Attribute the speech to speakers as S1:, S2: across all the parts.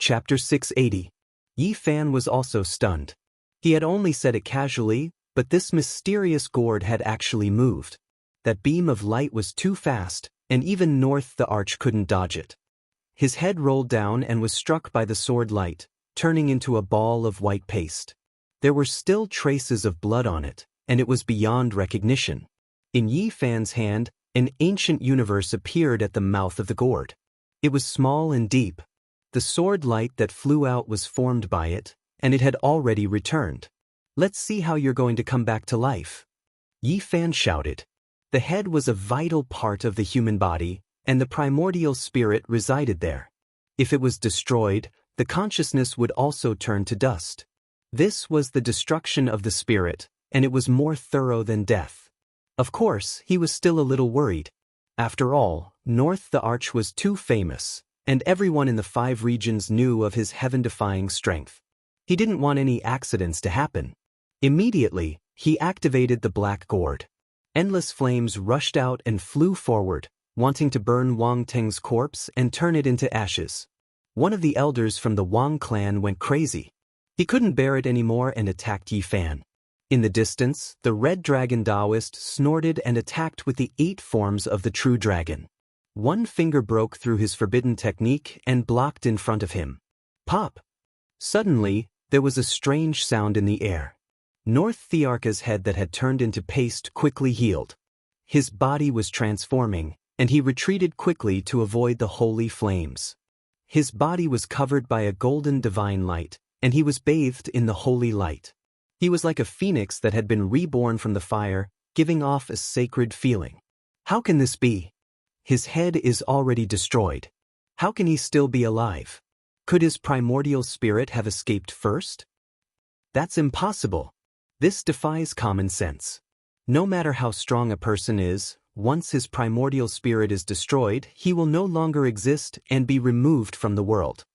S1: Chapter 680. Yi Fan was also stunned. He had only said it casually, but this mysterious gourd had actually moved. That beam of light was too fast, and even North the Arch couldn't dodge it. His head rolled down and was struck by the sword light, turning into a ball of white paste. There were still traces of blood on it, and it was beyond recognition. In Yi Fan's hand, an ancient universe appeared at the mouth of the gourd. It was small and deep. The sword light that flew out was formed by it, and it had already returned. "Let's see how you're going to come back to life," Yi Fan shouted. The head was a vital part of the human body, and the primordial spirit resided there. If it was destroyed, the consciousness would also turn to dust. This was the destruction of the spirit, and it was more thorough than death. Of course, he was still a little worried. After all, North the Arch was too famous, and everyone in the 5 regions knew of his heaven-defying strength. He didn't want any accidents to happen. Immediately, he activated the black gourd. Endless flames rushed out and flew forward, wanting to burn Wang Teng's corpse and turn it into ashes. One of the elders from the Wang clan went crazy. He couldn't bear it anymore and attacked Yi Fan. In the distance, the red dragon Daoist snorted and attacked with the 8 forms of the true dragon. One finger broke through his forbidden technique and blocked in front of him. Pop! Suddenly, there was a strange sound in the air. North Thearka's head that had turned into paste quickly healed. His body was transforming, and he retreated quickly to avoid the holy flames. His body was covered by a golden divine light, and he was bathed in the holy light. He was like a phoenix that had been reborn from the fire, giving off a sacred feeling. How can this be? His head is already destroyed. How can he still be alive? Could his primordial spirit have escaped first? That's impossible. This defies common sense. No matter how strong a person is, once his primordial spirit is destroyed, he will no longer exist and be removed from the world.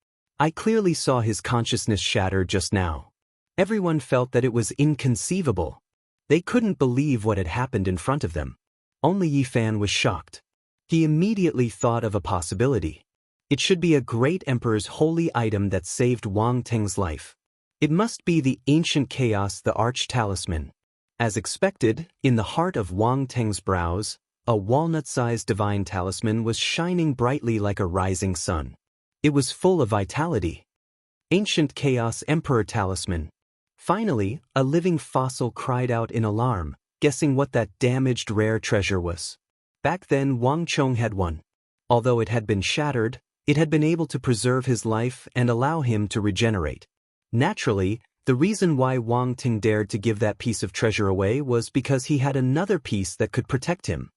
S1: I clearly saw his consciousness shatter just now. Everyone felt that it was inconceivable. They couldn't believe what had happened in front of them. Only Yi Fan was shocked. He immediately thought of a possibility. It should be a great emperor's holy item that saved Wang Teng's life. It must be the ancient chaos, the arch talisman. As expected, in the heart of Wang Teng's brows, a walnut-sized divine talisman was shining brightly like a rising sun. It was full of vitality. Ancient chaos emperor talisman. Finally, a living fossil cried out in alarm, guessing what that damaged rare treasure was. Back then Wang Chong had one. Although it had been shattered, it had been able to preserve his life and allow him to regenerate. Naturally, the reason why Wang Ting dared to give that piece of treasure away was because he had another piece that could protect him.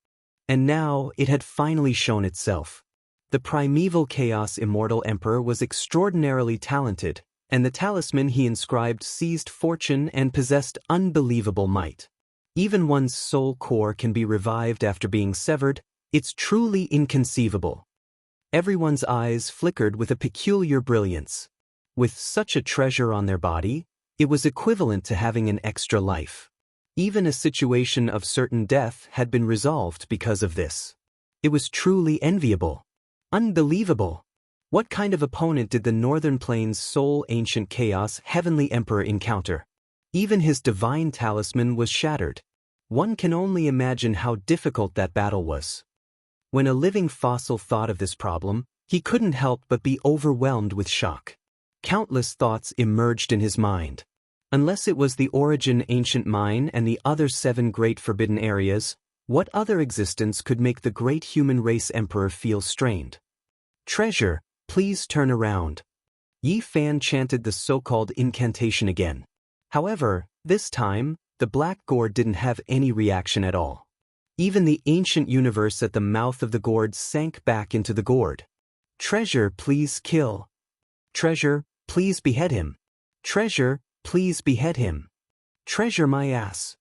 S1: And now it had finally shown itself. The primeval chaos immortal emperor was extraordinarily talented, and the talisman he inscribed seized fortune and possessed unbelievable might. Even one's soul core can be revived after being severed. It's truly inconceivable. Everyone's eyes flickered with a peculiar brilliance. With such a treasure on their body, it was equivalent to having an extra life. Even a situation of certain death had been resolved because of this. It was truly enviable. Unbelievable. What kind of opponent did the Northern Plains' sole ancient chaos heavenly emperor encounter? Even his divine talisman was shattered. One can only imagine how difficult that battle was. When a living fossil thought of this problem, he couldn't help but be overwhelmed with shock. Countless thoughts emerged in his mind. Unless it was the origin ancient mine and the other 7 great forbidden areas, what other existence could make the great human race emperor feel strained? Treasure, please turn around. Yi Fan chanted the so-called incantation again. However, this time, the black gourd didn't have any reaction at all. Even the ancient universe at the mouth of the gourd sank back into the gourd. Treasure, please kill. Treasure, please behead him. Treasure, please behead him. Treasure my ass.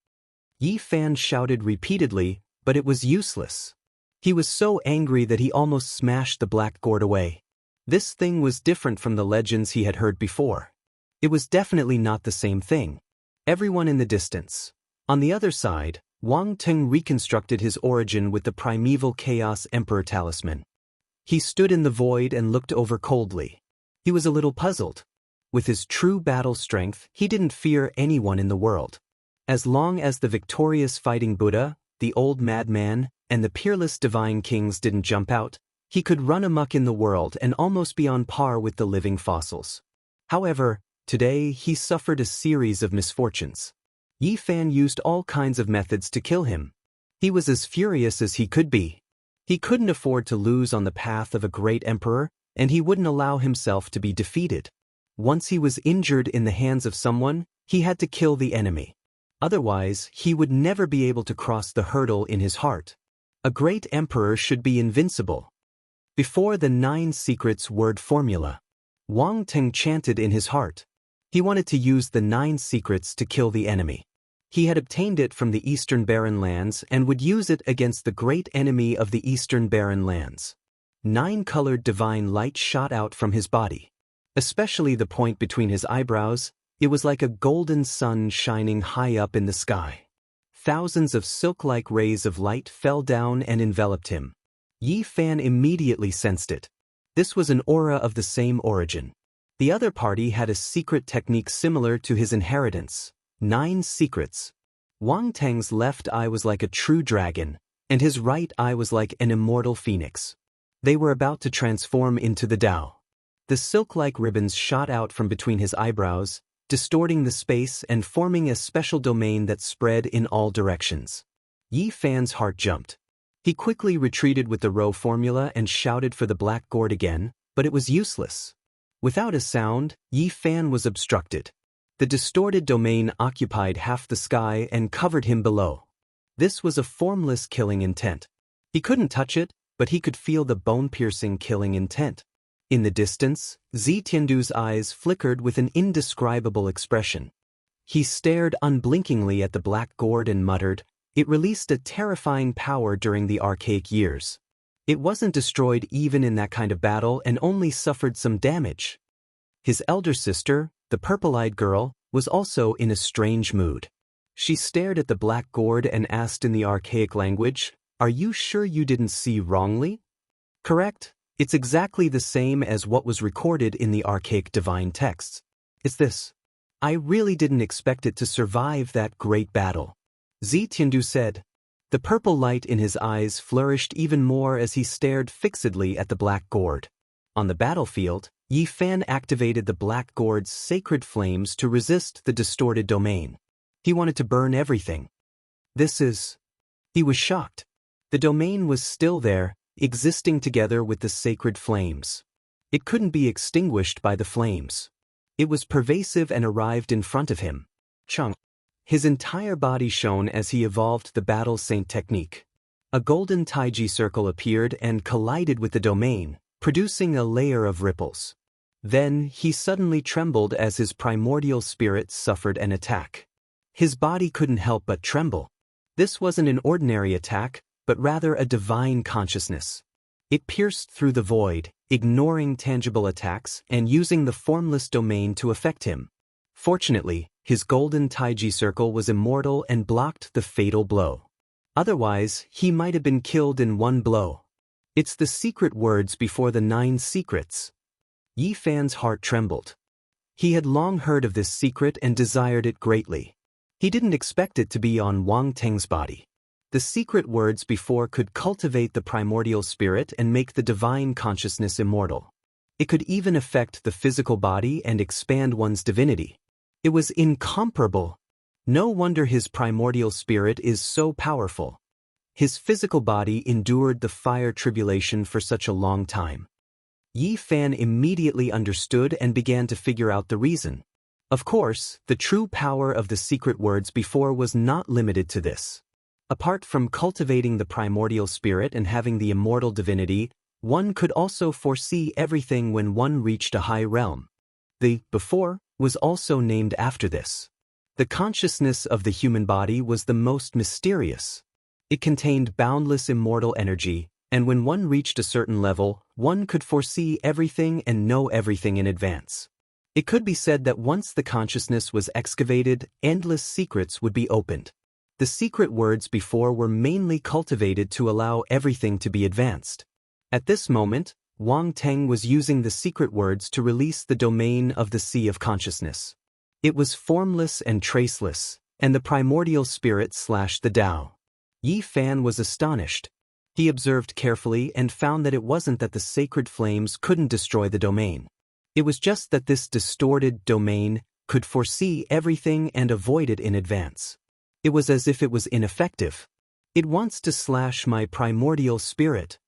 S1: Yi Fan shouted repeatedly, but it was useless. He was so angry that he almost smashed the black gourd away. This thing was different from the legends he had heard before. It was definitely not the same thing. Everyone in the distance. On the other side, Wang Teng reconstructed his origin with the primeval chaos emperor talisman. He stood in the void and looked over coldly. He was a little puzzled. With his true battle strength, he didn't fear anyone in the world. As long as the victorious fighting Buddha, the old madman, and the peerless divine kings didn't jump out, he could run amok in the world and almost be on par with the living fossils. However, today he suffered a series of misfortunes. Yi Fan used all kinds of methods to kill him. He was as furious as he could be. He couldn't afford to lose on the path of a great emperor, and he wouldn't allow himself to be defeated. Once he was injured in the hands of someone, he had to kill the enemy. Otherwise, he would never be able to cross the hurdle in his heart. A great emperor should be invincible. Before the 9 secrets word formula, Wang Lin chanted in his heart. He wanted to use the 9 secrets to kill the enemy. He had obtained it from the Eastern Barren Lands and would use it against the great enemy of the Eastern Barren Lands. 9-colored divine light shot out from his body. Especially the point between his eyebrows, it was like a golden sun shining high up in the sky. Thousands of silk-like rays of light fell down and enveloped him. Yi Fan immediately sensed it. This was an aura of the same origin. The other party had a secret technique similar to his inheritance. 9 secrets. Wang Teng's left eye was like a true dragon, and his right eye was like an immortal phoenix. They were about to transform into the Tao. The silk-like ribbons shot out from between his eyebrows, distorting the space and forming a special domain that spread in all directions. Yi Fan's heart jumped. He quickly retreated with the row formula and shouted for the black gourd again, but it was useless. Without a sound, Yi Fan was obstructed. The distorted domain occupied half the sky and covered him below. This was a formless killing intent. He couldn't touch it, but he could feel the bone-piercing killing intent. In the distance, Zi Tiandu's eyes flickered with an indescribable expression. He stared unblinkingly at the black gourd and muttered, "It released a terrifying power during the archaic years. It wasn't destroyed even in that kind of battle and only suffered some damage." His elder sister, the purple-eyed girl, was also in a strange mood. She stared at the black gourd and asked in the archaic language, "Are you sure you didn't see wrongly?" "Correct. It's exactly the same as what was recorded in the archaic divine texts. It's this. I really didn't expect it to survive that great battle." Zi Tiandu said. The purple light in his eyes flourished even more as he stared fixedly at the black gourd. On the battlefield, Yi Fan activated the black gourd's sacred flames to resist the distorted domain. He wanted to burn everything. He was shocked. The domain was still there, existing together with the sacred flames. It couldn't be extinguished by the flames. It was pervasive and arrived in front of him. Chung. His entire body shone as he evolved the battle saint technique. A golden taiji circle appeared and collided with the domain, producing a layer of ripples. Then he suddenly trembled as his primordial spirit suffered an attack. His body couldn't help but tremble. This wasn't an ordinary attack, but rather a divine consciousness. It pierced through the void, ignoring tangible attacks and using the formless domain to affect him. Fortunately, his golden taiji circle was immortal and blocked the fatal blow. Otherwise, he might have been killed in one blow. It's the secret words before the 9 secrets. Yi Fan's heart trembled. He had long heard of this secret and desired it greatly. He didn't expect it to be on Wang Teng's body. The secret words before could cultivate the primordial spirit and make the divine consciousness immortal. It could even affect the physical body and expand one's divinity. It was incomparable. No wonder his primordial spirit is so powerful. His physical body endured the fire tribulation for such a long time. Yi Fan immediately understood and began to figure out the reason. Of course, the true power of the secret words before was not limited to this. Apart from cultivating the primordial spirit and having the immortal divinity, one could also foresee everything when one reached a high realm. The before was also named after this. The consciousness of the human body was the most mysterious. It contained boundless immortal energy, and when one reached a certain level, one could foresee everything and know everything in advance. It could be said that once the consciousness was excavated, endless secrets would be opened. The secret words before were mainly cultivated to allow everything to be advanced. At this moment, Wang Teng was using the secret words to release the domain of the Sea of Consciousness. It was formless and traceless, and the primordial spirit / the Tao. Yi Fan was astonished. He observed carefully and found that it wasn't that the sacred flames couldn't destroy the domain. It was just that this distorted domain could foresee everything and avoid it in advance. It was as if it was ineffective. It wants to slash my primordial spirit.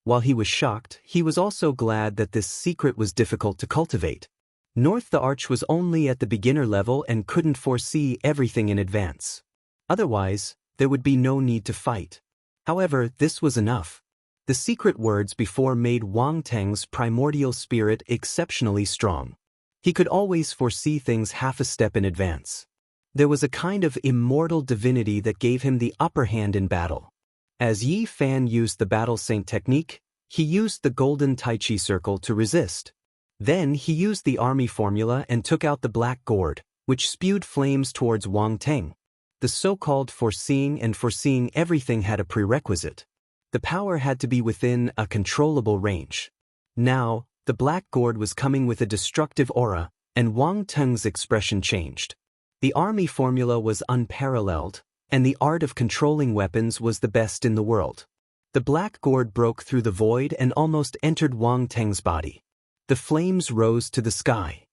S1: While he was shocked, he was also glad that this secret was difficult to cultivate. The arch was only at the beginner level and couldn't foresee everything in advance. Otherwise, there would be no need to fight. However, this was enough. The secret words before made Wang Teng's primordial spirit exceptionally strong. He could always foresee things half a step in advance. There was a kind of immortal divinity that gave him the upper hand in battle. As Yi Fan used the battle saint technique, he used the golden Tai Chi circle to resist. Then he used the army formula and took out the black gourd, which spewed flames towards Wang Teng. The so-called foreseeing everything had a prerequisite. The power had to be within a controllable range. Now, the black gourd was coming with a destructive aura, and Wang Teng's expression changed. The army formula was unparalleled, and the art of controlling weapons was the best in the world. The black gourd broke through the void and almost entered Wang Teng's body. The flames rose to the sky.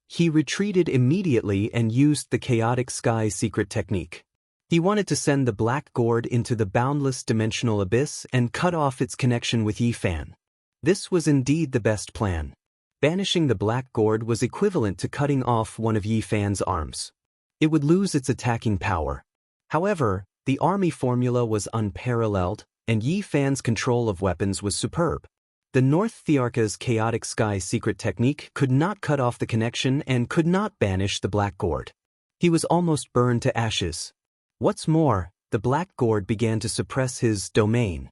S1: He retreated immediately and used the chaotic sky secret technique. He wanted to send the black gourd into the boundless dimensional abyss and cut off its connection with Yi Fan. This was indeed the best plan. Banishing the black gourd was equivalent to cutting off one of Yi Fan's arms. It would lose its attacking power. However, the army formula was unparalleled, and Yi Fan's control of weapons was superb. The North Thearka's chaotic sky secret technique could not cut off the connection and could not banish the black gourd. He was almost burned to ashes. What's more, the black gourd began to suppress his domain.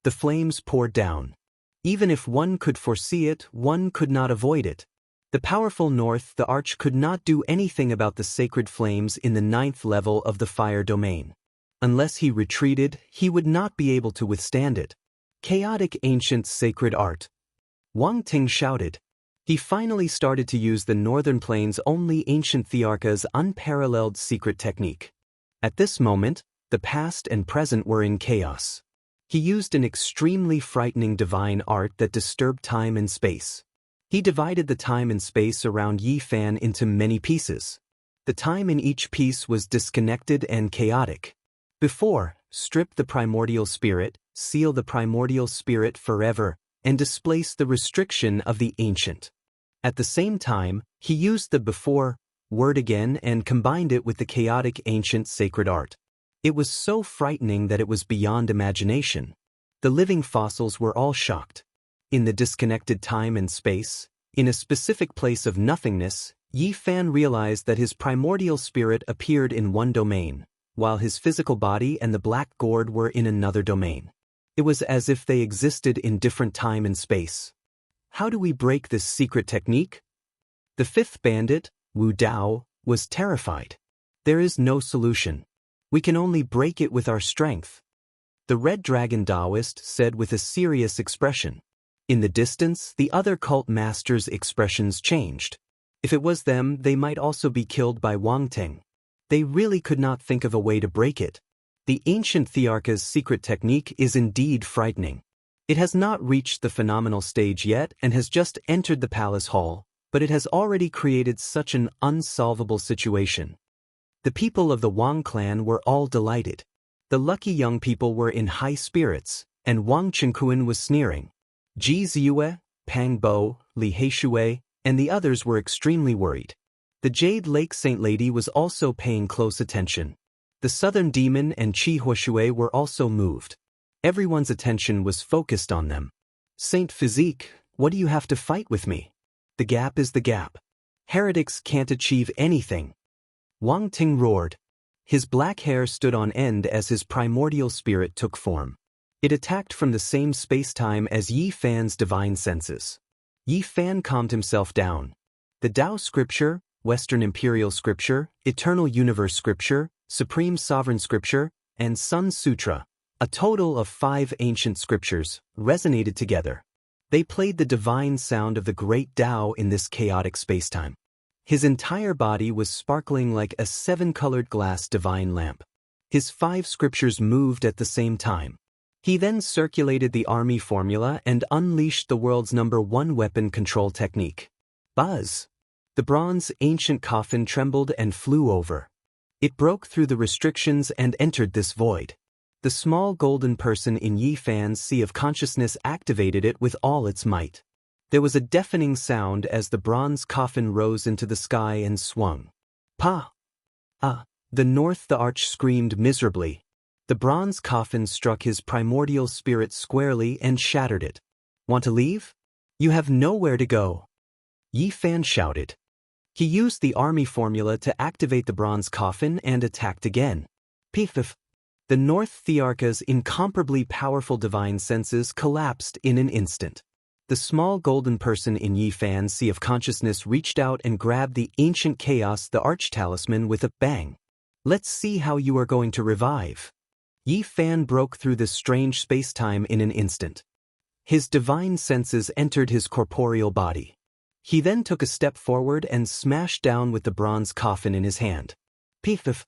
S1: The flames poured down. Even if one could foresee it, one could not avoid it. The powerful North the Arch could not do anything about the sacred flames in the 9th level of the fire domain. Unless he retreated, he would not be able to withstand it. Chaotic ancient sacred art. Wang Ting shouted. He finally started to use the Northern Plains' only ancient Thearka's unparalleled secret technique. At this moment, the past and present were in chaos. He used an extremely frightening divine art that disturbed time and space. He divided the time and space around Yi Fan into many pieces. The time in each piece was disconnected and chaotic. Before, strip the primordial spirit, seal the primordial spirit forever, and displace the restriction of the ancient. At the same time, he used the before word again and combined it with the chaotic ancient sacred art. It was so frightening that it was beyond imagination. The living fossils were all shocked. In the disconnected time and space, in a specific place of nothingness, Yi Fan realized that his primordial spirit appeared in one domain, while his physical body and the black gourd were in another domain. It was as if they existed in different time and space. How do we break this secret technique? The fifth bandit, Wu Dao, was terrified. There is no solution. We can only break it with our strength. The Red Dragon Daoist said with a serious expression. In the distance, the other cult masters' expressions changed. If it was them, they might also be killed by Wang Teng. They really could not think of a way to break it. The ancient Thearka's secret technique is indeed frightening. It has not reached the phenomenal stage yet and has just entered the palace hall, but it has already created such an unsolvable situation. The people of the Wang clan were all delighted. The lucky young people were in high spirits, and Wang Chenkuan was sneering. Ji Ziyue, Pang Bo, Li Heishui, and the others were extremely worried. The Jade Lake Saint Lady was also paying close attention. The Southern Demon and Qi Huashui were also moved. Everyone's attention was focused on them. Saint Physique, what do you have to fight with me? The gap is the gap. Heretics can't achieve anything. Wang Ting roared. His black hair stood on end as his primordial spirit took form. It attacked from the same space-time as Yi Fan's divine senses. Yi Fan calmed himself down. The Tao Scripture, Western Imperial Scripture, Eternal Universe Scripture, Supreme Sovereign Scripture, and Sun Sutra, a total of 5 ancient scriptures, resonated together. They played the divine sound of the great Tao in this chaotic spacetime. His entire body was sparkling like a 7-colored glass divine lamp. His 5 scriptures moved at the same time. He then circulated the army formula and unleashed the world's #1 weapon control technique. Buzz! The bronze ancient coffin trembled and flew over. It broke through the restrictions and entered this void. The small golden person in Yi Fan's sea of consciousness activated it with all its might. There was a deafening sound as the bronze coffin rose into the sky and swung. Pa! Ah! The north the arch screamed miserably. The bronze coffin struck his primordial spirit squarely and shattered it. Want to leave? You have nowhere to go. Yi Fan shouted. He used the army formula to activate the bronze coffin and attacked again. Pif! The North Thearcha's incomparably powerful divine senses collapsed in an instant. The small golden person in Yi Fan's sea of consciousness reached out and grabbed the ancient chaos, the arch talisman, with a bang. Let's see how you are going to revive. Yi Fan broke through this strange spacetime in an instant. His divine senses entered his corporeal body. He then took a step forward and smashed down with the bronze coffin in his hand. Pif!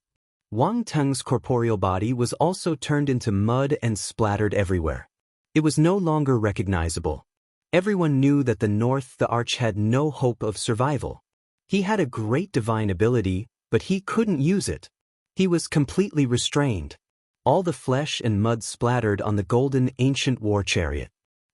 S1: Wang Teng's corporeal body was also turned into mud and splattered everywhere. It was no longer recognizable. Everyone knew that the North the Arch had no hope of survival. He had a great divine ability, but he couldn't use it. He was completely restrained. All the flesh and mud splattered on the golden ancient war chariot.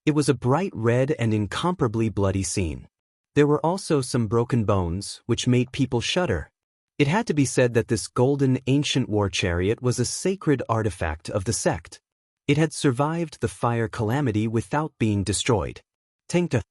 S1: It was a bright red and incomparably bloody scene. There were also some broken bones, which made people shudder. It had to be said that this golden ancient war chariot was a sacred artifact of the sect. It had survived the fire calamity without being destroyed. Tengta.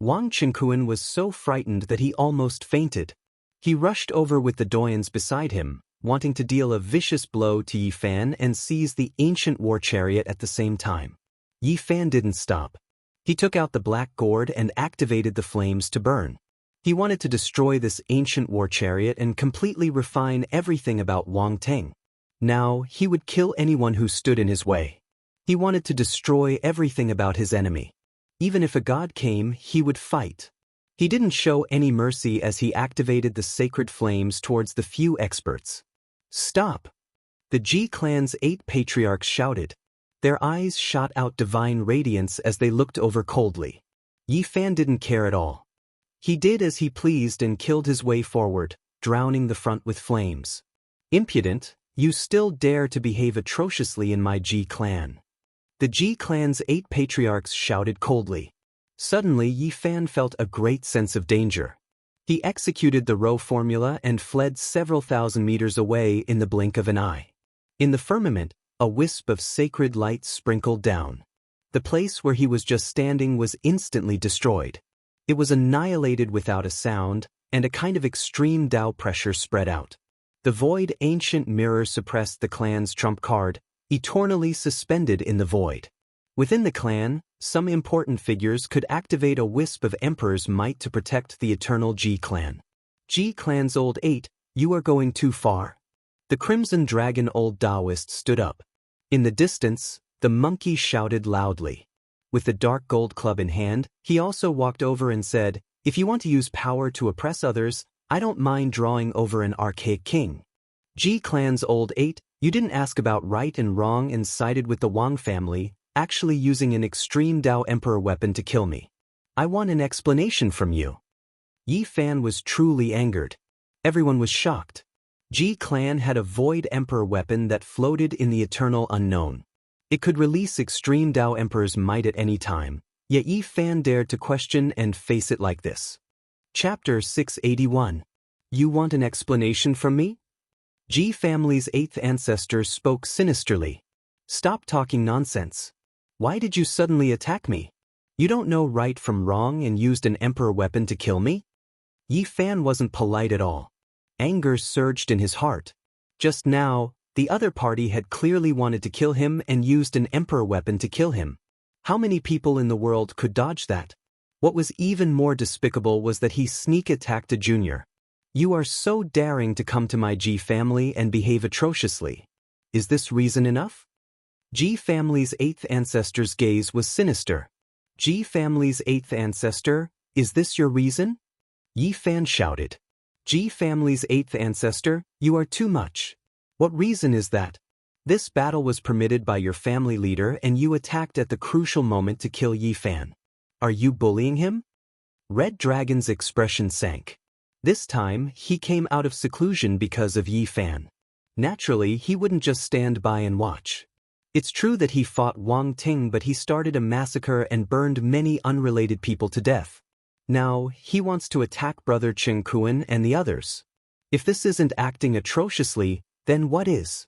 S1: Wang Qingquan was so frightened that he almost fainted. He rushed over with the Daoists beside him, wanting to deal a vicious blow to Yi Fan and seize the ancient war chariot at the same time. Yi Fan didn't stop. He took out the black gourd and activated the flames to burn. He wanted to destroy this ancient war chariot and completely refine everything about Wang Teng. Now, he would kill anyone who stood in his way. He wanted to destroy everything about his enemy. Even if a god came, he would fight. He didn't show any mercy as he activated the sacred flames towards the few experts. Stop! The Ji clan's 8 patriarchs shouted. Their eyes shot out divine radiance as they looked over coldly. Yi Fan didn't care at all. He did as he pleased and killed his way forward, drowning the front with flames. Impudent, you still dare to behave atrociously in my Ji clan. The Ji clan's 8 patriarchs shouted coldly. Suddenly Yi Fan felt a great sense of danger. He executed the row formula and fled several thousand meters away in the blink of an eye. In the firmament, a wisp of sacred light sprinkled down. The place where he was just standing was instantly destroyed. It was annihilated without a sound, and a kind of extreme Tao pressure spread out. The void ancient mirror suppressed the clan's trump card, eternally suspended in the void. Within the clan, some important figures could activate a wisp of emperor's might to protect the eternal Ji clan. Ji clan's old 8, you are going too far. The Crimson Dragon old Daoist stood up. In the distance, the monkey shouted loudly. With the dark gold club in hand, he also walked over and said, if you want to use power to oppress others, I don't mind drawing over an archaic king. Ji clan's old 8, you didn't ask about right and wrong and sided with the Wang family, actually using an extreme Tao emperor weapon to kill me. I want an explanation from you. Yi Fan was truly angered. Everyone was shocked. Ji clan had a void emperor weapon that floated in the eternal unknown. It could release extreme Tao emperor's might at any time, yet Yi Fan dared to question and face it like this. Chapter 681. You want an explanation from me? Ji family's 8th ancestor spoke sinisterly. Stop talking nonsense. Why did you suddenly attack me? You don't know right from wrong and used an emperor weapon to kill me? Yi Fan wasn't polite at all. Anger surged in his heart. Just now, the other party had clearly wanted to kill him and used an emperor weapon to kill him. How many people in the world could dodge that? What was even more despicable was that he sneak attacked a junior. You are so daring to come to my Ji family and behave atrociously. Is this reason enough? Ji family's 8th ancestor's gaze was sinister. Ji family's 8th ancestor, is this your reason? Yi Fan shouted. Ji family's 8th ancestor, you are too much. What reason is that? This battle was permitted by your family leader and you attacked at the crucial moment to kill Yi Fan. Are you bullying him? Red Dragon's expression sank. This time, he came out of seclusion because of Yi Fan. Naturally, he wouldn't just stand by and watch. It's true that he fought Wang Ting, but he started a massacre and burned many unrelated people to death. Now, he wants to attack Brother Chen Kuan and the others. If this isn't acting atrociously, then what is?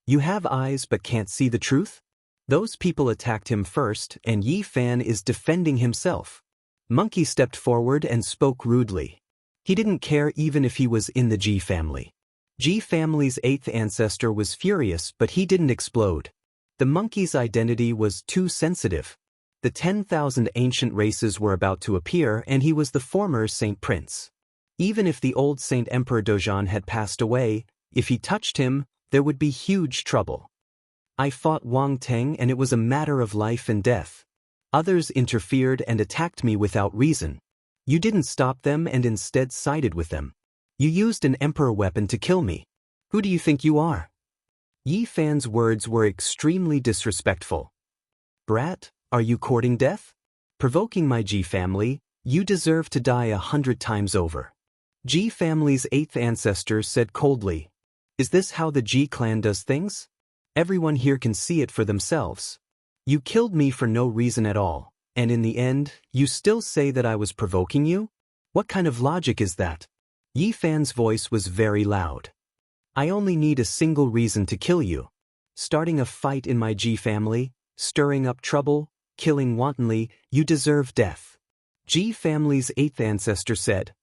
S1: You have eyes but can't see the truth? Those people attacked him first, and Yi Fan is defending himself. Monkey stepped forward and spoke rudely. He didn't care even if he was in the Ji family. Ji family's 8th ancestor was furious, but he didn't explode. The monkey's identity was too sensitive. The 10,000 ancient races were about to appear, and he was the former Saint Prince. Even if the old Saint Emperor Dojun had passed away, if he touched him, there would be huge trouble. I fought Wang Teng and it was a matter of life and death. Others interfered and attacked me without reason. You didn't stop them and instead sided with them. You used an emperor weapon to kill me. Who do you think you are? Yi Fan's words were extremely disrespectful. Brat, are you courting death? Provoking my Ji family, you deserve to die 100 times over. Ji family's 8th ancestor said coldly. Is this how the Ji clan does things? Everyone here can see it for themselves. You killed me for no reason at all, and in the end, you still say that I was provoking you? What kind of logic is that? Yi Fan's voice was very loud. I only need a single reason to kill you. Starting a fight in my Ji family, stirring up trouble, killing wantonly, you deserve death. Ji family's 8th ancestor said.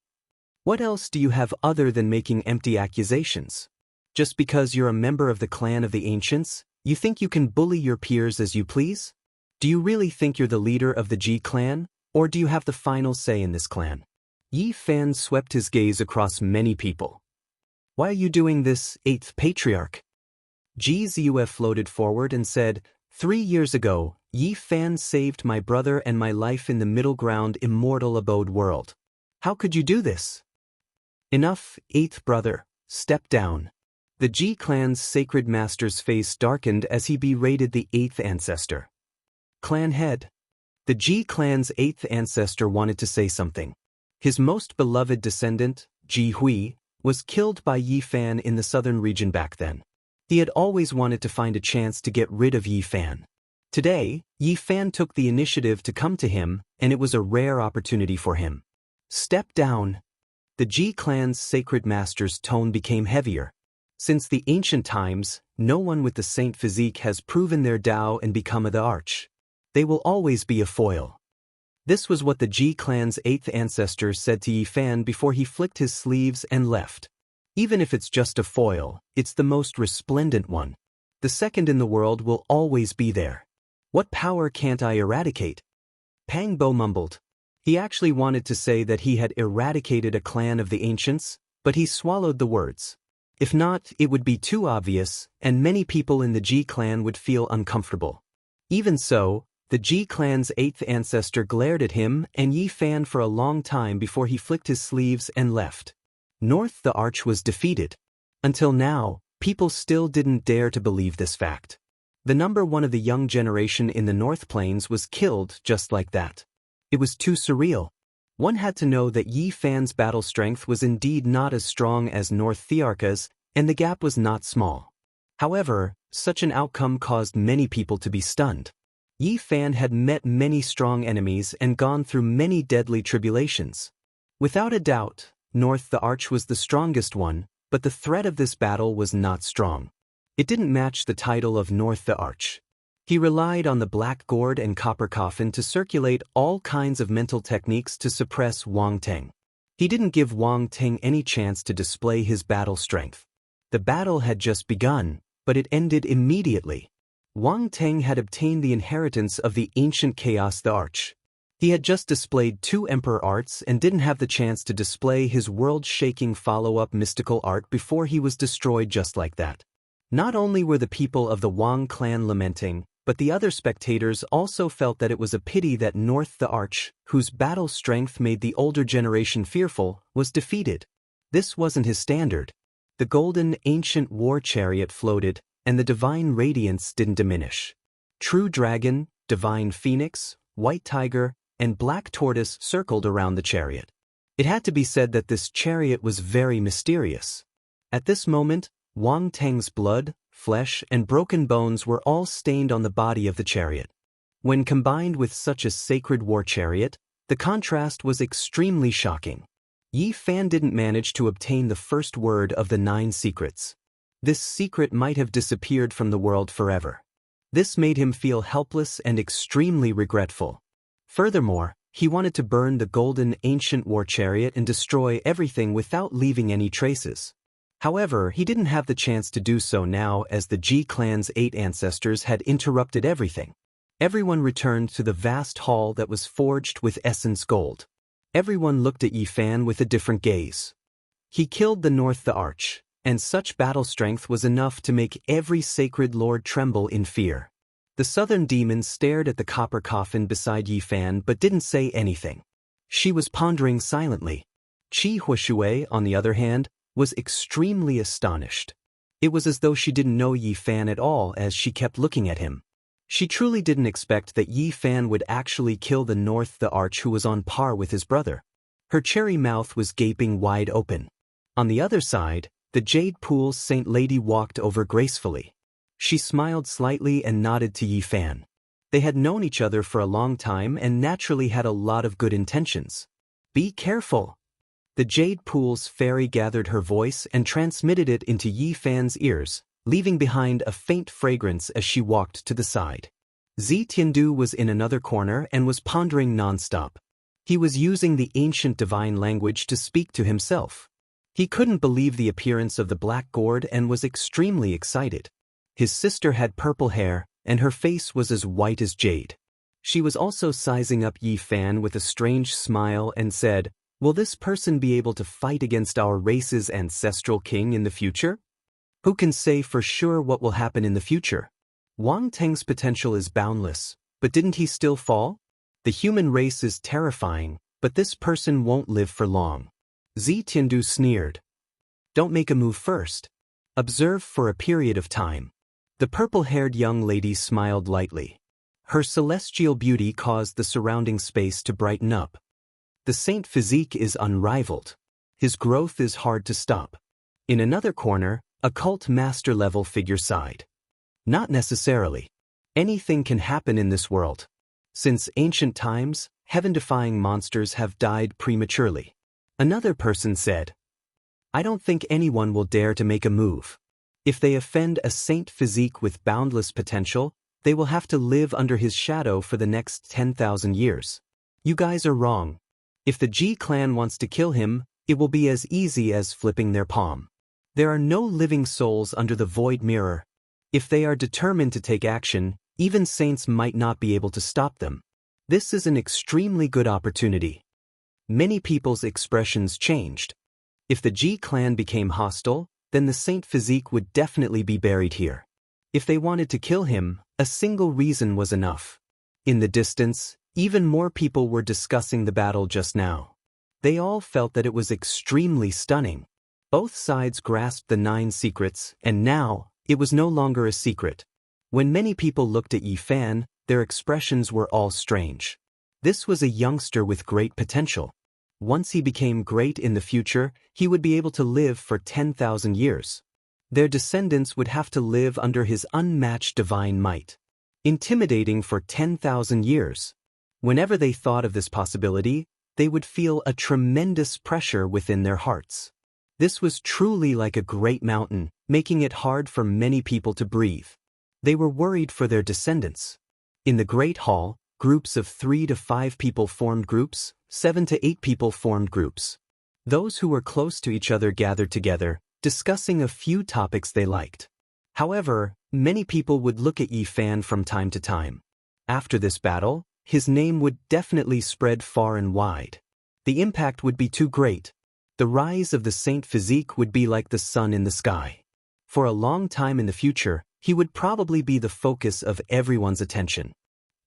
S1: What else do you have other than making empty accusations? Just because you're a member of the clan of the ancients, you think you can bully your peers as you please? Do you really think you're the leader of the Ji clan, or do you have the final say in this clan? Yi Fan swept his gaze across many people. Why are you doing this, 8th patriarch? Ji Ziyue floated forward and said, 3 years ago, Yi Fan saved my brother and my life in the middle ground immortal abode world. How could you do this? Enough, 8th brother, step down. The Ji clan's sacred master's face darkened as he berated the 8th ancestor. Clan head. The Ji clan's 8th ancestor wanted to say something. His most beloved descendant, Ji Hui, was killed by Yi Fan in the southern region back then. He had always wanted to find a chance to get rid of Yi Fan. Today, Yi Fan took the initiative to come to him, and it was a rare opportunity for him. Step down. The Ji clan's sacred master's tone became heavier. Since the ancient times, no one with the saint physique has proven their Dao and become the arch. They will always be a foil. This was what the Ji clan's 8th ancestor said to Yi Fan before he flicked his sleeves and left. Even if it's just a foil, it's the most resplendent one. The second in the world will always be there. What power can't I eradicate? Pang Bo mumbled. He actually wanted to say that he had eradicated a clan of the ancients, but he swallowed the words. If not, it would be too obvious, and many people in the Ji clan would feel uncomfortable. Even so, the Ji clan's 8th ancestor glared at him and Yi Fan for a long time before he flicked his sleeves and left. North the Arch was defeated. Until now, people still didn't dare to believe this fact. The number one of the young generation in the North Plains was killed just like that. It was too surreal. One had to know that Yi Fan's battle strength was indeed not as strong as North Thearka's, and the gap was not small. However, such an outcome caused many people to be stunned. Yi Fan had met many strong enemies and gone through many deadly tribulations. Without a doubt, North the Arch was the strongest one, but the threat of this battle was not strong. It didn't match the title of North the Arch. He relied on the black gourd and copper coffin to circulate all kinds of mental techniques to suppress Wang Teng. He didn't give Wang Teng any chance to display his battle strength. The battle had just begun, but it ended immediately. Wang Teng had obtained the inheritance of the ancient chaos the Arch. He had just displayed 2 emperor arts and didn't have the chance to display his world-shaking follow-up mystical art before he was destroyed just like that. Not only were the people of the Wang clan lamenting, But the other spectators also felt that it was a pity that North the Arch, whose battle strength made the older generation fearful, was defeated. This wasn't his standard. The golden ancient war chariot floated, and the divine radiance didn't diminish. True dragon, divine phoenix, white tiger, and black tortoise circled around the chariot. It had to be said that this chariot was very mysterious. At this moment, Wang Teng's blood, flesh, and broken bones were all stained on the body of the chariot. When combined with such a sacred war chariot, the contrast was extremely shocking. Yi Fan didn't manage to obtain the first word of the 9 secrets. This secret might have disappeared from the world forever. This made him feel helpless and extremely regretful. Furthermore, he wanted to burn the golden ancient war chariot and destroy everything without leaving any traces. However, he didn't have the chance to do so now as the Ji clan's 8 ancestors had interrupted everything. Everyone returned to the vast hall that was forged with essence gold. Everyone looked at Yi Fan with a different gaze. He killed the North the Arch, and such battle strength was enough to make every sacred lord tremble in fear. The southern demon stared at the copper coffin beside Yi Fan but didn't say anything. She was pondering silently. Qi Huishui, on the other hand, was extremely astonished. It was as though she didn't know Yi Fan at all as she kept looking at him. She truly didn't expect that Yi Fan would actually kill the North the Arch who was on par with his brother. Her cherry mouth was gaping wide open. On the other side, the Jade Pool's Saint Lady walked over gracefully. She smiled slightly and nodded to Yi Fan. They had known each other for a long time and naturally had a lot of good intentions. Be careful. The Jade Pool's fairy gathered her voice and transmitted it into Yi Fan's ears, leaving behind a faint fragrance as she walked to the side. Zi Tiandu was in another corner and was pondering non-stop. He was using the ancient divine language to speak to himself. He couldn't believe the appearance of the black gourd and was extremely excited. His sister had purple hair, and her face was as white as jade. She was also sizing up Yi Fan with a strange smile and said, "Will this person be able to fight against our race's ancestral king in the future? Who can say for sure what will happen in the future? Wang Teng's potential is boundless, but didn't he still fall? The human race is terrifying, but this person won't live for long." Zi Tiandu sneered. "Don't make a move first. Observe for a period of time." The purple-haired young lady smiled lightly. Her celestial beauty caused the surrounding space to brighten up. The saint physique is unrivaled. His growth is hard to stop. In another corner, a cult master-level figure sighed. "Not necessarily. Anything can happen in this world. Since ancient times, heaven-defying monsters have died prematurely." Another person said, "I don't think anyone will dare to make a move. If they offend a saint physique with boundless potential, they will have to live under his shadow for the next 10,000 years. You guys are wrong. If the Ji clan wants to kill him, it will be as easy as flipping their palm. There are no living souls under the void mirror. If they are determined to take action, even saints might not be able to stop them. This is an extremely good opportunity." Many people's expressions changed. If the Ji clan became hostile, then the saint physique would definitely be buried here. If they wanted to kill him, a single reason was enough. In the distance, even more people were discussing the battle just now. They all felt that it was extremely stunning. Both sides grasped the 9 secrets, and now, it was no longer a secret. When many people looked at Yi Fan, their expressions were all strange. This was a youngster with great potential. Once he became great in the future, he would be able to live for 10,000 years. Their descendants would have to live under his unmatched divine might. Intimidating for 10,000 years. Whenever they thought of this possibility, they would feel a tremendous pressure within their hearts. This was truly like a great mountain, making it hard for many people to breathe. They were worried for their descendants. In the Great Hall, groups of 3 to 5 people formed groups, 7 to 8 people formed groups. Those who were close to each other gathered together, discussing a few topics they liked. However, many people would look at Yi Fan from time to time. After this battle, his name would definitely spread far and wide. The impact would be too great. The rise of the saint physique would be like the sun in the sky. For a long time in the future, he would probably be the focus of everyone's attention.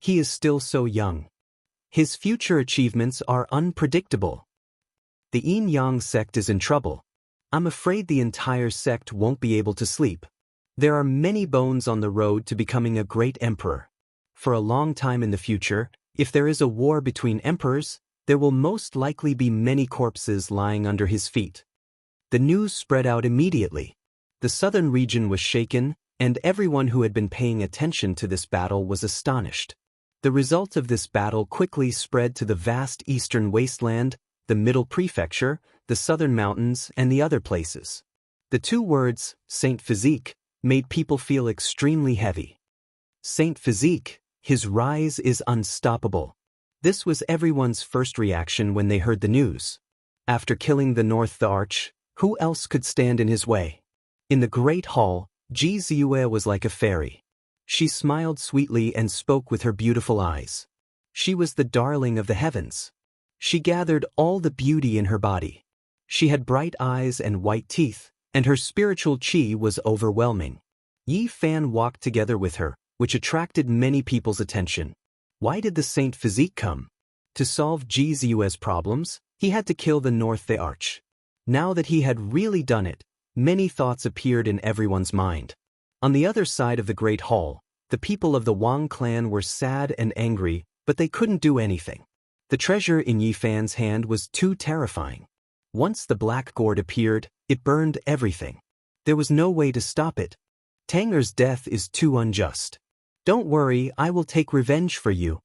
S1: He is still so young. His future achievements are unpredictable. The Yin-Yang sect is in trouble. I'm afraid the entire sect won't be able to sleep. There are many bones on the road to becoming a great emperor. For a long time in the future, if there is a war between emperors, there will most likely be many corpses lying under his feet. The news spread out immediately. The southern region was shaken, and everyone who had been paying attention to this battle was astonished. The result of this battle quickly spread to the vast eastern wasteland, the middle prefecture, the southern mountains, and the other places. The two words, Saint Physique, made people feel extremely heavy. Saint Physique, his rise is unstoppable. This was everyone's first reaction when they heard the news. After killing the North Arch, who else could stand in his way? In the Great Hall, Ji Ziyue was like a fairy. She smiled sweetly and spoke with her beautiful eyes. She was the darling of the heavens. She gathered all the beauty in her body. She had bright eyes and white teeth, and her spiritual qi was overwhelming. Yi Fan walked together with her, which attracted many people's attention. Why did the Saint Physique come? To solve Ji Ziyue's problems, he had to kill the North Arch. Now that he had really done it, many thoughts appeared in everyone's mind. On the other side of the Great Hall, the people of the Wang clan were sad and angry, but they couldn't do anything. The treasure in Yi Fan's hand was too terrifying. Once the black gourd appeared, it burned everything. There was no way to stop it. Tanger's death is too unjust. Don't worry, I will take revenge for you.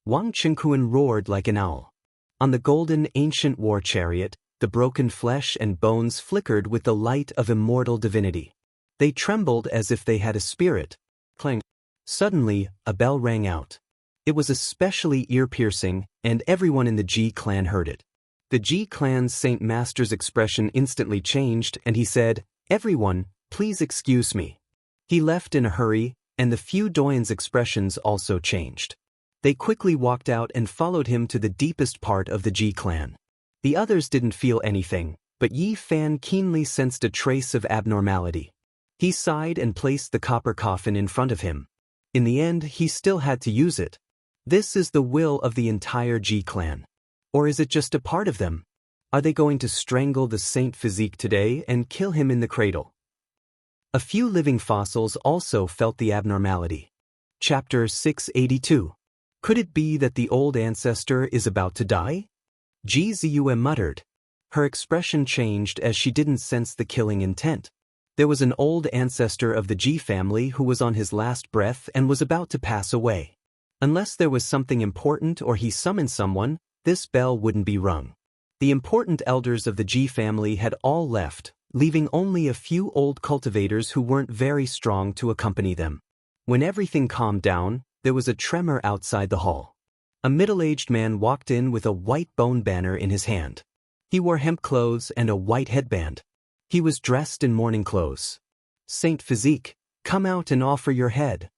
S1: Wang Qingquan roared like an owl. On the golden ancient war chariot, the broken flesh and bones flickered with the light of immortal divinity. They trembled as if they had a spirit. Clang. Suddenly, a bell rang out. It was especially ear-piercing, and everyone in the Ji clan heard it. The Ji clan's Saint Master's expression instantly changed, and he said, "Everyone, please excuse me." He left in a hurry, and the few Doyen's expressions also changed. They quickly walked out and followed him to the deepest part of the Ji clan. The others didn't feel anything, but Yi Fan keenly sensed a trace of abnormality. He sighed and placed the copper coffin in front of him. In the end, he still had to use it. This is the will of the entire Ji clan. Or is it just a part of them? Are they going to strangle the Saint Physique today and kill him in the cradle? A few living fossils also felt the abnormality. Chapter 682. Could it be that the old ancestor is about to die? Ji Ziyue muttered. Her expression changed as she didn't sense the killing intent. There was an old ancestor of the Ji family who was on his last breath and was about to pass away. Unless there was something important or he summoned someone, this bell wouldn't be rung. The important elders of the Ji family had all left, leaving only a few old cultivators who weren't very strong to accompany them. When everything calmed down, there was a tremor outside the hall. A middle-aged man walked in with a white bone banner in his hand. He wore hemp clothes and a white headband. He was dressed in mourning clothes. Saint Physique, come out and offer your head.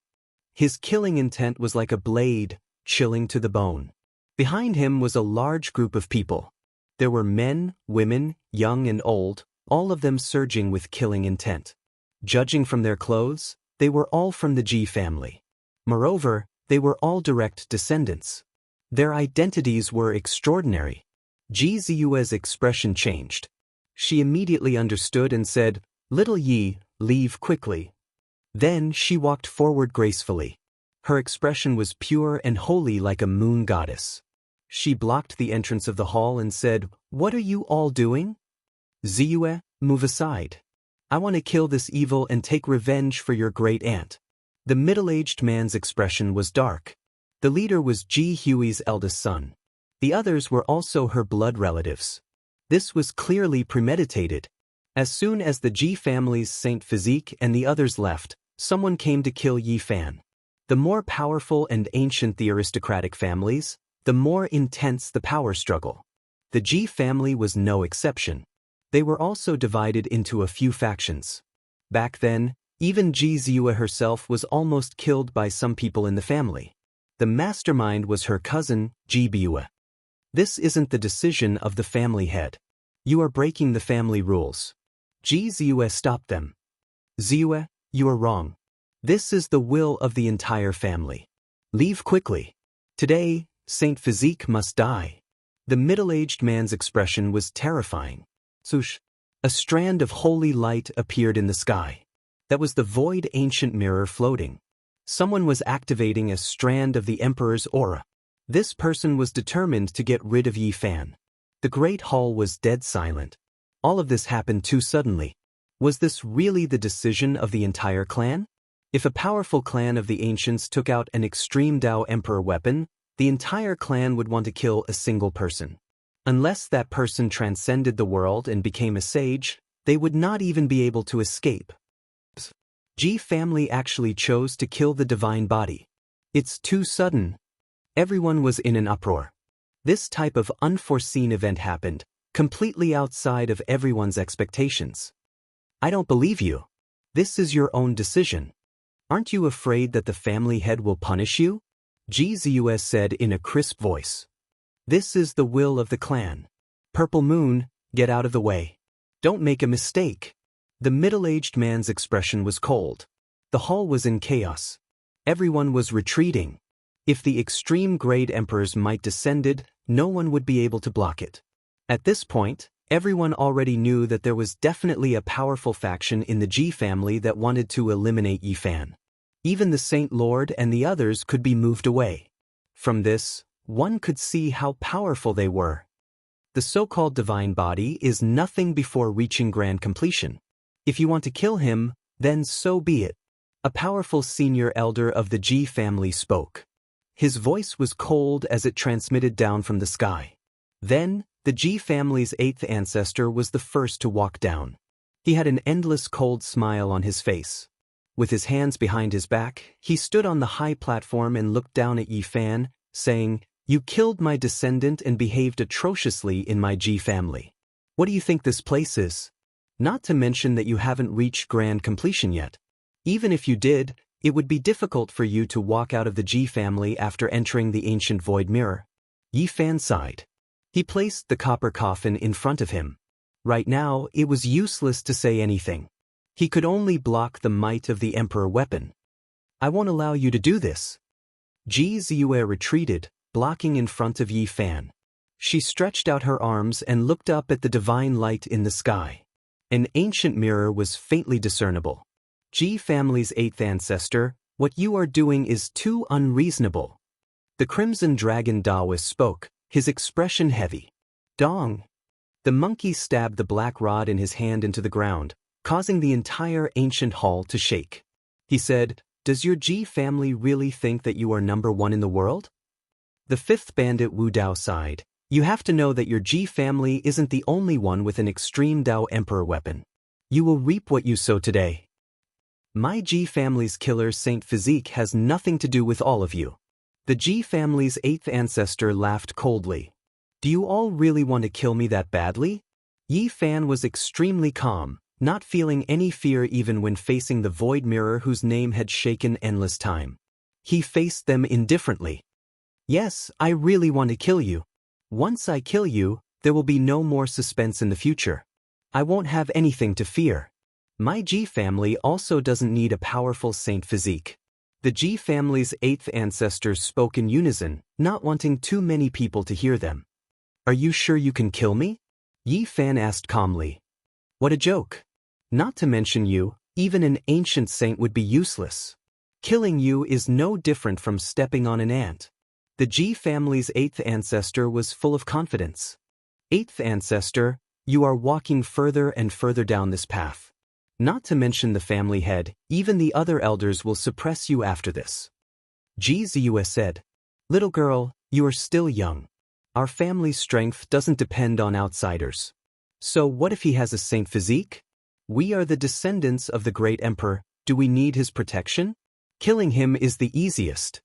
S1: His killing intent was like a blade, chilling to the bone. Behind him was a large group of people. There were men, women, young and old, all of them surging with killing intent. Judging from their clothes, they were all from the Ji family. Moreover, they were all direct descendants. Their identities were extraordinary. Ji Ziyue's expression changed. She immediately understood and said, "Little Yi, leave quickly." Then she walked forward gracefully. Her expression was pure and holy like a moon goddess. She blocked the entrance of the hall and said, "What are you all doing? Ziyue, move aside. I want to kill this evil and take revenge for your great aunt." The middle-aged man's expression was dark. The leader was Ji Hui's eldest son. The others were also her blood relatives. This was clearly premeditated. As soon as the Ji family's Saint Physique and the others left, someone came to kill Yi Fan. The more powerful and ancient the aristocratic families, the more intense the power struggle. The Ji family was no exception. They were also divided into a few factions. Back then, even Ji Ziyue herself was almost killed by some people in the family. The mastermind was her cousin, Ji Biyue. This isn't the decision of the family head. You are breaking the family rules. Ji Ziyue stopped them. Ziyue, you are wrong. This is the will of the entire family. Leave quickly. Today, Saint Physique must die. The middle-aged man's expression was terrifying. Swoosh! A strand of holy light appeared in the sky. That was the void ancient mirror floating. Someone was activating a strand of the Emperor's aura. This person was determined to get rid of Yi Fan. The great hall was dead silent. All of this happened too suddenly. Was this really the decision of the entire clan? If a powerful clan of the ancients took out an extreme Dao Emperor weapon, the entire clan would want to kill a single person. Unless that person transcended the world and became a sage, they would not even be able to escape. Ji family actually chose to kill the divine body. It's too sudden. Everyone was in an uproar. This type of unforeseen event happened, completely outside of everyone's expectations. I don't believe you. This is your own decision. Aren't you afraid that the family head will punish you? Ji Ziyue said in a crisp voice. This is the will of the clan. Purple Moon, get out of the way. Don't make a mistake. The middle-aged man's expression was cold. The hall was in chaos. Everyone was retreating. If the extreme grade emperor's might descended, no one would be able to block it. At this point, everyone already knew that there was definitely a powerful faction in the Ji family that wanted to eliminate Yi Fan. Even the Saint Lord and the others could be moved away. From this, one could see how powerful they were. The so-called divine body is nothing before reaching grand completion. If you want to kill him, then so be it. A powerful senior elder of the Ji family spoke. His voice was cold as it transmitted down from the sky. Then, the Ji family's 8th ancestor was the first to walk down. He had an endless cold smile on his face. With his hands behind his back, he stood on the high platform and looked down at Yi Fan, saying, "You killed my descendant and behaved atrociously in my Ji family. What do you think this place is? Not to mention that you haven't reached grand completion yet. Even if you did, it would be difficult for you to walk out of the Ji family after entering the ancient void mirror." Yi Fan sighed. He placed the copper coffin in front of him. Right now, it was useless to say anything. He could only block the might of the Emperor weapon. "I won't allow you to do this." Ji Ziyue retreated, blocking in front of Yi Fan. She stretched out her arms and looked up at the divine light in the sky. An ancient mirror was faintly discernible. Ji family's 8th ancestor, what you are doing is too unreasonable. The Crimson Dragon Daoist spoke, his expression heavy. Dong! The monkey stabbed the black rod in his hand into the ground, causing the entire ancient hall to shake. He said, "Does your Ji family really think that you are number one in the world?" The 5th bandit Wu Dao sighed. "You have to know that your Ji family isn't the only one with an extreme Dao Emperor weapon. You will reap what you sow today. My Ji family's killer Saint Physique has nothing to do with all of you." The Ji family's 8th ancestor laughed coldly. "Do you all really want to kill me that badly?" Yi Fan was extremely calm, not feeling any fear even when facing the void mirror whose name had shaken endless time. He faced them indifferently. "Yes, I really want to kill you. Once I kill you, there will be no more suspense in the future. I won't have anything to fear. My Ji family also doesn't need a powerful Saint Physique." The Ji family's 8th ancestors spoke in unison, not wanting too many people to hear them. "Are you sure you can kill me?" Yi Fan asked calmly. "What a joke. Not to mention you, even an ancient saint would be useless. Killing you is no different from stepping on an ant." The Ji family's 8th ancestor was full of confidence. "8th ancestor, you are walking further and further down this path. Not to mention the family head, even the other elders will suppress you after this." Ji Ziyue said, "Little girl, you are still young. Our family's strength doesn't depend on outsiders. So what if he has a saint physique? We are the descendants of the great emperor, do we need his protection? Killing him is the easiest."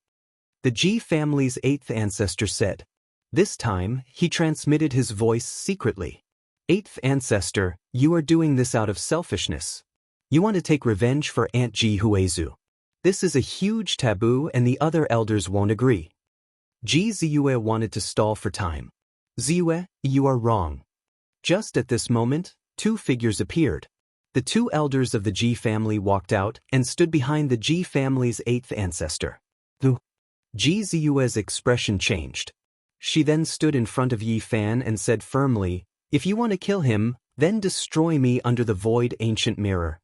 S1: The Ji family's 8th ancestor said. This time, he transmitted his voice secretly. "8th ancestor, you are doing this out of selfishness. You want to take revenge for Aunt Ji Huizu. This is a huge taboo and the other elders won't agree." Ji Ziyue wanted to stall for time. "Ziyue, you are wrong." Just at this moment, 2 figures appeared. The two elders of the Ji family walked out and stood behind the Ji family's eighth ancestor. Ji Ziyue's expression changed. She then stood in front of Yi Fan and said firmly, "If you want to kill him, then destroy me under the void ancient mirror."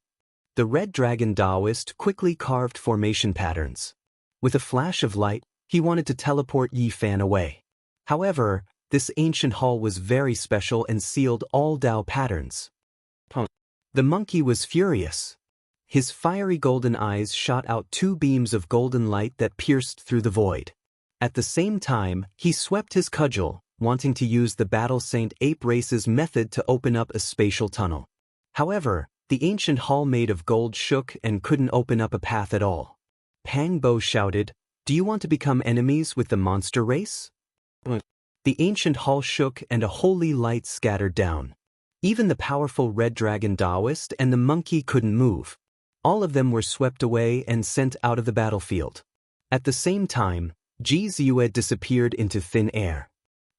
S1: The red dragon Daoist quickly carved formation patterns. With a flash of light, he wanted to teleport Yi Fan away. However, this ancient hall was very special and sealed all Dao patterns. The monkey was furious. His fiery golden eyes shot out two beams of golden light that pierced through the void. At the same time, he swept his cudgel, wanting to use the Battle Saint Ape Race's method to open up a spatial tunnel. However, the ancient hall made of gold shook and couldn't open up a path at all. Pang Bo shouted, "Do you want to become enemies with the monster race?" The ancient hall shook and a holy light scattered down. Even the powerful red dragon Daoist and the monkey couldn't move. All of them were swept away and sent out of the battlefield. At the same time, Ji Ziyue disappeared into thin air.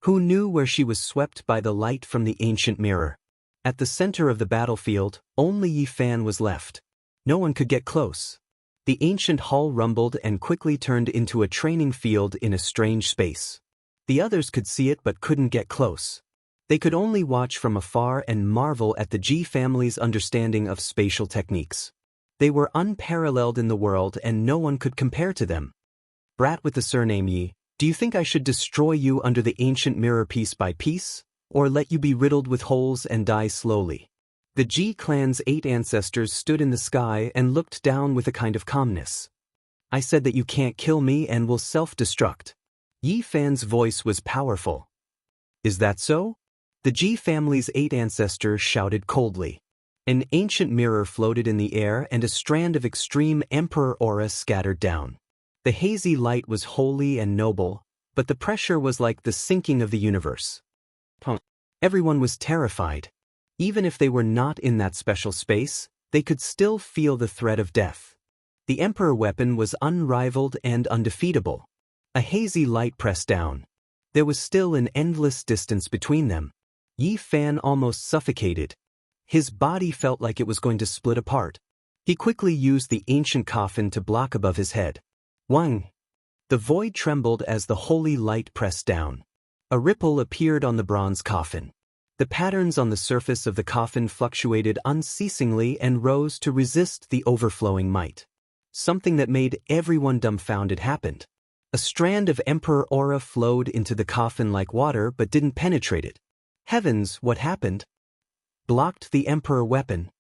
S1: Who knew where she was swept by the light from the ancient mirror? At the center of the battlefield, only Yi Fan was left. No one could get close. The ancient hall rumbled and quickly turned into a training field in a strange space. The others could see it but couldn't get close. They could only watch from afar and marvel at the Ji family's understanding of spatial techniques. They were unparalleled in the world and no one could compare to them. "Brat with the surname Yi, do you think I should destroy you under the ancient mirror piece by piece, or let you be riddled with holes and die slowly?" The Ji clan's 8 ancestors stood in the sky and looked down with a kind of calmness. "I said that you can't kill me and will self-destruct." Yi Fan's voice was powerful. "Is that so?" The Ji family's 8 ancestors shouted coldly. An ancient mirror floated in the air and a strand of extreme emperor aura scattered down. The hazy light was holy and noble, but the pressure was like the sinking of the universe. Everyone was terrified. Even if they were not in that special space, they could still feel the threat of death. The emperor weapon was unrivaled and undefeatable. A hazy light pressed down. There was still an endless distance between them. Yi Fan almost suffocated. His body felt like it was going to split apart. He quickly used the ancient coffin to block above his head. Wang! The void trembled as the holy light pressed down. A ripple appeared on the bronze coffin. The patterns on the surface of the coffin fluctuated unceasingly and rose to resist the overflowing might. Something that made everyone dumbfounded happened. A strand of emperor aura flowed into the coffin like water but didn't penetrate it. Heavens, what happened? Blocked the emperor weapon.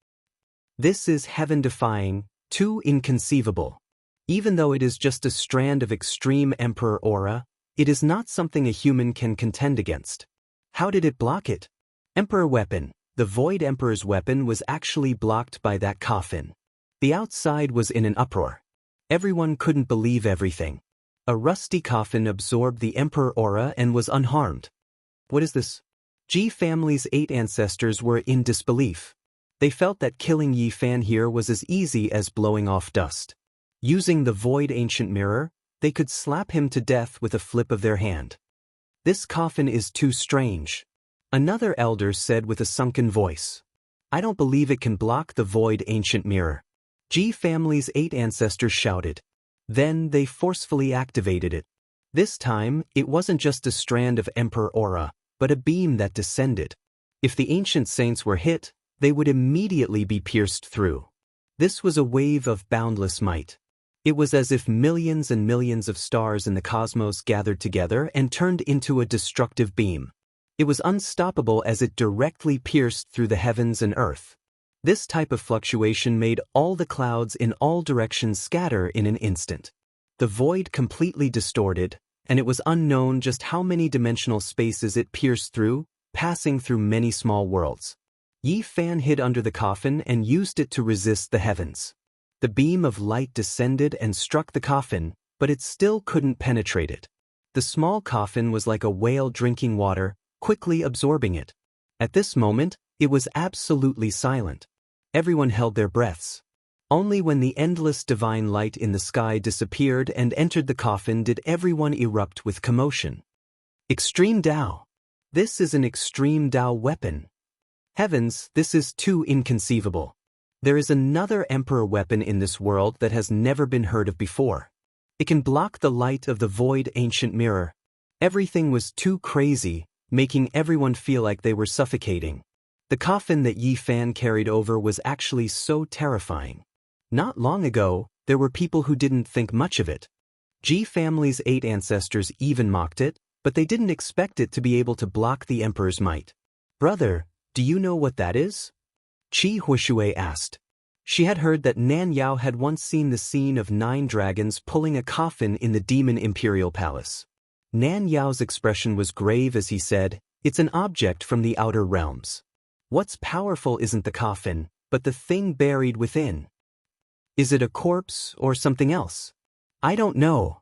S1: This is heaven-defying, too inconceivable. Even though it is just a strand of extreme emperor aura, it is not something a human can contend against. How did it block it? Emperor weapon. The Void Emperor's weapon was actually blocked by that coffin. The outside was in an uproar. Everyone couldn't believe everything. A rusty coffin absorbed the emperor aura and was unharmed. What is this? Ji family's 8 ancestors were in disbelief. They felt that killing Yi Fan here was as easy as blowing off dust. Using the void ancient mirror, they could slap him to death with a flip of their hand. "This coffin is too strange," another elder said with a sunken voice. "I don't believe it can block the void ancient mirror." Ji family's 8 ancestors shouted. Then they forcefully activated it. This time, it wasn't just a strand of emperor aura, but a beam that descended. If the ancient saints were hit, they would immediately be pierced through. This was a wave of boundless might. It was as if millions and millions of stars in the cosmos gathered together and turned into a destructive beam. It was unstoppable as it directly pierced through the heavens and earth. This type of fluctuation made all the clouds in all directions scatter in an instant. The void completely distorted, and it was unknown just how many dimensional spaces it pierced through, passing through many small worlds. Yi Fan hid under the coffin and used it to resist the heavens. The beam of light descended and struck the coffin, but it still couldn't penetrate it. The small coffin was like a whale drinking water, quickly absorbing it. At this moment, it was absolutely silent. Everyone held their breaths. Only when the endless divine light in the sky disappeared and entered the coffin did everyone erupt with commotion. Extreme Dao. This is an extreme Dao weapon. Heavens, this is too inconceivable. There is another emperor weapon in this world that has never been heard of before. It can block the light of the void ancient mirror. Everything was too crazy, making everyone feel like they were suffocating. The coffin that Yi Fan carried over was actually so terrifying. Not long ago, there were people who didn't think much of it. Ji family's 8 ancestors even mocked it, but they didn't expect it to be able to block the emperor's might. "Brother, do you know what that is?" Qi Huishui asked. She had heard that Nan Yao had once seen the scene of 9 dragons pulling a coffin in the demon imperial palace. Nan Yao's expression was grave as he said, "It's an object from the outer realms. What's powerful isn't the coffin, but the thing buried within. Is it a corpse or something else? I don't know."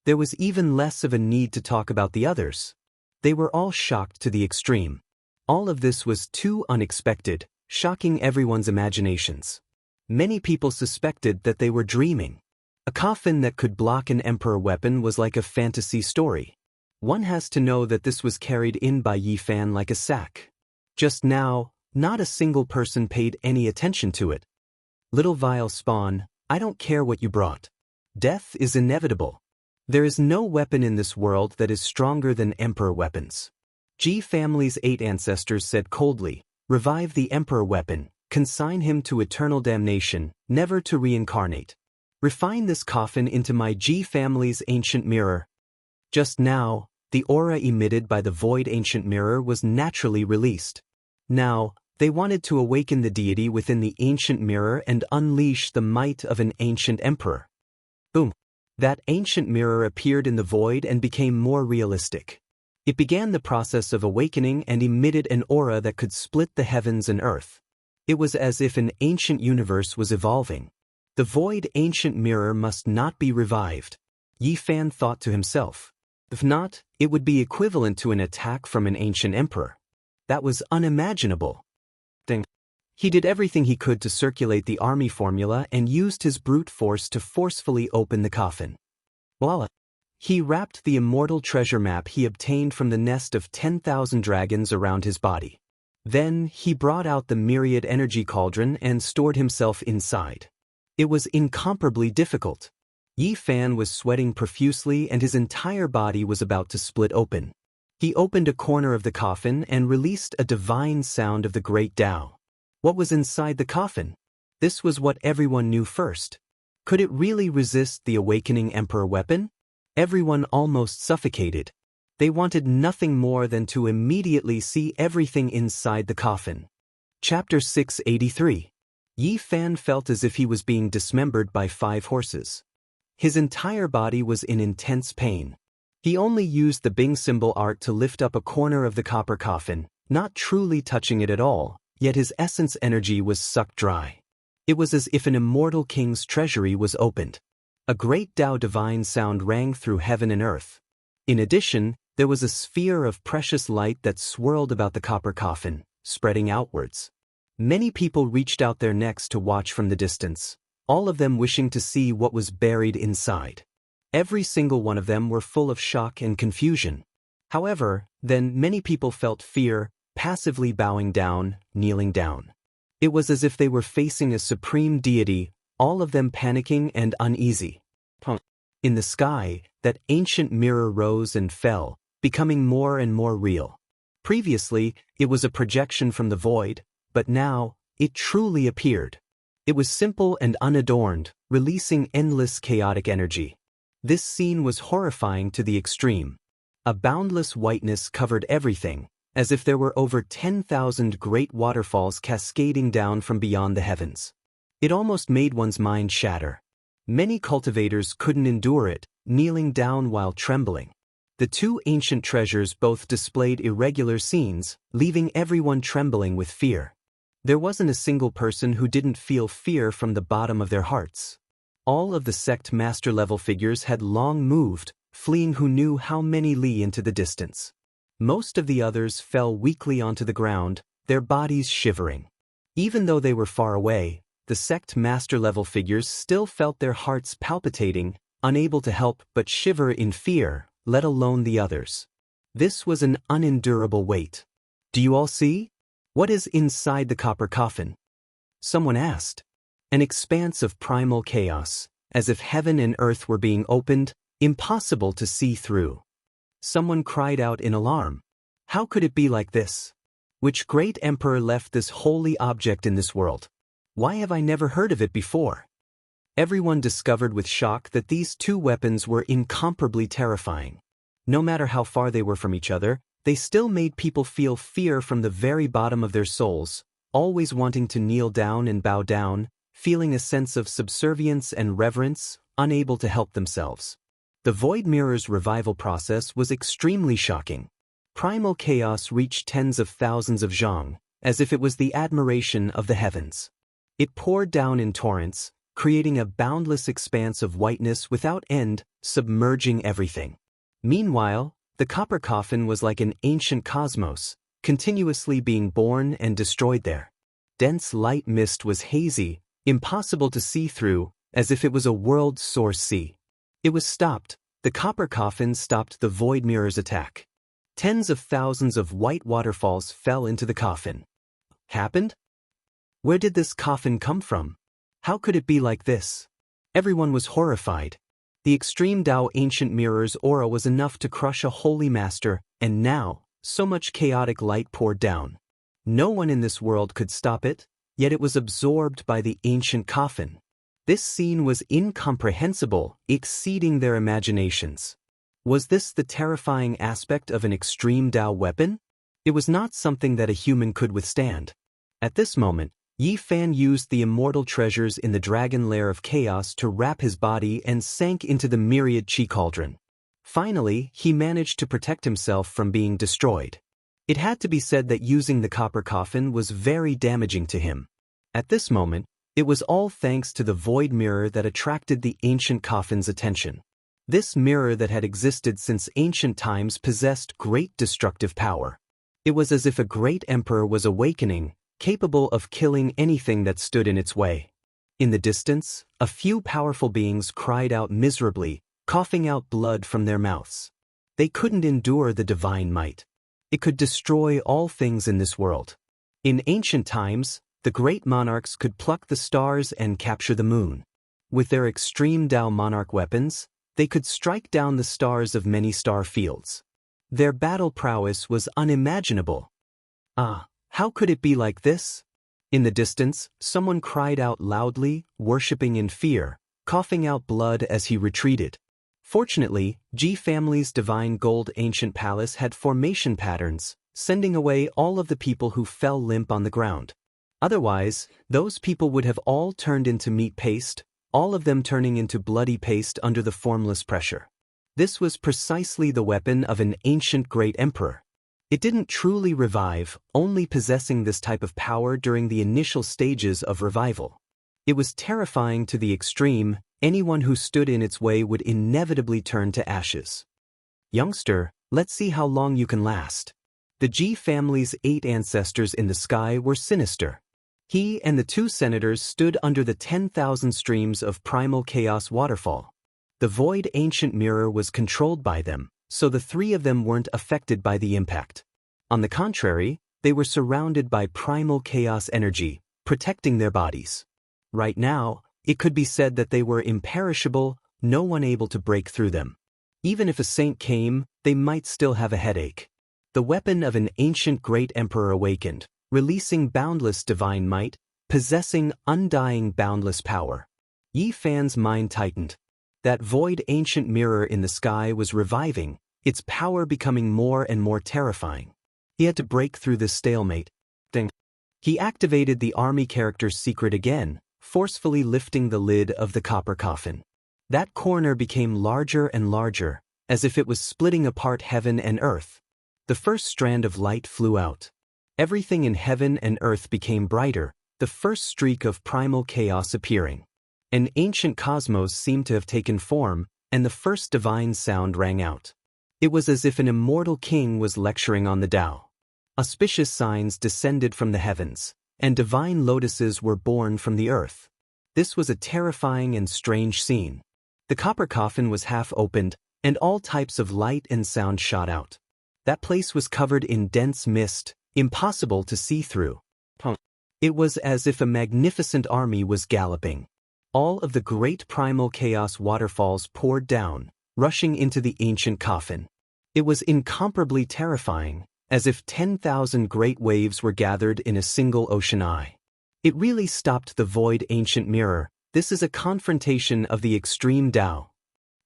S1: There was even less of a need to talk about the others. They were all shocked to the extreme. All of this was too unexpected, shocking everyone's imaginations. Many people suspected that they were dreaming. A coffin that could block an emperor weapon was like a fantasy story. One has to know that this was carried in by Yi Fan like a sack. Just now, not a single person paid any attention to it. "Little vile spawn, I don't care what you brought. Death is inevitable. There is no weapon in this world that is stronger than emperor weapons." Ji family's 8 ancestors said coldly, "Revive the emperor weapon, consign him to eternal damnation, never to reincarnate. Refine this coffin into my Ji family's ancient mirror." Just now, the aura emitted by the void ancient mirror was naturally released. Now, they wanted to awaken the deity within the ancient mirror and unleash the might of an ancient emperor. Boom! That ancient mirror appeared in the void and became more realistic. It began the process of awakening and emitted an aura that could split the heavens and earth. It was as if an ancient universe was evolving. The void ancient mirror must not be revived. Yi Fan thought to himself. If not, it would be equivalent to an attack from an ancient emperor. That was unimaginable. He did everything he could to circulate the army formula and used his brute force to forcefully open the coffin. Voila! He wrapped the immortal treasure map he obtained from the nest of 10,000 dragons around his body. Then, he brought out the myriad energy cauldron and stored himself inside. It was incomparably difficult. Yi Fan was sweating profusely and his entire body was about to split open. He opened a corner of the coffin and released a divine sound of the great Tao. What was inside the coffin? This was what everyone knew first. Could it really resist the awakening emperor weapon? Everyone almost suffocated. They wanted nothing more than to immediately see everything inside the coffin. Chapter 683. Yi Fan felt as if he was being dismembered by 5 horses. His entire body was in intense pain. He only used the Bing symbol art to lift up a corner of the copper coffin, not truly touching it at all, yet his essence energy was sucked dry. It was as if an immortal king's treasury was opened. A great Tao divine sound rang through heaven and earth. In addition, there was a sphere of precious light that swirled about the copper coffin, spreading outwards. Many people reached out their necks to watch from the distance, all of them wishing to see what was buried inside. Every single one of them were full of shock and confusion. However, then many people felt fear, passively bowing down, kneeling down. It was as if they were facing a supreme deity, all of them panicking and uneasy. In the sky, that ancient mirror rose and fell, becoming more and more real. Previously, it was a projection from the void, but now, it truly appeared. It was simple and unadorned, releasing endless chaotic energy. This scene was horrifying to the extreme. A boundless whiteness covered everything, as if there were over 10,000 great waterfalls cascading down from beyond the heavens. It almost made one's mind shatter. Many cultivators couldn't endure it, kneeling down while trembling. The 2 ancient treasures both displayed irregular scenes, leaving everyone trembling with fear. There wasn't a single person who didn't feel fear from the bottom of their hearts. All of the sect master-level figures had long moved, fleeing who knew how many li into the distance. Most of the others fell weakly onto the ground, their bodies shivering. Even though they were far away, the sect master-level figures still felt their hearts palpitating, unable to help but shiver in fear, let alone the others. This was an unendurable weight. Do you all see? What is inside the copper coffin? Someone asked. An expanse of primal chaos, as if heaven and earth were being opened, impossible to see through. Someone cried out in alarm. How could it be like this? Which great emperor left this holy object in this world? Why have I never heard of it before? Everyone discovered with shock that these two weapons were incomparably terrifying. No matter how far they were from each other, they still made people feel fear from the very bottom of their souls, always wanting to kneel down and bow down, feeling a sense of subservience and reverence, unable to help themselves. The Void Mirror's revival process was extremely shocking. Primal chaos reached tens of thousands of zhang, as if it was the admiration of the heavens. It poured down in torrents, creating a boundless expanse of whiteness without end, submerging everything. Meanwhile, the copper coffin was like an ancient cosmos, continuously being born and destroyed there. Dense light mist was hazy, impossible to see through, as if it was a world-source sea. It was stopped. The copper coffin stopped the Void Mirror's attack. Tens of thousands of white waterfalls fell into the coffin. Happened? Where did this coffin come from? How could it be like this? Everyone was horrified. The extreme Dao ancient mirror's aura was enough to crush a holy master, and now, so much chaotic light poured down. No one in this world could stop it, yet it was absorbed by the ancient coffin. This scene was incomprehensible, exceeding their imaginations. Was this the terrifying aspect of an extreme Dao weapon? It was not something that a human could withstand. At this moment, Yi Fan used the immortal treasures in the dragon lair of chaos to wrap his body and sank into the myriad chi cauldron. Finally, he managed to protect himself from being destroyed. It had to be said that using the copper coffin was very damaging to him. At this moment, it was all thanks to the void mirror that attracted the ancient coffin's attention. This mirror that had existed since ancient times possessed great destructive power. It was as if a great emperor was awakening, capable of killing anything that stood in its way. In the distance, a few powerful beings cried out miserably, coughing out blood from their mouths. They couldn't endure the divine might. It could destroy all things in this world. In ancient times, the great monarchs could pluck the stars and capture the moon. With their extreme Dao monarch weapons, they could strike down the stars of many star fields. Their battle prowess was unimaginable. Ah, how could it be like this? In the distance, someone cried out loudly, worshipping in fear, coughing out blood as he retreated. Fortunately, Ji family's divine gold ancient palace had formation patterns, sending away all of the people who fell limp on the ground. Otherwise, those people would have all turned into meat paste, all of them turning into bloody paste under the formless pressure. This was precisely the weapon of an ancient great emperor. It didn't truly revive, only possessing this type of power during the initial stages of revival. It was terrifying to the extreme. Anyone who stood in its way would inevitably turn to ashes. Youngster, let's see how long you can last. The Ji family's 8 ancestors in the sky were sinister. He and the 2 senators stood under the 10,000 streams of primal chaos waterfall. The void ancient mirror was controlled by them, so the 3 of them weren't affected by the impact. On the contrary, they were surrounded by primal chaos energy, protecting their bodies. Right now, it could be said that they were imperishable, no one able to break through them. Even if a saint came, they might still have a headache. The weapon of an ancient great emperor awakened, releasing boundless divine might, possessing undying boundless power. Yi Fan's mind tightened. That void ancient mirror in the sky was reviving, its power becoming more and more terrifying. He had to break through this stalemate. He activated the army character's secret again, forcefully lifting the lid of the copper coffin. That corner became larger and larger, as if it was splitting apart heaven and earth. The first strand of light flew out. Everything in heaven and earth became brighter, the first streak of primal chaos appearing. An ancient cosmos seemed to have taken form, and the first divine sound rang out. It was as if an immortal king was lecturing on the Tao. Auspicious signs descended from the heavens, and divine lotuses were born from the earth. This was a terrifying and strange scene. The copper coffin was half opened, and all types of light and sound shot out. That place was covered in dense mist, impossible to see through. It was as if a magnificent army was galloping. All of the great primal chaos waterfalls poured down, rushing into the ancient coffin. It was incomparably terrifying, as if 10,000 great waves were gathered in a single ocean eye. It really stopped the void ancient mirror. This is a confrontation of the extreme Tao.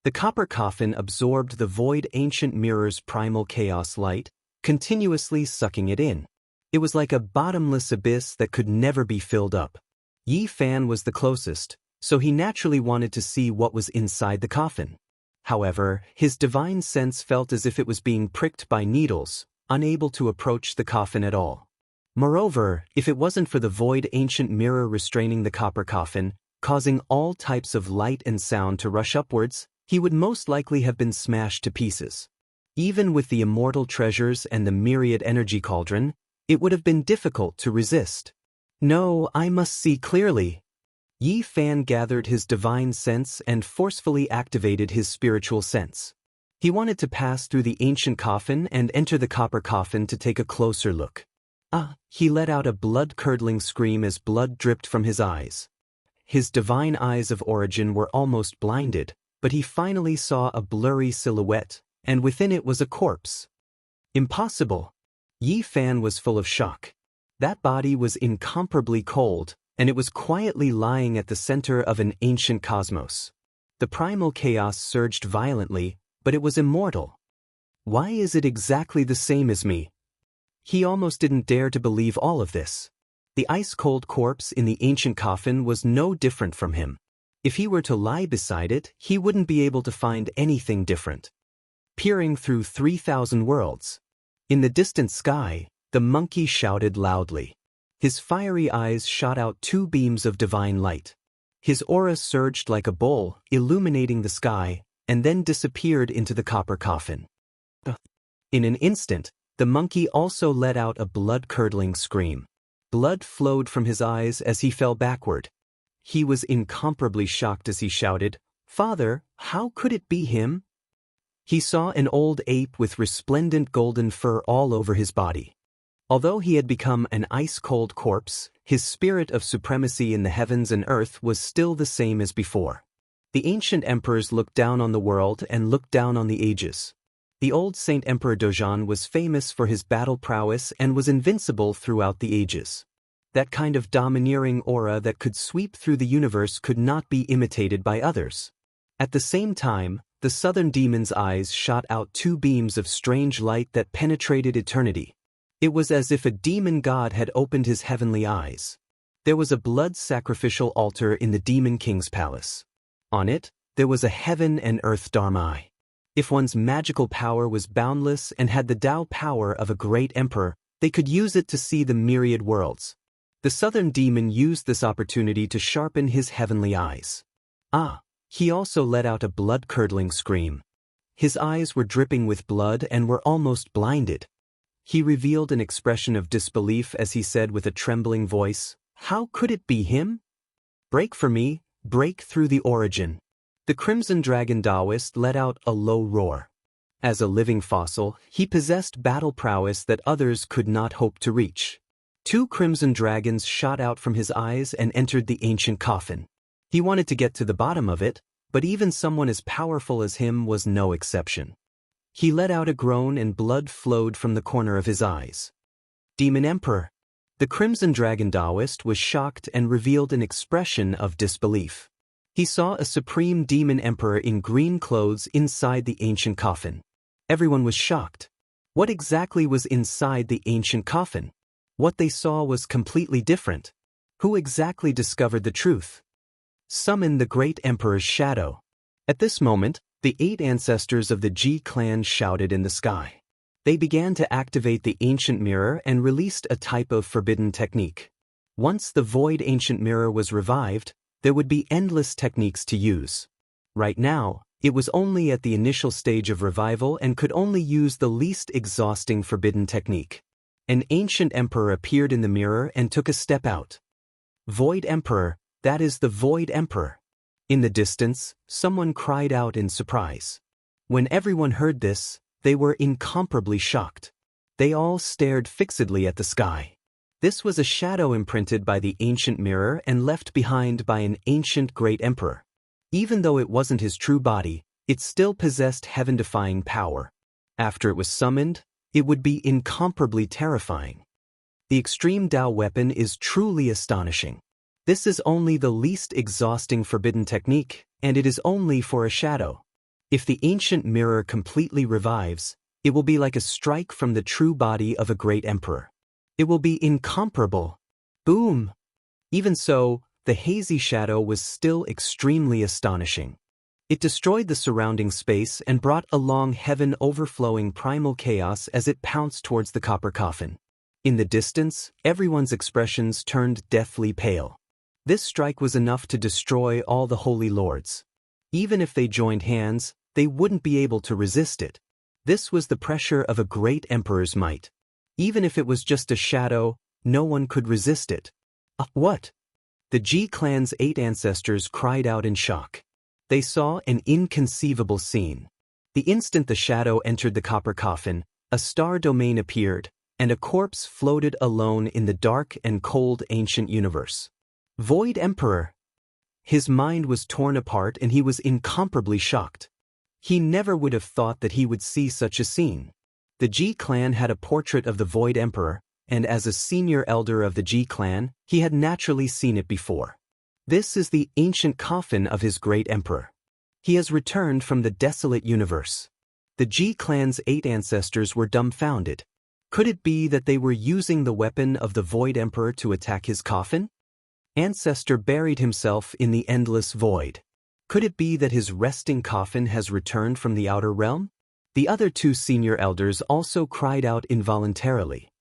S1: The copper coffin absorbed the void ancient mirror's primal chaos light, continuously sucking it in. It was like a bottomless abyss that could never be filled up. Yi Fan was the closest, so he naturally wanted to see what was inside the coffin. However, his divine sense felt as if it was being pricked by needles, unable to approach the coffin at all. Moreover, if it wasn't for the void ancient mirror restraining the copper coffin, causing all types of light and sound to rush upwards, he would most likely have been smashed to pieces. Even with the immortal treasures and the myriad energy cauldron, it would have been difficult to resist. No, I must see clearly. Yi Fan gathered his divine sense and forcefully activated his spiritual sense. He wanted to pass through the ancient coffin and enter the copper coffin to take a closer look. He let out a blood-curdling scream as blood dripped from his eyes. His divine eyes of origin were almost blinded, but he finally saw a blurry silhouette, and within it was a corpse. Impossible! Yi Fan was full of shock. That body was incomparably cold, and it was quietly lying at the center of an ancient cosmos. The primal chaos surged violently, but it was immortal. Why is it exactly the same as me? He almost didn't dare to believe all of this. The ice-cold corpse in the ancient coffin was no different from him. If he were to lie beside it, he wouldn't be able to find anything different. Peering through 3,000 worlds. In the distant sky, the monkey shouted loudly. His fiery eyes shot out 2 beams of divine light. His aura surged like a bowl, illuminating the sky, and then disappeared into the copper coffin. In an instant, the monkey also let out a blood-curdling scream. Blood flowed from his eyes as he fell backward. He was incomparably shocked as he shouted, "Father, how could it be him?" He saw an old ape with resplendent golden fur all over his body. Although he had become an ice-cold corpse, his spirit of supremacy in the heavens and earth was still the same as before. The ancient emperors looked down on the world and looked down on the ages. The old Saint Emperor Dojun was famous for his battle prowess and was invincible throughout the ages. That kind of domineering aura that could sweep through the universe could not be imitated by others. At the same time, the southern demon's eyes shot out 2 beams of strange light that penetrated eternity. It was as if a demon god had opened his heavenly eyes. There was a blood-sacrificial altar in the demon king's palace. On it, there was a heaven and earth dharma. If one's magical power was boundless and had the Tao power of a great emperor, they could use it to see the myriad worlds. The southern demon used this opportunity to sharpen his heavenly eyes. He also let out a blood-curdling scream. His eyes were dripping with blood and were almost blinded. He revealed an expression of disbelief as he said with a trembling voice, "How could it be him? Break for me, break through the origin." The crimson dragon Daoist let out a low roar. As a living fossil, he possessed battle prowess that others could not hope to reach. 2 crimson dragons shot out from his eyes and entered the ancient coffin. He wanted to get to the bottom of it, but even someone as powerful as him was no exception. He let out a groan and blood flowed from the corner of his eyes. Demon Emperor. The crimson dragon Daoist was shocked and revealed an expression of disbelief. He saw a supreme demon emperor in green clothes inside the ancient coffin. Everyone was shocked. What exactly was inside the ancient coffin? What they saw was completely different. Who exactly discovered the truth? Summon the great emperor's shadow. At this moment, the 8 ancestors of the Ji clan shouted in the sky. They began to activate the ancient mirror and released a type of forbidden technique. Once the void ancient mirror was revived, there would be endless techniques to use. Right now, it was only at the initial stage of revival and could only use the least exhausting forbidden technique. An ancient emperor appeared in the mirror and took a step out. Void Emperor, that is the Void Emperor. In the distance, someone cried out in surprise. When everyone heard this, they were incomparably shocked. They all stared fixedly at the sky. This was a shadow imprinted by the ancient mirror and left behind by an ancient great emperor. Even though it wasn't his true body, it still possessed heaven-defying power. After it was summoned, it would be incomparably terrifying. The extreme Dao weapon is truly astonishing. This is only the least exhausting forbidden technique, and it is only for a shadow. If the ancient mirror completely revives, it will be like a strike from the true body of a great emperor. It will be incomparable. Boom! Even so, the hazy shadow was still extremely astonishing. It destroyed the surrounding space and brought along heaven-overflowing primal chaos as it pounced towards the copper coffin. In the distance, everyone's expressions turned deathly pale. This strike was enough to destroy all the holy lords. Even if they joined hands, they wouldn't be able to resist it. This was the pressure of a great emperor's might. Even if it was just a shadow, no one could resist it. What? The Ji clan's 8 ancestors cried out in shock. They saw an inconceivable scene. The instant the shadow entered the copper coffin, a star domain appeared, and a corpse floated alone in the dark and cold ancient universe. Void Emperor! His mind was torn apart and he was incomparably shocked. He never would have thought that he would see such a scene. The Ji clan had a portrait of the Void Emperor, and as a senior elder of the Ji clan, he had naturally seen it before. This is the ancient coffin of his great emperor. He has returned from the desolate universe. The Ji clan's 8 ancestors were dumbfounded. Could it be that they were using the weapon of the Void Emperor to attack his coffin? Ancestor buried himself in the endless void. Could it be that his resting coffin has returned from the outer realm? The other 2 senior elders also cried out involuntarily.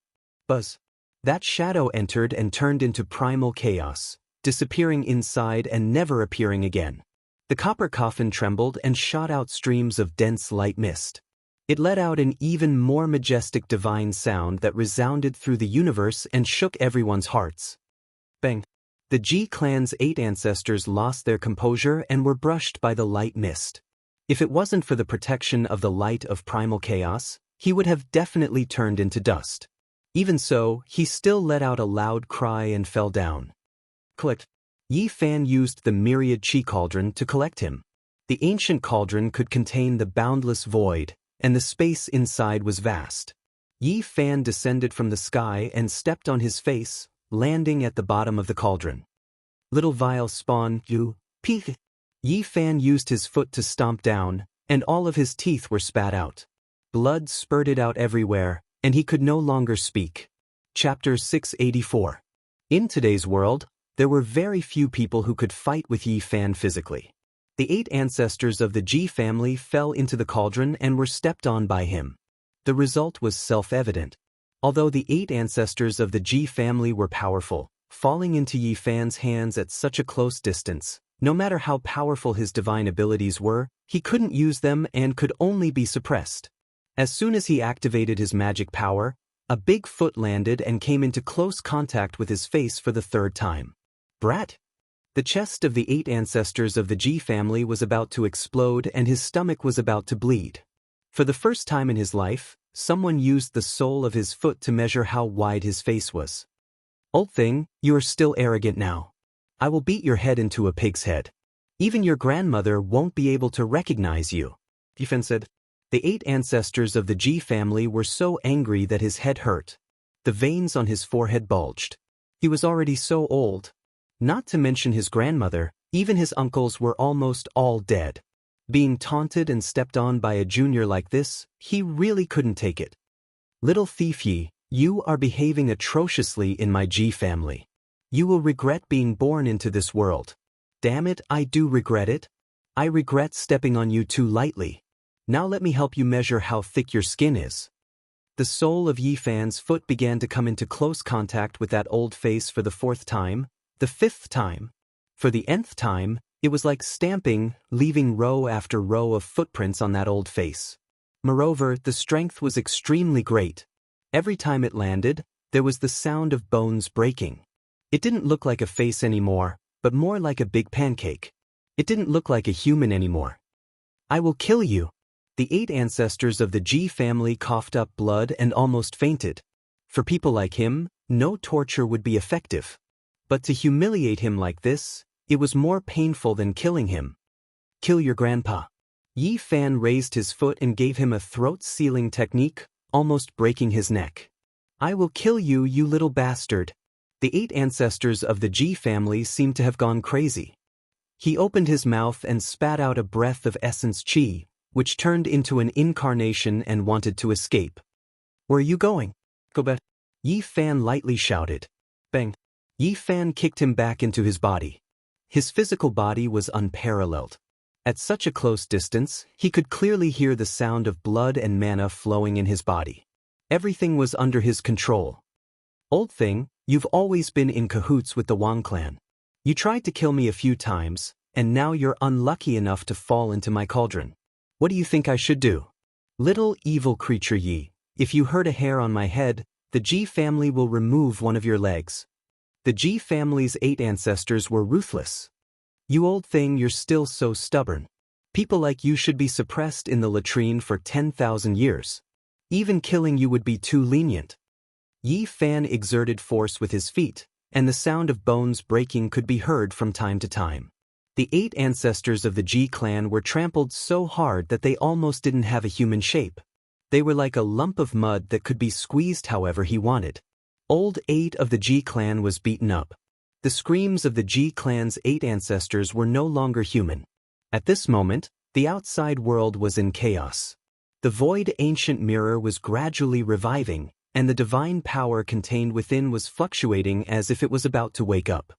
S1: Buzz! That shadow entered and turned into primal chaos, disappearing inside and never appearing again. The copper coffin trembled and shot out streams of dense light mist. It let out an even more majestic divine sound that resounded through the universe and shook everyone's hearts. Bang! The Ji clan's 8 ancestors lost their composure and were brushed by the light mist. If it wasn't for the protection of the light of primal chaos, he would have definitely turned into dust. Even so, he still let out a loud cry and fell down. Collect. Yi Fan used the myriad chi cauldron to collect him. The ancient cauldron could contain the boundless void, and the space inside was vast. Yi Fan descended from the sky and stepped on his face, landing at the bottom of the cauldron. Little vial spawn, peek. Yi Fan used his foot to stomp down, and all of his teeth were spat out. Blood spurted out everywhere, and he could no longer speak. Chapter 684. In today's world, there were very few people who could fight with Yi Fan physically. The 8 ancestors of the Ji family fell into the cauldron and were stepped on by him. The result was self-evident. Although the 8 ancestors of the Ji family were powerful, falling into Yi Fan's hands at such a close distance, no matter how powerful his divine abilities were, he couldn't use them and could only be suppressed. As soon as he activated his magic power, a big foot landed and came into close contact with his face for the 3rd time. Brat! The chest of the 8 ancestors of the Ji family was about to explode and his stomach was about to bleed. For the first time in his life, someone used the sole of his foot to measure how wide his face was. Old thing, you are still arrogant now. I will beat your head into a pig's head. Even your grandmother won't be able to recognize you. Yi Fan said. The 8 ancestors of the Ji family were so angry that his head hurt. The veins on his forehead bulged. He was already so old. Not to mention his grandmother, even his uncles were almost all dead. Being taunted and stepped on by a junior like this, he really couldn't take it. Little thief Yi, you are behaving atrociously in my Ji family. You will regret being born into this world. Damn it, I do regret it. I regret stepping on you too lightly. Now let me help you measure how thick your skin is. The sole of Yi Fan's foot began to come into close contact with that old face for the 4th time, the 5th time. For the nth time, it was like stamping, leaving row after row of footprints on that old face. Moreover, the strength was extremely great. Every time it landed, there was the sound of bones breaking. It didn't look like a face anymore, but more like a big pancake. It didn't look like a human anymore. I will kill you. The 8 ancestors of the Ji family coughed up blood and almost fainted. For people like him, no torture would be effective. But to humiliate him like this, it was more painful than killing him. Kill your grandpa. Yi Fan raised his foot and gave him a throat-sealing technique, almost breaking his neck. I will kill you, you little bastard. The 8 ancestors of the Ji family seemed to have gone crazy. He opened his mouth and spat out a breath of essence qi, which turned into an incarnation and wanted to escape. Where are you going? Go back. Yi Fan lightly shouted. Bang. Yi Fan kicked him back into his body. His physical body was unparalleled. At such a close distance, he could clearly hear the sound of blood and mana flowing in his body. Everything was under his control. Old thing, you've always been in cahoots with the Wang clan. You tried to kill me a few times, and now you're unlucky enough to fall into my cauldron. What do you think I should do? Little evil creature Yi, if you hurt a hair on my head, the Ji family will remove one of your legs. The Ji family's 8 ancestors were ruthless. You old thing, you're still so stubborn. People like you should be suppressed in the latrine for 10,000 years. Even killing you would be too lenient. Yi Fan exerted force with his feet, and the sound of bones breaking could be heard from time to time. The 8 ancestors of the Ji clan were trampled so hard that they almost didn't have a human shape. They were like a lump of mud that could be squeezed however he wanted. Old 8 of the Ji clan was beaten up. The screams of the Ji clan's 8 ancestors were no longer human. At this moment, the outside world was in chaos. The void ancient mirror was gradually reviving, and the divine power contained within was fluctuating as if it was about to wake up.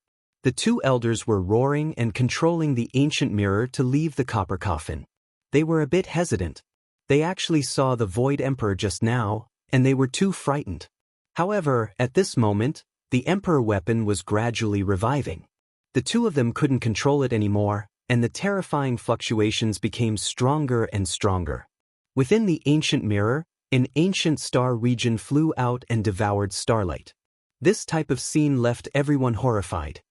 S1: The 2 elders were roaring and controlling the ancient mirror to leave the copper coffin. They were a bit hesitant. They actually saw the Void Emperor just now, and they were too frightened. However, at this moment, the Emperor weapon was gradually reviving. The 2 of them couldn't control it anymore, and the terrifying fluctuations became stronger and stronger. Within the ancient mirror, an ancient star region flew out and devoured starlight. This type of scene left everyone horrified.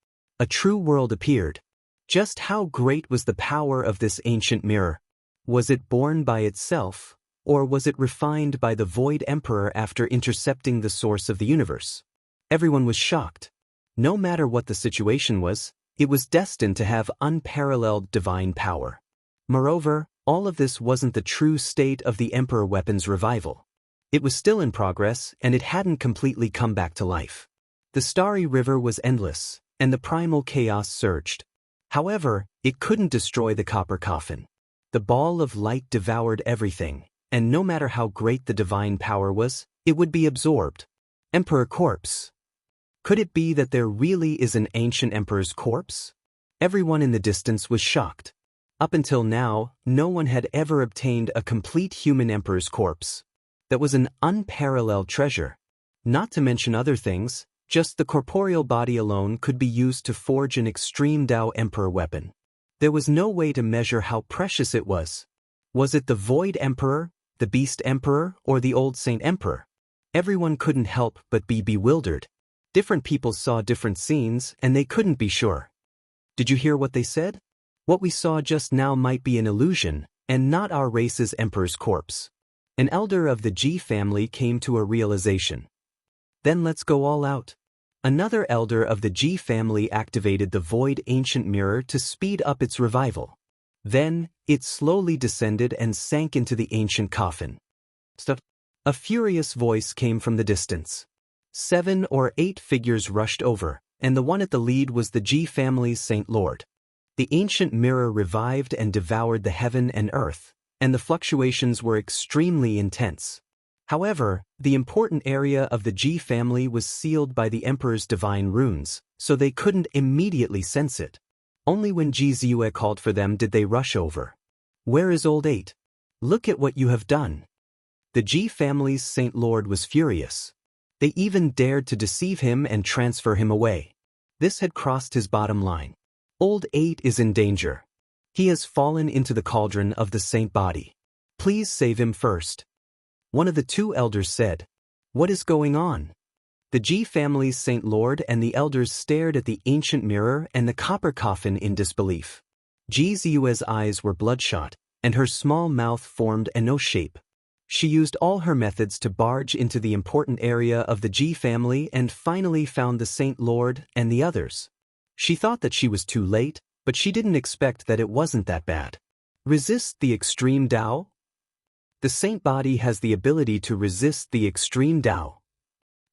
S1: A true world appeared. Just how great was the power of this ancient mirror? Was it born by itself, or was it refined by the Void Emperor after intercepting the source of the universe? Everyone was shocked. No matter what the situation was, it was destined to have unparalleled divine power. Moreover, all of this wasn't the true state of the Emperor weapon's revival. It was still in progress, and it hadn't completely come back to life. The starry river was endless, and the primal chaos surged. However, it couldn't destroy the copper coffin. The ball of light devoured everything, and no matter how great the divine power was, it would be absorbed. Emperor corpse. Could it be that there really is an ancient emperor's corpse? Everyone in the distance was shocked. Up until now, no one had ever obtained a complete human emperor's corpse. That was an unparalleled treasure. Not to mention other things, just the corporeal body alone could be used to forge an extreme Dao Emperor weapon. There was no way to measure how precious it was. Was it the Void Emperor, the Beast Emperor, or the Old Saint Emperor? Everyone couldn't help but be bewildered. Different people saw different scenes, and they couldn't be sure. Did you hear what they said? What we saw just now might be an illusion, and not our race's emperor's corpse. An elder of the Ji family came to a realization. Then let's go all out. Another elder of the Ji family activated the Void Ancient Mirror to speed up its revival. Then, it slowly descended and sank into the ancient coffin. Stop. A furious voice came from the distance. 7 or 8 figures rushed over, and the one at the lead was the Ji family's Saint Lord. The ancient mirror revived and devoured the heaven and earth, and the fluctuations were extremely intense. However, the important area of the Ji family was sealed by the Emperor's divine runes, so they couldn't immediately sense it. Only when Ji Ziyue called for them did they rush over. Where is Old 8? Look at what you have done. The Ji family's Saint Lord was furious. They even dared to deceive him and transfer him away. This had crossed his bottom line. Old 8 is in danger. He has fallen into the cauldron of the saint body. Please save him first. One of the 2 elders said. What is going on? The Ji family's Saint Lord and the elders stared at the ancient mirror and the copper coffin in disbelief. Ji Ziyue's eyes were bloodshot, and her small mouth formed an O shape. She used all her methods to barge into the important area of the Ji family and finally found the Saint Lord and the others. She thought that she was too late, but she didn't expect that it wasn't that bad. Resist the extreme Dao? The saint body has the ability to resist the extreme Dao.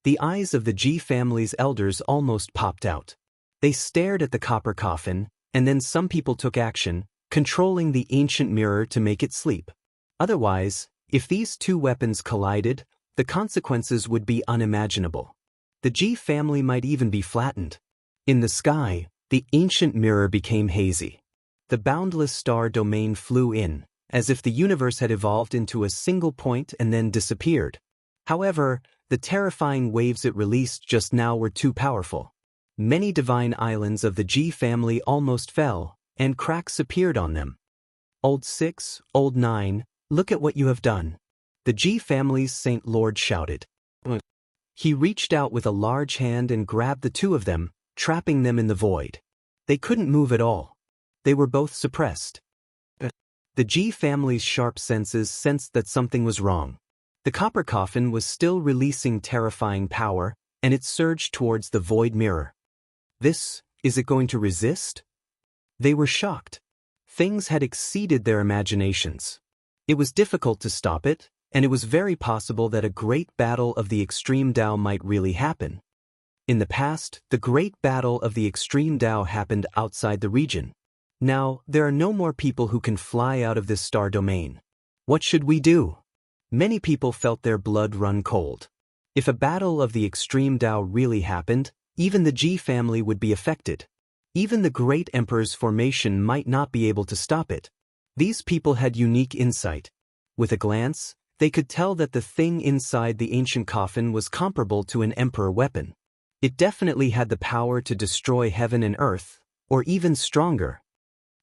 S1: The eyes of the Ji family's elders almost popped out. They stared at the copper coffin, and then some people took action, controlling the ancient mirror to make it sleep. Otherwise, if these two weapons collided, the consequences would be unimaginable. The Ji family might even be flattened. In the sky, the ancient mirror became hazy. The boundless star domain flew in, as if the universe had evolved into a single point and then disappeared. However, the terrifying waves it released just now were too powerful. Many divine islands of the Ji family almost fell, and cracks appeared on them. Old 6, Old 9, look at what you have done. The Ji family's Saint Lord shouted. He reached out with a large hand and grabbed the two of them, trapping them in the void. They couldn't move at all. They were both suppressed. The Ji family's sharp senses sensed that something was wrong. The copper coffin was still releasing terrifying power, and it surged towards the void mirror. Is it going to resist? They were shocked. Things had exceeded their imaginations. It was difficult to stop it, and it was very possible that a great battle of the extreme Dao might really happen. In the past, the great battle of the extreme Dao happened outside the region. Now, there are no more people who can fly out of this star domain. What should we do? Many people felt their blood run cold. If a battle of the extreme Dao really happened, even the Ji family would be affected. Even the great emperor's formation might not be able to stop it. These people had unique insight. With a glance, they could tell that the thing inside the ancient coffin was comparable to an emperor weapon. It definitely had the power to destroy heaven and earth, or even stronger.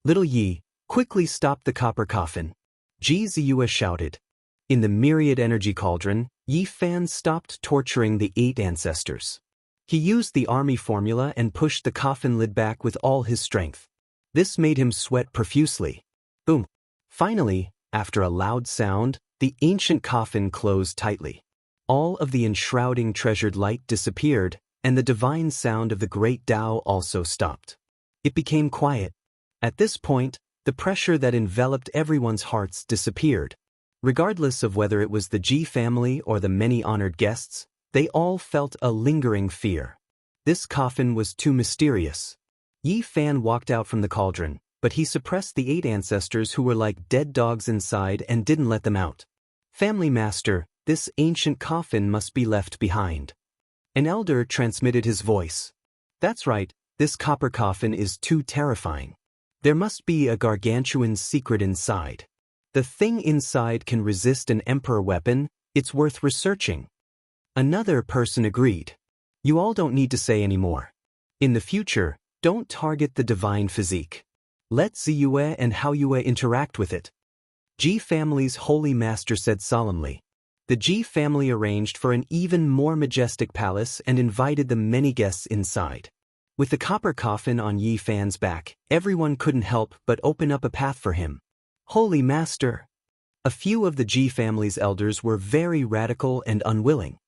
S1: Little Yi, quickly stop the copper coffin. Ji Ziyue shouted. In the myriad energy cauldron, Yi Fan stopped torturing the 8 ancestors. He used the army formula and pushed the coffin lid back with all his strength. This made him sweat profusely. Boom. Finally, after a loud sound, the ancient coffin closed tightly. All of the enshrouding treasured light disappeared, and the divine sound of the great Tao also stopped. It became quiet. At this point, the pressure that enveloped everyone's hearts disappeared. Regardless of whether it was the Ji family or the many honored guests, they all felt a lingering fear. This coffin was too mysterious. Yi Fan walked out from the cauldron, but he suppressed the 8 ancestors who were like dead dogs inside and didn't let them out. Family master, this ancient coffin must be left behind. An elder transmitted his voice. That's right, this copper coffin is too terrifying. There must be a gargantuan secret inside. The thing inside can resist an emperor weapon, it's worth researching. Another person agreed. You all don't need to say any more. In the future, don't target the divine physique. Let Ziyue and Haoyue interact with it. Ji family's holy master said solemnly. The Ji family arranged for an even more majestic palace and invited the many guests inside. With the copper coffin on Yi Fan's back, everyone couldn't help but open up a path for him. Holy master! A few of the Ji family's elders were very radical and unwilling.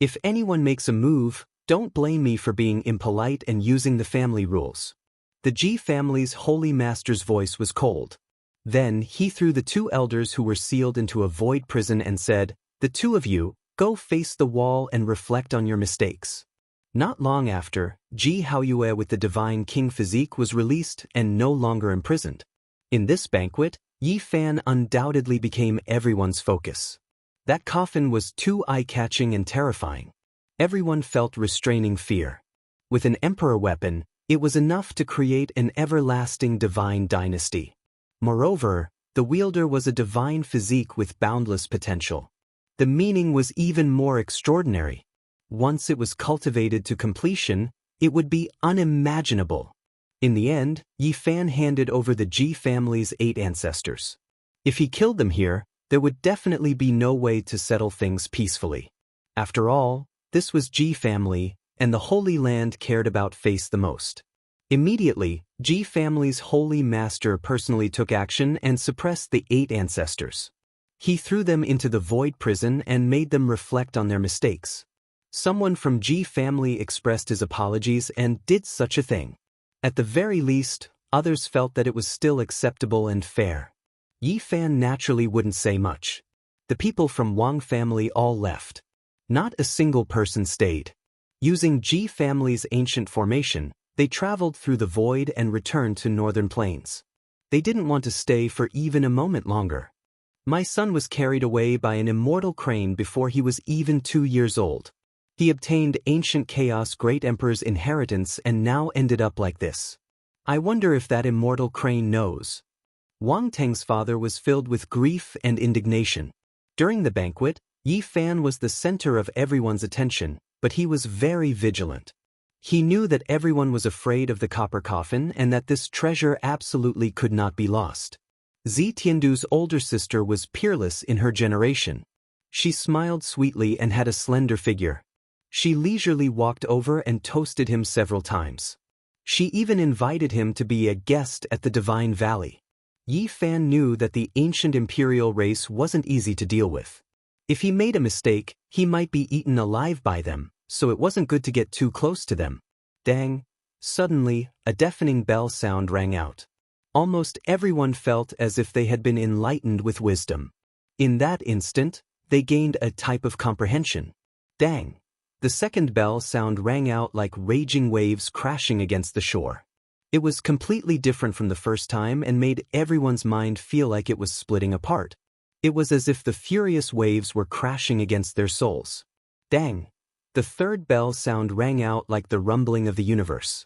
S1: If anyone makes a move, don't blame me for being impolite and using the family rules. The Ji family's holy master's voice was cold. Then he threw the 2 elders who were sealed into a void prison and said, "The 2 of you, go face the wall and reflect on your mistakes." Not long after, Ji Haoyue with the divine king physique was released and no longer imprisoned. In this banquet, Yi Fan undoubtedly became everyone's focus. That coffin was too eye-catching and terrifying. Everyone felt restraining fear. With an emperor weapon, it was enough to create an everlasting divine dynasty. Moreover, the wielder was a divine physique with boundless potential. The meaning was even more extraordinary. Once it was cultivated to completion, it would be unimaginable. In the end, Yi Fan handed over the Ji family's 8 ancestors. If he killed them here, there would definitely be no way to settle things peacefully. After all, this was Ji family, and the Holy Land cared about face the most. Immediately, Ji family's holy master personally took action and suppressed the 8 ancestors. He threw them into the void prison and made them reflect on their mistakes. Someone from Ji family expressed his apologies and did such a thing. At the very least, others felt that it was still acceptable and fair. Yi Fan naturally wouldn't say much. The people from Wang family all left. Not a single person stayed. Using Ji family's ancient formation, they traveled through the void and returned to northern plains. They didn't want to stay for even a moment longer. My son was carried away by an immortal crane before he was even 2 years old. He obtained ancient chaos great emperor's inheritance and now ended up like this. I wonder if that immortal crane knows. Wang Teng's father was filled with grief and indignation. During the banquet, Yi Fan was the center of everyone's attention, but he was very vigilant. He knew that everyone was afraid of the copper coffin and that this treasure absolutely could not be lost. Zi Tiandu's older sister was peerless in her generation. She smiled sweetly and had a slender figure. She leisurely walked over and toasted him several times. She even invited him to be a guest at the Divine Valley. Yi Fan knew that the ancient imperial race wasn't easy to deal with. If he made a mistake, he might be eaten alive by them, so it wasn't good to get too close to them. Dang! Suddenly, a deafening bell sound rang out. Almost everyone felt as if they had been enlightened with wisdom. In that instant, they gained a type of comprehension. Dang! The second bell sound rang out like raging waves crashing against the shore. It was completely different from the first time and made everyone's mind feel like it was splitting apart. It was as if the furious waves were crashing against their souls. Dang! The third bell sound rang out like the rumbling of the universe.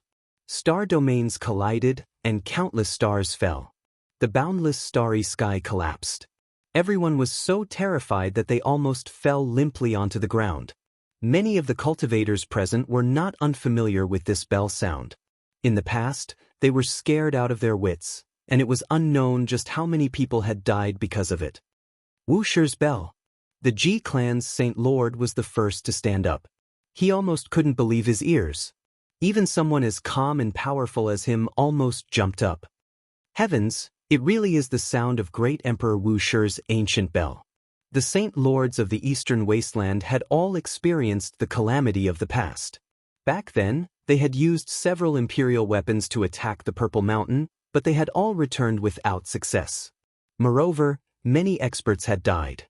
S1: Star domains collided, and countless stars fell. The boundless starry sky collapsed. Everyone was so terrified that they almost fell limply onto the ground. Many of the cultivators present were not unfamiliar with this bell sound. In the past, they were scared out of their wits, and it was unknown just how many people had died because of it. Wuxia's bell. The Ji clan's Saint Lord was the first to stand up. He almost couldn't believe his ears. Even someone as calm and powerful as him almost jumped up. Heavens, it really is the sound of great Emperor Wuxia's ancient bell. The Saint Lords of the Eastern Wasteland had all experienced the calamity of the past. Back then, they had used several imperial weapons to attack the Purple Mountain, but they had all returned without success. Moreover, many experts had died.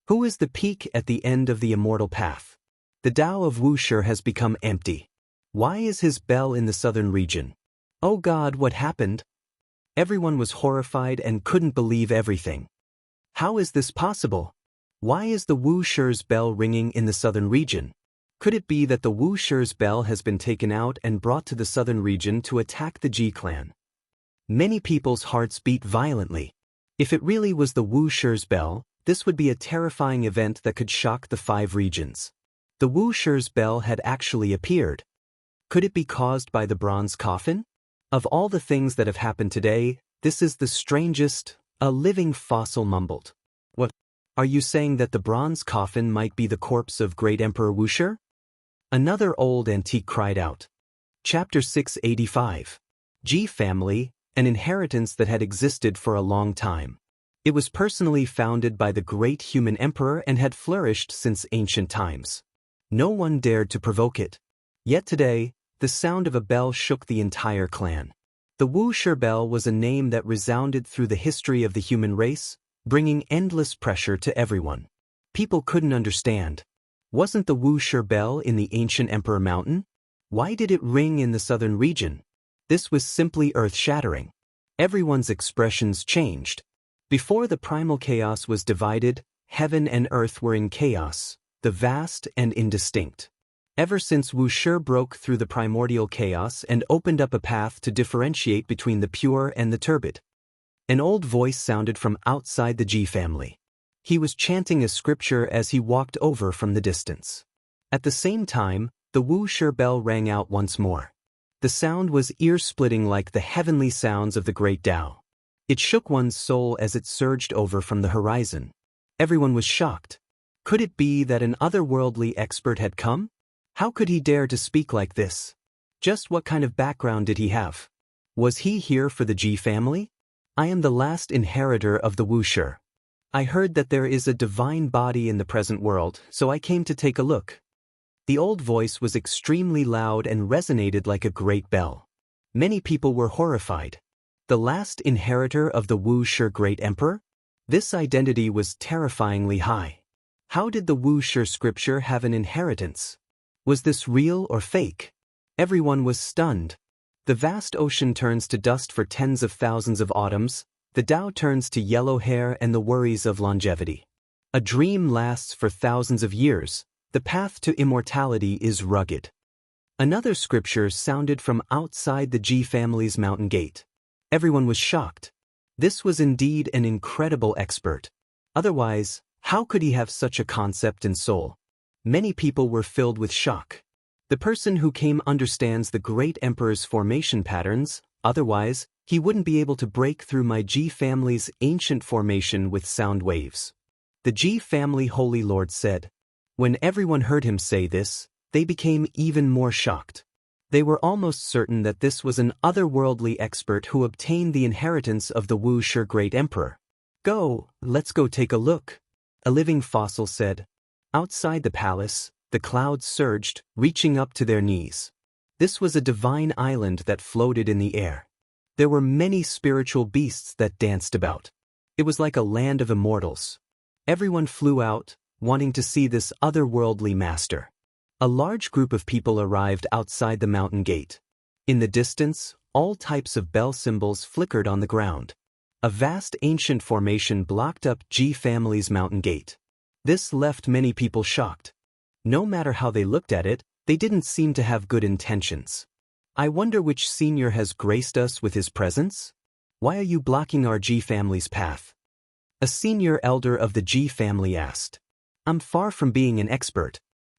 S1: Who is the peak at the end of the immortal path? The Tao of Wuxia has become empty. Why is his bell in the southern region? Oh God, what happened? Everyone was horrified and couldn't believe everything. How is this possible? Why is the Wuxia's bell ringing in the southern region? Could it be that the Wuxia's bell has been taken out and brought to the southern region to attack the Ji clan? Many people's hearts beat violently. If it really was the Wuxia's bell, this would be a terrifying event that could shock the 5 regions. The Wuxia's bell had actually appeared. Could it be caused by the bronze coffin? Of all the things that have happened today, this is the strangest. A living fossil mumbled. What? Are you saying that the bronze coffin might be the corpse of great Emperor Wuxia? Another old antique cried out. Chapter 685. Ji family, an inheritance that had existed for a long time. It was personally founded by the great human emperor and had flourished since ancient times. No one dared to provoke it. Yet today, the sound of a bell shook the entire clan. The Wuxia bell was a name that resounded through the history of the human race, bringing endless pressure to everyone. People couldn't understand. Wasn't the Wuxia bell in the ancient Emperor Mountain? Why did it ring in the southern region? This was simply earth-shattering. Everyone's expressions changed. Before the primal chaos was divided, heaven and earth were in chaos, the vast and indistinct. Ever since Wuxia broke through the primordial chaos and opened up a path to differentiate between the pure and the turbid. An old voice sounded from outside the Ji family. He was chanting a scripture as he walked over from the distance. At the same time, the Wuxia bell rang out once more. The sound was ear-splitting like the heavenly sounds of the great Tao. It shook one's soul as it surged over from the horizon. Everyone was shocked. Could it be that an otherworldly expert had come? How could he dare to speak like this? Just what kind of background did he have? Was he here for the Ji family? I am the last inheritor of the Wuxia. I heard that there is a divine body in the present world, so I came to take a look. The old voice was extremely loud and resonated like a great bell. Many people were horrified. The last inheritor of the Wuxia great emperor? This identity was terrifyingly high. How did the Wuxia scripture have an inheritance? Was this real or fake? Everyone was stunned. The vast ocean turns to dust for tens of thousands of autumns, the Tao turns to yellow hair and the worries of longevity. A dream lasts for thousands of years, the path to immortality is rugged. Another scripture sounded from outside the Ji family's mountain gate. Everyone was shocked. This was indeed an incredible expert. Otherwise, how could he have such a concept and soul? Many people were filled with shock. The person who came understands the great emperor's formation patterns, otherwise, he wouldn't be able to break through my Ji family's ancient formation with sound waves. The Ji family Holy Lord said. When everyone heard him say this, they became even more shocked. They were almost certain that this was an otherworldly expert who obtained the inheritance of the Wuxia great emperor. Go, let's go take a look. A living fossil said. Outside the palace, the clouds surged, reaching up to their knees. This was a divine island that floated in the air. There were many spiritual beasts that danced about. It was like a land of immortals. Everyone flew out, wanting to see this otherworldly master. A large group of people arrived outside the mountain gate. In the distance, all types of bell symbols flickered on the ground. A vast ancient formation blocked up Ji family's mountain gate. This left many people shocked. No matter how they looked at it, they didn't seem to have good intentions. I wonder which senior has graced us with his presence? Why are you blocking our Ji family's path? A senior elder of the Ji family asked. I'm far from being an expert.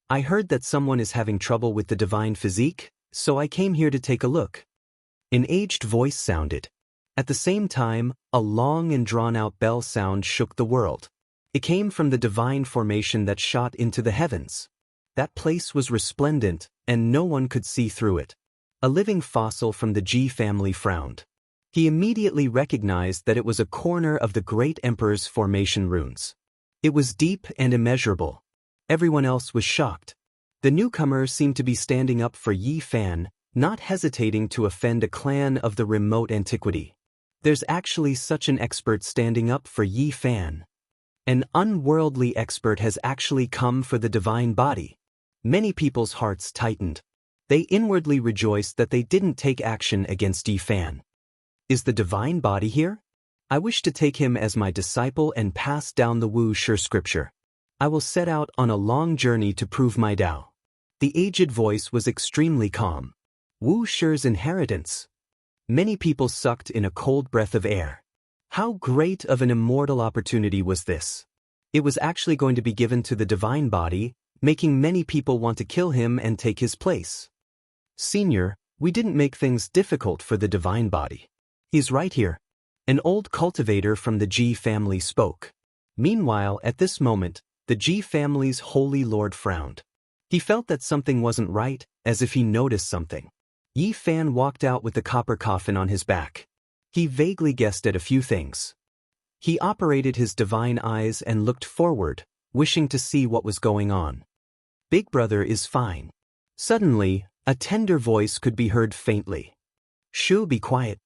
S1: I heard that someone is having trouble with the divine physique, so I came here to take a look. An aged voice sounded. At the same time, a long and drawn-out bell sound shook the world. It came from the divine formation that shot into the heavens. That place was resplendent, and no one could see through it. A living fossil from the Ji family frowned. He immediately recognized that it was a corner of the great emperor's formation runes. It was deep and immeasurable. Everyone else was shocked. The newcomer seemed to be standing up for Yi Fan, not hesitating to offend a clan of the remote antiquity. There's actually such an expert standing up for Yi Fan. An unworldly expert has actually come for the divine body. Many people's hearts tightened. They inwardly rejoiced that they didn't take action against Yi Fan. Is the divine body here? I wish to take him as my disciple and pass down the Wuxia scripture. I will set out on a long journey to prove my Tao. The aged voice was extremely calm. Wuxia's inheritance. Many people sucked in a cold breath of air. How great of an immortal opportunity was this? It was actually going to be given to the divine body, making many people want to kill him and take his place. Senior, we didn't make things difficult for the divine body. He's right here. An old cultivator from the Ji family spoke. Meanwhile, at this moment, the Ji family's holy lord frowned. He felt that something wasn't right, as if he noticed something. Yi Fan walked out with the copper coffin on his back. He vaguely guessed at a few things. He operated his divine eyes and looked forward, wishing to see what was going on. Big brother is fine. Suddenly, a tender voice could be heard faintly. Shoo, be quiet.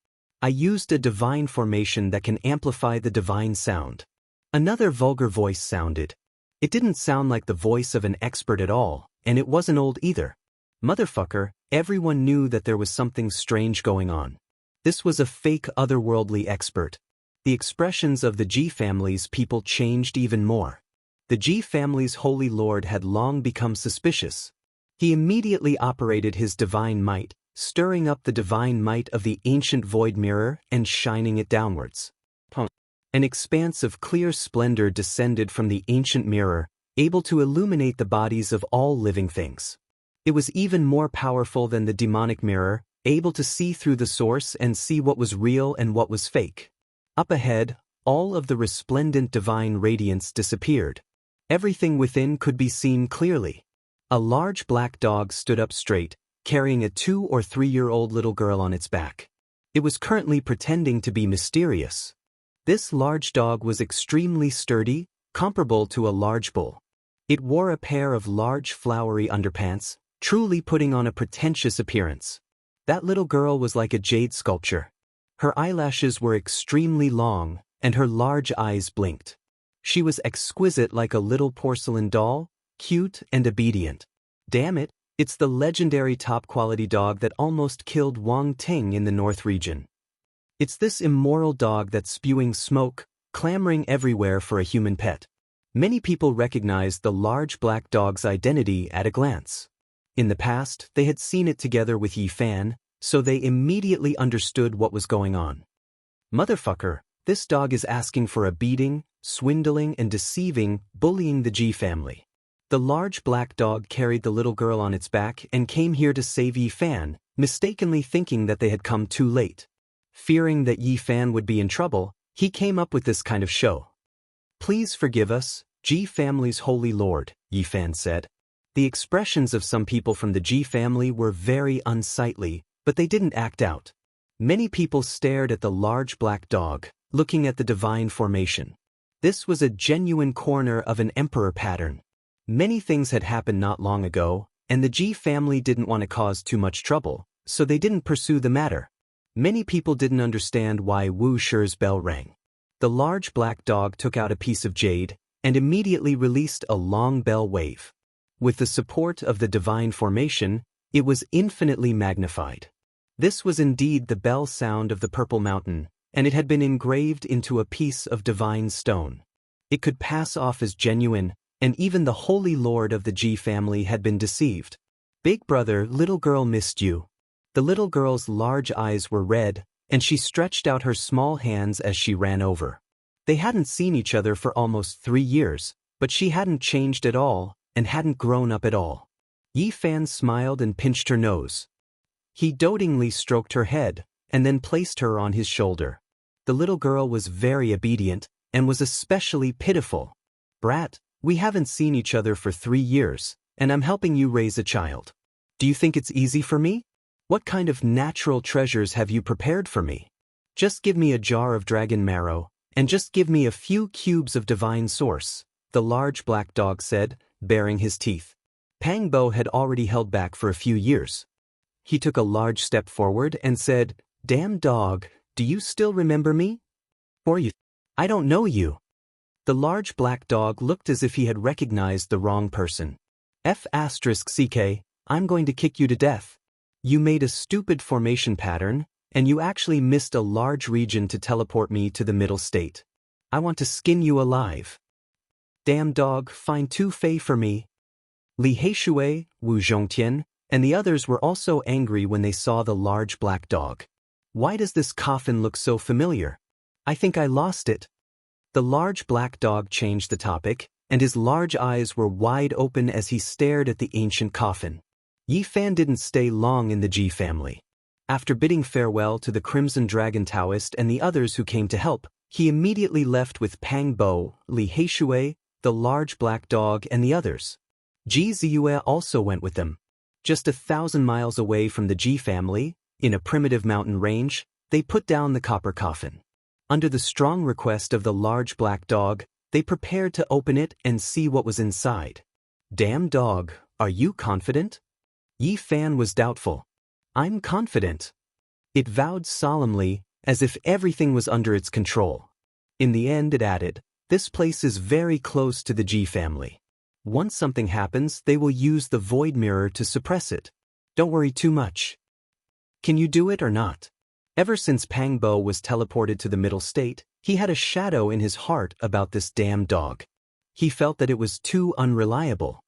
S1: I used a divine formation that can amplify the divine sound. Another vulgar voice sounded. It didn't sound like the voice of an expert at all, and it wasn't old either. Motherfucker, everyone knew that there was something strange going on. This was a fake otherworldly expert. The expressions of the Ji family's people changed even more. The Ji family's holy lord had long become suspicious. He immediately operated his divine might, stirring up the divine might of the ancient void mirror and shining it downwards. An expanse of clear splendor descended from the ancient mirror, able to illuminate the bodies of all living things. It was even more powerful than the demonic mirror, able to see through the source and see what was real and what was fake. Up ahead, all of the resplendent divine radiance disappeared. Everything within could be seen clearly. A large black dog stood up straight, carrying a 2- or 3-year-old little girl on its back. It was currently pretending to be mysterious. This large dog was extremely sturdy, comparable to a large bull. It wore a pair of large flowery underpants, truly putting on a pretentious appearance. That little girl was like a jade sculpture. Her eyelashes were extremely long, and her large eyes blinked. She was exquisite like a little porcelain doll, cute and obedient. Damn it, it's the legendary top-quality dog that almost killed Wang Ting in the North region. It's this immoral dog that's spewing smoke, clamoring everywhere for a human pet. Many people recognized the large black dog's identity at a glance. In the past, they had seen it together with Yi Fan, so they immediately understood what was going on. Motherfucker, this dog is asking for a beating, swindling and deceiving, bullying the Ji family. The large black dog carried the little girl on its back and came here to save Yi Fan, mistakenly thinking that they had come too late. Fearing that Yi Fan would be in trouble, he came up with this kind of show. Please forgive us, Ji family's holy lord, Yi Fan said. The expressions of some people from the Ji family were very unsightly, but they didn't act out. Many people stared at the large black dog, looking at the divine formation. This was a genuine corner of an emperor pattern. Many things had happened not long ago, and the Ji family didn't want to cause too much trouble, so they didn't pursue the matter. Many people didn't understand why Wu Shi's bell rang. The large black dog took out a piece of jade and immediately released a long bell wave. With the support of the divine formation, it was infinitely magnified. This was indeed the bell sound of the Purple Mountain, and it had been engraved into a piece of divine stone. It could pass off as genuine, and even the holy lord of the Ji family had been deceived. Big brother, little girl missed you. The little girl's large eyes were red, and she stretched out her small hands as she ran over. They hadn't seen each other for almost 3 years, but she hadn't changed at all, and hadn't grown up at all. Yi Fan smiled and pinched her nose. He dotingly stroked her head, and then placed her on his shoulder. The little girl was very obedient, and was especially pitiful. Brat, we haven't seen each other for 3 years, and I'm helping you raise a child. Do you think it's easy for me? What kind of natural treasures have you prepared for me? Just give me a jar of dragon marrow, and just give me a few cubes of divine source, the large black dog said, baring his teeth. Pang Bo had already held back for a few years. He took a large step forward and said, Damn dog, do you still remember me? Or you? I don't know you. The large black dog looked as if he had recognized the wrong person. F***ck, I'm going to kick you to death. You made a stupid formation pattern, and you actually missed a large region to teleport me to the middle state. I want to skin you alive. Damn dog, find 2 fei for me. Li Heishui, Wu Zhongtian, and the others were also angry when they saw the large black dog. Why does this coffin look so familiar? I think I lost it. The large black dog changed the topic, and his large eyes were wide open as he stared at the ancient coffin. Yi Fan didn't stay long in the Ji family. After bidding farewell to the Crimson Dragon Daoist and the others who came to help, he immediately left with Pang Bo, Li Heishui, the large black dog and the others. Ji Ziyue also went with them. Just 1,000 miles away from the Ji family, in a primitive mountain range, they put down the copper coffin. Under the strong request of the large black dog, they prepared to open it and see what was inside. Damn dog, are you confident? Yi Fan was doubtful. I'm confident. It vowed solemnly, as if everything was under its control. In the end it added, this place is very close to the Ji family. Once something happens, they will use the void mirror to suppress it. Don't worry too much. Can you do it or not? Ever since Pang Bo was teleported to the middle state, he had a shadow in his heart about this damn dog. He felt that it was too unreliable.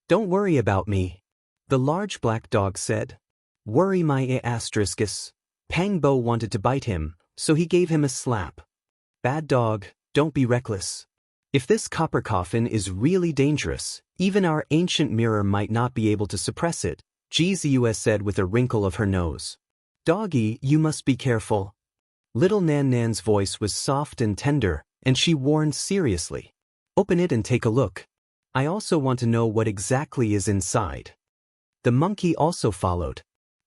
S1: Don't worry about me. The large black dog said. Worry my asteriskis. Pang Bo wanted to bite him, so he gave him a slap. Bad dog, don't be reckless. If this copper coffin is really dangerous, even our ancient mirror might not be able to suppress it, Ji Ziyue said with a wrinkle of her nose. Doggy, you must be careful. Little Nan Nan's voice was soft and tender, and she warned seriously. Open it and take a look. I also want to know what exactly is inside. The monkey also followed.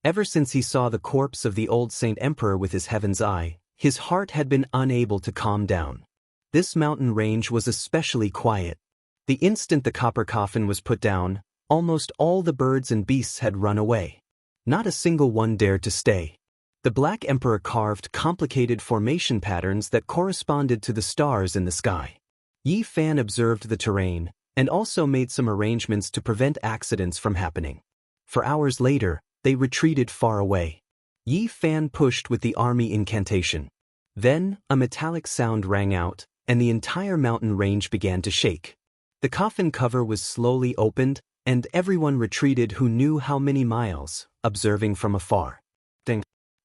S1: Ever since he saw the corpse of the old Saint Emperor with his heaven's eye, his heart had been unable to calm down. This mountain range was especially quiet. The instant the copper coffin was put down, almost all the birds and beasts had run away. Not a single one dared to stay. The Black Emperor carved complicated formation patterns that corresponded to the stars in the sky. Yi Fan observed the terrain, and also made some arrangements to prevent accidents from happening. For hours later, they retreated far away. Yi Fan pushed with the army incantation. Then, a metallic sound rang out, and the entire mountain range began to shake. The coffin cover was slowly opened, and everyone retreated who knew how many miles, observing from afar.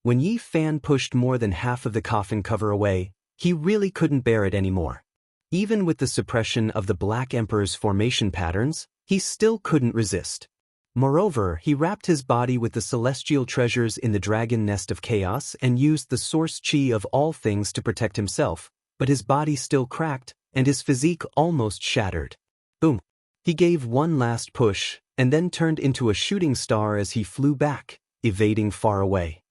S1: When Yi Fan pushed more than half of the coffin cover away, he really couldn't bear it anymore. Even with the suppression of the Black Emperor's formation patterns, he still couldn't resist. Moreover, he wrapped his body with the celestial treasures in the dragon nest of chaos and used the source chi of all things to protect himself, but his body still cracked, and his physique almost shattered. Boom! He gave one last push, and then turned into a shooting star as he flew back, evading far away.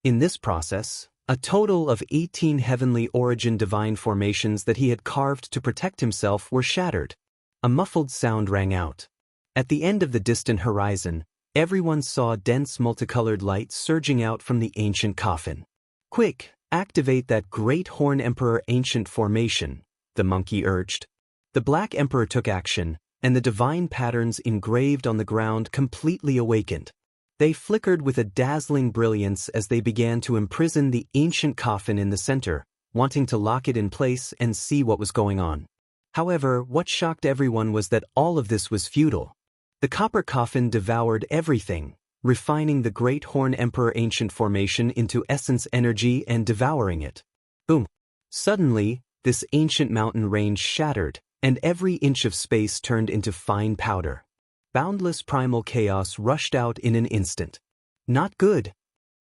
S1: In this process, a total of 18 heavenly origin divine formations that he had carved to protect himself were shattered. A muffled sound rang out. At the end of the distant horizon, everyone saw dense multicolored light surging out from the ancient coffin. "Quick, activate that Great Horn Emperor ancient formation," the monkey urged. The Black Emperor took action, and the divine patterns engraved on the ground completely awakened. They flickered with a dazzling brilliance as they began to imprison the ancient coffin in the center, wanting to lock it in place and see what was going on. However, what shocked everyone was that all of this was futile. The copper coffin devoured everything, refining the Great Horn Emperor ancient formation into essence energy and devouring it. Boom! Suddenly, this ancient mountain range shattered, and every inch of space turned into fine powder. Boundless primal chaos rushed out in an instant. "Not good!"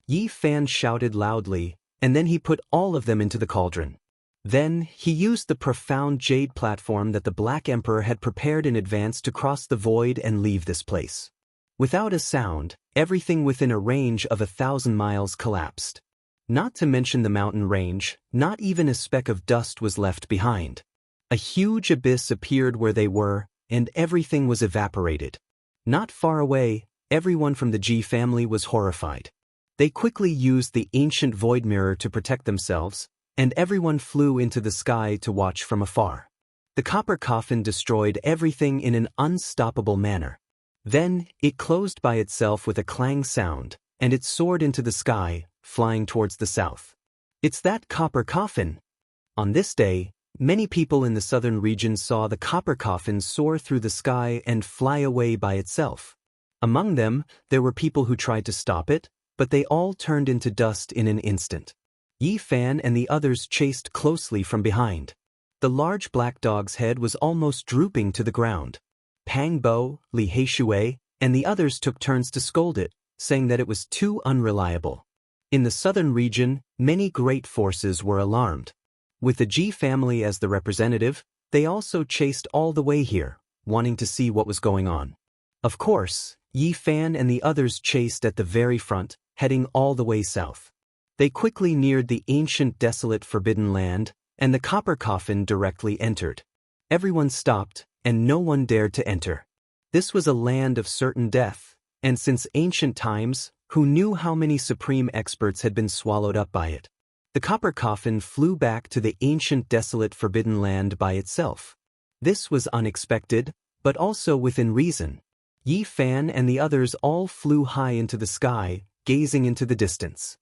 S1: Yi Fan shouted loudly, and then he put all of them into the cauldron. Then, he used the profound jade platform that the Black Emperor had prepared in advance to cross the void and leave this place. Without a sound, everything within a range of 1,000 miles collapsed. Not to mention the mountain range, not even a speck of dust was left behind. A huge abyss appeared where they were, and everything was evaporated. Not far away, everyone from the Ji family was horrified. They quickly used the ancient void mirror to protect themselves, and everyone flew into the sky to watch from afar. The copper coffin destroyed everything in an unstoppable manner. Then, it closed by itself with a clang sound, and it soared into the sky, flying towards the south. "It's that copper coffin!" On this day, many people in the southern region saw the copper coffin soar through the sky and fly away by itself. Among them, there were people who tried to stop it, but they all turned into dust in an instant. Yi Fan and the others chased closely from behind. The large black dog's head was almost drooping to the ground. Pang Bo, Li Heishui, and the others took turns to scold it, saying that it was too unreliable. In the southern region, many great forces were alarmed. With the Ji family as the representative, they also chased all the way here, wanting to see what was going on. Of course, Yi Fan and the others chased at the very front, heading all the way south. They quickly neared the ancient desolate forbidden land, and the copper coffin directly entered. Everyone stopped, and no one dared to enter. This was a land of certain death, and since ancient times, who knew how many supreme experts had been swallowed up by it? The copper coffin flew back to the ancient desolate forbidden land by itself. This was unexpected, but also within reason. Yi Fan and the others all flew high into the sky, gazing into the distance.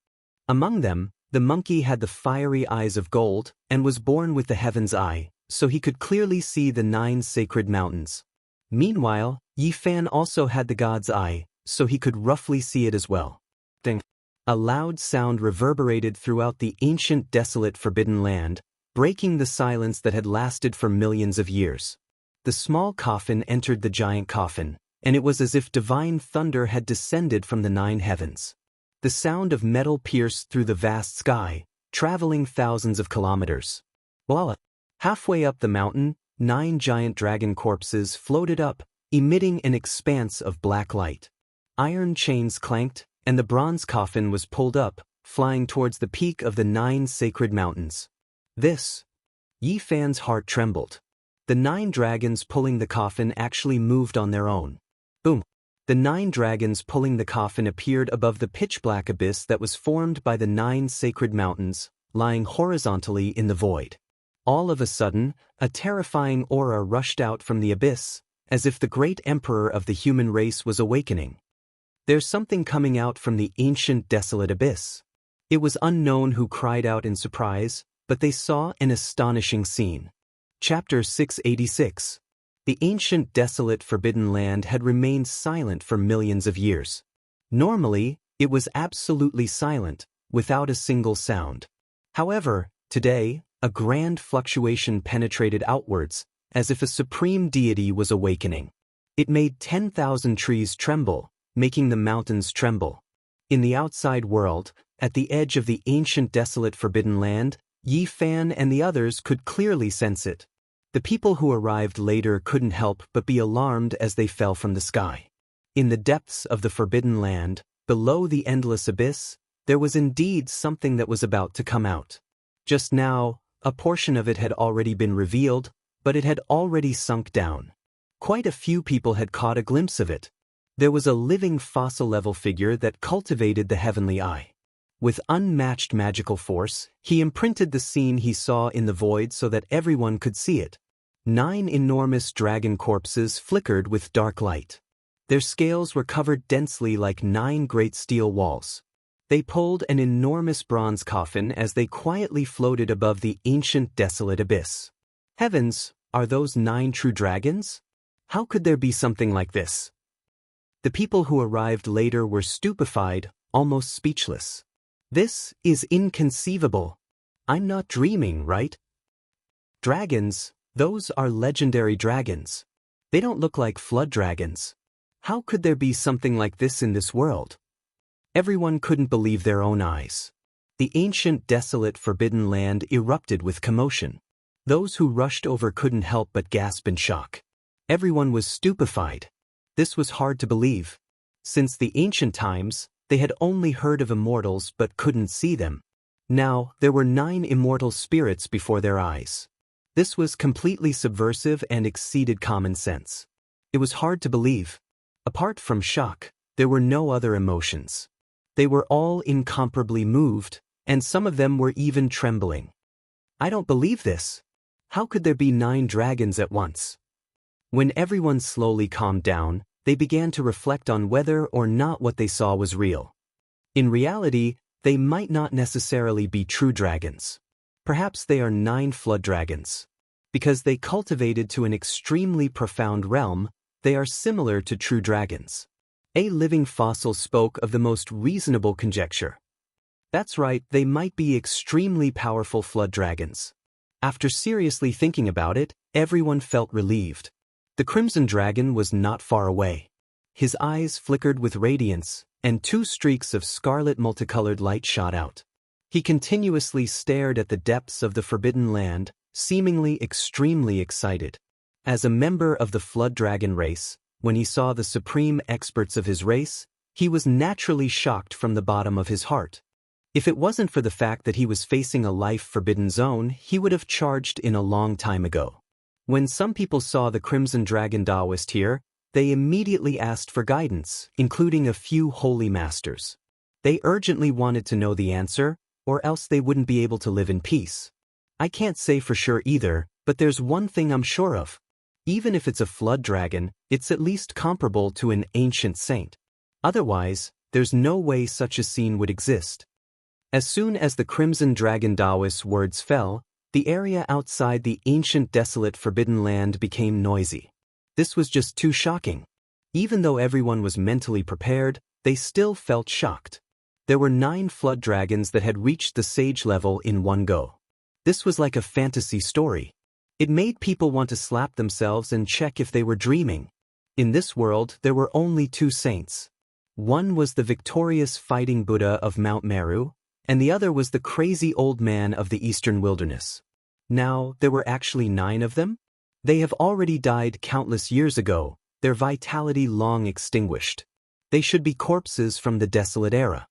S1: Among them, the monkey had the fiery eyes of gold, and was born with the heaven's eye, so he could clearly see the 9 sacred mountains. Meanwhile, Yi Fan also had the god's eye, so he could roughly see it as well. Ding! A loud sound reverberated throughout the ancient desolate forbidden land, breaking the silence that had lasted for millions of years. The small coffin entered the giant coffin, and it was as if divine thunder had descended from the 9 heavens. The sound of metal pierced through the vast sky, traveling thousands of kilometers. Voila! Halfway up the mountain, 9 giant dragon corpses floated up, emitting an expanse of black light. Iron chains clanked, and the bronze coffin was pulled up, flying towards the peak of the 9 sacred mountains. This, Yi Fan's heart trembled. The 9 dragons pulling the coffin actually moved on their own. Boom! The 9 dragons pulling the coffin appeared above the pitch-black abyss that was formed by the 9 sacred mountains, lying horizontally in the void. All of a sudden, a terrifying aura rushed out from the abyss, as if the great emperor of the human race was awakening. There's something coming out from the ancient desolate abyss. It was unknown who cried out in surprise, but they saw an astonishing scene. Chapter 686. The ancient desolate forbidden land had remained silent for millions of years. Normally, it was absolutely silent, without a single sound. However, today, a grand fluctuation penetrated outwards, as if a supreme deity was awakening. It made 10,000 trees tremble, making the mountains tremble. In the outside world, at the edge of the ancient desolate forbidden land, Yi Fan and the others could clearly sense it. The people who arrived later couldn't help but be alarmed as they fell from the sky. In the depths of the forbidden land, below the endless abyss, there was indeed something that was about to come out. Just now, a portion of it had already been revealed, but it had already sunk down. Quite a few people had caught a glimpse of it. There was a living fossil-level figure that cultivated the heavenly eye. With unmatched magical force, he imprinted the scene he saw in the void so that everyone could see it. 9 enormous dragon corpses flickered with dark light. Their scales were covered densely like 9 great steel walls. They pulled an enormous bronze coffin as they quietly floated above the ancient desolate abyss. Heavens, are those 9 true dragons? How could there be something like this? The people who arrived later were stupefied, almost speechless. This is inconceivable. I'm not dreaming, right? Dragons, those are legendary dragons. They don't look like flood dragons. How could there be something like this in this world? Everyone couldn't believe their own eyes. The ancient desolate forbidden land erupted with commotion. Those who rushed over couldn't help but gasp in shock. Everyone was stupefied. This was hard to believe. Since the ancient times, they had only heard of immortals but couldn't see them. Now, there were 9 immortal spirits before their eyes. This was completely subversive and exceeded common sense. It was hard to believe. Apart from shock, there were no other emotions. They were all incomparably moved, and some of them were even trembling. I don't believe this. How could there be 9 dragons at once? When everyone slowly calmed down, they began to reflect on whether or not what they saw was real. In reality, they might not necessarily be true dragons. Perhaps they are 9 flood dragons. Because they cultivated to an extremely profound realm, they are similar to true dragons. A living fossil spoke of the most reasonable conjecture. That's right, they might be extremely powerful flood dragons. After seriously thinking about it, everyone felt relieved. The crimson dragon was not far away. His eyes flickered with radiance, and 2 streaks of scarlet multicolored light shot out. He continuously stared at the depths of the forbidden land, seemingly extremely excited. As a member of the flood dragon race, when he saw the supreme experts of his race, he was naturally shocked from the bottom of his heart. If it wasn't for the fact that he was facing a life-forbidden zone, he would have charged in a long time ago. When some people saw the Crimson Dragon Daoist here, they immediately asked for guidance, including a few holy masters. They urgently wanted to know the answer, or else they wouldn't be able to live in peace. I can't say for sure either, but there's one thing I'm sure of. Even if it's a flood dragon, it's at least comparable to an ancient saint. Otherwise, there's no way such a scene would exist. As soon as the Crimson Dragon Daoist's words fell, the area outside the ancient desolate forbidden land became noisy. This was just too shocking. Even though everyone was mentally prepared, they still felt shocked. There were 9 flood dragons that had reached the sage level in one go. This was like a fantasy story. It made people want to slap themselves and check if they were dreaming. In this world, there were only 2 saints. One was the victorious fighting Buddha of Mount Meru, and the other was the crazy old man of the eastern wilderness. Now, there were actually 9 of them? They have already died countless years ago, their vitality long extinguished. They should be corpses from the desolate era.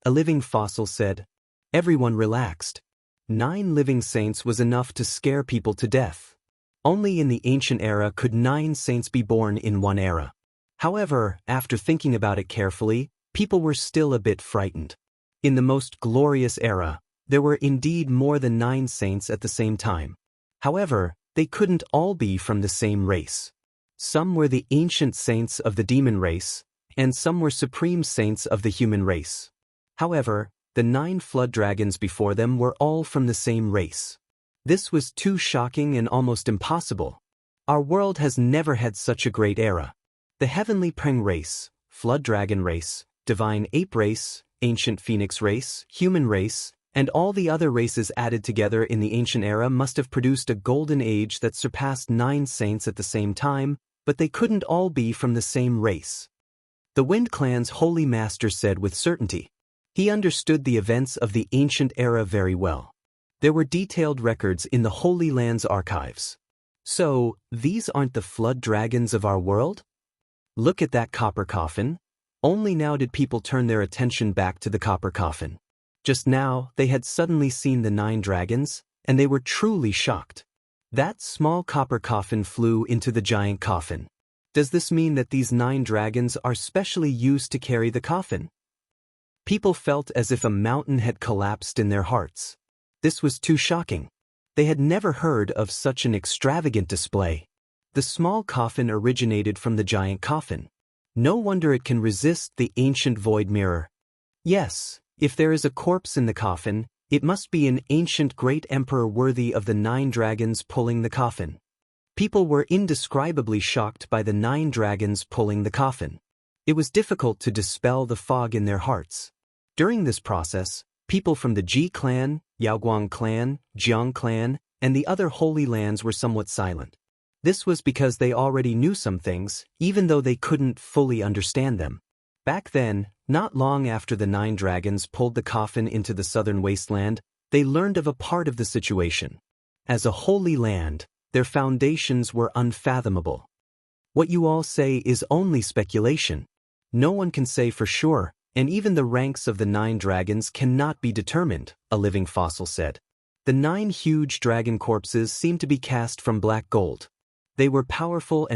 S1: a living fossil said. Everyone relaxed. 9 living saints was enough to scare people to death. Only in the ancient era could 9 saints be born in one era. However, after thinking about it carefully, people were still a bit frightened. In the most glorious era, there were indeed more than 9 saints at the same time. However, they couldn't all be from the same race. Some were the ancient saints of the demon race, and some were supreme saints of the human race. However, the 9 flood dragons before them were all from the same race. This was too shocking and almost impossible. Our world has never had such a great era. The heavenly Preng race, flood dragon race, divine ape race, ancient phoenix race, human race, and all the other races added together in the ancient era must have produced a golden age that surpassed 9 saints at the same time, but they couldn't all be from the same race. The Wind Clan's holy master said with certainty. He understood the events of the ancient era very well. There were detailed records in the Holy Land's archives. So, these aren't the flood dragons of our world? Look at that copper coffin. Only now did people turn their attention back to the copper coffin. Just now, they had suddenly seen the 9 dragons, and they were truly shocked. That small copper coffin flew into the giant coffin. Does this mean that these 9 dragons are specially used to carry the coffin? People felt as if a mountain had collapsed in their hearts. This was too shocking. They had never heard of such an extravagant display. The small coffin originated from the giant coffin. No wonder it can resist the ancient void mirror. Yes, if there is a corpse in the coffin, it must be an ancient great emperor worthy of the 9 dragons pulling the coffin. People were indescribably shocked by the 9 dragons pulling the coffin. It was difficult to dispel the fog in their hearts. During this process, people from the Ji clan, Yaoguang clan, Jiang clan, and the other holy lands were somewhat silent. This was because they already knew some things, even though they couldn't fully understand them. Back then, not long after the 9 dragons pulled the coffin into the southern wasteland, they learned of a part of the situation. As a holy land, their foundations were unfathomable. What you all say is only speculation. No one can say for sure, and even the ranks of the 9 dragons cannot be determined, a living fossil said. The 9 huge dragon corpses seemed to be cast from black gold. They were powerful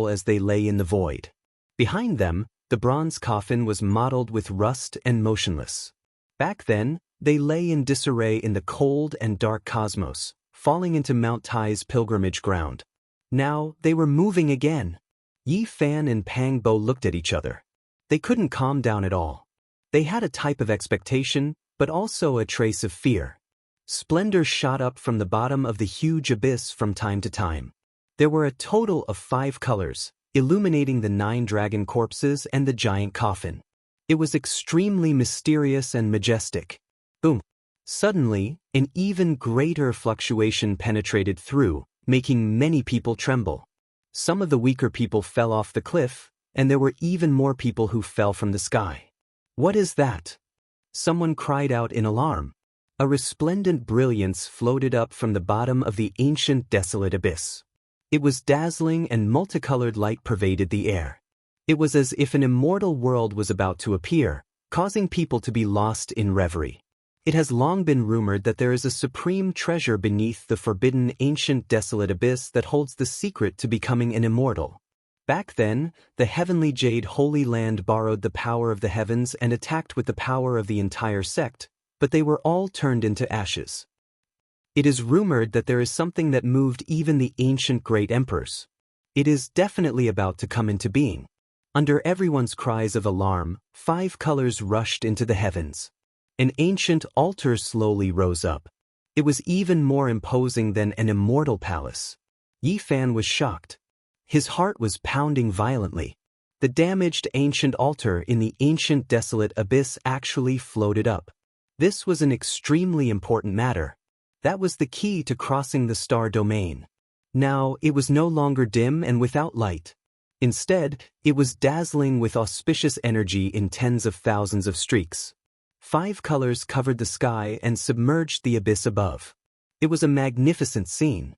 S1: as they lay in the void. Behind them, the bronze coffin was mottled with rust and motionless. Back then, they lay in disarray in the cold and dark cosmos, falling into Mount Tai's pilgrimage ground. Now, they were moving again. Yi Fan and Pang Bo looked at each other. They couldn't calm down at all. They had a type of expectation, but also a trace of fear. Splendor shot up from the bottom of the huge abyss from time to time. There were a total of 5 colors, illuminating the 9 dragon corpses and the giant coffin. It was extremely mysterious and majestic. Boom! Suddenly, an even greater fluctuation penetrated through, making many people tremble. Some of the weaker people fell off the cliff, and there were even more people who fell from the sky. What is that? Someone cried out in alarm. A resplendent brilliance floated up from the bottom of the ancient desolate abyss. It was dazzling and multicolored light pervaded the air. It was as if an immortal world was about to appear, causing people to be lost in reverie. It has long been rumored that there is a supreme treasure beneath the forbidden ancient desolate abyss that holds the secret to becoming an immortal. Back then, the heavenly jade Holy Land borrowed the power of the heavens and attacked with the power of the entire sect, but they were all turned into ashes. It is rumored that there is something that moved even the ancient great emperors. It is definitely about to come into being. Under everyone's cries of alarm, 5 colors rushed into the heavens. An ancient altar slowly rose up. It was even more imposing than an immortal palace. Yi Fan was shocked. His heart was pounding violently. The damaged ancient altar in the ancient desolate abyss actually floated up. This was an extremely important matter. That was the key to crossing the star domain. Now, it was no longer dim and without light. Instead, it was dazzling with auspicious energy in tens of thousands of streaks. 5 colors covered the sky and submerged the abyss above. It was a magnificent scene.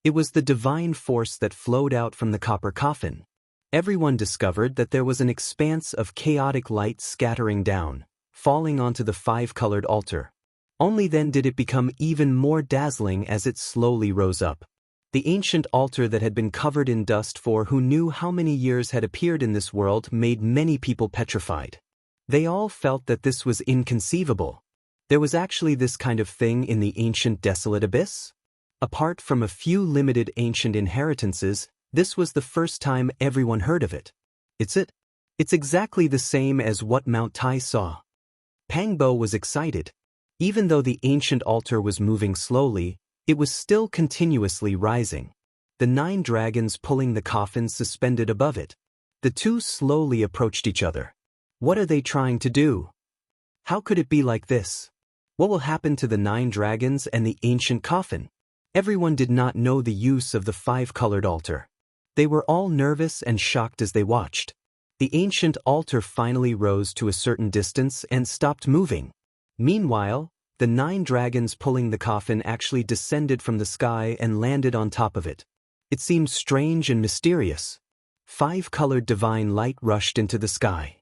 S1: It was the divine force that flowed out from the copper coffin. Everyone discovered that there was an expanse of chaotic light scattering down, falling onto the five-colored altar. Only then did it become even more dazzling as it slowly rose up. The ancient altar that had been covered in dust for who knew how many years had appeared in this world made many people petrified. They all felt that this was inconceivable. There was actually this kind of thing in the ancient desolate abyss? Apart from a few limited ancient inheritances, this was the first time everyone heard of it. It's exactly the same as what Mount Tai saw. Pangbo was excited. Even though the ancient altar was moving slowly, it was still continuously rising. The 9 dragons pulling the coffin suspended above it. The two slowly approached each other. What are they trying to do? How could it be like this? What will happen to the 9 dragons and the ancient coffin? Everyone did not know the use of the 5-colored altar. They were all nervous and shocked as they watched. The ancient altar finally rose to a certain distance and stopped moving. Meanwhile, the 9 dragons pulling the coffin actually descended from the sky and landed on top of it. It seemed strange and mysterious. 5-colored divine light rushed into the sky.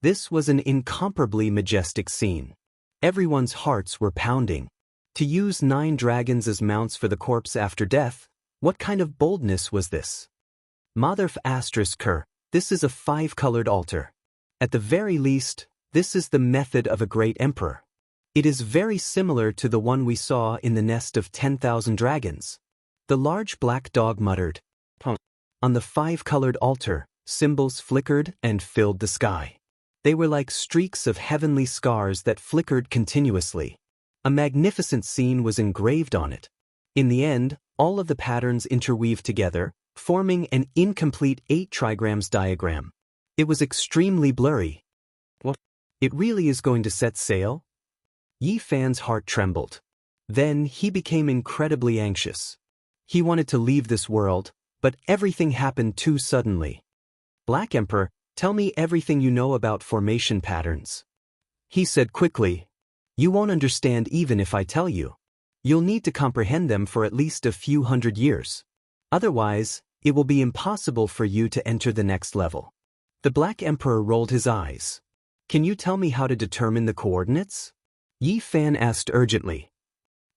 S1: This was an incomparably majestic scene. Everyone's hearts were pounding. To use 9 dragons as mounts for the corpse after death, what kind of boldness was this? Motherf **Ker, this is a 5-colored altar. At the very least, this is the method of a great emperor. It is very similar to the one we saw in the nest of 10,000 dragons. The large black dog muttered. On the 5-colored altar, symbols flickered and filled the sky. They were like streaks of heavenly scars that flickered continuously. A magnificent scene was engraved on it. In the end, all of the patterns interweaved together, forming an incomplete 8 trigrams diagram. It was extremely blurry. What? It really is going to set sail? Yi Fan's heart trembled. Then he became incredibly anxious. He wanted to leave this world, but everything happened too suddenly. Black Emperor, tell me everything you know about formation patterns. He said quickly. You won't understand even if I tell you. You'll need to comprehend them for at least a few hundred years. Otherwise, it will be impossible for you to enter the next level. The Black Emperor rolled his eyes. Can you tell me how to determine the coordinates? Yi Fan asked urgently.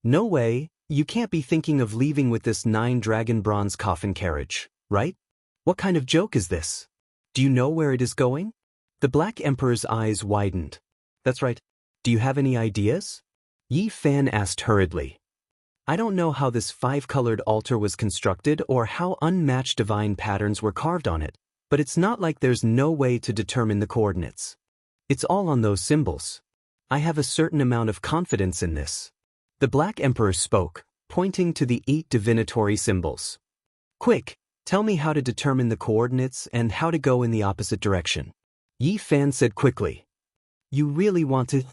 S1: No way, you can't be thinking of leaving with this 9-dragon bronze coffin carriage, right? What kind of joke is this? Do you know where it is going? The Black Emperor's eyes widened. That's right. Do you have any ideas? Yi Fan asked hurriedly. I don't know how this 5-colored altar was constructed or how unmatched divine patterns were carved on it, but it's not like there's no way to determine the coordinates. It's all on those symbols. I have a certain amount of confidence in this. The Black Emperor spoke, pointing to the 8 divinatory symbols. Quick, tell me how to determine the coordinates and how to go in the opposite direction. Yi Fan said quickly. You really want to?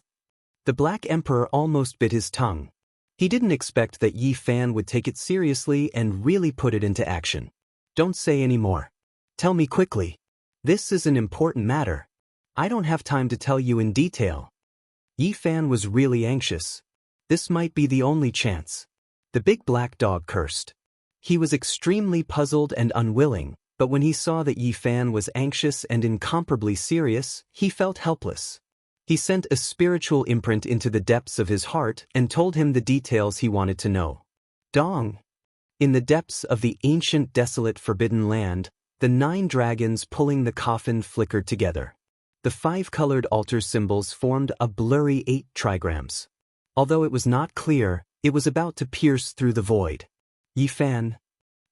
S1: The Black Emperor almost bit his tongue. He didn't expect that Yi Fan would take it seriously and really put it into action. Don't say any more. Tell me quickly. This is an important matter. I don't have time to tell you in detail. Yi Fan was really anxious. This might be the only chance. The big black dog cursed. He was extremely puzzled and unwilling, but when he saw that Yi Fan was anxious and incomparably serious, he felt helpless. He sent a spiritual imprint into the depths of his heart and told him the details he wanted to know. Dong! In the depths of the ancient desolate forbidden land, the 9 dragons pulling the coffin flickered together. The 5-colored altar symbols formed a blurry 8 trigrams. Although it was not clear, it was about to pierce through the void. Yi Fan.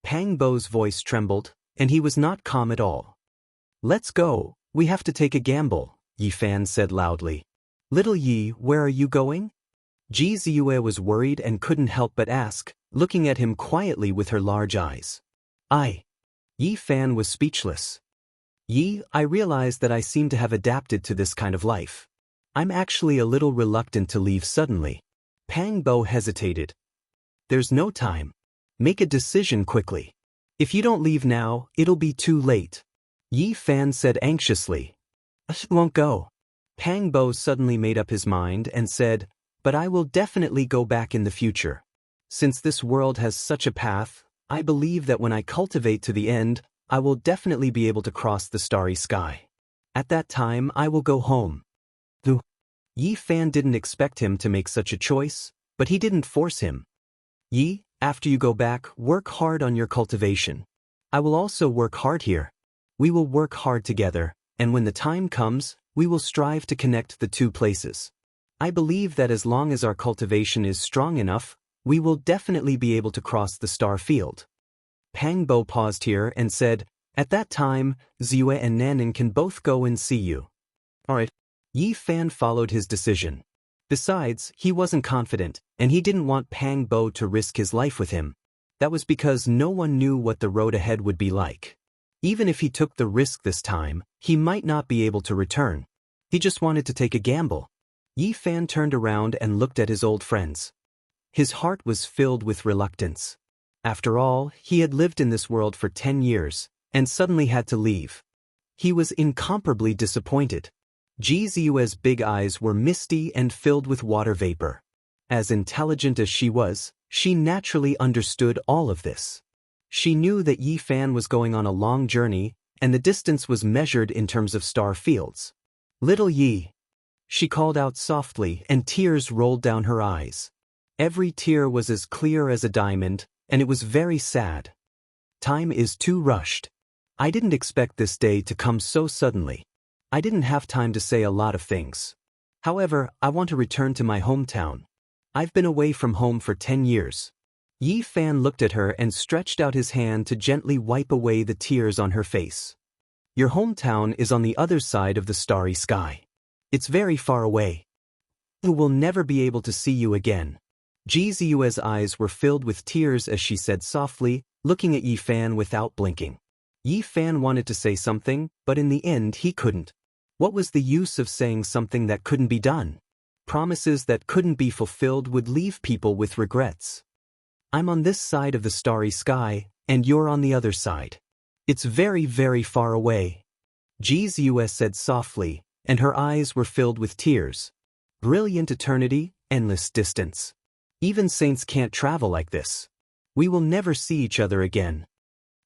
S1: Pang Bo's voice trembled, and he was not calm at all. Let's go, we have to take a gamble, Yi Fan said loudly. Little Yi, where are you going? Ji Ziyue was worried and couldn't help but ask, looking at him quietly with her large eyes. Yi Fan was speechless. Yi, I realize that I seem to have adapted to this kind of life. I'm actually a little reluctant to leave suddenly. Pang Bo hesitated. There's no time. Make a decision quickly. If you don't leave now, it'll be too late. Yi Fan said anxiously. I won't go. Pang Bo suddenly made up his mind and said, but I will definitely go back in the future. Since this world has such a path, I believe that when I cultivate to the end, I will definitely be able to cross the starry sky. At that time, I will go home. Yi Fan didn't expect him to make such a choice, but he didn't force him. Yi, after you go back, work hard on your cultivation. I will also work hard here. We will work hard together, and when the time comes, we will strive to connect the two places. I believe that as long as our cultivation is strong enough, we will definitely be able to cross the star field. Pang Bo paused here and said, at that time, Ziyue and Nanan can both go and see you. Alright. Yi Fan followed his decision. Besides, he wasn't confident, and he didn't want Pang Bo to risk his life with him. That was because no one knew what the road ahead would be like. Even if he took the risk this time, he might not be able to return. He just wanted to take a gamble. Yi Fan turned around and looked at his old friends. His heart was filled with reluctance. After all, he had lived in this world for 10 years, and suddenly had to leave. He was incomparably disappointed. Ji Ziyue's big eyes were misty and filled with water vapor. As intelligent as she was, she naturally understood all of this. She knew that Yi Fan was going on a long journey, and the distance was measured in terms of star fields. Little Yi, she called out softly, and tears rolled down her eyes. Every tear was as clear as a diamond, and it was very sad. Time is too rushed. I didn't expect this day to come so suddenly. I didn't have time to say a lot of things. However, I want to return to my hometown. I've been away from home for 10 years. Yi Fan looked at her and stretched out his hand to gently wipe away the tears on her face. Your hometown is on the other side of the starry sky. It's very far away. We will never be able to see you again. Ji Ziyue's eyes were filled with tears as she said softly, looking at Yi Fan without blinking. Yi Fan wanted to say something, but in the end he couldn't. What was the use of saying something that couldn't be done? Promises that couldn't be fulfilled would leave people with regrets. I'm on this side of the starry sky, and you're on the other side. It's very, very far away. Ji Ziyue said softly, and her eyes were filled with tears. Brilliant eternity, endless distance. Even saints can't travel like this. We will never see each other again.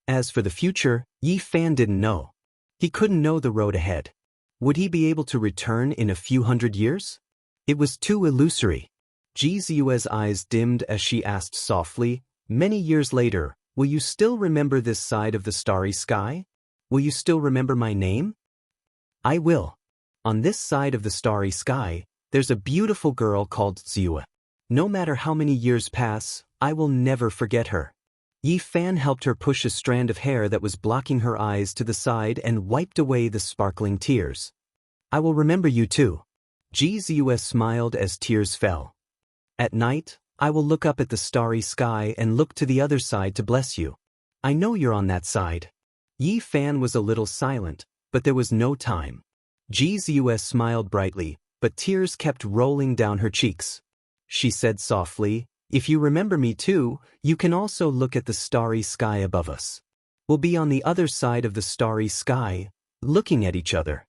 S1: As for the future, Yi Fan didn't know. He couldn't know the road ahead. Would he be able to return in a few hundred years? It was too illusory. Ji Ziyue's eyes dimmed as she asked softly, many years later, will you still remember this side of the starry sky? Will you still remember my name? I will. On this side of the starry sky, there's a beautiful girl called Ziyue. No matter how many years pass, I will never forget her. Yi Fan helped her push a strand of hair that was blocking her eyes to the side and wiped away the sparkling tears. I will remember you too. Ji Ziyue smiled as tears fell. At night, I will look up at the starry sky and look to the other side to bless you. I know you're on that side. Yi Fan was a little silent, but there was no time. Ji Ziyue smiled brightly, but tears kept rolling down her cheeks. She said softly, if you remember me too, you can also look at the starry sky above us. We'll be on the other side of the starry sky, looking at each other.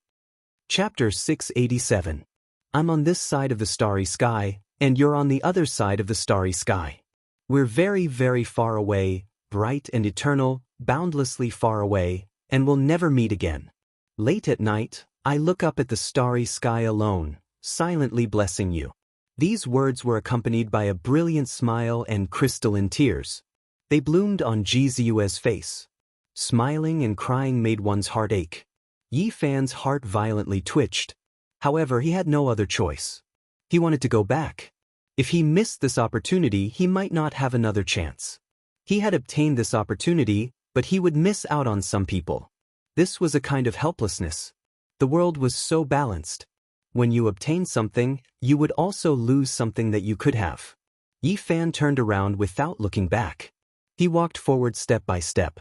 S1: Chapter 687. I'm on this side of the starry sky, and you're on the other side of the starry sky. We're very, very far away, bright and eternal, boundlessly far away, and we'll never meet again. Late at night, I look up at the starry sky alone, silently blessing you. These words were accompanied by a brilliant smile and crystalline tears. They bloomed on Ji Ziyue's face. Smiling and crying made one's heart ache. Yi Fan's heart violently twitched. However, he had no other choice. He wanted to go back. If he missed this opportunity, he might not have another chance. He had obtained this opportunity, but he would miss out on some people. This was a kind of helplessness. The world was so balanced. When you obtain something, you would also lose something that you could have. Yi Fan turned around without looking back. He walked forward step by step.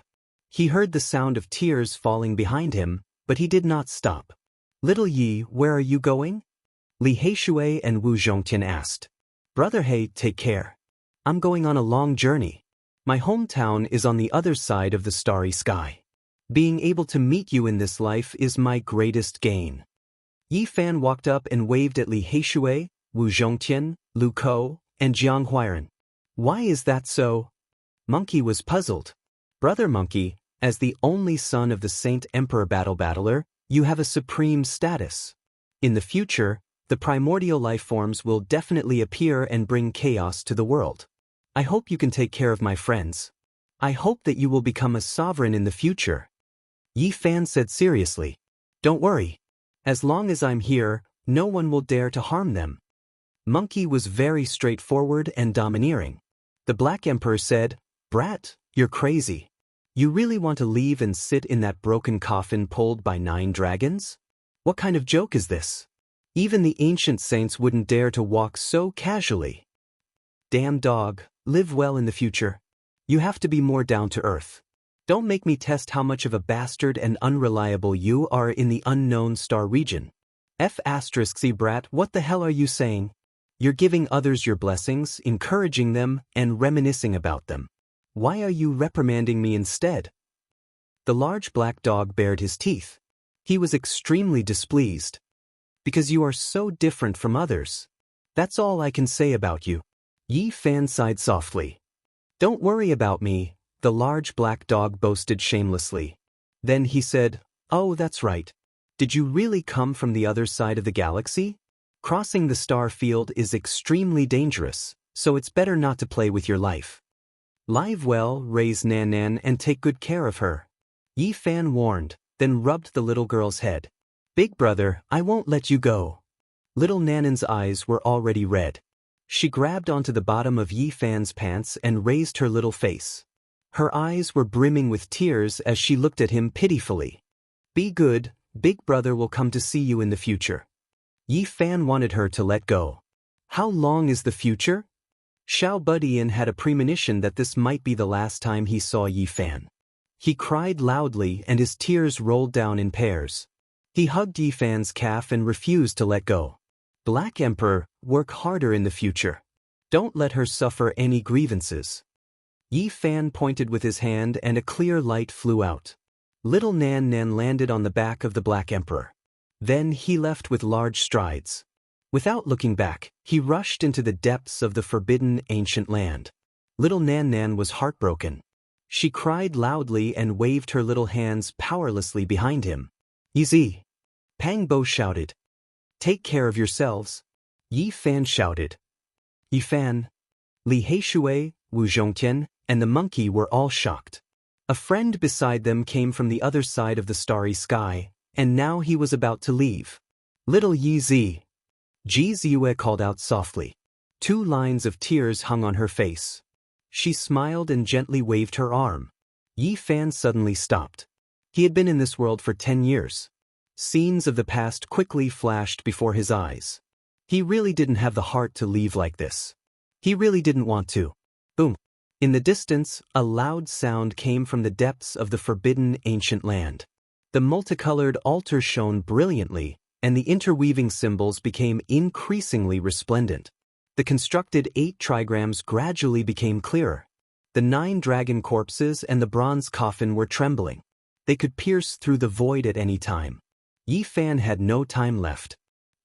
S1: He heard the sound of tears falling behind him, but he did not stop. Little Yi, where are you going? Li Heishui and Wu Zhongtian asked. Brother He, take care. I'm going on a long journey. My hometown is on the other side of the starry sky. Being able to meet you in this life is my greatest gain. Yi Fan walked up and waved at Li Heishui, Wu Zhongtian, Lu Kou, and Jiang Huairan. Why is that so? Monkey was puzzled. Brother Monkey, as the only son of the Saint Emperor Battler, you have a supreme status. In the future, The primordial life forms will definitely appear and bring chaos to the world. I hope you can take care of my friends. I hope that you will become a sovereign in the future. Yi Fan said seriously. Don't worry. As long as I'm here, no one will dare to harm them. Monkey was very straightforward and domineering. The Black Emperor said, Brat, you're crazy. You really want to leave and sit in that broken coffin pulled by 9 dragons? What kind of joke is this? Even the ancient saints wouldn't dare to walk so casually. Damn dog, live well in the future. You have to be more down to earth. Don't make me test how much of a bastard and unreliable you are in the unknown star region. F***C brat, what the hell are you saying? You're giving others your blessings, encouraging them, and reminiscing about them. Why are you reprimanding me instead? The large black dog bared his teeth. He was extremely displeased. Because you are so different from others. That's all I can say about you. Yi Fan sighed softly. Don't worry about me, the large black dog boasted shamelessly. Then he said, Oh, that's right. Did you really come from the other side of the galaxy? Crossing the star field is extremely dangerous, so it's better not to play with your life. Live well, raise Nan Nan, and take good care of her. Yi Fan warned, then rubbed the little girl's head. Big brother, I won't let you go. Little Nanan's eyes were already red. She grabbed onto the bottom of Yi Fan's pants and raised her little face. Her eyes were brimming with tears as she looked at him pitifully. Be good, Big brother will come to see you in the future. Yi Fan wanted her to let go. How long is the future? Xiao Budian had a premonition that this might be the last time he saw Yi Fan. He cried loudly and his tears rolled down in pairs. He hugged Yi Fan's calf and refused to let go. Black Emperor, work harder in the future. Don't let her suffer any grievances. Yi Fan pointed with his hand and a clear light flew out. Little Nan Nan landed on the back of the Black Emperor. Then he left with large strides. Without looking back, he rushed into the depths of the forbidden ancient land. Little Nan Nan was heartbroken. She cried loudly and waved her little hands powerlessly behind him. Easy! Pang Bo shouted. Take care of yourselves. Yi Fan shouted. Yi Fan, Li Heishui, Wu Zhongtian, and the monkey were all shocked. A friend beside them came from the other side of the starry sky, and now he was about to leave. Little Yi Zi. Ji Ziyue called out softly. 2 lines of tears hung on her face. She smiled and gently waved her arm. Yi Fan suddenly stopped. He had been in this world for 10 years. Scenes of the past quickly flashed before his eyes. He really didn't have the heart to leave like this. He really didn't want to. Boom. In the distance, a loud sound came from the depths of the forbidden ancient land. The multicolored altar shone brilliantly, and the interweaving symbols became increasingly resplendent. The constructed 8 trigrams gradually became clearer. The 9 dragon corpses and the bronze coffin were trembling. They could pierce through the void at any time. Yi Fan had no time left.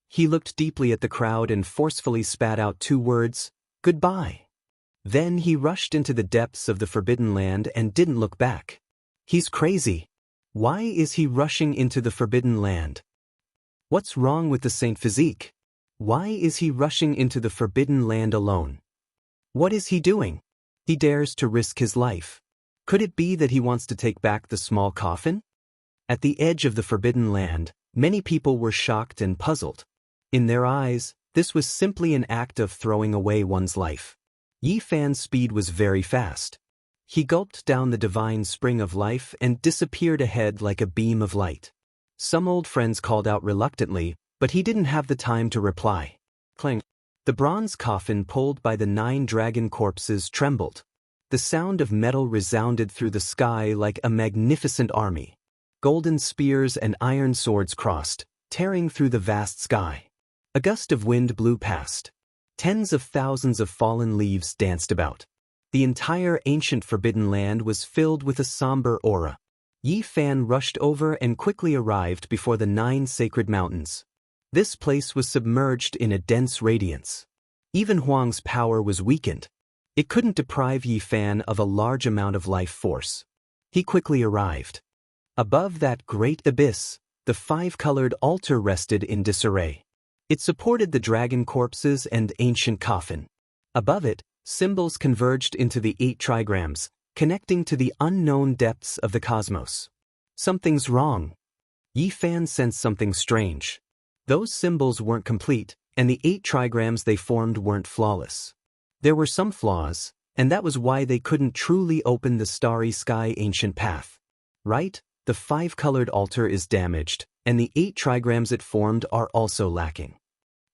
S1: He looked deeply at the crowd and forcefully spat out 2 words, Goodbye. Then he rushed into the depths of the forbidden land and didn't look back. He's crazy. Why is he rushing into the forbidden land? What's wrong with the Saint Physique? Why is he rushing into the forbidden land alone? What is he doing? He dares to risk his life. Could it be that he wants to take back the small coffin? At the edge of the forbidden land, many people were shocked and puzzled. In their eyes, this was simply an act of throwing away one's life. Yi Fan's speed was very fast. He gulped down the divine spring of life and disappeared ahead like a beam of light. Some old friends called out reluctantly, but he didn't have the time to reply. Clang! The bronze coffin pulled by the 9 dragon corpses trembled. The sound of metal resounded through the sky like a magnificent army. Golden spears and iron swords crossed, tearing through the vast sky. A gust of wind blew past. Tens of thousands of fallen leaves danced about. The entire ancient forbidden land was filled with a somber aura. Yi Fan rushed over and quickly arrived before the 9 sacred mountains. This place was submerged in a dense radiance. Even Huang's power was weakened. It couldn't deprive Yi Fan of a large amount of life force. He quickly arrived. Above that great abyss, the 5-colored altar rested in disarray. It supported the dragon corpses and ancient coffin. Above it, symbols converged into the 8 trigrams, connecting to the unknown depths of the cosmos. Something's wrong. Yi Fan sensed something strange. Those symbols weren't complete, and the 8 trigrams they formed weren't flawless. There were some flaws, and that was why they couldn't truly open the starry sky ancient path. Right? The 5-colored altar is damaged, and the 8 trigrams it formed are also lacking.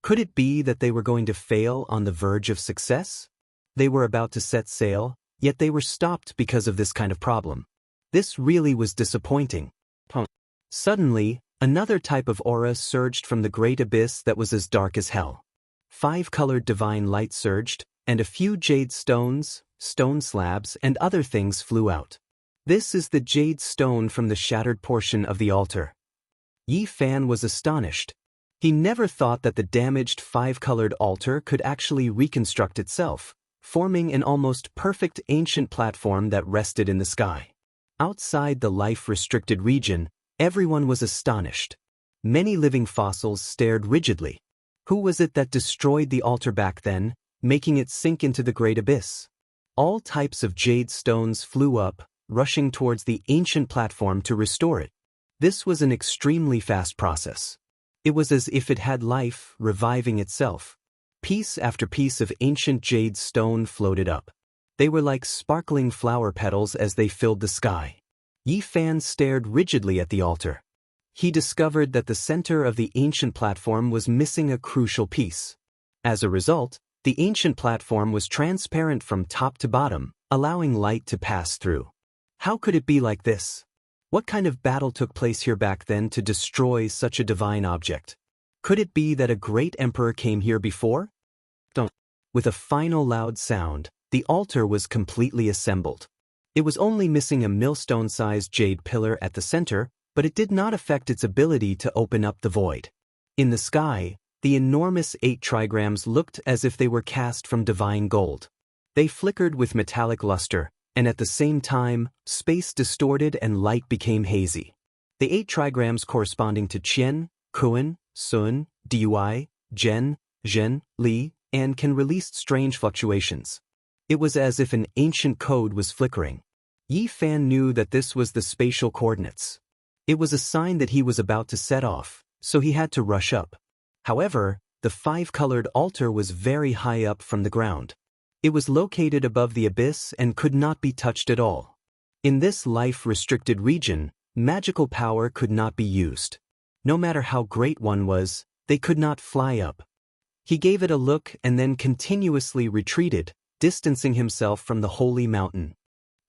S1: Could it be that they were going to fail on the verge of success? They were about to set sail, yet they were stopped because of this kind of problem. This really was disappointing. Suddenly, another type of aura surged from the great abyss that was as dark as hell. 5-colored divine light surged, and a few jade stones, stone slabs, and other things flew out. This is the jade stone from the shattered portion of the altar. Yi Fan was astonished. He never thought that the damaged 5-colored altar could actually reconstruct itself, forming an almost perfect ancient platform that rested in the sky. Outside the life-restricted region, everyone was astonished. Many living fossils stared rigidly. Who was it that destroyed the altar back then, making it sink into the great abyss? All types of jade stones flew up, rushing towards the ancient platform to restore it. This was an extremely fast process. It was as if it had life, reviving itself. Piece after piece of ancient jade stone floated up. They were like sparkling flower petals as they filled the sky. Yi Fan stared rigidly at the altar. He discovered that the center of the ancient platform was missing a crucial piece. As a result, the ancient platform was transparent from top to bottom, allowing light to pass through. How could it be like this? What kind of battle took place here back then to destroy such a divine object? Could it be that a great emperor came here before? With a final loud sound, the altar was completely assembled. It was only missing a millstone-sized jade pillar at the center, but it did not affect its ability to open up the void. In the sky, the enormous 8 trigrams looked as if they were cast from divine gold. They flickered with metallic luster, and at the same time, space distorted and light became hazy. The 8 trigrams corresponding to Qian, Kuan, Sun, Dui, Zhen, Zhen, Li, and can release strange fluctuations. It was as if an ancient code was flickering. Yi Fan knew that this was the spatial coordinates. It was a sign that he was about to set off, so he had to rush up. However, the 5-colored altar was very high up from the ground. It was located above the abyss and could not be touched at all. In this life-restricted region, magical power could not be used. No matter how great one was, they could not fly up. He gave it a look and then continuously retreated, distancing himself from the holy mountain.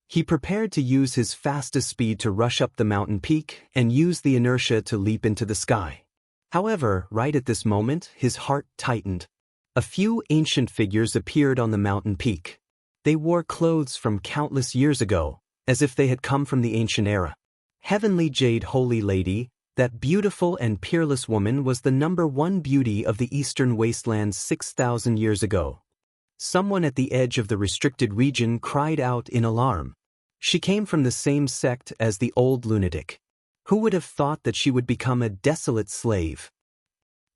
S1: He prepared to use his fastest speed to rush up the mountain peak and use the inertia to leap into the sky. However, right at this moment, his heart tightened. A few ancient figures appeared on the mountain peak. They wore clothes from countless years ago, as if they had come from the ancient era. Heavenly Jade Holy Lady, that beautiful and peerless woman was the #1 beauty of the eastern wastelands 6,000 years ago. Someone at the edge of the restricted region cried out in alarm. She came from the same sect as the old lunatic. Who would have thought that she would become a desolate slave?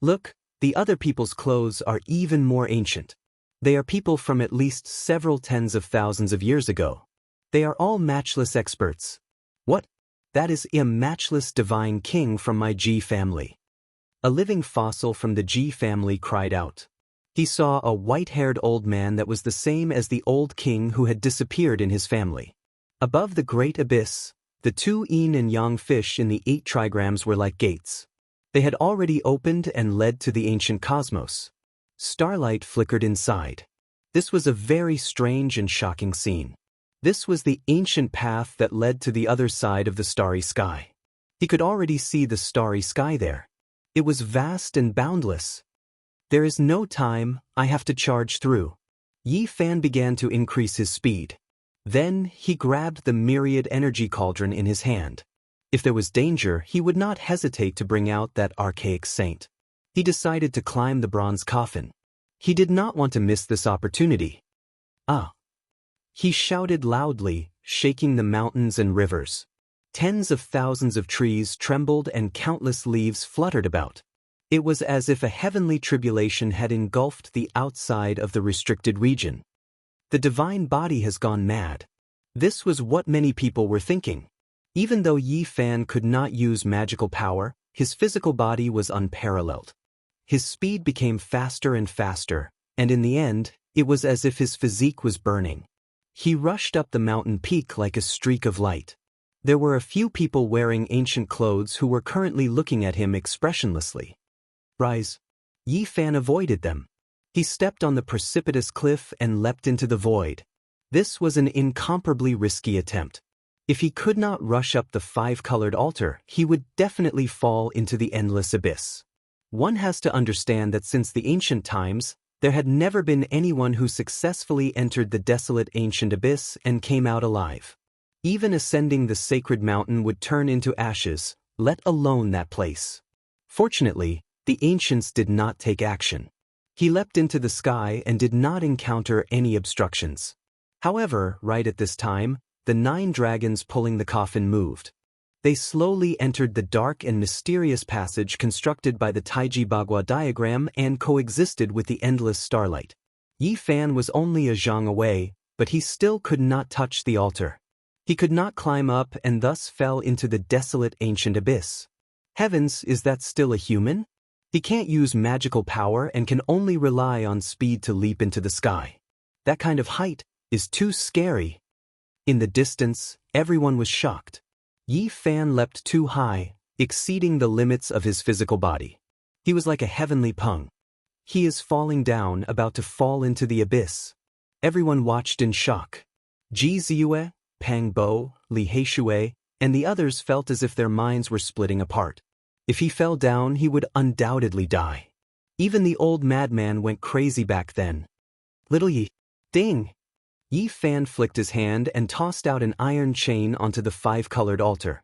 S1: Look, the other people's clothes are even more ancient. They are people from at least several tens of thousands of years ago. They are all matchless experts. What? That is a matchless divine king from my G family. A living fossil from the G family cried out. He saw a white-haired old man that was the same as the old king who had disappeared in his family. Above the great abyss, the 2 yin and yang fish in the 8 trigrams were like gates. They had already opened and led to the ancient cosmos. Starlight flickered inside. This was a very strange and shocking scene. This was the ancient path that led to the other side of the starry sky. He could already see the starry sky there. It was vast and boundless. There is no time, I have to charge through. Yi Fan began to increase his speed. Then he grabbed the myriad energy cauldron in his hand. If there was danger, he would not hesitate to bring out that archaic saint. He decided to climb the bronze coffin. He did not want to miss this opportunity. Ah! He shouted loudly, shaking the mountains and rivers. Tens of thousands of trees trembled and countless leaves fluttered about. It was as if a heavenly tribulation had engulfed the outside of the restricted region. The divine body has gone mad. This was what many people were thinking. Even though Yi Fan could not use magical power, his physical body was unparalleled. His speed became faster and faster, and in the end, it was as if his physique was burning. He rushed up the mountain peak like a streak of light. There were a few people wearing ancient clothes who were currently looking at him expressionlessly. Rise. Yi Fan avoided them. He stepped on the precipitous cliff and leapt into the void. This was an incomparably risky attempt. If he could not rush up the five-colored altar, he would definitely fall into the endless abyss. One has to understand that since the ancient times, there had never been anyone who successfully entered the desolate ancient abyss and came out alive. Even ascending the sacred mountain would turn into ashes, let alone that place. Fortunately, the ancients did not take action. He leapt into the sky and did not encounter any obstructions. However, right at this time, the 9 dragons pulling the coffin moved. They slowly entered the dark and mysterious passage constructed by the Taiji Bagua diagram and coexisted with the endless starlight. Yi Fan was only a zhang away, but he still could not touch the altar. He could not climb up and thus fell into the desolate ancient abyss. Heavens, is that still a human? He can't use magical power and can only rely on speed to leap into the sky. That kind of height is too scary. In the distance, everyone was shocked. Yi Fan leapt too high, exceeding the limits of his physical body. He was like a heavenly peng. He is falling down, about to fall into the abyss. Everyone watched in shock. Ji Ziyue, Pang Bo, Li Heishui, and the others felt as if their minds were splitting apart. If he fell down, he would undoubtedly die. Even the old madman went crazy back then. Little Yi. Ding! Yi Fan flicked his hand and tossed out an iron chain onto the 5-colored altar.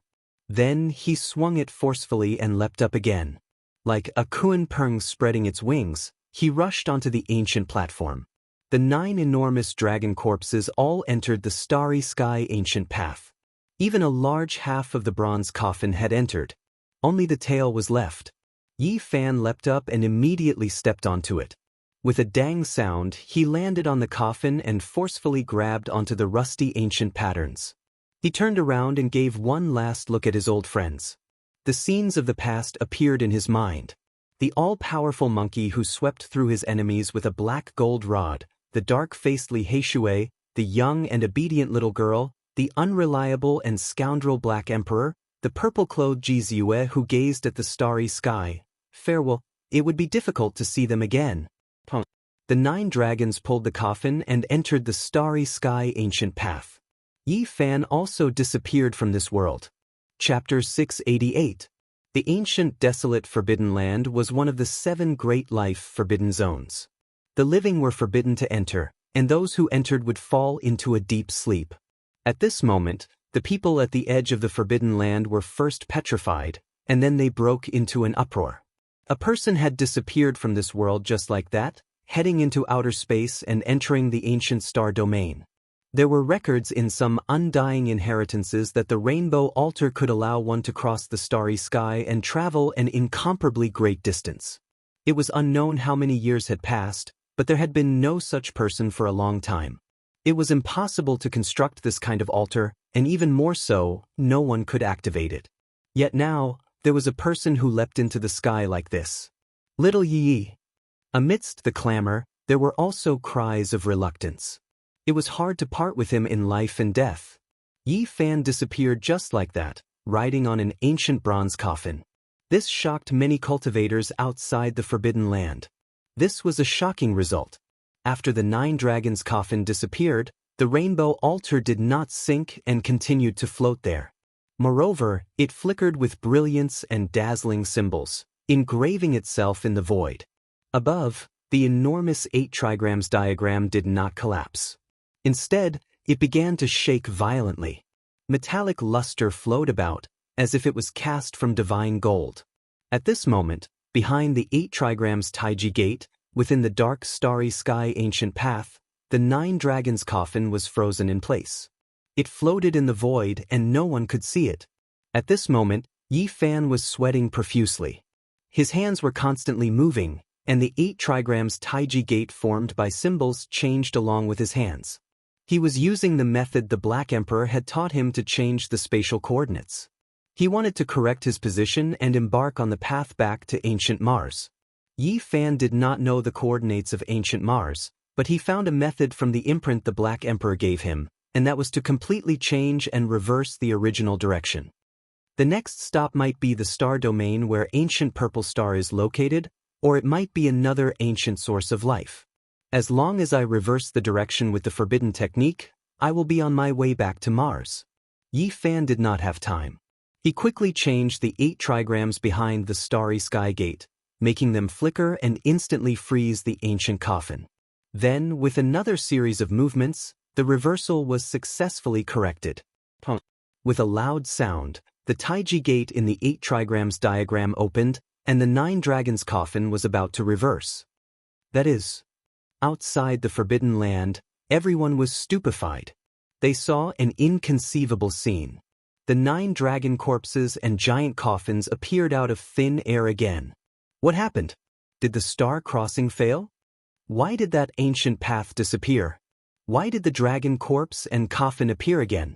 S1: Then he swung it forcefully and leapt up again. Like a Kuan Peng spreading its wings, he rushed onto the ancient platform. The 9 enormous dragon corpses all entered the starry sky ancient path. Even a large half of the bronze coffin had entered. Only the tail was left. Yi Fan leapt up and immediately stepped onto it. With a dang sound, he landed on the coffin and forcefully grabbed onto the rusty ancient patterns. He turned around and gave one last look at his old friends. The scenes of the past appeared in his mind. The all-powerful monkey who swept through his enemies with a black gold rod, the dark-faced Li Heishui, the young and obedient little girl, the unreliable and scoundrel Black Emperor, the purple-clothed Ji Ziyue who gazed at the starry sky. Farewell, it would be difficult to see them again. The 9 dragons pulled the coffin and entered the starry sky ancient path. Yi Fan also disappeared from this world. Chapter 688. The ancient desolate forbidden land was one of the 7 great life forbidden zones. The living were forbidden to enter, and those who entered would fall into a deep sleep. At this moment, the people at the edge of the forbidden land were first petrified, and then they broke into an uproar. A person had disappeared from this world just like that, heading into outer space and entering the ancient star domain. There were records in some undying inheritances that the rainbow altar could allow one to cross the starry sky and travel an incomparably great distance. It was unknown how many years had passed, but there had been no such person for a long time. It was impossible to construct this kind of altar, and even more so, no one could activate it. Yet now, there was a person who leapt into the sky like this. Little Yi. Amidst the clamor, there were also cries of reluctance. It was hard to part with him in life and death. Yi Fan disappeared just like that, riding on an ancient bronze coffin. This shocked many cultivators outside the Forbidden Land. This was a shocking result. After the 9 dragons' coffin disappeared, the rainbow altar did not sink and continued to float there. Moreover, it flickered with brilliance and dazzling symbols, engraving itself in the void. Above, the enormous 8 trigrams diagram did not collapse. Instead, it began to shake violently. Metallic luster flowed about, as if it was cast from divine gold. At this moment, behind the 8 trigrams Taiji gate, within the dark starry sky ancient path, the 9 dragons' coffin was frozen in place. It floated in the void and no one could see it. At this moment, Yi Fan was sweating profusely. His hands were constantly moving, and the 8 trigrams Taiji gate formed by symbols changed along with his hands. He was using the method the Black Emperor had taught him to change the spatial coordinates. He wanted to correct his position and embark on the path back to ancient Mars. Yi Fan did not know the coordinates of ancient Mars, but he found a method from the imprint the Black Emperor gave him, and that was to completely change and reverse the original direction. The next stop might be the star domain where ancient purple star is located, or it might be another ancient source of life. As long as I reverse the direction with the forbidden technique, I will be on my way back to Mars. Yi Fan did not have time. He quickly changed the 8 trigrams behind the starry sky gate, making them flicker and instantly freeze the ancient coffin. Then, with another series of movements, the reversal was successfully corrected. With a loud sound, the Taiji gate in the 8 trigrams diagram opened, and the 9 dragons coffin was about to reverse. That is, outside the Forbidden Land, everyone was stupefied. They saw an inconceivable scene. The 9 dragon corpses and giant coffins appeared out of thin air again. What happened? Did the star crossing fail? Why did that ancient path disappear? Why did the dragon corpse and coffin appear again?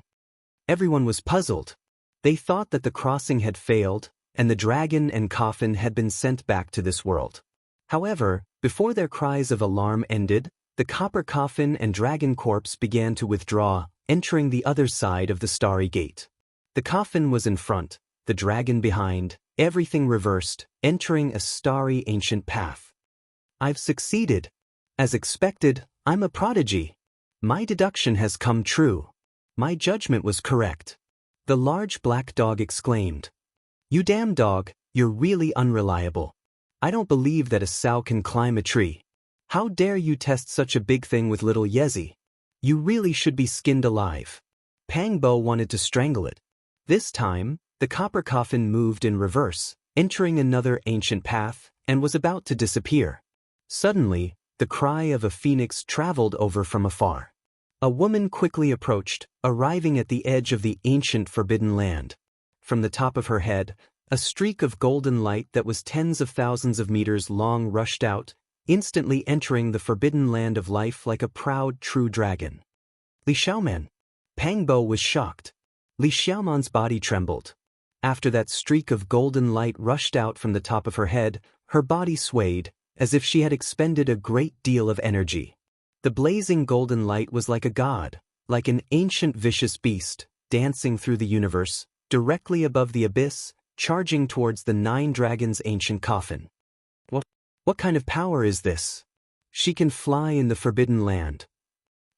S1: Everyone was puzzled. They thought that the crossing had failed, and the dragon and coffin had been sent back to this world. However, before their cries of alarm ended, the copper coffin and dragon corpse began to withdraw, entering the other side of the starry gate. The coffin was in front, the dragon behind, everything reversed, entering a starry ancient path. I've succeeded. As expected, I'm a prodigy. My deduction has come true. My judgment was correct. The large black dog exclaimed. You damn dog, you're really unreliable. I don't believe that a sow can climb a tree. How dare you test such a big thing with little Yezi? You really should be skinned alive. Pangbo wanted to strangle it. This time, the copper coffin moved in reverse, entering another ancient path, and was about to disappear. Suddenly, the cry of a phoenix traveled over from afar. A woman quickly approached, arriving at the edge of the ancient Forbidden Land. From the top of her head, a streak of golden light that was tens of thousands of meters long rushed out, instantly entering the Forbidden Land of life like a proud true dragon. Li Xiaoman. Pangbo was shocked. Li Xiaoman's body trembled. After that streak of golden light rushed out from the top of her head, her body swayed, as if she had expended a great deal of energy. The blazing golden light was like a god, like an ancient vicious beast, dancing through the universe, directly above the abyss, charging towards the 9 dragons' ancient coffin. What kind of power is this? She can fly in the Forbidden Land.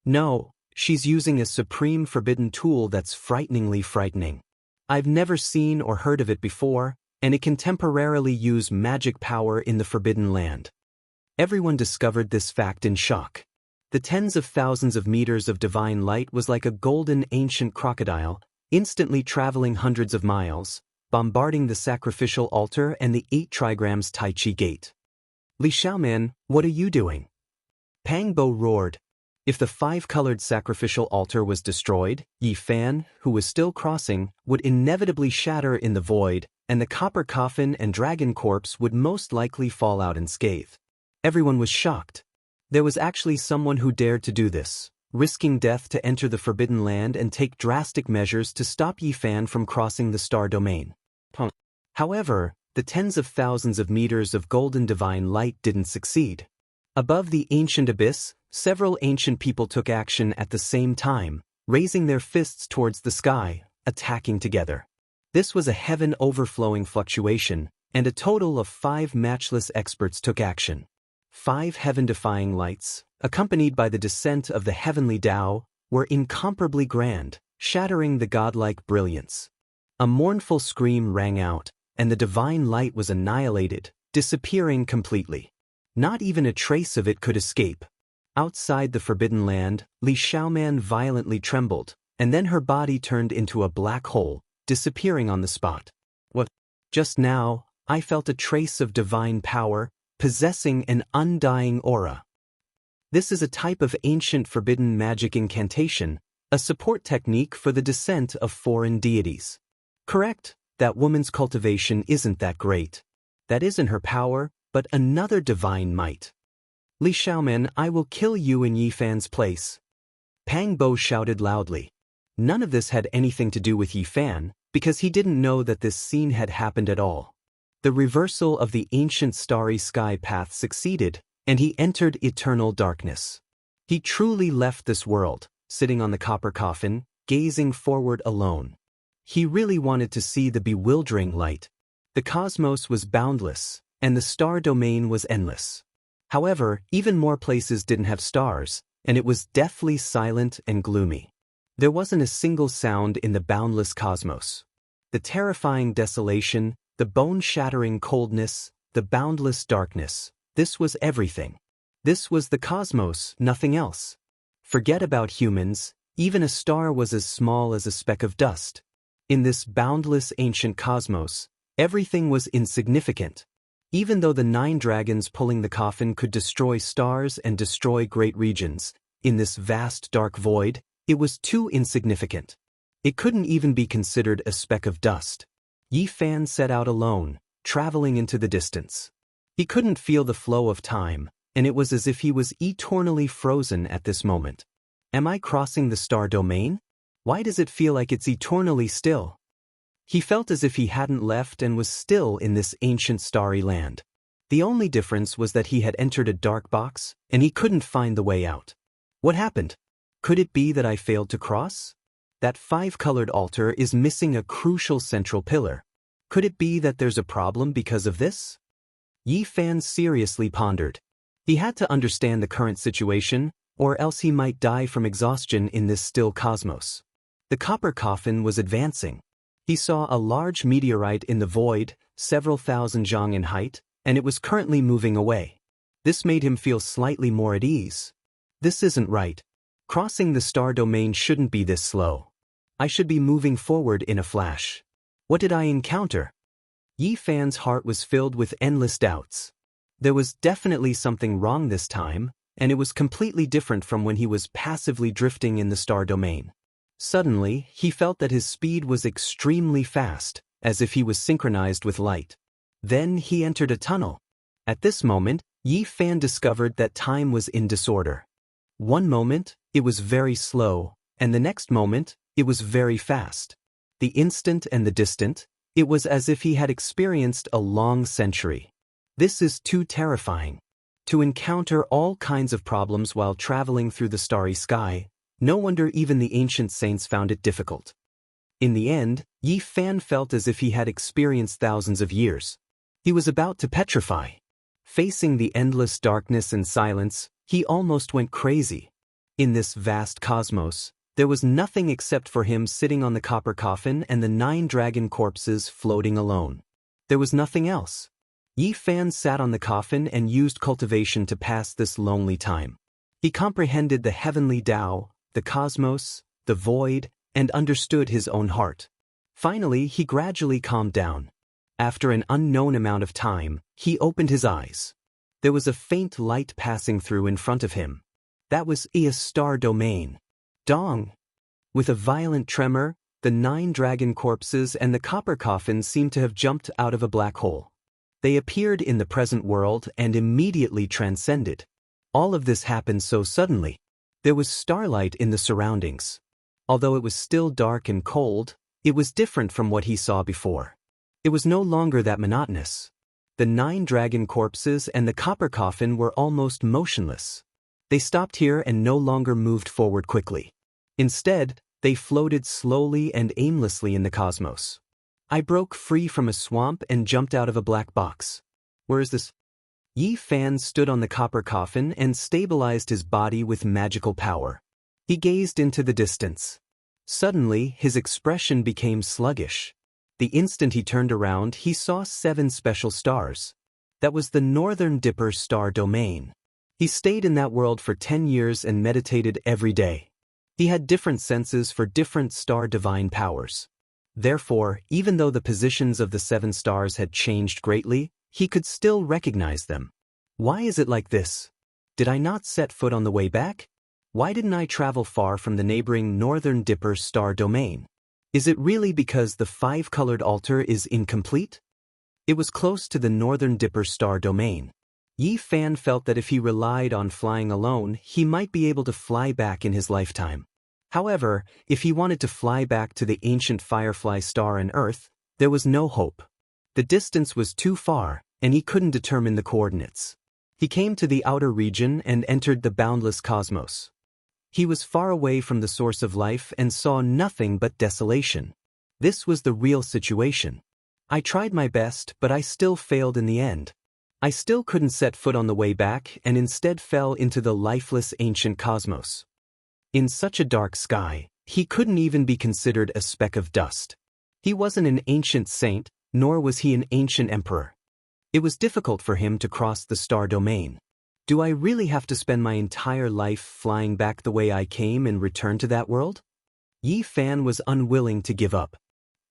S1: No, she's using a supreme forbidden tool that's frighteningly frightening. I've never seen or heard of it before, and it can temporarily use magic power in the Forbidden Land. Everyone discovered this fact in shock. The tens of thousands of meters of divine light was like a golden ancient crocodile, instantly traveling hundreds of miles, bombarding the sacrificial altar and the 8 trigrams Taiji gate. Li Xiaoman, what are you doing? Pangbo roared. If the 5-colored sacrificial altar was destroyed, Yi Fan, who was still crossing, would inevitably shatter in the void, and the copper coffin and dragon corpse would most likely fall out unscathed. Everyone was shocked. There was actually someone who dared to do this, risking death to enter the Forbidden Land and take drastic measures to stop Yi Fan from crossing the star domain. However, the tens of thousands of meters of golden divine light didn't succeed. Above the ancient abyss, several ancient people took action at the same time, raising their fists towards the sky, attacking together. This was a heaven-overflowing fluctuation, and a total of 5 matchless experts took action. 5 heaven-defying lights, accompanied by the descent of the heavenly Tao, were incomparably grand, shattering the godlike brilliance. A mournful scream rang out, and the divine light was annihilated, disappearing completely. Not even a trace of it could escape. Outside the Forbidden Land, Li Xiaoman violently trembled, and then her body turned into a black hole, disappearing on the spot. What? Just now, I felt a trace of divine power, possessing an undying aura. This is a type of ancient forbidden magic incantation, a support technique for the descent of foreign deities. Correct, that woman's cultivation isn't that great. That isn't her power, but another divine might. Li Xiaoman, I will kill you in Yi Fan's place. Pang Bo shouted loudly. None of this had anything to do with Yi Fan, because he didn't know that this scene had happened at all. The reversal of the ancient starry sky path succeeded, and he entered eternal darkness. He truly left this world, sitting on the copper coffin, gazing forward alone. He really wanted to see the bewildering light. The cosmos was boundless, and the star domain was endless. However, even more places didn't have stars, and it was deathly silent and gloomy. There wasn't a single sound in the boundless cosmos. The terrifying desolation, the bone-shattering coldness, the boundless darkness, this was everything. This was the cosmos, nothing else. Forget about humans, even a star was as small as a speck of dust. In this boundless ancient cosmos, everything was insignificant. Even though the 9 dragons pulling the coffin could destroy stars and destroy great regions, in this vast dark void, it was too insignificant. It couldn't even be considered a speck of dust. Yi Fan set out alone, traveling into the distance. He couldn't feel the flow of time, and it was as if he was eternally frozen at this moment. Am I crossing the star domain? Why does it feel like it's eternally still? He felt as if he hadn't left and was still in this ancient starry land. The only difference was that he had entered a dark box, and he couldn't find the way out. What happened? Could it be that I failed to cross? That 5-colored altar is missing a crucial central pillar. Could it be that there's a problem because of this? Yi Fan seriously pondered. He had to understand the current situation, or else he might die from exhaustion in this still cosmos. The copper coffin was advancing. He saw a large meteorite in the void, several thousand zhang in height, and it was currently moving away. This made him feel slightly more at ease. This isn't right. Crossing the star domain shouldn't be this slow. I should be moving forward in a flash. What did I encounter? Yi Fan's heart was filled with endless doubts. There was definitely something wrong this time, and it was completely different from when he was passively drifting in the star domain. Suddenly, he felt that his speed was extremely fast, as if he was synchronized with light. Then he entered a tunnel. At this moment, Yi Fan discovered that time was in disorder. One moment, it was very slow, and the next moment, it was very fast. The instant and the distant, it was as if he had experienced a long century. This is too terrifying. To encounter all kinds of problems while traveling through the starry sky, no wonder even the ancient saints found it difficult. In the end, Yi Fan felt as if he had experienced thousands of years. He was about to petrify. Facing the endless darkness and silence, he almost went crazy. In this vast cosmos, there was nothing except for him sitting on the copper coffin and the 9 dragon corpses floating alone. There was nothing else. Yi Fan sat on the coffin and used cultivation to pass this lonely time. He comprehended the heavenly Tao, the cosmos, the void, and understood his own heart. Finally, he gradually calmed down. After an unknown amount of time, he opened his eyes. There was a faint light passing through in front of him. That was a star domain. Dong! With a violent tremor, the 9 dragon corpses and the copper coffin seemed to have jumped out of a black hole. They appeared in the present world and immediately transcended. All of this happened so suddenly. There was starlight in the surroundings. Although it was still dark and cold, it was different from what he saw before. It was no longer that monotonous. The 9 dragon corpses and the copper coffin were almost motionless. They stopped here and no longer moved forward quickly. Instead, they floated slowly and aimlessly in the cosmos. I broke free from a swamp and jumped out of a black box. Where is this? Yi Fan stood on the copper coffin and stabilized his body with magical power. He gazed into the distance. Suddenly, his expression became sluggish. The instant he turned around, he saw 7 special stars. That was the Northern Dipper star domain. He stayed in that world for 10 years and meditated every day. He had different senses for different star divine powers. Therefore, even though the positions of the 7 stars had changed greatly, he could still recognize them. Why is it like this? Did I not set foot on the way back? Why didn't I travel far from the neighboring Northern Dipper star domain? Is it really because the 5-colored altar is incomplete? It was close to the northern Dipper star domain. Yi Fan felt that if he relied on flying alone, he might be able to fly back in his lifetime. However, if he wanted to fly back to the ancient Firefly star and Earth, there was no hope. The distance was too far, and he couldn't determine the coordinates. He came to the outer region and entered the boundless cosmos. He was far away from the source of life and saw nothing but desolation. This was the real situation. I tried my best, but I still failed in the end. I still couldn't set foot on the way back and instead fell into the lifeless ancient cosmos. In such a dark sky, he couldn't even be considered a speck of dust. He wasn't an ancient saint, nor was he an ancient emperor. It was difficult for him to cross the star domain. Do I really have to spend my entire life flying back the way I came and return to that world? Yi Fan was unwilling to give up.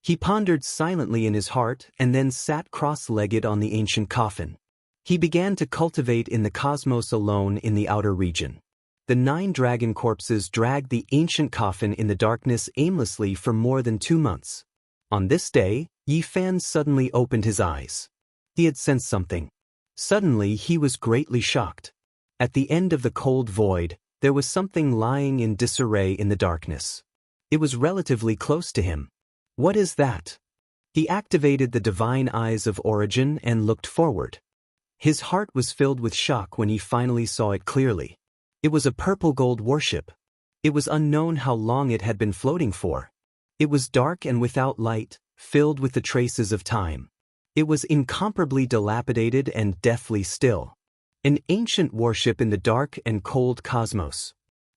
S1: He pondered silently in his heart and then sat cross-legged on the ancient coffin. He began to cultivate in the cosmos alone in the outer region. The 9 dragon corpses dragged the ancient coffin in the darkness aimlessly for more than 2 months. On this day, Yi Fan suddenly opened his eyes. He had sensed something. Suddenly he was greatly shocked. At the end of the cold void, there was something lying in disarray in the darkness. It was relatively close to him. What is that? He activated the divine eyes of origin and looked forward. His heart was filled with shock when he finally saw it clearly. It was a purple gold warship. It was unknown how long it had been floating for. It was dark and without light, filled with the traces of time. It was incomparably dilapidated and deathly still. An ancient warship in the dark and cold cosmos.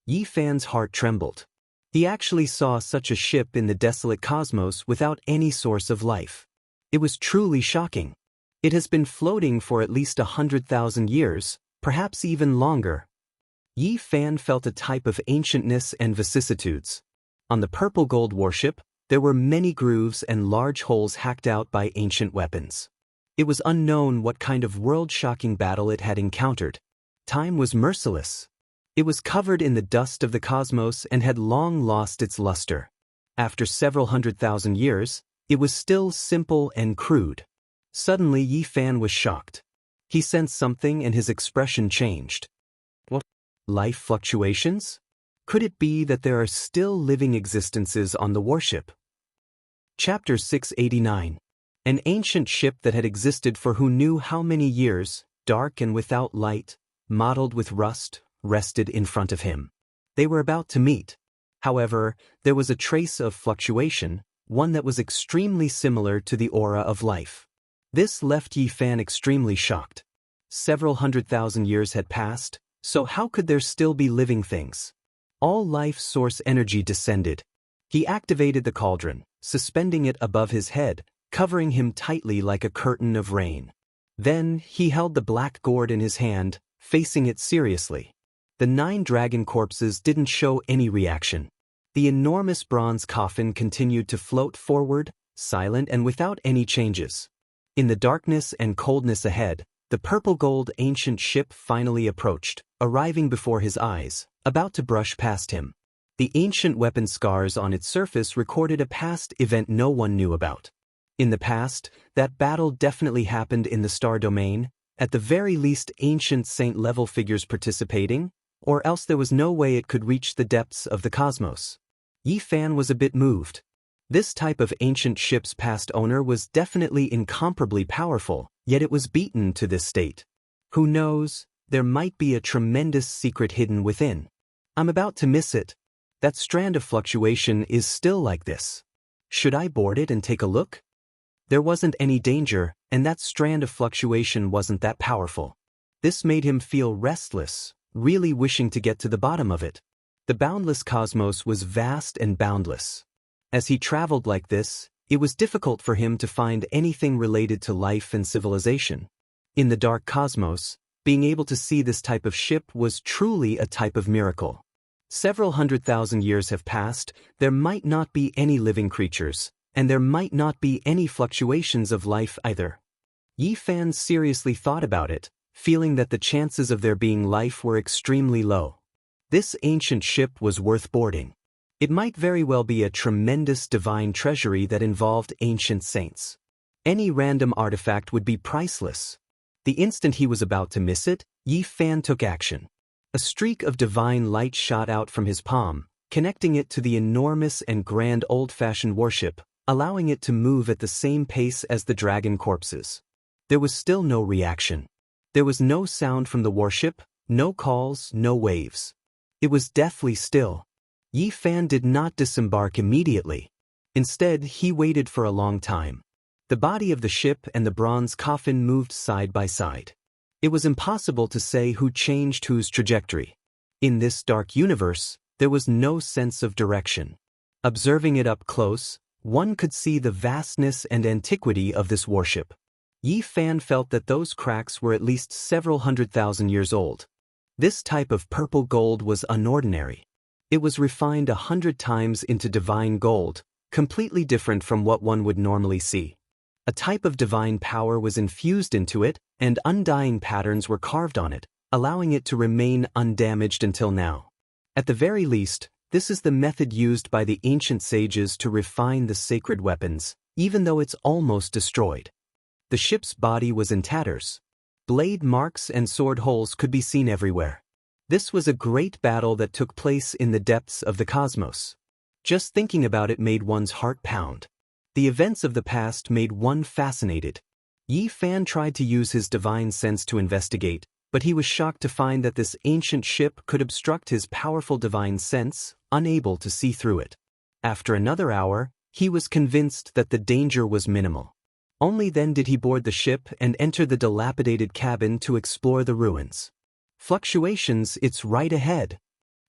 S1: Yi Fan's heart trembled. He actually saw such a ship in the desolate cosmos without any source of life. It was truly shocking. It has been floating for at least 100,000 years, perhaps even longer. Yi Fan felt a type of ancientness and vicissitudes. On the purple gold warship, there were many grooves and large holes hacked out by ancient weapons. It was unknown what kind of world-shocking battle it had encountered. Time was merciless. It was covered in the dust of the cosmos and had long lost its luster. After several 100,000 years, it was still simple and crude. Suddenly Yi Fan was shocked. He sensed something and his expression changed. What? Life fluctuations? Could it be that there are still living existences on the warship? Chapter 689. An ancient ship that had existed for who knew how many years, dark and without light, mottled with rust, rested in front of him. They were about to meet. However, there was a trace of fluctuation, one that was extremely similar to the aura of life. This left Yi Fan extremely shocked. Several 100,000 years had passed, so how could there still be living things? All life source energy descended. He activated the cauldron, suspending it above his head, covering him tightly like a curtain of rain. Then, he held the black gourd in his hand, facing it seriously. The 9 dragon corpses didn't show any reaction. The enormous bronze coffin continued to float forward, silent and without any changes. In the darkness and coldness ahead, the purple gold ancient ship finally approached, arriving before his eyes, about to brush past him. The ancient weapon scars on its surface recorded a past event no one knew about. In the past, that battle definitely happened in the star domain, at the very least ancient saint-level figures participating, or else there was no way it could reach the depths of the cosmos. Yi Fan was a bit moved. This type of ancient ship's past owner was definitely incomparably powerful, yet it was beaten to this state. Who knows, there might be a tremendous secret hidden within. I'm about to miss it. That strand of fluctuation is still like this. Should I board it and take a look? There wasn't any danger, and that strand of fluctuation wasn't that powerful. This made him feel restless, really wishing to get to the bottom of it. The boundless cosmos was vast and boundless. As he traveled like this, it was difficult for him to find anything related to life and civilization. In the dark cosmos, being able to see this type of ship was truly a type of miracle. Several 100,000 years have passed, there might not be any living creatures, and there might not be any fluctuations of life either. Yi Fan seriously thought about it, feeling that the chances of there being life were extremely low. This ancient ship was worth boarding. It might very well be a tremendous divine treasury that involved ancient saints. Any random artifact would be priceless. The instant he was about to miss it, Yi Fan took action. A streak of divine light shot out from his palm, connecting it to the enormous and grand old-fashioned warship, allowing it to move at the same pace as the dragon corpses. There was still no reaction. There was no sound from the warship, no calls, no waves. It was deathly still. Yi Fan did not disembark immediately. Instead, he waited for a long time. The body of the ship and the bronze coffin moved side by side. It was impossible to say who changed whose trajectory. In this dark universe, there was no sense of direction. Observing it up close, one could see the vastness and antiquity of this warship. Yi Fan felt that those cracks were at least several 100,000 years old. This type of purple gold was unordinary. It was refined 100 times into divine gold, completely different from what one would normally see. A type of divine power was infused into it, and undying patterns were carved on it, allowing it to remain undamaged until now. At the very least, this is the method used by the ancient sages to refine the sacred weapons, even though it's almost destroyed. The ship's body was in tatters. Blade marks and sword holes could be seen everywhere. This was a great battle that took place in the depths of the cosmos. Just thinking about it made one's heart pound. The events of the past made one fascinated. Yi Fan tried to use his divine sense to investigate, but he was shocked to find that this ancient ship could obstruct his powerful divine sense, unable to see through it. After another hour, he was convinced that the danger was minimal. Only then did he board the ship and enter the dilapidated cabin to explore the ruins. Fluctuations, it's right ahead.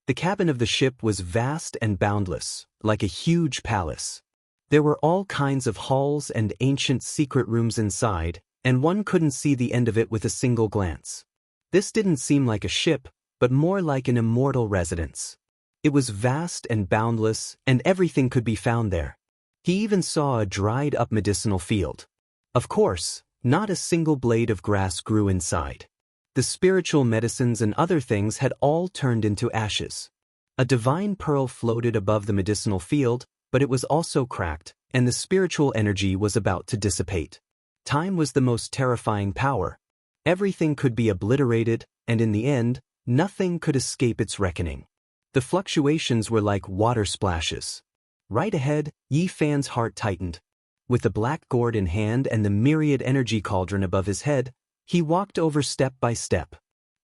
S1: The cabin of the ship was vast and boundless, like a huge palace. There were all kinds of halls and ancient secret rooms inside, and one couldn't see the end of it with a single glance. This didn't seem like a ship, but more like an immortal residence. It was vast and boundless, and everything could be found there. He even saw a dried-up medicinal field. Of course, not a single blade of grass grew inside. The spiritual medicines and other things had all turned into ashes. A divine pearl floated above the medicinal field, but it was also cracked, and the spiritual energy was about to dissipate. Time was the most terrifying power. Everything could be obliterated, and in the end, nothing could escape its reckoning. The fluctuations were like water splashes. Right ahead, Yi Fan's heart tightened. With the black gourd in hand and the myriad energy cauldron above his head, he walked over step by step.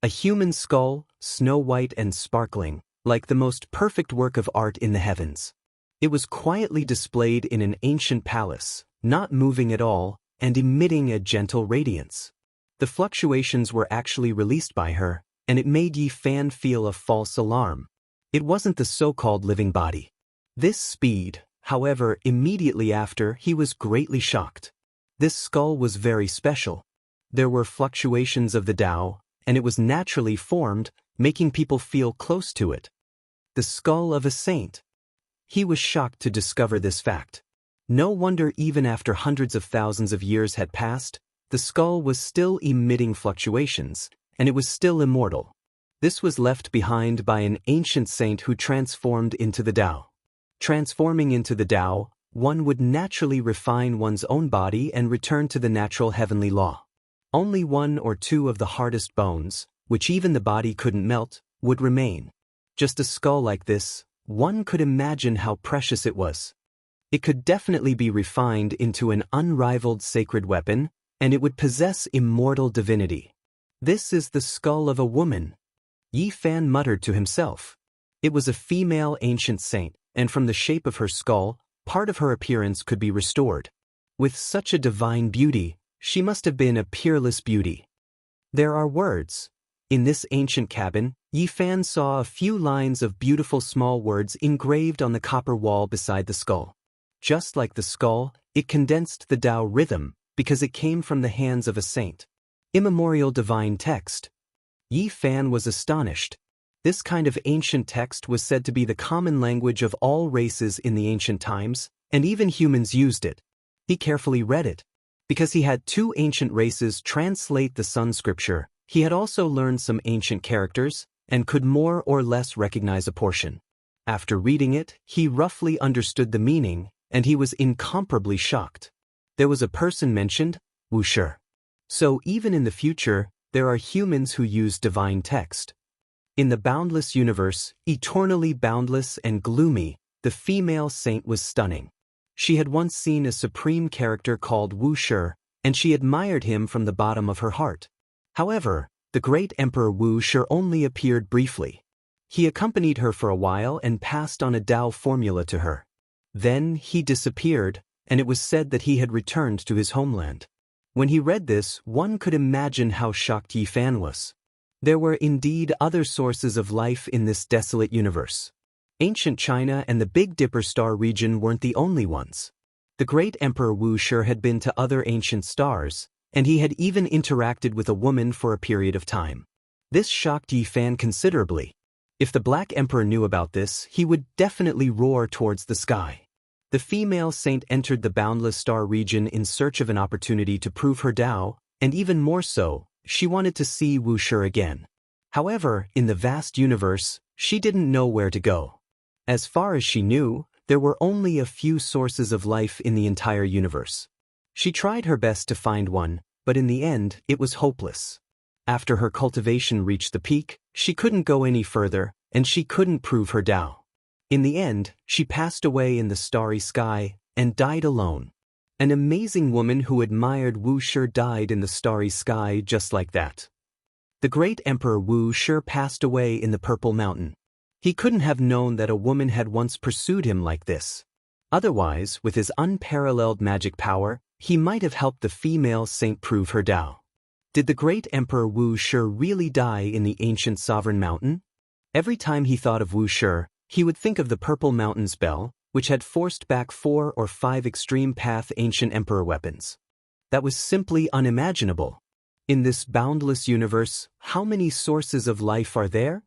S1: A human skull, snow-white and sparkling, like the most perfect work of art in the heavens. It was quietly displayed in an ancient palace, not moving at all, and emitting a gentle radiance. The fluctuations were actually released by her, and it made Yi Fan feel a false alarm. It wasn't the so-called living body. This speed, however, immediately after, he was greatly shocked. This skull was very special. There were fluctuations of the Tao, and it was naturally formed, making people feel close to it. The skull of a saint. He was shocked to discover this fact. No wonder even after hundreds of thousands of years had passed, the skull was still emitting fluctuations, and it was still immortal. This was left behind by an ancient saint who transformed into the Tao. Transforming into the Tao, one would naturally refine one's own body and return to the natural heavenly law. Only one or two of the hardest bones, which even the body couldn't melt, would remain. Just a skull like this, one could imagine how precious it was. It could definitely be refined into an unrivaled sacred weapon, and it would possess immortal divinity. This is the skull of a woman. Yi Fan muttered to himself. It was a female ancient saint, and from the shape of her skull, part of her appearance could be restored. With such a divine beauty, she must have been a peerless beauty. There are words. In this ancient cabin, Yi Fan saw a few lines of beautiful small words engraved on the copper wall beside the skull. Just like the skull, it condensed the Tao rhythm, because it came from the hands of a saint. Immemorial divine text. Yi Fan was astonished. This kind of ancient text was said to be the common language of all races in the ancient times, and even humans used it. He carefully read it. Because he had two ancient races translate the Sun scripture, he had also learned some ancient characters, and could more or less recognize a portion. After reading it, he roughly understood the meaning, and he was incomparably shocked. There was a person mentioned, Wuxia. So even in the future, there are humans who use divine text. In the boundless universe, eternally boundless and gloomy, the female saint was stunning. She had once seen a supreme character called Wuxia, and she admired him from the bottom of her heart. However, the great Emperor Wuxia only appeared briefly. He accompanied her for a while and passed on a Dao formula to her. Then he disappeared, and it was said that he had returned to his homeland. When he read this, one could imagine how shocked Yi Fan was. There were indeed other sources of life in this desolate universe. Ancient China and the Big Dipper star region weren't the only ones. The great Emperor Wuxia had been to other ancient stars, and he had even interacted with a woman for a period of time. This shocked Yi Fan considerably. If the Black Emperor knew about this, he would definitely roar towards the sky. The female saint entered the boundless star region in search of an opportunity to prove her Dao, and even more so, she wanted to see Wuxia again. However, in the vast universe, she didn't know where to go. As far as she knew, there were only a few sources of life in the entire universe. She tried her best to find one, but in the end, it was hopeless. After her cultivation reached the peak, she couldn't go any further, and she couldn't prove her Dao. In the end, she passed away in the starry sky and died alone. An amazing woman who admired Wuxia died in the starry sky just like that. The great Emperor Wuxia passed away in the Purple Mountain. He couldn't have known that a woman had once pursued him like this. Otherwise, with his unparalleled magic power, he might have helped the female saint prove her Dao. Did the great Emperor Wuxia really die in the ancient sovereign mountain? Every time he thought of Wuxia, he would think of the Purple Mountain spell, which had forced back 4 or 5 extreme path ancient emperor weapons. That was simply unimaginable. In this boundless universe, how many sources of life are there?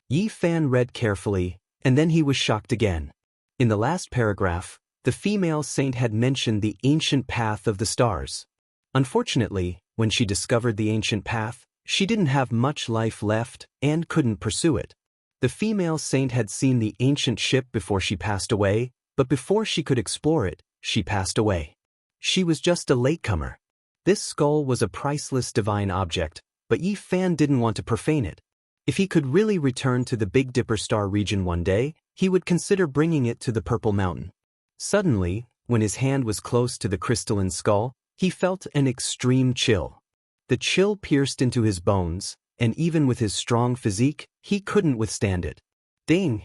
S1: Yi Fan read carefully, and then he was shocked again. In the last paragraph, the female saint had mentioned the ancient path of the stars. Unfortunately, when she discovered the ancient path, she didn't have much life left and couldn't pursue it. The female saint had seen the ancient ship before she passed away, but before she could explore it, she passed away. She was just a latecomer. This skull was a priceless divine object, but Yi Fan didn't want to profane it. If he could really return to the Big Dipper star region one day, he would consider bringing it to the Purple Mountain. Suddenly, when his hand was close to the crystalline skull, he felt an extreme chill. The chill pierced into his bones, and even with his strong physique, he couldn't withstand it. Ding!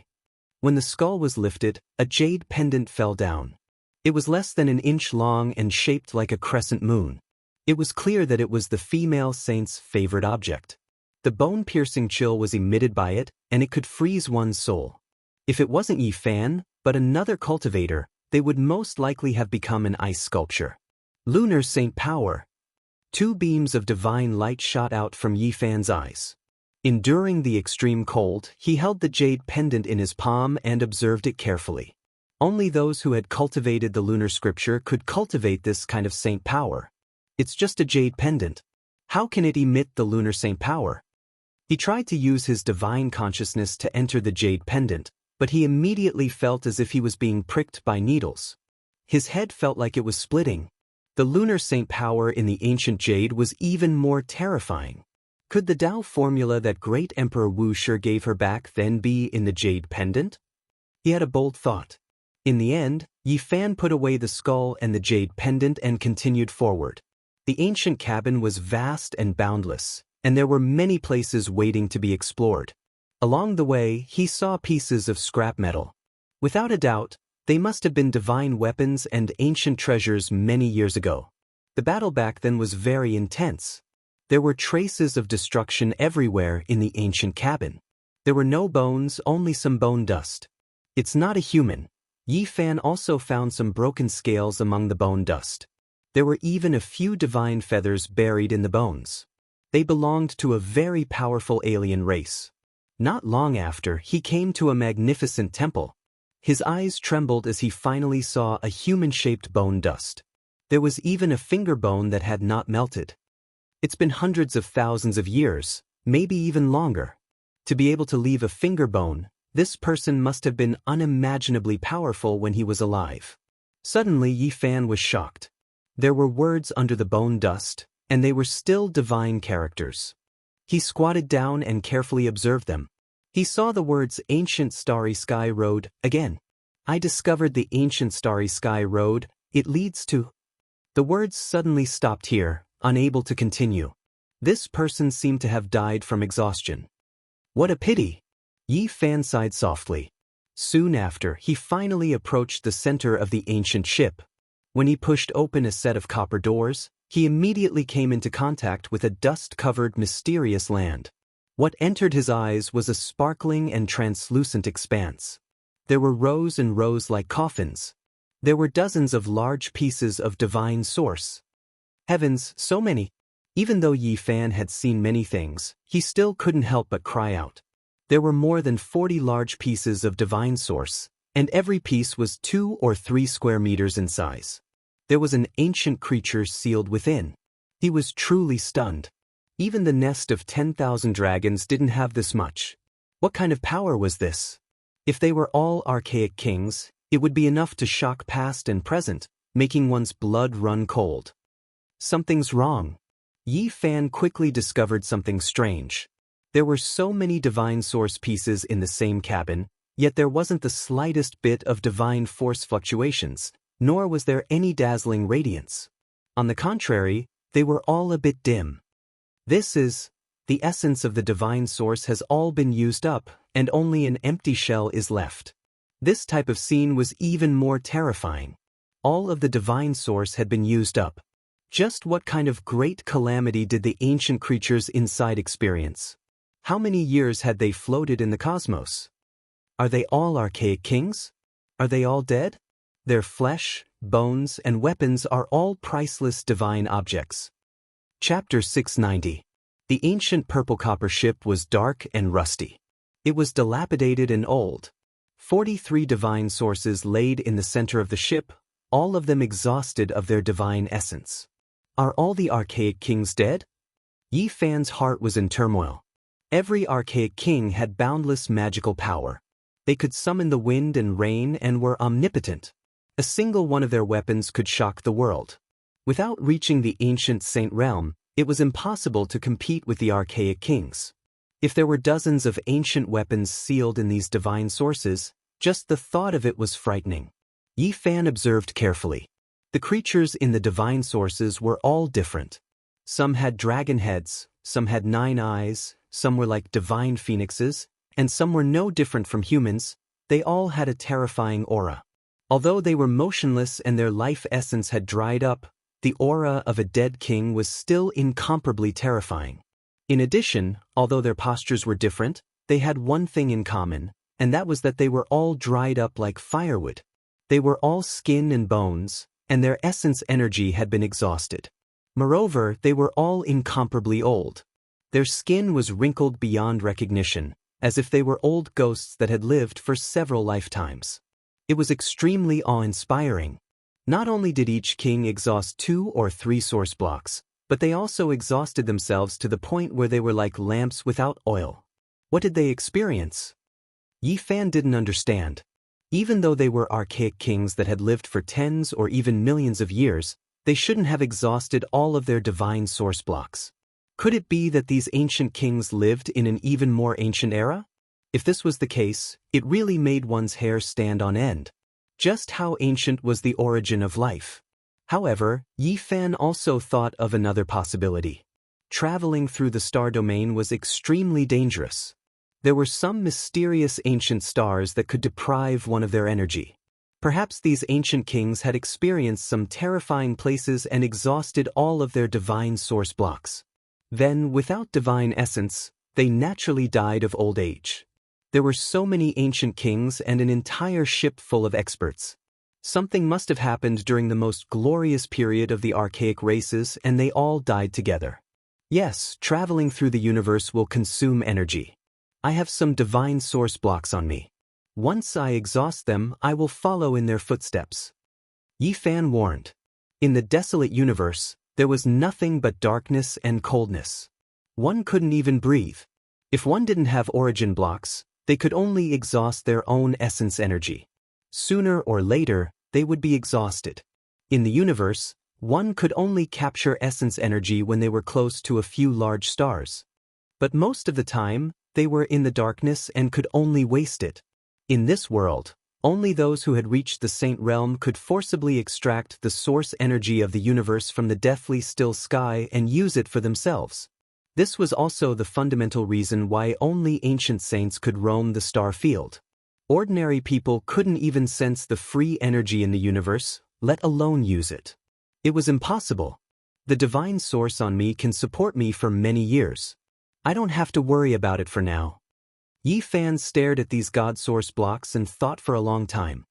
S1: When the skull was lifted, a jade pendant fell down. It was less than an inch long and shaped like a crescent moon. It was clear that it was the female saint's favorite object. The bone-piercing chill was emitted by it, and it could freeze one's soul. If it wasn't Yi Fan, but another cultivator, they would most likely have become an ice sculpture. Lunar Saint Power. 2 beams of divine light shot out from Yi Fan's eyes. Enduring the extreme cold, he held the jade pendant in his palm and observed it carefully. Only those who had cultivated the lunar scripture could cultivate this kind of saint power. It's just a jade pendant. How can it emit the lunar saint power? He tried to use his divine consciousness to enter the jade pendant, but he immediately felt as if he was being pricked by needles. His head felt like it was splitting. The lunar saint power in the ancient jade was even more terrifying. Could the Dao formula that great Emperor Wuxia gave her back then be in the jade pendant? He had a bold thought. In the end, Yi Fan put away the skull and the jade pendant and continued forward. The ancient cabin was vast and boundless, and there were many places waiting to be explored. Along the way, he saw pieces of scrap metal. Without a doubt, they must have been divine weapons and ancient treasures many years ago. The battle back then was very intense. There were traces of destruction everywhere in the ancient cabin. There were no bones, only some bone dust. It's not a human. Yi Fan also found some broken scales among the bone dust. There were even a few divine feathers buried in the bones. They belonged to a very powerful alien race. Not long after, he came to a magnificent temple. His eyes trembled as he finally saw a human-shaped bone dust. There was even a finger bone that had not melted. It's been hundreds of thousands of years, maybe even longer. To be able to leave a finger bone, this person must have been unimaginably powerful when he was alive. Suddenly Yi Fan was shocked. There were words under the bone dust, and they were still divine characters. He squatted down and carefully observed them. He saw the words Ancient Starry Sky Road again. I discovered the Ancient Starry Sky Road. It leads to... The words suddenly stopped here, unable to continue. This person seemed to have died from exhaustion. What a pity! Yi Fan sighed softly. Soon after, he finally approached the center of the ancient ship. When he pushed open a set of copper doors, he immediately came into contact with a dust-covered, mysterious land. What entered his eyes was a sparkling and translucent expanse. There were rows and rows like coffins. There were dozens of large pieces of divine source. Heavens, so many! Even though Yi Fan had seen many things, he still couldn't help but cry out. There were more than 40 large pieces of divine source, and every piece was 2 or 3 square meters in size. There was an ancient creature sealed within. He was truly stunned. Even the nest of 10,000 dragons didn't have this much. What kind of power was this? If they were all archaic kings, it would be enough to shock past and present, making one's blood run cold. Something's wrong. Yi Fan quickly discovered something strange. There were so many divine source pieces in the same cabin, yet there wasn't the slightest bit of divine force fluctuations, nor was there any dazzling radiance. On the contrary, they were all a bit dim. This is, the essence of the divine source has all been used up, and only an empty shell is left. This type of scene was even more terrifying. All of the divine source had been used up. Just what kind of great calamity did the ancient creatures inside experience? How many years had they floated in the cosmos? Are they all archaic kings? Are they all dead? Their flesh, bones, and weapons are all priceless divine objects. Chapter 690. The ancient purple copper ship was dark and rusty. It was dilapidated and old. 43 divine sources laid in the center of the ship, all of them exhausted of their divine essence. Are all the archaic kings dead? Yi Fan's heart was in turmoil. Every archaic king had boundless magical power. They could summon the wind and rain and were omnipotent. A single one of their weapons could shock the world. Without reaching the ancient saint realm, it was impossible to compete with the archaic kings. If there were dozens of ancient weapons sealed in these divine sources, just the thought of it was frightening. Yi Fan observed carefully. The creatures in the divine sources were all different. Some had dragon heads, some had 9 eyes, some were like divine phoenixes, and some were no different from humans. They all had a terrifying aura. Although they were motionless and their life essence had dried up, the aura of a dead king was still incomparably terrifying. In addition, although their postures were different, they had one thing in common, and that was that they were all dried up like firewood. They were all skin and bones, and their essence energy had been exhausted. Moreover, they were all incomparably old. Their skin was wrinkled beyond recognition, as if they were old ghosts that had lived for several lifetimes. It was extremely awe-inspiring. Not only did each king exhaust 2 or 3 source blocks, but they also exhausted themselves to the point where they were like lamps without oil. What did they experience? Yi Fan didn't understand. Even though they were archaic kings that had lived for tens or even millions of years, they shouldn't have exhausted all of their divine source blocks. Could it be that these ancient kings lived in an even more ancient era? If this was the case, it really made one's hair stand on end. Just how ancient was the origin of life? However, Yi Fan also thought of another possibility. Traveling through the star domain was extremely dangerous. There were some mysterious ancient stars that could deprive one of their energy. Perhaps these ancient kings had experienced some terrifying places and exhausted all of their divine source blocks. Then, without divine essence, they naturally died of old age. There were so many ancient kings and an entire ship full of experts. Something must have happened during the most glorious period of the archaic races, and they all died together. Yes, traveling through the universe will consume energy. I have some divine source blocks on me. Once I exhaust them, I will follow in their footsteps. Yi Fan warned. In the desolate universe, there was nothing but darkness and coldness. One couldn't even breathe. If one didn't have origin blocks, they could only exhaust their own essence energy. Sooner or later, they would be exhausted. In the universe, One could only capture essence energy when they were close to a few large stars. But most of the time, they were in the darkness and could only waste it. In this world, only those who had reached the Saint Realm could forcibly extract the source energy of the universe from the deathly still sky and use it for themselves. This was also the fundamental reason why only ancient saints could roam the star field. Ordinary people couldn't even sense the free energy in the universe, let alone use it. It was impossible. The divine source on me can support me for many years. I don't have to worry about it for now. Yi Fan stared at these god source blocks and thought for a long time.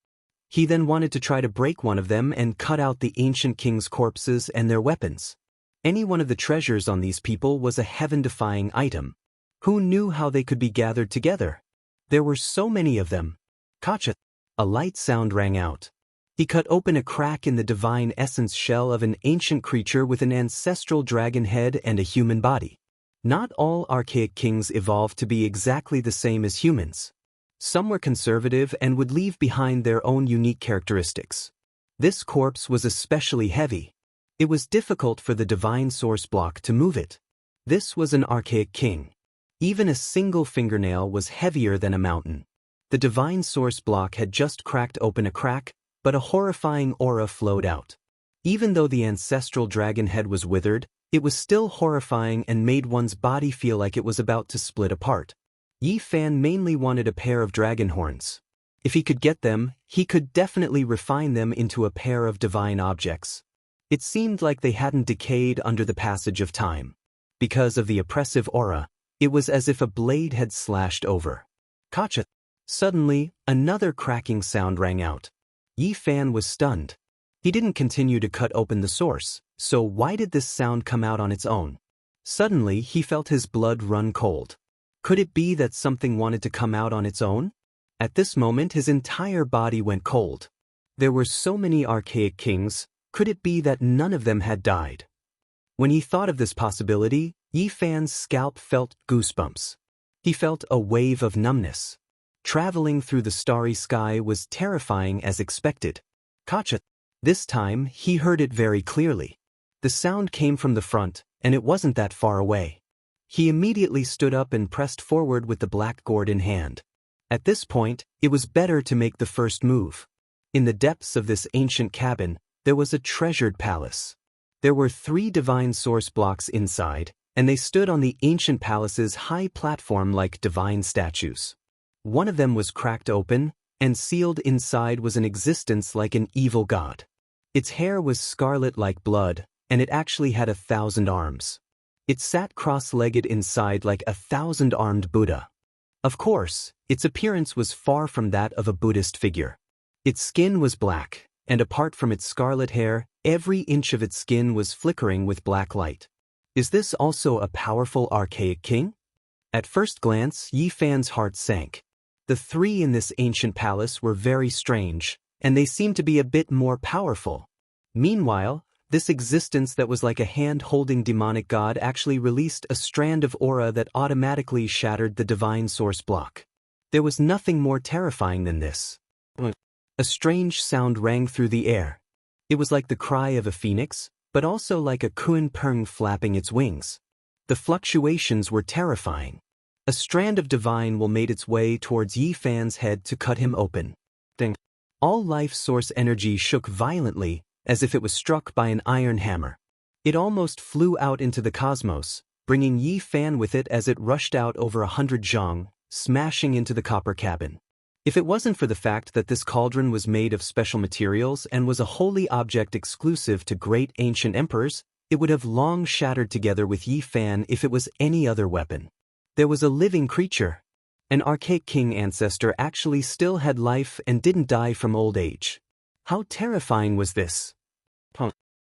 S1: He then wanted to try to break one of them and cut out the ancient king's corpses and their weapons. Any one of the treasures on these people was a heaven-defying item. Who knew how they could be gathered together? There were so many of them. Kacha! A light sound rang out. He cut open a crack in the divine essence shell of an ancient creature with an ancestral dragon head and a human body. Not all archaic kings evolved to be exactly the same as humans. Some were conservative and would leave behind their own unique characteristics. This corpse was especially heavy. It was difficult for the divine source block to move it. This was an archaic king. Even a single fingernail was heavier than a mountain. The divine source block had just cracked open a crack, but a horrifying aura flowed out. Even though the ancestral dragon head was withered, it was still horrifying and made one's body feel like it was about to split apart. Yi Fan mainly wanted a pair of dragon horns. If he could get them, he could definitely refine them into a pair of divine objects. It seemed like they hadn't decayed under the passage of time. Because of the oppressive aura, it was as if a blade had slashed over. Kacha! Suddenly, another cracking sound rang out. Yi Fan was stunned. He didn't continue to cut open the source, so why did this sound come out on its own? Suddenly, he felt his blood run cold. Could it be that something wanted to come out on its own? At this moment, his entire body went cold. There were so many archaic kings, could it be that none of them had died? When he thought of this possibility, Yi Fan's scalp felt goosebumps. He felt a wave of numbness. Traveling through the starry sky was terrifying as expected. Kacha! This time, he heard it very clearly. The sound came from the front, and it wasn't that far away. He immediately stood up and pressed forward with the black gourd in hand. At this point, it was better to make the first move. In the depths of this ancient cabin, there was a treasured palace. There were 3 divine source blocks inside, and they stood on the ancient palace's high platform like divine statues. One of them was cracked open, and sealed inside was an existence like an evil god. Its hair was scarlet like blood, and it actually had 1,000 arms. It sat cross-legged inside like a 1,000-armed Buddha. Of course, its appearance was far from that of a Buddhist figure. Its skin was black, and apart from its scarlet hair, every inch of its skin was flickering with black light. Is this also a powerful archaic king? At first glance, Yi Fan's heart sank. The 3 in this ancient palace were very strange, and they seemed to be a bit more powerful. Meanwhile, this existence that was like a hand-holding demonic god actually released a strand of aura that automatically shattered the divine source block. There was nothing more terrifying than this. A strange sound rang through the air. It was like the cry of a phoenix, but also like a kun peng flapping its wings. The fluctuations were terrifying. A strand of divine will made its way towards Yi Fan's head to cut him open. Ding. All life source energy shook violently, as if it was struck by an iron hammer. It almost flew out into the cosmos, bringing Yi Fan with it as it rushed out over 100 zhang, smashing into the copper cabin. If it wasn't for the fact that this cauldron was made of special materials and was a holy object exclusive to great ancient emperors, it would have long shattered together with Yi Fan if it was any other weapon. There was a living creature. An archaic king ancestor actually still had life and didn't die from old age. How terrifying was this?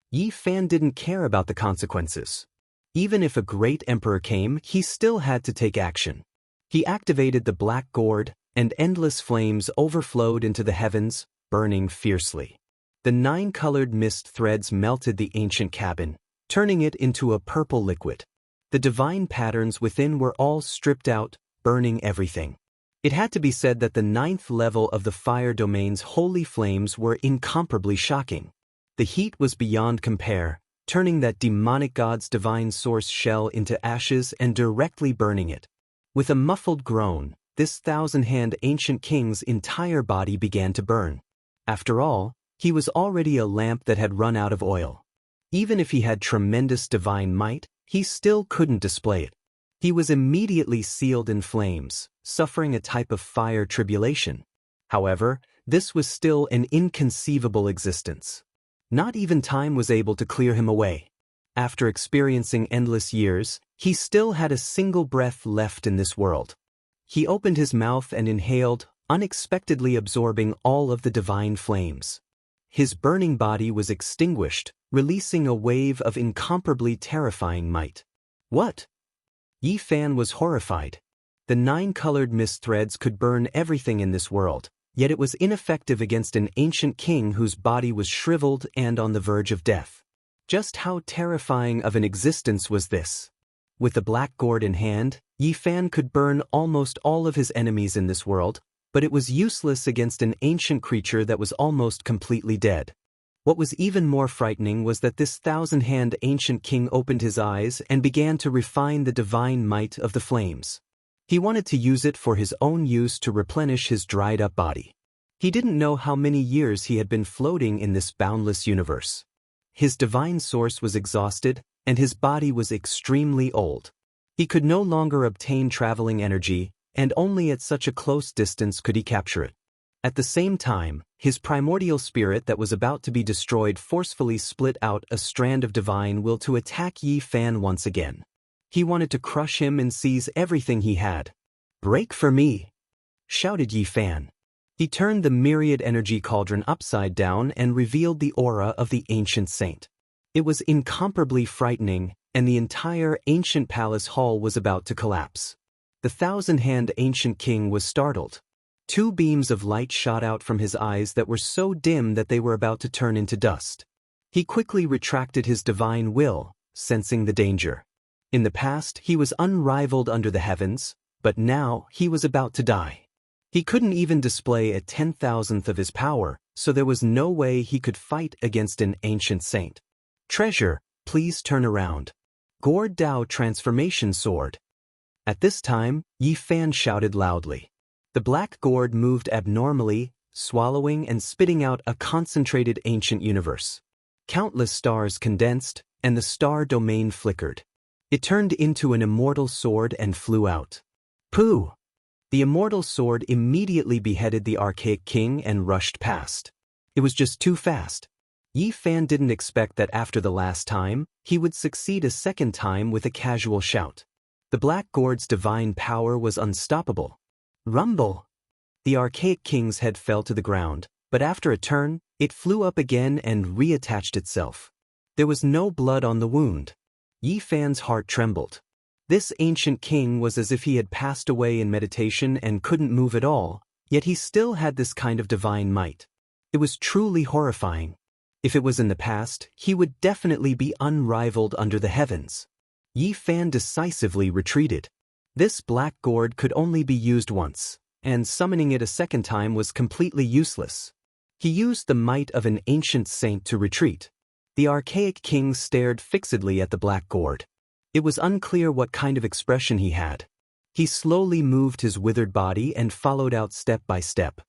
S1: Yi Fan didn't care about the consequences. Even if a great emperor came, he still had to take action. He activated the black gourd, and endless flames overflowed into the heavens, burning fiercely. The 9-colored mist threads melted the ancient cabin, turning it into a purple liquid. The divine patterns within were all stripped out, burning everything. It had to be said that the 9th level of the fire domain's holy flames were incomparably shocking. The heat was beyond compare, turning that demonic god's divine source shell into ashes and directly burning it. With a muffled groan, this thousand-hand ancient king's entire body began to burn. After all, he was already a lamp that had run out of oil. Even if he had tremendous divine might, he still couldn't display it. He was immediately sealed in flames, suffering a type of fire tribulation. However, this was still an inconceivable existence. Not even time was able to clear him away. After experiencing endless years, he still had a single breath left in this world. He opened his mouth and inhaled, unexpectedly absorbing all of the divine flames. His burning body was extinguished, releasing a wave of incomparably terrifying might. What? Yi Fan was horrified. The 9-colored mist threads could burn everything in this world, yet it was ineffective against an ancient king whose body was shriveled and on the verge of death. Just how terrifying of an existence was this? With the black gourd in hand, Yi Fan could burn almost all of his enemies in this world, but it was useless against an ancient creature that was almost completely dead. What was even more frightening was that this thousand-hand ancient king opened his eyes and began to refine the divine might of the flames. He wanted to use it for his own use to replenish his dried-up body. He didn't know how many years he had been floating in this boundless universe. His divine source was exhausted, and his body was extremely old. He could no longer obtain traveling energy, and only at such a close distance could he capture it. At the same time, his primordial spirit that was about to be destroyed forcefully split out a strand of divine will to attack Yi Fan once again. He wanted to crush him and seize everything he had. "Break for me!" shouted Yi Fan. He turned the myriad energy cauldron upside down and revealed the aura of the ancient saint. It was incomparably frightening, and the entire ancient palace hall was about to collapse. The thousand-hand ancient king was startled. 2 beams of light shot out from his eyes that were so dim that they were about to turn into dust. He quickly retracted his divine will, sensing the danger. In the past, he was unrivaled under the heavens, but now he was about to die. He couldn't even display a 10,000th of his power, so there was no way he could fight against an ancient saint. "Treasure, please turn around. Gourd Dao transformation sword." At this time, Yi Fan shouted loudly. The black gourd moved abnormally, swallowing and spitting out a concentrated ancient universe. Countless stars condensed, and the star domain flickered. It turned into an immortal sword and flew out. Pooh! The immortal sword immediately beheaded the archaic king and rushed past. It was just too fast. Yi Fan didn't expect that after the last time, he would succeed a second time with a casual shout. The black gourd's divine power was unstoppable. Rumble! The archaic king's head fell to the ground, but after a turn, it flew up again and reattached itself. There was no blood on the wound. Yi Fan's heart trembled. This ancient king was as if he had passed away in meditation and couldn't move at all, yet he still had this kind of divine might. It was truly horrifying. If it was in the past, he would definitely be unrivaled under the heavens. Yi Fan decisively retreated. This black gourd could only be used once, and summoning it a second time was completely useless. He used the might of an ancient saint to retreat. The archaic king stared fixedly at the black gourd. It was unclear what kind of expression he had. He slowly moved his withered body and followed out step by step.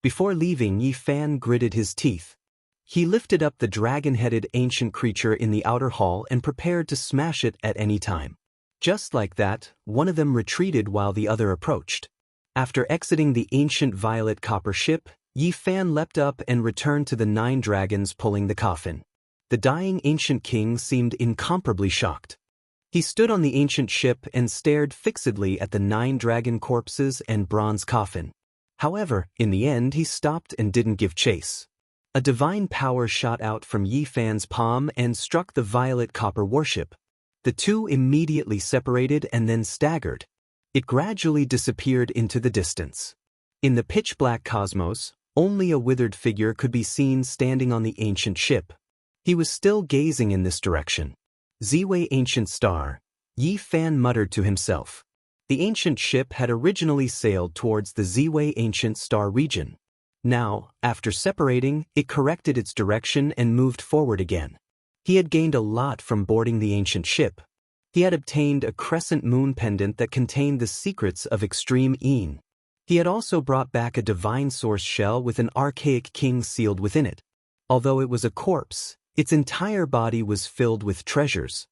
S1: Before leaving, Yi Fan gritted his teeth. He lifted up the dragon-headed ancient creature in the outer hall and prepared to smash it at any time. Just like that, one of them retreated while the other approached. After exiting the ancient violet copper ship, Yi Fan leapt up and returned to the 9 dragons pulling the coffin. The dying ancient king seemed incomparably shocked. He stood on the ancient ship and stared fixedly at the 9 dragon corpses and bronze coffin. However, in the end he stopped and didn't give chase. A divine power shot out from Yi Fan's palm and struck the violet copper warship. The 2 immediately separated and then staggered. It gradually disappeared into the distance. In the pitch-black cosmos, only a withered figure could be seen standing on the ancient ship. He was still gazing in this direction. "Ziwei ancient star," Yi Fan muttered to himself. The ancient ship had originally sailed towards the Ziwei ancient star region. Now, after separating, it corrected its direction and moved forward again. He had gained a lot from boarding the ancient ship. He had obtained a crescent moon pendant that contained the secrets of extreme Yin. He had also brought back a divine source shell with an archaic king sealed within it. Although it was a corpse, its entire body was filled with treasures.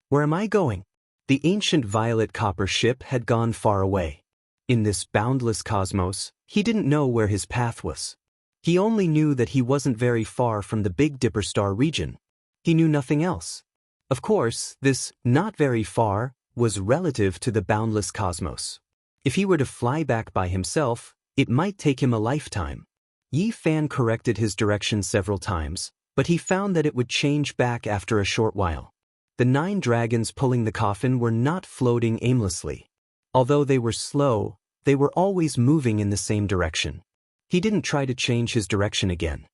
S1: Where am I going? The ancient violet copper ship had gone far away. In this boundless cosmos, he didn't know where his path was. He only knew that he wasn't very far from the Big Dipper star region. He knew nothing else. Of course, this not very far was relative to the boundless cosmos. If he were to fly back by himself, it might take him a lifetime. Yi Fan corrected his direction several times, but he found that it would change back after a short while. The 9 dragons pulling the coffin were not floating aimlessly. Although they were slow, they were always moving in the same direction. He didn't try to change his direction again.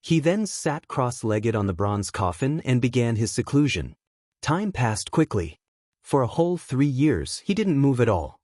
S1: He then sat cross-legged on the bronze coffin and began his seclusion. Time passed quickly. For a whole 3 years, he didn't move at all.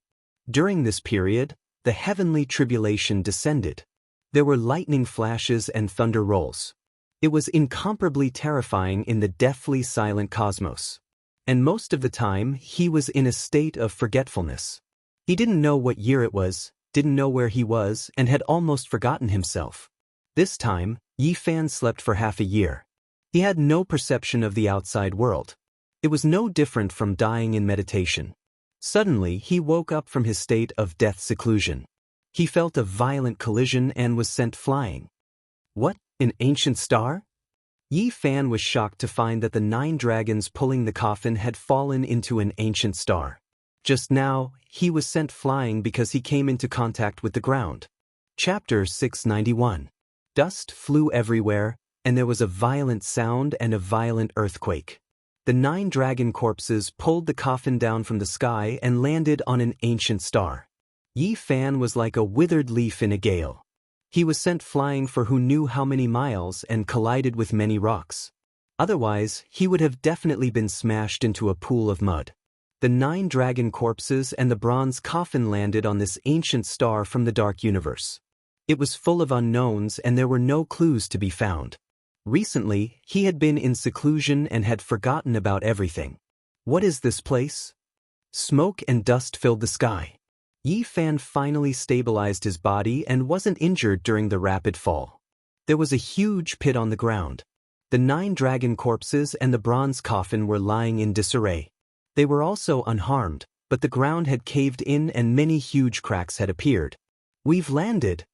S1: During this period, the heavenly tribulation descended. There were lightning flashes and thunder rolls. It was incomparably terrifying in the deathly silent cosmos. And most of the time, he was in a state of forgetfulness. He didn't know what year it was, didn't know where he was, and had almost forgotten himself. This time, Yi Fan slept for half a year. He had no perception of the outside world. It was no different from dying in meditation. Suddenly, he woke up from his state of death seclusion. He felt a violent collision and was sent flying. What? An ancient star? Yi Fan was shocked to find that the 9 dragons pulling the coffin had fallen into an ancient star. Just now, he was sent flying because he came into contact with the ground. Chapter 691. Dust flew everywhere, and there was a violent sound and a violent earthquake. The 9 dragon corpses pulled the coffin down from the sky and landed on an ancient star. Yi Fan was like a withered leaf in a gale. He was sent flying for who knew how many miles and collided with many rocks. Otherwise, he would have definitely been smashed into a pool of mud. The 9 dragon corpses and the bronze coffin landed on this ancient star from the dark universe. It was full of unknowns and there were no clues to be found. Recently, he had been in seclusion and had forgotten about everything. What is this place? Smoke and dust filled the sky. Yi Fan finally stabilized his body and wasn't injured during the rapid fall. There was a huge pit on the ground. The 9 dragon corpses and the bronze coffin were lying in disarray. They were also unharmed, but the ground had caved in and many huge cracks had appeared. We've landed.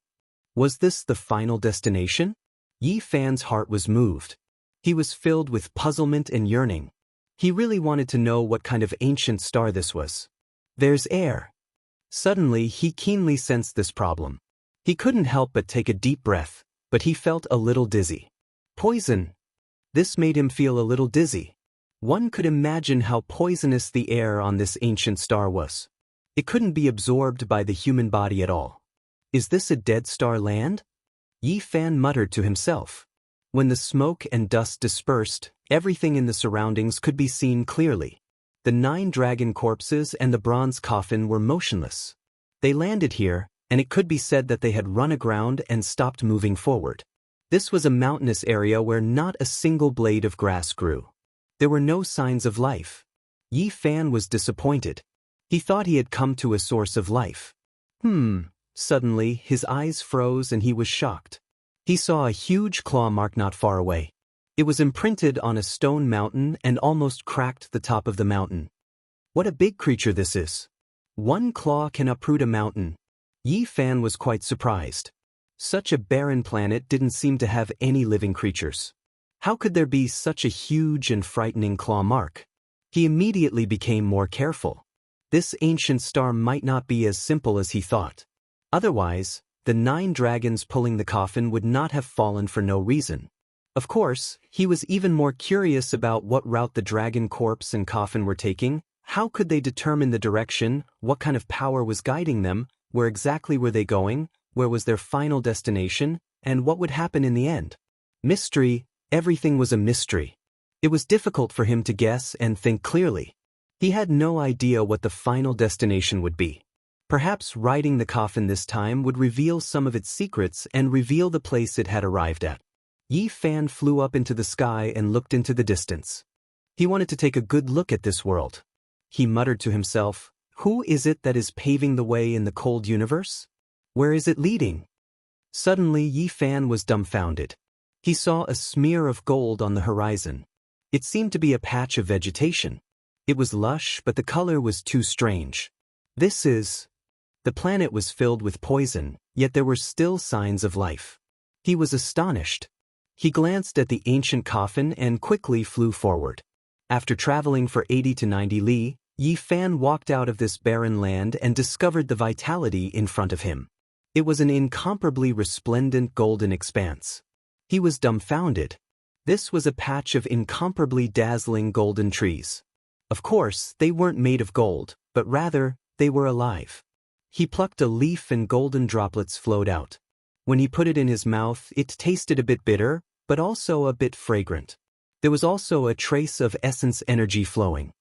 S1: Was this the final destination? Yi Fan's heart was moved. He was filled with puzzlement and yearning. He really wanted to know what kind of ancient star this was. There's air. Suddenly, he keenly sensed this problem. He couldn't help but take a deep breath, but he felt a little dizzy. Poison. This made him feel a little dizzy. One could imagine how poisonous the air on this ancient star was. It couldn't be absorbed by the human body at all. Is this a dead star land? Yi Fan muttered to himself. When the smoke and dust dispersed, everything in the surroundings could be seen clearly. The 9 dragon corpses and the bronze coffin were motionless. They landed here, and it could be said that they had run aground and stopped moving forward. This was a mountainous area where not a single blade of grass grew. There were no signs of life. Yi Fan was disappointed. He thought he had come to a source of life. Suddenly, his eyes froze and he was shocked. He saw a huge claw mark not far away. It was imprinted on a stone mountain and almost cracked the top of the mountain. What a big creature this is. 1 claw can uproot a mountain. Yi Fan was quite surprised. Such a barren planet didn't seem to have any living creatures. How could there be such a huge and frightening claw mark? He immediately became more careful. This ancient star might not be as simple as he thought. Otherwise, the 9 dragons pulling the coffin would not have fallen for no reason. Of course, he was even more curious about what route the dragon corpse and coffin were taking. How could they determine the direction, what kind of power was guiding them, where exactly were they going, where was their final destination, and what would happen in the end? Mystery, everything was a mystery. It was difficult for him to guess and think clearly. He had no idea what the final destination would be. Perhaps riding the coffin this time would reveal some of its secrets and reveal the place it had arrived at. Yi Fan flew up into the sky and looked into the distance. He wanted to take a good look at this world. He muttered to himself, "Who is it that is paving the way in the cold universe? Where is it leading?" Suddenly Yi Fan was dumbfounded. He saw a smear of gold on the horizon. It seemed to be a patch of vegetation. It was lush, but the color was too strange. The planet was filled with poison, yet there were still signs of life. He was astonished. He glanced at the ancient coffin and quickly flew forward. After traveling for 80 to 90 li, Yi Fan walked out of this barren land and discovered the vitality in front of him. It was an incomparably resplendent golden expanse. He was dumbfounded. This was a patch of incomparably dazzling golden trees. Of course, they weren't made of gold, but rather, they were alive. He plucked a leaf and golden droplets flowed out. When he put it in his mouth, it tasted a bit bitter, but also a bit fragrant. There was also a trace of essence energy flowing.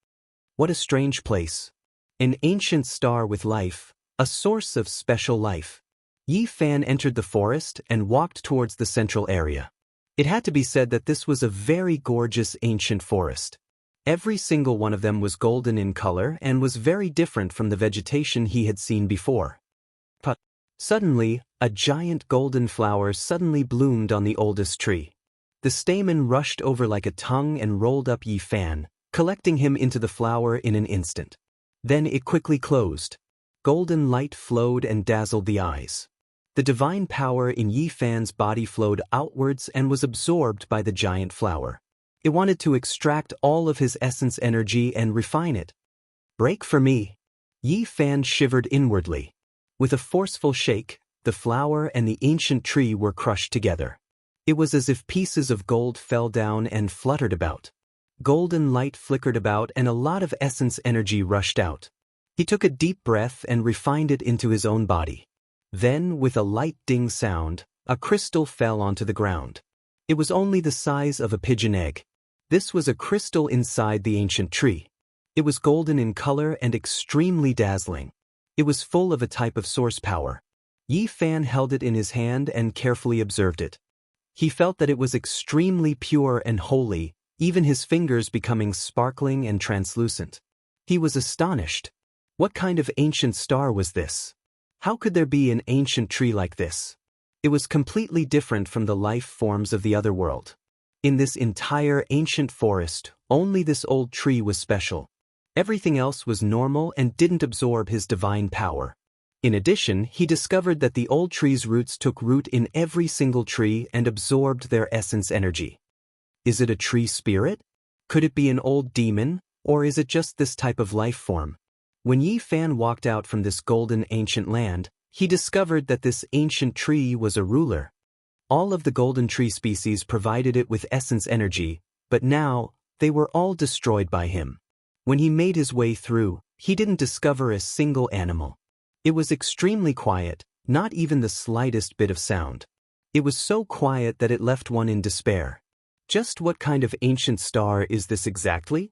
S1: What a strange place. An ancient star with life, a source of special life. Yi Fan entered the forest and walked towards the central area. It had to be said that this was a very gorgeous ancient forest. Every single one of them was golden in color and was very different from the vegetation he had seen before. But suddenly, a giant golden flower suddenly bloomed on the oldest tree. The stamen rushed over like a tongue and rolled up Yi Fan, collecting him into the flower in an instant. Then it quickly closed. Golden light flowed and dazzled the eyes. The divine power in Yi Fan's body flowed outwards and was absorbed by the giant flower. It wanted to extract all of his essence energy and refine it. "Break for me." Yi Fan shivered inwardly. With a forceful shake, the flower and the ancient tree were crushed together. It was as if pieces of gold fell down and fluttered about. Golden light flickered about and a lot of essence energy rushed out. He took a deep breath and refined it into his own body. Then, with a light ding sound, a crystal fell onto the ground. It was only the size of a pigeon egg. This was a crystal inside the ancient tree. It was golden in color and extremely dazzling. It was full of a type of source power. Yi Fan held it in his hand and carefully observed it. He felt that it was extremely pure and holy, even his fingers becoming sparkling and translucent. He was astonished. What kind of ancient star was this? How could there be an ancient tree like this? It was completely different from the life forms of the other world. In this entire ancient forest, only this old tree was special. Everything else was normal and didn't absorb his divine power. In addition, he discovered that the old tree's roots took root in every single tree and absorbed their essence energy. Is it a tree spirit? Could it be an old demon, or is it just this type of life form? When Yi Fan walked out from this golden ancient land, he discovered that this ancient tree was a ruler. All of the golden tree species provided it with essence energy, but now, they were all destroyed by him. When he made his way through, he didn't discover a single animal. It was extremely quiet, not even the slightest bit of sound. It was so quiet that it left one in despair. Just what kind of ancient star is this exactly?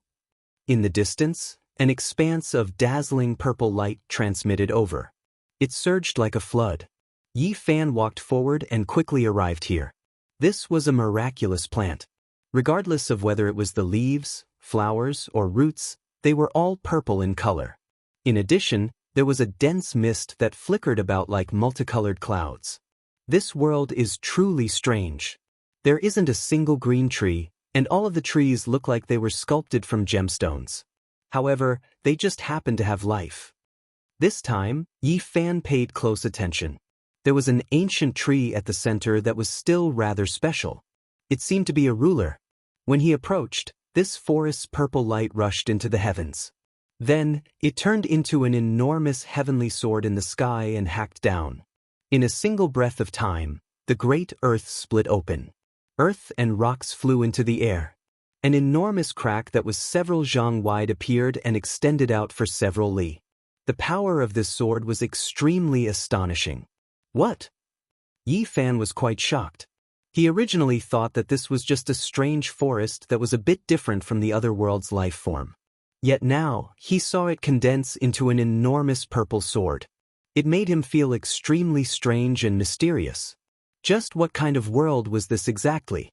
S1: In the distance, an expanse of dazzling purple light transmitted over. It surged like a flood. Yi Fan walked forward and quickly arrived here. This was a miraculous plant. Regardless of whether it was the leaves, flowers, or roots, they were all purple in color. In addition, there was a dense mist that flickered about like multicolored clouds. This world is truly strange. There isn't a single green tree, and all of the trees look like they were sculpted from gemstones. However, they just happen to have life. This time, Yi Fan paid close attention. There was an ancient tree at the center that was still rather special. It seemed to be a ruler. When he approached, this forest's purple light rushed into the heavens. Then, it turned into an enormous heavenly sword in the sky and hacked down. In a single breath of time, the great earth split open. Earth and rocks flew into the air. An enormous crack that was several zhang wide appeared and extended out for several li. The power of this sword was extremely astonishing. What? Yi Fan was quite shocked. He originally thought that this was just a strange forest that was a bit different from the other world's life form. Yet now, he saw it condense into an enormous purple sword. It made him feel extremely strange and mysterious. Just what kind of world was this exactly?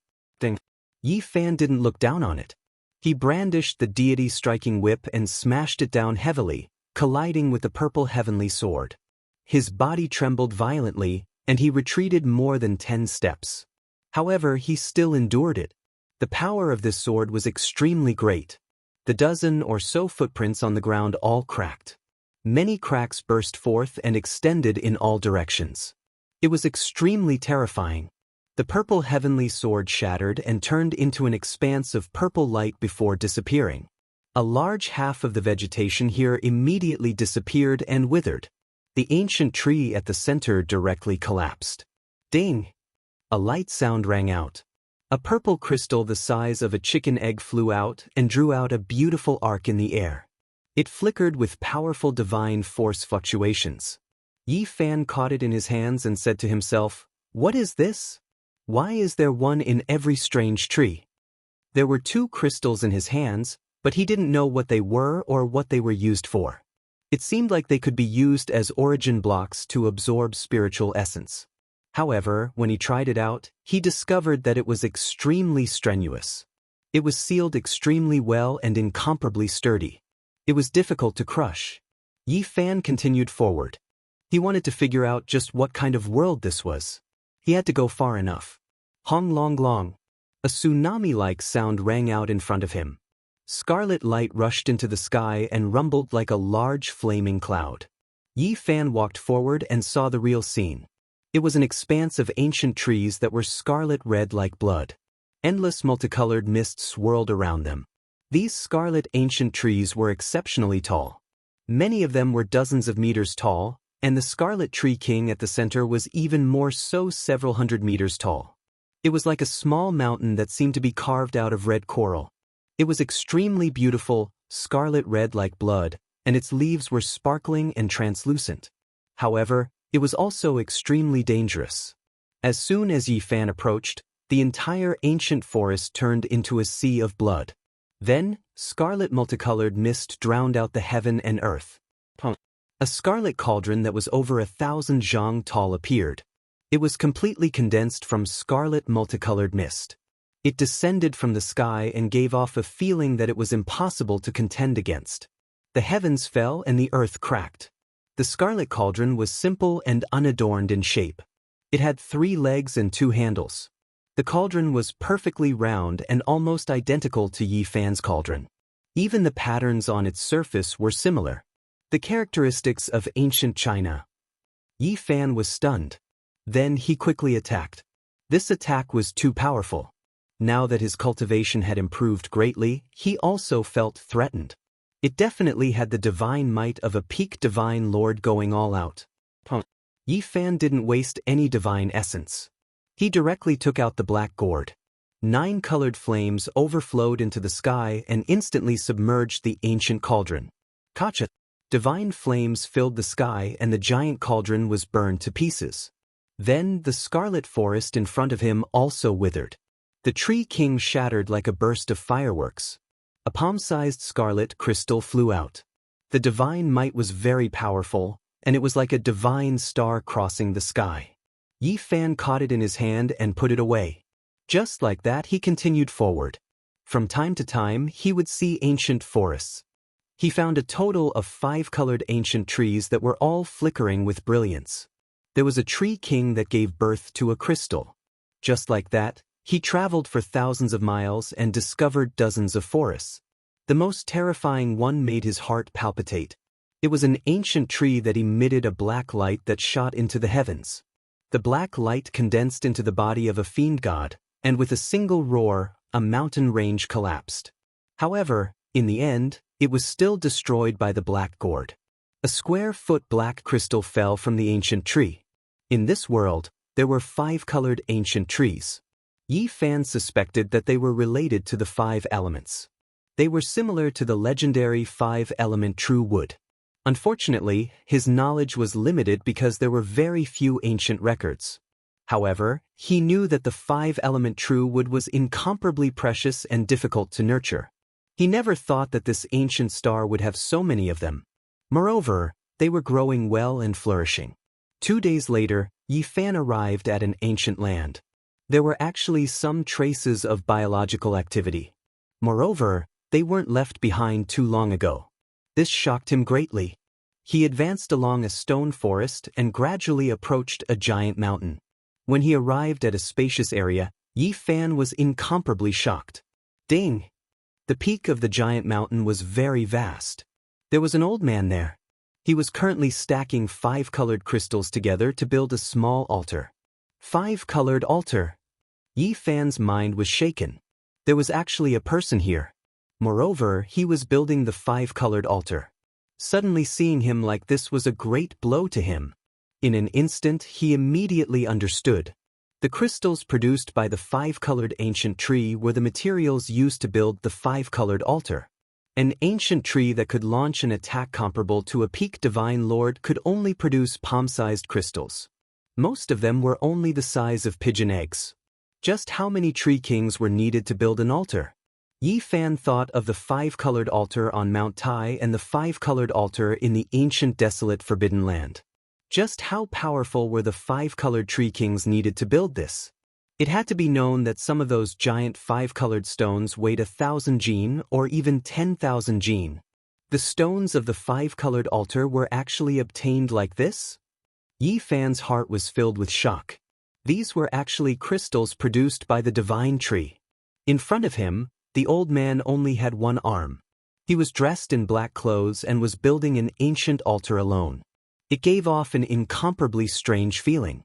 S1: Yi Fan didn't look down on it. He brandished the deity striking whip and smashed it down heavily, colliding with the purple heavenly sword. His body trembled violently, and he retreated more than 10 steps. However, he still endured it. The power of this sword was extremely great. The dozen or so footprints on the ground all cracked. Many cracks burst forth and extended in all directions. It was extremely terrifying. The purple heavenly sword shattered and turned into an expanse of purple light before disappearing. A large half of the vegetation here immediately disappeared and withered. The ancient tree at the center directly collapsed. Ding! A light sound rang out. A purple crystal the size of a chicken egg flew out and drew out a beautiful arc in the air. It flickered with powerful divine force fluctuations. Yi Fan caught it in his hands and said to himself, "What is this? Why is there one in every strange tree?" There were 2 crystals in his hands, but he didn't know what they were or what they were used for. It seemed like they could be used as origin blocks to absorb spiritual essence. However, when he tried it out, he discovered that it was extremely strenuous. It was sealed extremely well and incomparably sturdy. It was difficult to crush. Yi Fan continued forward. He wanted to figure out just what kind of world this was. He had to go far enough. Hong long long. A tsunami-like sound rang out in front of him. Scarlet light rushed into the sky and rumbled like a large flaming cloud. Yi Fan walked forward and saw the real scene. It was an expanse of ancient trees that were scarlet red like blood. Endless multicolored mist swirled around them. These scarlet ancient trees were exceptionally tall. Many of them were dozens of meters tall, and the Scarlet Tree King at the center was even more so, several hundred meters tall. It was like a small mountain that seemed to be carved out of red coral. It was extremely beautiful, scarlet red like blood, and its leaves were sparkling and translucent. However, it was also extremely dangerous. As soon as Yi Fan approached, the entire ancient forest turned into a sea of blood. Then, scarlet multicolored mist drowned out the heaven and earth. A scarlet cauldron that was over 1,000 zhang tall appeared. It was completely condensed from scarlet multicolored mist. It descended from the sky and gave off a feeling that it was impossible to contend against. The heavens fell and the earth cracked. The scarlet cauldron was simple and unadorned in shape. It had 3 legs and 2 handles. The cauldron was perfectly round and almost identical to Yi Fan's cauldron. Even the patterns on its surface were similar. The characteristics of ancient China. Yi Fan was stunned. Then he quickly attacked. This attack was too powerful. Now that his cultivation had improved greatly, he also felt threatened. It definitely had the divine might of a peak divine lord going all out. Yi Fan didn't waste any divine essence. He directly took out the black gourd. 9 colored flames overflowed into the sky and instantly submerged the ancient cauldron. Kacha! Divine flames filled the sky and the giant cauldron was burned to pieces. Then the scarlet forest in front of him also withered. The Tree King shattered like a burst of fireworks. A palm-sized scarlet crystal flew out. The divine might was very powerful, and it was like a divine star crossing the sky. Yi Fan caught it in his hand and put it away. Just like that, he continued forward. From time to time, he would see ancient forests. He found a total of 5 colored ancient trees that were all flickering with brilliance. There was a Tree King that gave birth to a crystal. Just like that, he traveled for thousands of miles and discovered dozens of forests. The most terrifying one made his heart palpitate. It was an ancient tree that emitted a black light that shot into the heavens. The black light condensed into the body of a fiend god, and with a single roar, a mountain range collapsed. However, in the end, it was still destroyed by the black gourd. A square-foot black crystal fell from the ancient tree. In this world, there were 5 colored ancient trees. Yi Fan suspected that they were related to the 5 elements. They were similar to the legendary 5-element true wood. Unfortunately, his knowledge was limited because there were very few ancient records. However, he knew that the 5-element true wood was incomparably precious and difficult to nurture. He never thought that this ancient star would have so many of them. Moreover, They were growing well and flourishing. 2 days later, Yi Fan arrived at an ancient land. There were actually some traces of biological activity. Moreover, they weren't left behind too long ago. This shocked him greatly. He advanced along a stone forest and gradually approached a giant mountain. When he arrived at a spacious area, Yi Fan was incomparably shocked. Ding! The peak of the giant mountain was very vast. There was an old man there. He was currently stacking 5 colored crystals together to build a small altar. 5-colored altar. Yi Fan's mind was shaken. There was actually a person here. Moreover, he was building the 5-colored altar. Suddenly seeing him like this was a great blow to him. In an instant, he immediately understood. The crystals produced by the 5-colored ancient tree were the materials used to build the 5-colored altar. An ancient tree that could launch an attack comparable to a peak divine lord could only produce palm-sized crystals. Most of them were only the size of pigeon eggs. Just how many tree kings were needed to build an altar? Yi Fan thought of the 5-colored altar on Mount Tai and the 5-colored altar in the ancient desolate forbidden land. Just how powerful were the 5-colored tree kings needed to build this? It had to be known that some of those giant 5-colored stones weighed 1,000 jin or even 10,000 jin. The stones of the 5-colored altar were actually obtained like this? Yi Fan's heart was filled with shock. These were actually crystals produced by the divine tree. In front of him, the old man only had one arm. He was dressed in black clothes and was building an ancient altar alone. It gave off an incomparably strange feeling.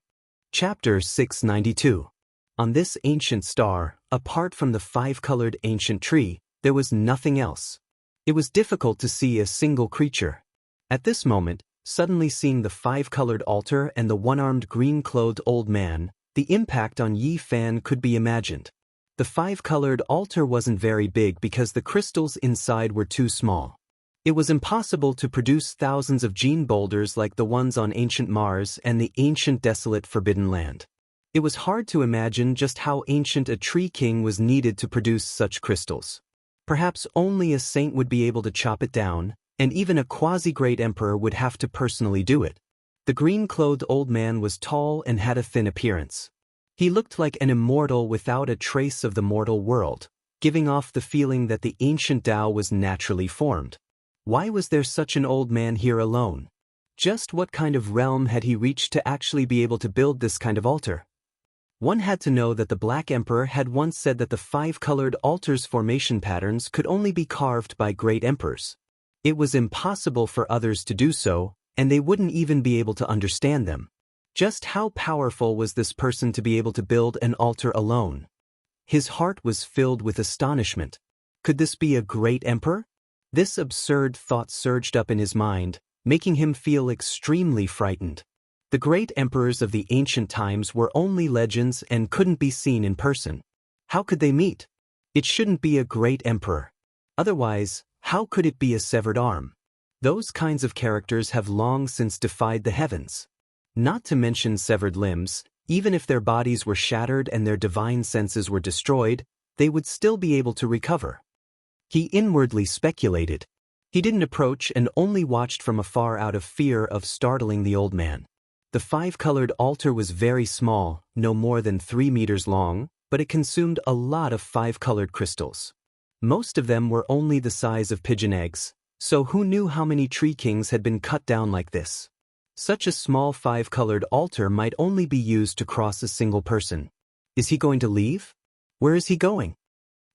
S1: Chapter 692. On this ancient star, apart from the 5-colored ancient tree, there was nothing else. It was difficult to see a single creature. At this moment, suddenly seeing the 5-colored altar and the one-armed green-clothed old man, the impact on Yi Fan could be imagined. The 5-colored altar wasn't very big because the crystals inside were too small. It was impossible to produce thousands of gene boulders like the ones on ancient Mars and the ancient desolate forbidden land. It was hard to imagine just how ancient a tree king was needed to produce such crystals. Perhaps only a saint would be able to chop it down, and even a quasi-great emperor would have to personally do it. The green-clothed old man was tall and had a thin appearance. He looked like an immortal without a trace of the mortal world, giving off the feeling that the ancient Tao was naturally formed. Why was there such an old man here alone? Just what kind of realm had he reached to actually be able to build this kind of altar? One had to know that the Black Emperor had once said that the 5-colored altar's formation patterns could only be carved by great emperors. It was impossible for others to do so, and they wouldn't even be able to understand them. Just how powerful was this person to be able to build an altar alone? His heart was filled with astonishment. Could this be a great emperor? This absurd thought surged up in his mind, making him feel extremely frightened. The great emperors of the ancient times were only legends and couldn't be seen in person. How could they meet? It shouldn't be a great emperor. Otherwise, how could it be a severed arm? Those kinds of characters have long since defied the heavens. Not to mention severed limbs, even if their bodies were shattered and their divine senses were destroyed, they would still be able to recover. He inwardly speculated. He didn't approach and only watched from afar out of fear of startling the old man. The 5-colored altar was very small, no more than 3 meters long, but it consumed a lot of 5-colored crystals. Most of them were only the size of pigeon eggs, so who knew how many tree kings had been cut down like this? Such a small 5-colored altar might only be used to cross a single person. Is he going to leave? Where is he going?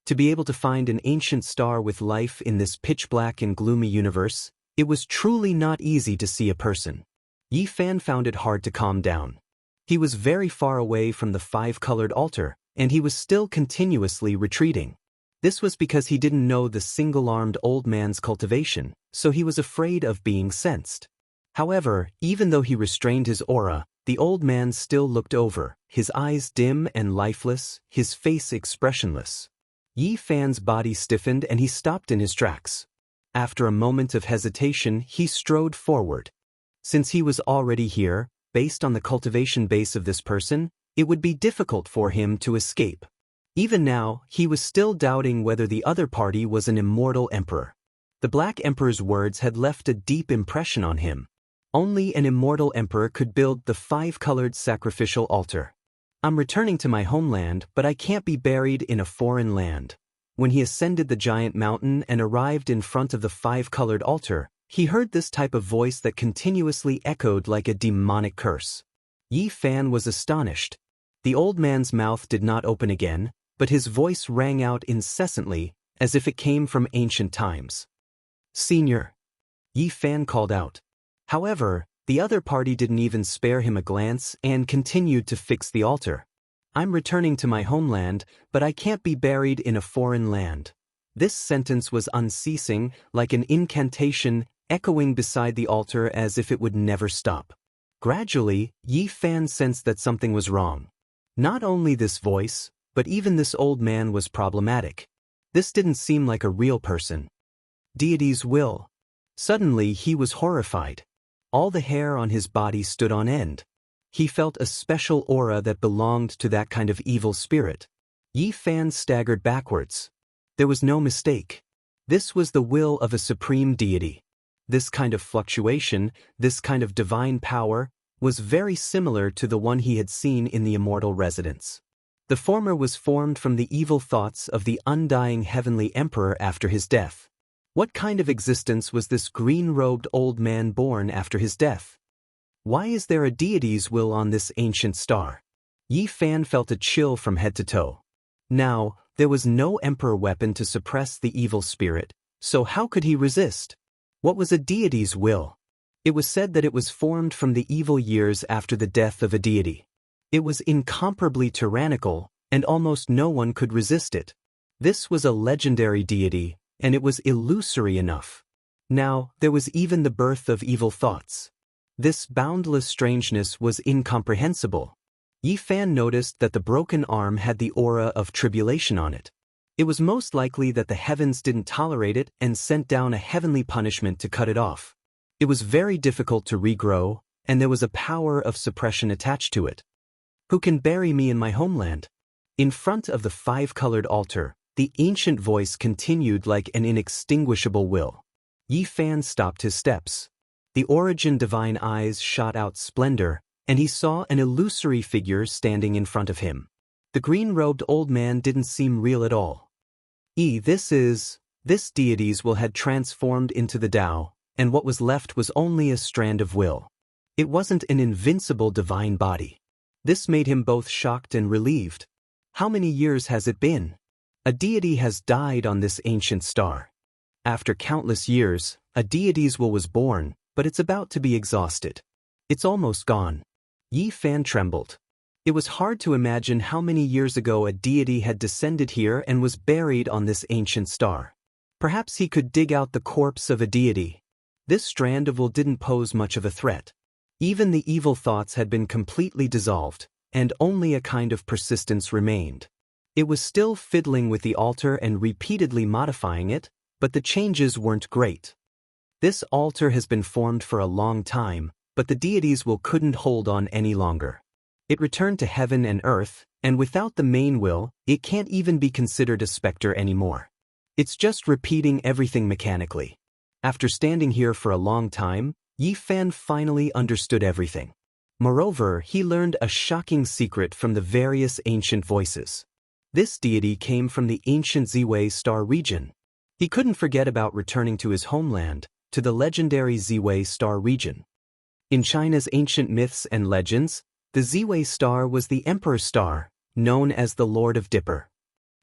S1: To be able to find an ancient star with life in this pitch-black and gloomy universe, it was truly not easy to see a person. Yi Fan found it hard to calm down. He was very far away from the 5-colored altar, and he was still continuously retreating. This was because he didn't know the single-armed old man's cultivation, so he was afraid of being sensed. However, even though he restrained his aura, the old man still looked over, his eyes dim and lifeless, his face expressionless. Yi Fan's body stiffened and he stopped in his tracks. After a moment of hesitation, he strode forward. Since he was already here, based on the cultivation base of this person, it would be difficult for him to escape. Even now, he was still doubting whether the other party was an immortal emperor. The Black Emperor's words had left a deep impression on him. Only an immortal emperor could build the 5-colored sacrificial altar. I'm returning to my homeland, but I can't be buried in a foreign land. When he ascended the giant mountain and arrived in front of the 5-colored altar, he heard this type of voice that continuously echoed like a demonic curse. Yi Fan was astonished. The old man's mouth did not open again, but his voice rang out incessantly, as if it came from ancient times. "Senior," Yi Fan called out. However, the other party didn't even spare him a glance and continued to fix the altar. "I'm returning to my homeland, but I can't be buried in a foreign land." This sentence was unceasing, like an incantation, echoing beside the altar as if it would never stop. Gradually, Yi Fan sensed that something was wrong. Not only this voice, but even this old man was problematic. This didn't seem like a real person. Deity's will. Suddenly he was horrified. All the hair on his body stood on end. He felt a special aura that belonged to that kind of evil spirit. Yi Fan staggered backwards. There was no mistake. This was the will of a supreme deity. This kind of fluctuation, this kind of divine power, was very similar to the one he had seen in the immortal residence. The former was formed from the evil thoughts of the undying heavenly emperor after his death. What kind of existence was this green-robed old man born after his death? Why is there a deity's will on this ancient star? Yi Fan felt a chill from head to toe. Now, there was no emperor weapon to suppress the evil spirit, so how could he resist? What was a deity's will? It was said that it was formed from the evil years after the death of a deity. It was incomparably tyrannical, and almost no one could resist it. This was a legendary deity, and it was illusory enough. Now, there was even the birth of evil thoughts. This boundless strangeness was incomprehensible. Yi Fan noticed that the broken arm had the aura of tribulation on it. It was most likely that the heavens didn't tolerate it and sent down a heavenly punishment to cut it off. It was very difficult to regrow, and there was a power of suppression attached to it. "Who can bury me in my homeland?" In front of the 5-colored altar, the ancient voice continued like an inextinguishable will. Yi Fan stopped his steps. The origin divine eyes shot out splendor, and he saw an illusory figure standing in front of him. The green-robed old man didn't seem real at all. This deity's will had transformed into the Tao, and what was left was only a strand of will. It wasn't an invincible divine body. This made him both shocked and relieved. How many years has it been? A deity has died on this ancient star. After countless years, a deity's will was born, but it's about to be exhausted. It's almost gone. Yi Fan trembled. It was hard to imagine how many years ago a deity had descended here and was buried on this ancient star. Perhaps he could dig out the corpse of a deity. This strand of will didn't pose much of a threat. Even the evil thoughts had been completely dissolved, and only a kind of persistence remained. It was still fiddling with the altar and repeatedly modifying it, but the changes weren't great. This altar has been formed for a long time, but the deity's will couldn't hold on any longer. It returned to heaven and earth, and without the main will, it can't even be considered a specter anymore. It's just repeating everything mechanically. After standing here for a long time, Yi Fan finally understood everything. Moreover, he learned a shocking secret from the various ancient voices. This deity came from the ancient Ziwei star region. He couldn't forget about returning to his homeland, to the legendary Ziwei star region. In China's ancient myths and legends, the Ziwei star was the emperor's star, known as the Lord of Dipper.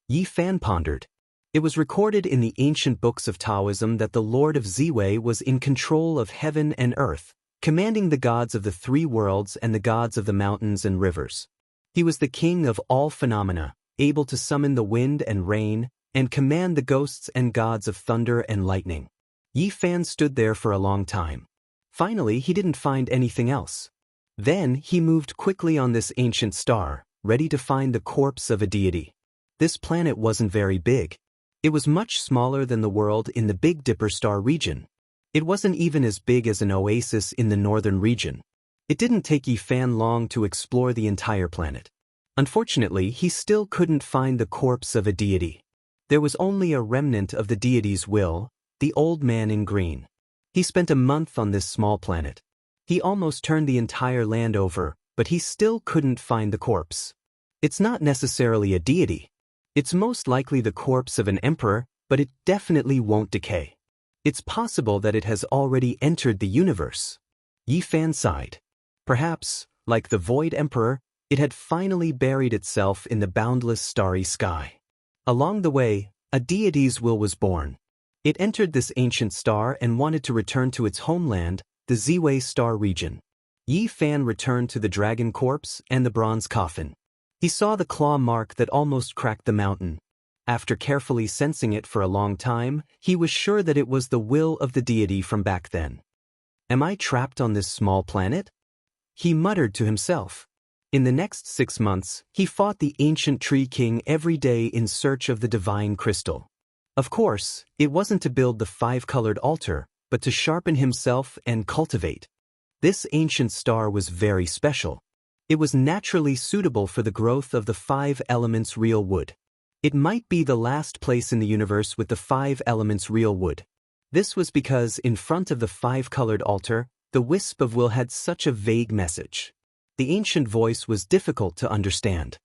S1: Yi Fan pondered. It was recorded in the ancient books of Taoism that the Lord of Ziwei was in control of heaven and earth, commanding the gods of the 3 worlds and the gods of the mountains and rivers. He was the king of all phenomena, able to summon the wind and rain, and command the ghosts and gods of thunder and lightning. Yi Fan stood there for a long time. Finally, he didn't find anything else. Then he moved quickly on this ancient star, ready to find the corpse of a deity. This planet wasn't very big. It was much smaller than the world in the Big Dipper star region. It wasn't even as big as an oasis in the northern region. It didn't take Yi Fan long to explore the entire planet. Unfortunately, he still couldn't find the corpse of a deity. There was only a remnant of the deity's will, the old man in green. He spent a month on this small planet. He almost turned the entire land over, but he still couldn't find the corpse. It's not necessarily a deity. It's most likely the corpse of an emperor, but it definitely won't decay. It's possible that it has already entered the universe. Yi Fan sighed. Perhaps, like the Void Emperor, it had finally buried itself in the boundless starry sky. Along the way, a deity's will was born. It entered this ancient star and wanted to return to its homeland, the Ziwei star region. Yi Fan returned to the dragon corpse and the bronze coffin. He saw the claw mark that almost cracked the mountain. After carefully sensing it for a long time, he was sure that it was the will of the deity from back then. Am I trapped on this small planet? He muttered to himself. In the next 6 months, he fought the ancient tree king every day in search of the divine crystal. Of course, it wasn't to build the 5-colored altar, but to sharpen himself and cultivate. This ancient star was very special. It was naturally suitable for the growth of the 5 elements real wood. It might be the last place in the universe with the 5 elements real wood. This was because in front of the 5-colored altar, the wisp of will had such a vague message. The ancient voice was difficult to understand.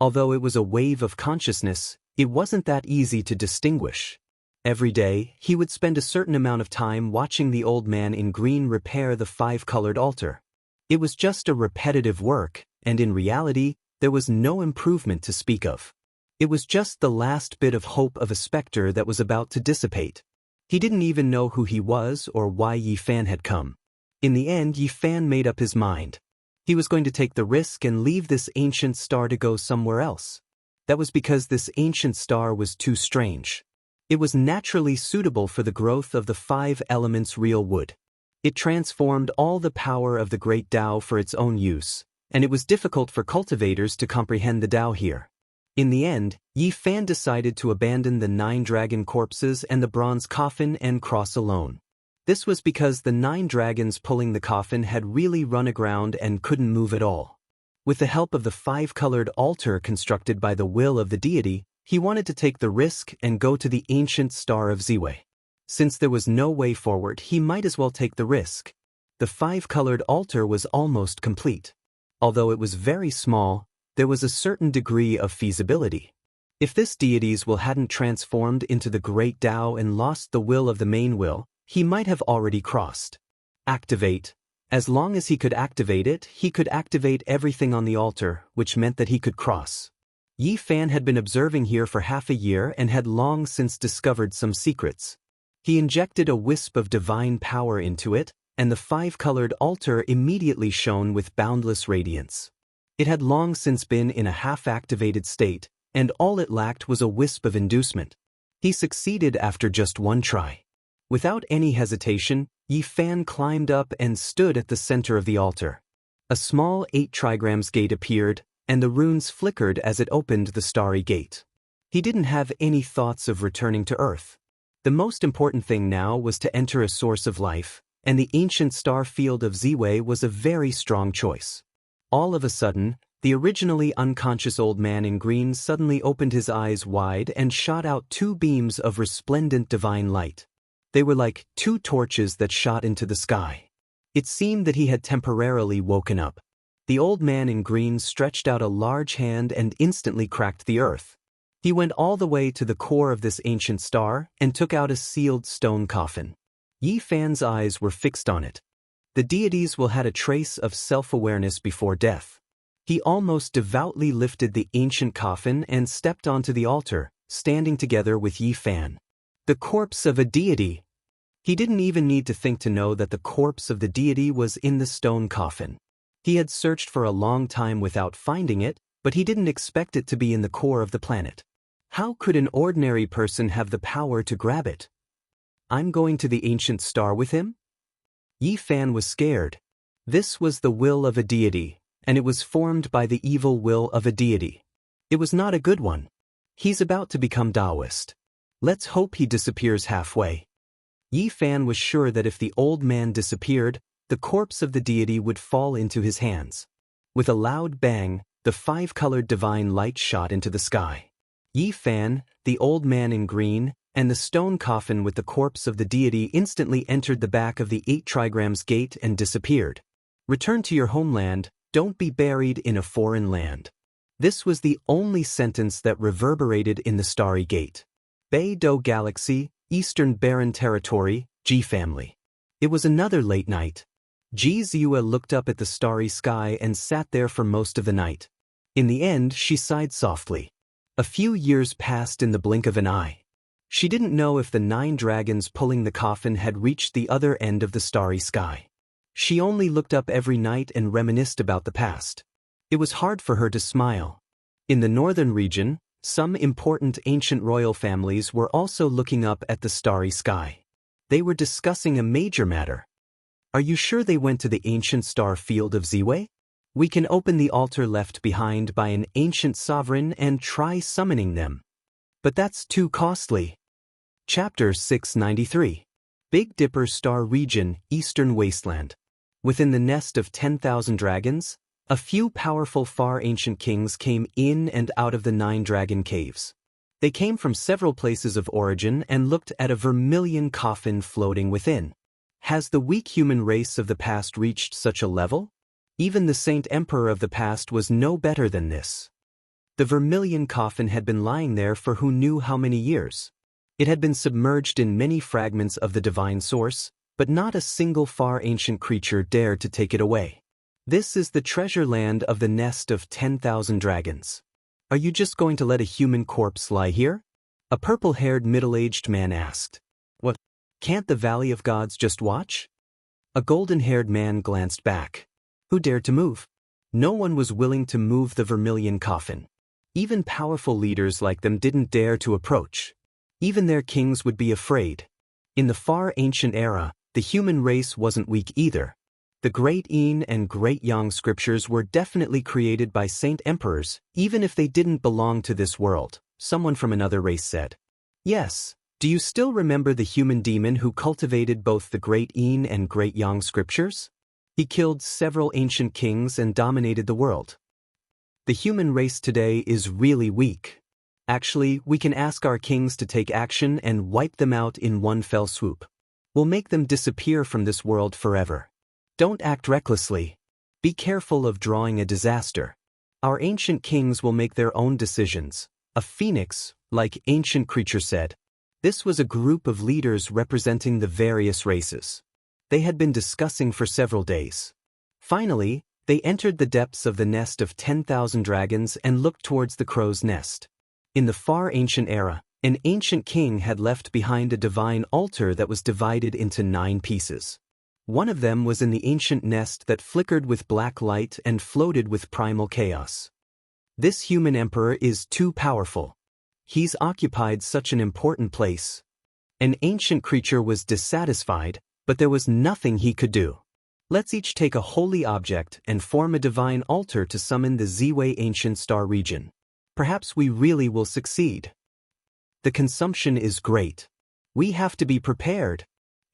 S1: Although it was a wave of consciousness, it wasn't that easy to distinguish. Every day, he would spend a certain amount of time watching the old man in green repair the 5-colored altar. It was just a repetitive work, and in reality, there was no improvement to speak of. It was just the last bit of hope of a specter that was about to dissipate. He didn't even know who he was or why Yi Fan had come. In the end, Yi Fan made up his mind. He was going to take the risk and leave this ancient star to go somewhere else. That was because this ancient star was too strange. It was naturally suitable for the growth of the 5 elements real wood. It transformed all the power of the great Tao for its own use, and it was difficult for cultivators to comprehend the Tao here. In the end, Yi Fan decided to abandon the 9 dragon corpses and the bronze coffin and cross alone. This was because the 9 dragons pulling the coffin had really run aground and couldn't move at all. With the help of the 5-colored altar constructed by the will of the deity, he wanted to take the risk and go to the ancient star of Ziwei. Since there was no way forward, he might as well take the risk. The 5-colored altar was almost complete. Although it was very small, there was a certain degree of feasibility. If this deity's will hadn't transformed into the great Tao and lost the will of the main will, he might have already crossed. Activate. As long as he could activate it, he could activate everything on the altar, which meant that he could cross. Yi Fan had been observing here for half a year and had long since discovered some secrets. He injected a wisp of divine power into it, and the 5-colored altar immediately shone with boundless radiance. It had long since been in a half-activated state, and all it lacked was a wisp of inducement. He succeeded after just 1 try. Without any hesitation, Yi Fan climbed up and stood at the center of the altar. A small 8 trigrams gate appeared, and the runes flickered as it opened the starry gate. He didn't have any thoughts of returning to Earth. The most important thing now was to enter a source of life, and the ancient star field of Ziwei was a very strong choice. All of a sudden, the originally unconscious old man in green suddenly opened his eyes wide and shot out 2 beams of resplendent divine light. They were like 2 torches that shot into the sky. It seemed that he had temporarily woken up. The old man in green stretched out a large hand and instantly cracked the earth. He went all the way to the core of this ancient star and took out a sealed stone coffin. Yi Fan's eyes were fixed on it. The deity's will had a trace of self-awareness before death. He almost devoutly lifted the ancient coffin and stepped onto the altar, standing together with Yi Fan. The corpse of a deity. He didn't even need to think to know that the corpse of the deity was in the stone coffin. He had searched for a long time without finding it, but he didn't expect it to be in the core of the planet. How could an ordinary person have the power to grab it? I'm going to the ancient star with him? Yi Fan was scared. This was the will of a deity, and it was formed by the evil will of a deity. It was not a good one. He's about to become Daoist. Let's hope he disappears halfway. Yi Fan was sure that if the old man disappeared, the corpse of the deity would fall into his hands. With a loud bang, the 5-colored divine light shot into the sky. Yi Fan, the old man in green, and the stone coffin with the corpse of the deity instantly entered the back of the 8 trigrams gate and disappeared. Return to your homeland, don't be buried in a foreign land. This was the only sentence that reverberated in the Starry Gate. Beidou Galaxy, Eastern Barren Territory, Ji family. It was another late night. Ji Ziyue looked up at the starry sky and sat there for most of the night. In the end, she sighed softly. A few years passed in the blink of an eye. She didn't know if the 9 dragons pulling the coffin had reached the other end of the starry sky. She only looked up every night and reminisced about the past. It was hard for her to smile. In the northern region, some important ancient royal families were also looking up at the starry sky. They were discussing a major matter. Are you sure they went to the ancient star field of Ziwei? We can open the altar left behind by an ancient sovereign and try summoning them. But that's too costly. Chapter 693. Big Dipper Star Region, Eastern Wasteland. Within the nest of 10,000 dragons, a few powerful far ancient kings came in and out of the 9 dragon caves. They came from several places of origin and looked at a vermilion coffin floating within. Has the weak human race of the past reached such a level? Even the Saint Emperor of the past was no better than this. The vermilion coffin had been lying there for who knew how many years. It had been submerged in many fragments of the divine source, but not a single far ancient creature dared to take it away. This is the treasure land of the nest of 10,000 dragons. Are you just going to let a human corpse lie here? A purple-haired middle-aged man asked. What? Can't the Valley of Gods just watch? A golden-haired man glanced back. Who dared to move? No one was willing to move the vermilion coffin. Even powerful leaders like them didn't dare to approach. Even their kings would be afraid. In the far ancient era, the human race wasn't weak either. The Great Yin and Great Yang scriptures were definitely created by saint emperors, even if they didn't belong to this world, someone from another race said. Yes, do you still remember the human demon who cultivated both the Great Yin and Great Yang scriptures? He killed several ancient kings and dominated the world. The human race today is really weak. Actually, we can ask our kings to take action and wipe them out in one fell swoop. We'll make them disappear from this world forever. Don't act recklessly. Be careful of drawing a disaster. Our ancient kings will make their own decisions. A phoenix, like ancient creature said. This was a group of leaders representing the various races. They had been discussing for several days. Finally, they entered the depths of the nest of 10,000 dragons and looked towards the crow's nest. In the far ancient era, an ancient king had left behind a divine altar that was divided into 9 pieces. One of them was in the ancient nest that flickered with black light and floated with primal chaos. This human emperor is too powerful. He's occupied such an important place. An ancient creature was dissatisfied, but there was nothing he could do. Let's each take a holy object and form a divine altar to summon the Ziwei ancient star region. Perhaps we really will succeed. The consumption is great. We have to be prepared.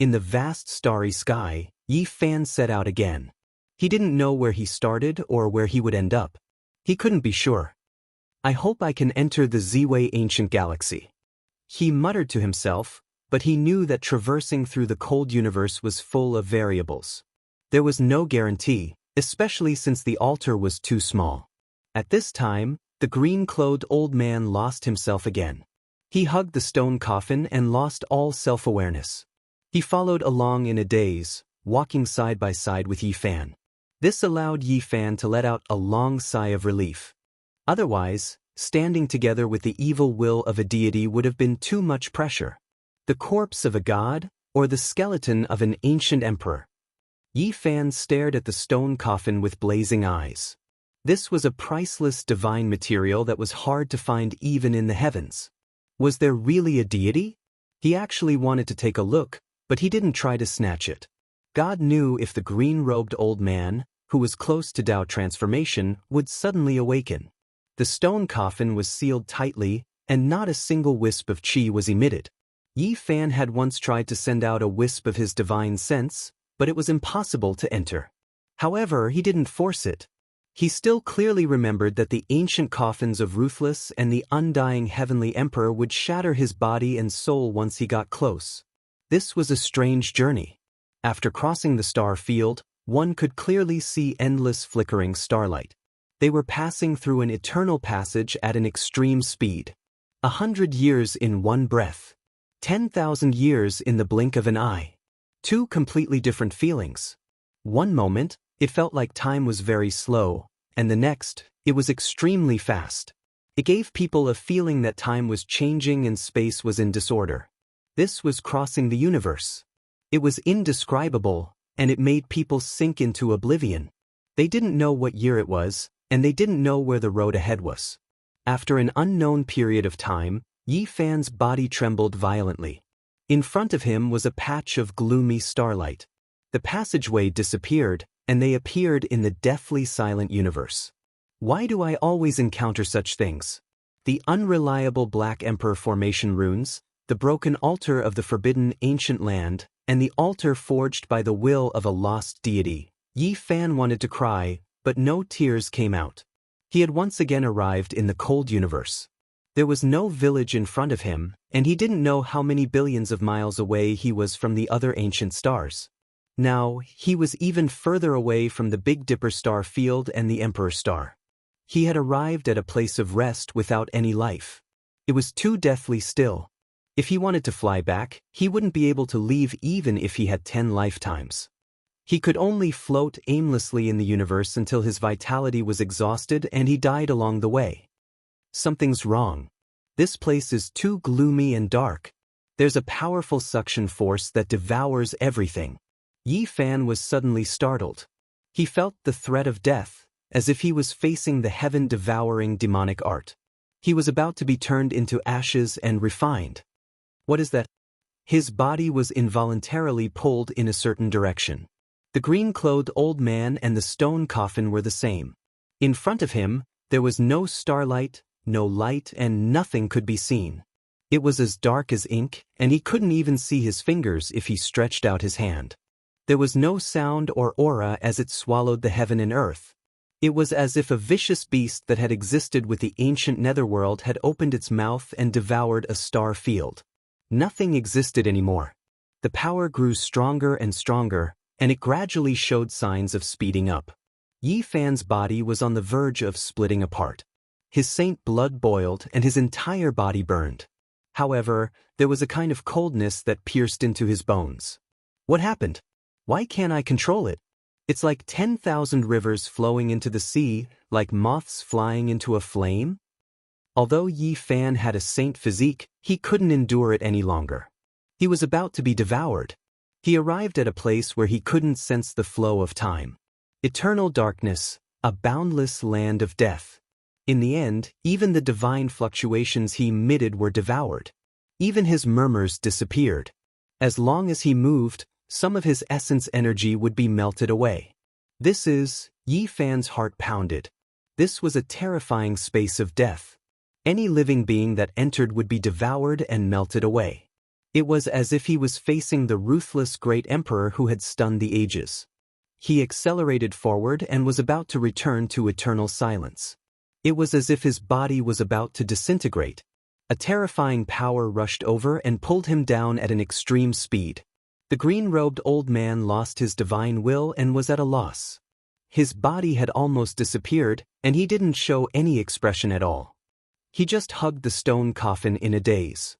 S1: In the vast starry sky, Yi Fan set out again. He didn't know where he started or where he would end up. He couldn't be sure. I hope I can enter the Ziwei ancient galaxy. He muttered to himself, but he knew that traversing through the cold universe was full of variables. There was no guarantee, especially since the altar was too small. At this time, the green-clothed old man lost himself again. He hugged the stone coffin and lost all self-awareness. He followed along in a daze, walking side by side with Yi Fan. This allowed Yi Fan to let out a long sigh of relief. Otherwise, standing together with the evil will of a deity would have been too much pressure. The corpse of a god, or the skeleton of an ancient emperor? Yi Fan stared at the stone coffin with blazing eyes. This was a priceless divine material that was hard to find even in the heavens. Was there really a deity? He actually wanted to take a look, but he didn't try to snatch it. God knew if the green-robed old man, who was close to Dao transformation, would suddenly awaken. The stone coffin was sealed tightly, and not a single wisp of qi was emitted. Yi Fan had once tried to send out a wisp of his divine sense, but it was impossible to enter. However, he didn't force it. He still clearly remembered that the ancient coffins of Ruthless and the undying heavenly emperor would shatter his body and soul once he got close. This was a strange journey. After crossing the star field, One could clearly see endless flickering starlight. They were passing through an eternal passage at an extreme speed. 100 years in one breath. 10,000 years in the blink of an eye. Two completely different feelings. One moment, it felt like time was very slow, and the next, it was extremely fast. It gave people a feeling that time was changing and space was in disorder. This was crossing the universe. It was indescribable, and it made people sink into oblivion. They didn't know what year it was, and they didn't know where the road ahead was. After an unknown period of time, Yi Fan's body trembled violently. In front of him was a patch of gloomy starlight. The passageway disappeared, and they appeared in the deathly silent universe. Why do I always encounter such things? The unreliable Black Emperor formation runes, the broken altar of the forbidden ancient land, and the altar forged by the will of a lost deity. Yi Fan wanted to cry, but no tears came out. He had once again arrived in the cold universe. There was no village in front of him, and he didn't know how many billions of miles away he was from the other ancient stars. Now, he was even further away from the Big Dipper star field and the Emperor star. He had arrived at a place of rest without any life. It was too deathly still. If he wanted to fly back, he wouldn't be able to leave even if he had 10 lifetimes. He could only float aimlessly in the universe until his vitality was exhausted and he died along the way. Something's wrong. This place is too gloomy and dark. There's a powerful suction force that devours everything. Yi Fan was suddenly startled. He felt the threat of death, as if he was facing the heaven-devouring demonic art. He was about to be turned into ashes and refined. What is that? His body was involuntarily pulled in a certain direction. The green-clothed old man and the stone coffin were the same. In front of him, there was no starlight, no light, and nothing could be seen. It was as dark as ink, and he couldn't even see his fingers if he stretched out his hand. There was no sound or aura as it swallowed the heaven and earth. It was as if a vicious beast that had existed with the ancient netherworld had opened its mouth and devoured a star field. Nothing existed anymore. The power grew stronger and stronger, and it gradually showed signs of speeding up. Yi Fan's body was on the verge of splitting apart. His saint blood boiled and his entire body burned. However, there was a kind of coldness that pierced into his bones. What happened? Why can't I control it? It's like 10,000 rivers flowing into the sea, like moths flying into a flame. Although Yi Fan had a saint physique, he couldn't endure it any longer. He was about to be devoured. He arrived at a place where he couldn't sense the flow of time. Eternal darkness, a boundless land of death. In the end, even the divine fluctuations he emitted were devoured. Even his murmurs disappeared. As long as he moved, some of his essence energy would be melted away. Yi Fan's heart pounded. This was a terrifying space of death. Any living being that entered would be devoured and melted away. It was as if he was facing the ruthless great emperor who had stunned the ages. He accelerated forward and was about to return to eternal silence. It was as if his body was about to disintegrate. A terrifying power rushed over and pulled him down at an extreme speed. The green-robed old man lost his divine will and was at a loss. His body had almost disappeared, and he didn't show any expression at all. He just hugged the stone coffin in a daze.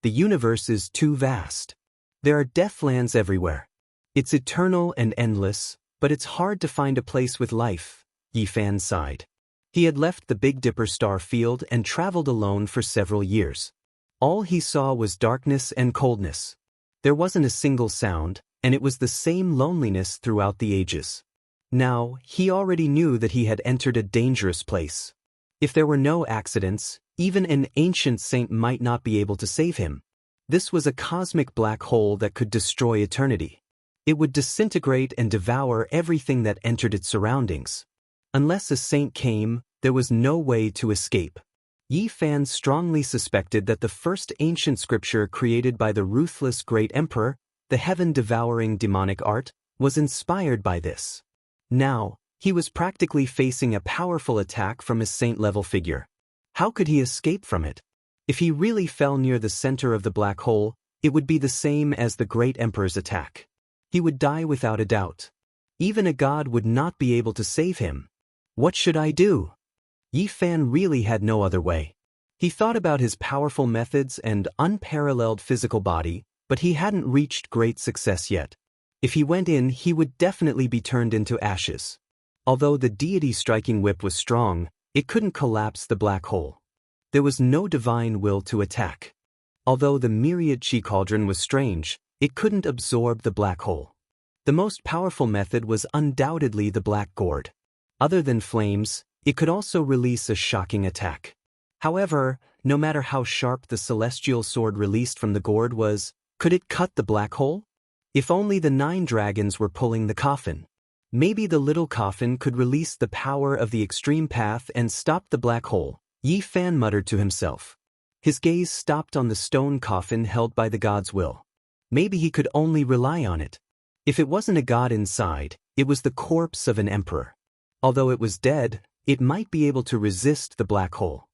S1: The universe is too vast. There are deathlands everywhere. It's eternal and endless, but it's hard to find a place with life, Yi Fan sighed. He had left the Big Dipper star field and traveled alone for several years. All he saw was darkness and coldness. There wasn't a single sound, and it was the same loneliness throughout the ages. Now, he already knew that he had entered a dangerous place. If there were no accidents, even an ancient saint might not be able to save him. This was a cosmic black hole that could destroy eternity. It would disintegrate and devour everything that entered its surroundings. Unless a saint came, there was no way to escape. Yi Fan strongly suspected that the first ancient scripture created by the ruthless great emperor, the heaven-devouring demonic art, was inspired by this. Now, he was practically facing a powerful attack from his saint-level figure. How could he escape from it? If he really fell near the center of the black hole, it would be the same as the great emperor's attack. He would die without a doubt. Even a god would not be able to save him. What should I do? Yi Fan really had no other way. He thought about his powerful methods and unparalleled physical body, but he hadn't reached great success yet. If he went in, he would definitely be turned into ashes. Although the deity striking whip was strong, it couldn't collapse the black hole. There was no divine will to attack. Although the myriad chi cauldron was strange, it couldn't absorb the black hole. The most powerful method was undoubtedly the black gourd. Other than flames, it could also release a shocking attack. However, no matter how sharp the celestial sword released from the gourd was, could it cut the black hole? If only the 9 dragons were pulling the coffin. Maybe the little coffin could release the power of the extreme path and stop the black hole, Yi Fan muttered to himself. His gaze stopped on the stone coffin held by the god's will. Maybe he could only rely on it. If it wasn't a god inside, it was the corpse of an emperor. Although it was dead, it might be able to resist the black hole.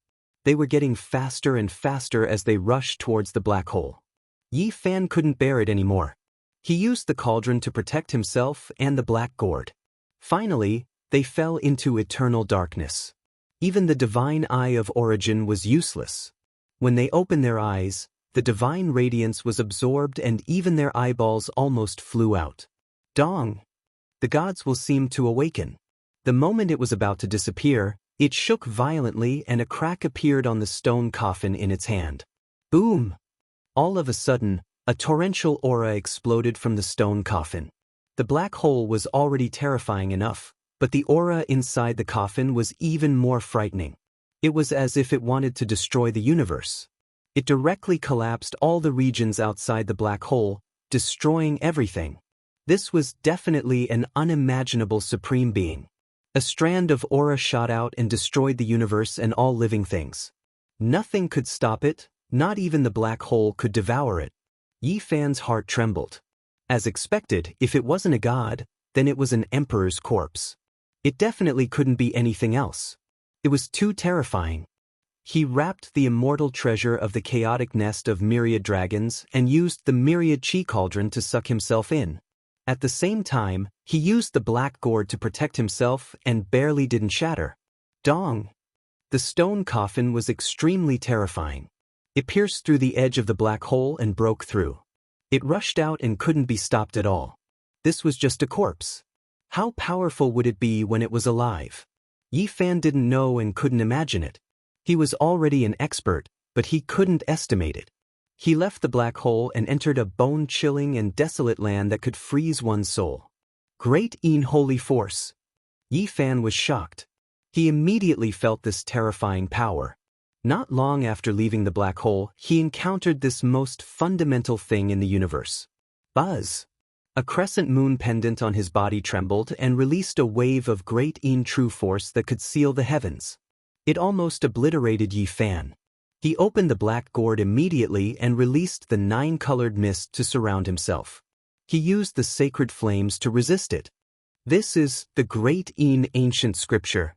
S1: They were getting faster and faster as they rushed towards the black hole. Yi Fan couldn't bear it anymore. He used the cauldron to protect himself and the black gourd. Finally, they fell into eternal darkness. Even the divine eye of origin was useless. When they opened their eyes, the divine radiance was absorbed and even their eyeballs almost flew out. Dong! The gods will seem to awaken. The moment it was about to disappear, it shook violently and a crack appeared on the stone coffin in its hand. Boom! All of a sudden, a torrential aura exploded from the stone coffin. The black hole was already terrifying enough, but the aura inside the coffin was even more frightening. It was as if it wanted to destroy the universe. It directly collapsed all the regions outside the black hole, destroying everything. This was definitely an unimaginable supreme being. A strand of aura shot out and destroyed the universe and all living things. Nothing could stop it, not even the black hole could devour it. Yi Fan's heart trembled. As expected, if it wasn't a god, then it was an emperor's corpse. It definitely couldn't be anything else. It was too terrifying. He wrapped the immortal treasure of the chaotic nest of myriad dragons and used the myriad chi cauldron to suck himself in. At the same time, he used the black gourd to protect himself and barely didn't shatter. Dong! The stone coffin was extremely terrifying. It pierced through the edge of the black hole and broke through. It rushed out and couldn't be stopped at all. This was just a corpse. How powerful would it be when it was alive? Yi Fan didn't know and couldn't imagine it. He was already an expert, but he couldn't estimate it. He left the black hole and entered a bone-chilling and desolate land that could freeze one's soul. Great Holy Force! Yi Fan was shocked. He immediately felt this terrifying power. Not long after leaving the black hole, he encountered this most fundamental thing in the universe. Buzz! A crescent moon pendant on his body trembled and released a wave of great true force that could seal the heavens. It almost obliterated Yi Fan. He opened the black gourd immediately and released the 9-colored mist to surround himself. He used the sacred flames to resist it. This is the great ancient scripture.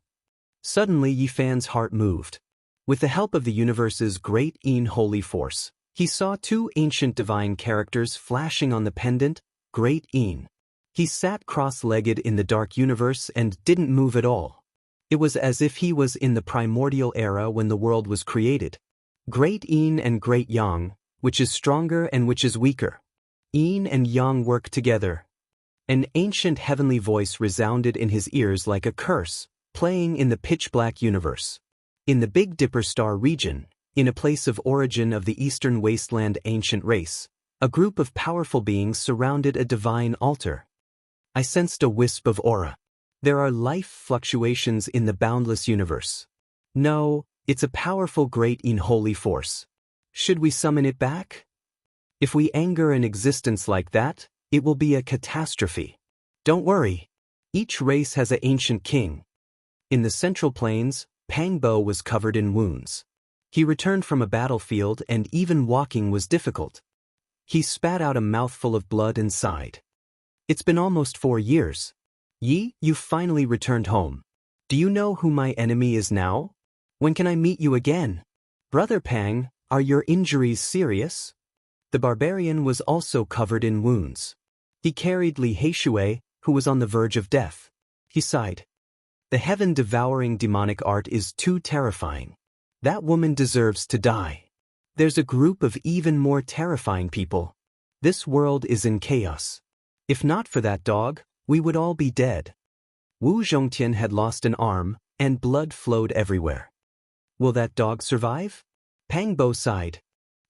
S1: Suddenly Yi Fan's heart moved. With the help of the universe's great holy force, he saw 2 ancient divine characters flashing on the pendant, Great He sat cross-legged in the dark universe and didn't move at all. It was as if he was in the primordial era when the world was created. Great and Great Yang, which is stronger and which is weaker? Yin and Yang work together. An ancient heavenly voice resounded in his ears like a curse, playing in the pitch-black universe. In the Big Dipper star region, in a place of origin of the eastern wasteland ancient race, a group of powerful beings surrounded a divine altar. I sensed a wisp of aura. There are life fluctuations in the boundless universe. No, it's a powerful great holy force. Should we summon it back? If we anger an existence like that, it will be a catastrophe. Don't worry. Each race has an ancient king. In the Central Plains, Pangbo was covered in wounds. He returned from a battlefield and even walking was difficult. He spat out a mouthful of blood and sighed. It's been almost 4 years. Yi, you finally returned home. Do you know who my enemy is now? When can I meet you again? Brother Pang, are your injuries serious? The barbarian was also covered in wounds. He carried Li Heishui, who was on the verge of death. He sighed. The heaven-devouring demonic art is too terrifying. That woman deserves to die. There's a group of even more terrifying people. This world is in chaos. If not for that dog, we would all be dead. Wu Zhongtian had lost an arm, and blood flowed everywhere. Will that dog survive? Pang Bo sighed.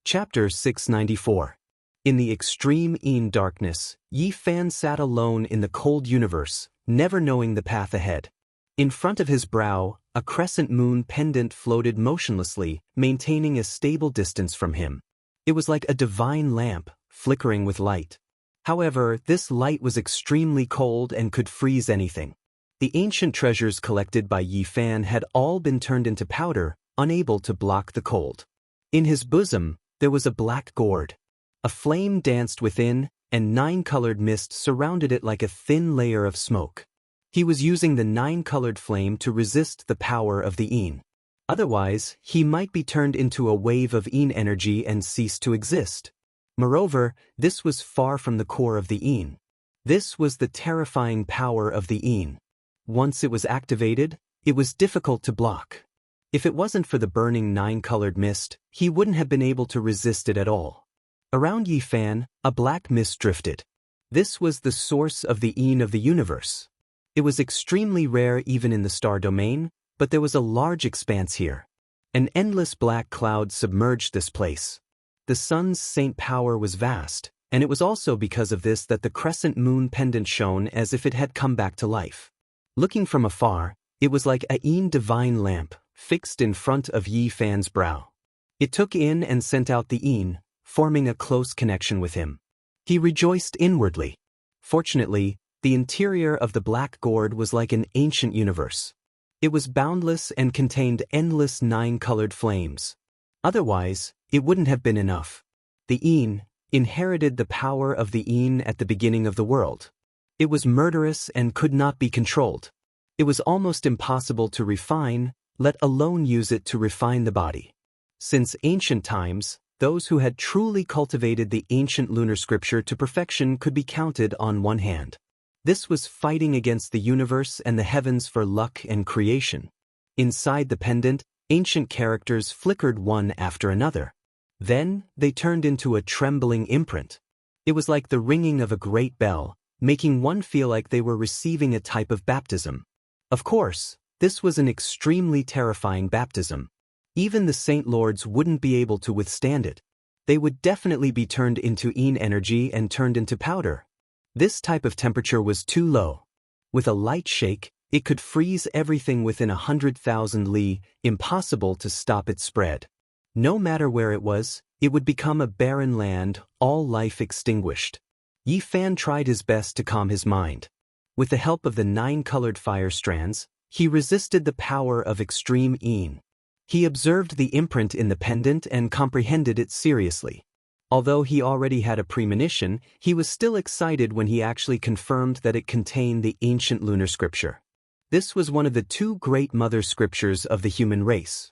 S1: Chapter 694. In the extreme Yin darkness, Yi Fan sat alone in the cold universe, never knowing the path ahead. In front of his brow, a crescent moon pendant floated motionlessly, maintaining a stable distance from him. It was like a divine lamp, flickering with light. However, this light was extremely cold and could freeze anything. The ancient treasures collected by Yi Fan had all been turned into powder, unable to block the cold. In his bosom, there was a black gourd. A flame danced within, and 9-colored mist surrounded it like a thin layer of smoke. He was using the 9-colored flame to resist the power of the Yin. Otherwise, he might be turned into a wave of Yin energy and cease to exist. Moreover, this was far from the core of the Yin. This was the terrifying power of the Yin. Once it was activated, it was difficult to block. If it wasn't for the burning 9-colored mist, he wouldn't have been able to resist it at all. Around Yi Fan, a black mist drifted. This was the source of the Yin of the universe. It was extremely rare even in the star domain, but there was a large expanse here. An endless black cloud submerged this place. The sun's saint power was vast, and it was also because of this that the crescent moon pendant shone as if it had come back to life. Looking from afar, it was like a Yin divine lamp, fixed in front of Yi Fan's brow. It took in and sent out the Yin, forming a close connection with him. He rejoiced inwardly. Fortunately, the interior of the black gourd was like an ancient universe. It was boundless and contained endless 9-colored flames. Otherwise, it wouldn't have been enough. The Yin inherited the power of the Yin at the beginning of the world. It was murderous and could not be controlled. It was almost impossible to refine, let alone use it to refine the body. Since ancient times, those who had truly cultivated the ancient lunar scripture to perfection could be counted on one hand. This was fighting against the universe and the heavens for luck and creation. Inside the pendant, ancient characters flickered one after another. Then, they turned into a trembling imprint. It was like the ringing of a great bell, making one feel like they were receiving a type of baptism. Of course, this was an extremely terrifying baptism. Even the Saint Lords wouldn't be able to withstand it. They would definitely be turned into Yin energy and turned into powder. This type of temperature was too low. With a light shake, it could freeze everything within 100,000 li, impossible to stop its spread. No matter where it was, it would become a barren land, all life extinguished. Yi Fan tried his best to calm his mind. With the help of the 9-colored fire strands, he resisted the power of extreme Yin. He observed the imprint in the pendant and comprehended it seriously. Although he already had a premonition, he was still excited when he actually confirmed that it contained the ancient lunar scripture. This was one of the 2 great mother scriptures of the human race.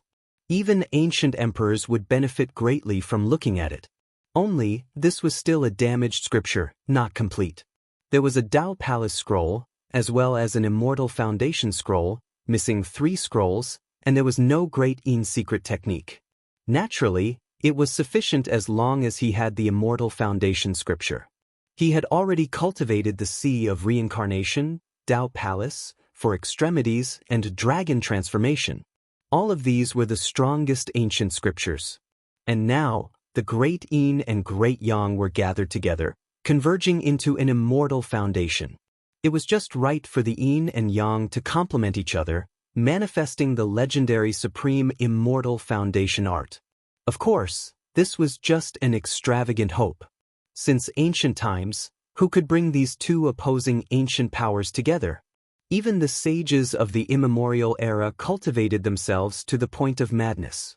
S1: Even ancient emperors would benefit greatly from looking at it. Only, this was still a damaged scripture, not complete. There was a Dao Palace scroll, as well as an Immortal Foundation scroll, missing 3 scrolls, and there was no great Yin secret technique. Naturally, it was sufficient as long as he had the Immortal Foundation scripture. He had already cultivated the Sea of Reincarnation, Dao Palace, for extremities, and Dragon Transformation. All of these were the strongest ancient scriptures. And now, the Great Yin and Great Yang were gathered together, converging into an Immortal Foundation. It was just right for the Yin and Yang to complement each other, manifesting the legendary supreme Immortal Foundation art. Of course, this was just an extravagant hope. Since ancient times, who could bring these 2 opposing ancient powers together? Even the sages of the immemorial era cultivated themselves to the point of madness.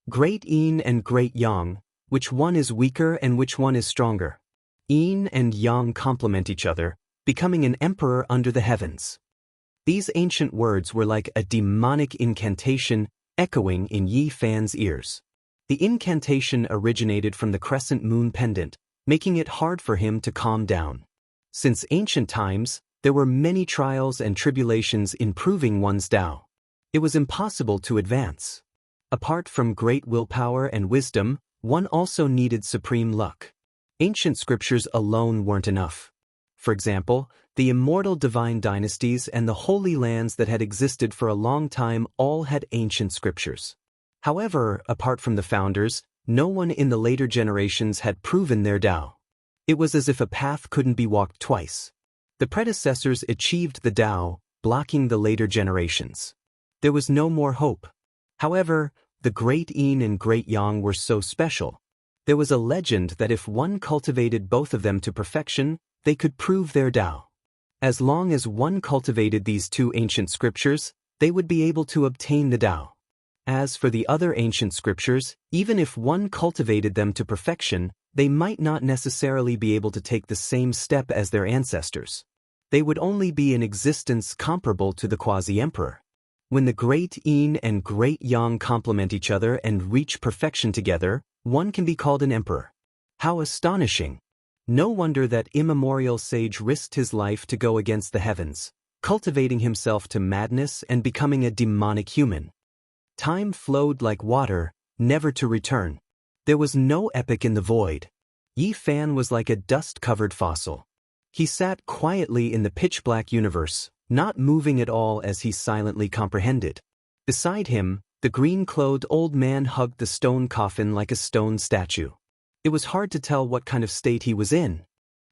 S1: Great Yin and Great Yang, which one is weaker and which one is stronger? Yin and Yang complement each other, becoming an emperor under the heavens. These ancient words were like a demonic incantation echoing in Yi Fan's ears. The incantation originated from the crescent moon pendant, making it hard for him to calm down. Since ancient times, There were many trials and tribulations in proving one's Tao. It was impossible to advance. Apart from great willpower and wisdom, one also needed supreme luck. Ancient scriptures alone weren't enough. For example, the immortal divine dynasties and the holy lands that had existed for a long time all had ancient scriptures. However, apart from the founders, no one in the later generations had proven their Tao. It was as if a path couldn't be walked twice. The predecessors achieved the Tao, blocking the later generations. There was no more hope. However, the Great Yin and Great Yang were so special. There was a legend that if one cultivated both of them to perfection, they could prove their Tao. As long as one cultivated these two ancient scriptures, they would be able to obtain the Tao. As for the other ancient scriptures, even if one cultivated them to perfection, they might not necessarily be able to take the same step as their ancestors. They would only be in existence comparable to the quasi-emperor. When the Great Yin and Great Yang complement each other and reach perfection together, one can be called an emperor. How astonishing! No wonder that immemorial sage risked his life to go against the heavens, cultivating himself to madness and becoming a demonic human. Time flowed like water, never to return. There was no epic in the void. Yi Fan was like a dust-covered fossil. He sat quietly in the pitch-black universe, not moving at all as he silently comprehended. Beside him, the green-clothed old man hugged the stone coffin like a stone statue. It was hard to tell what kind of state he was in.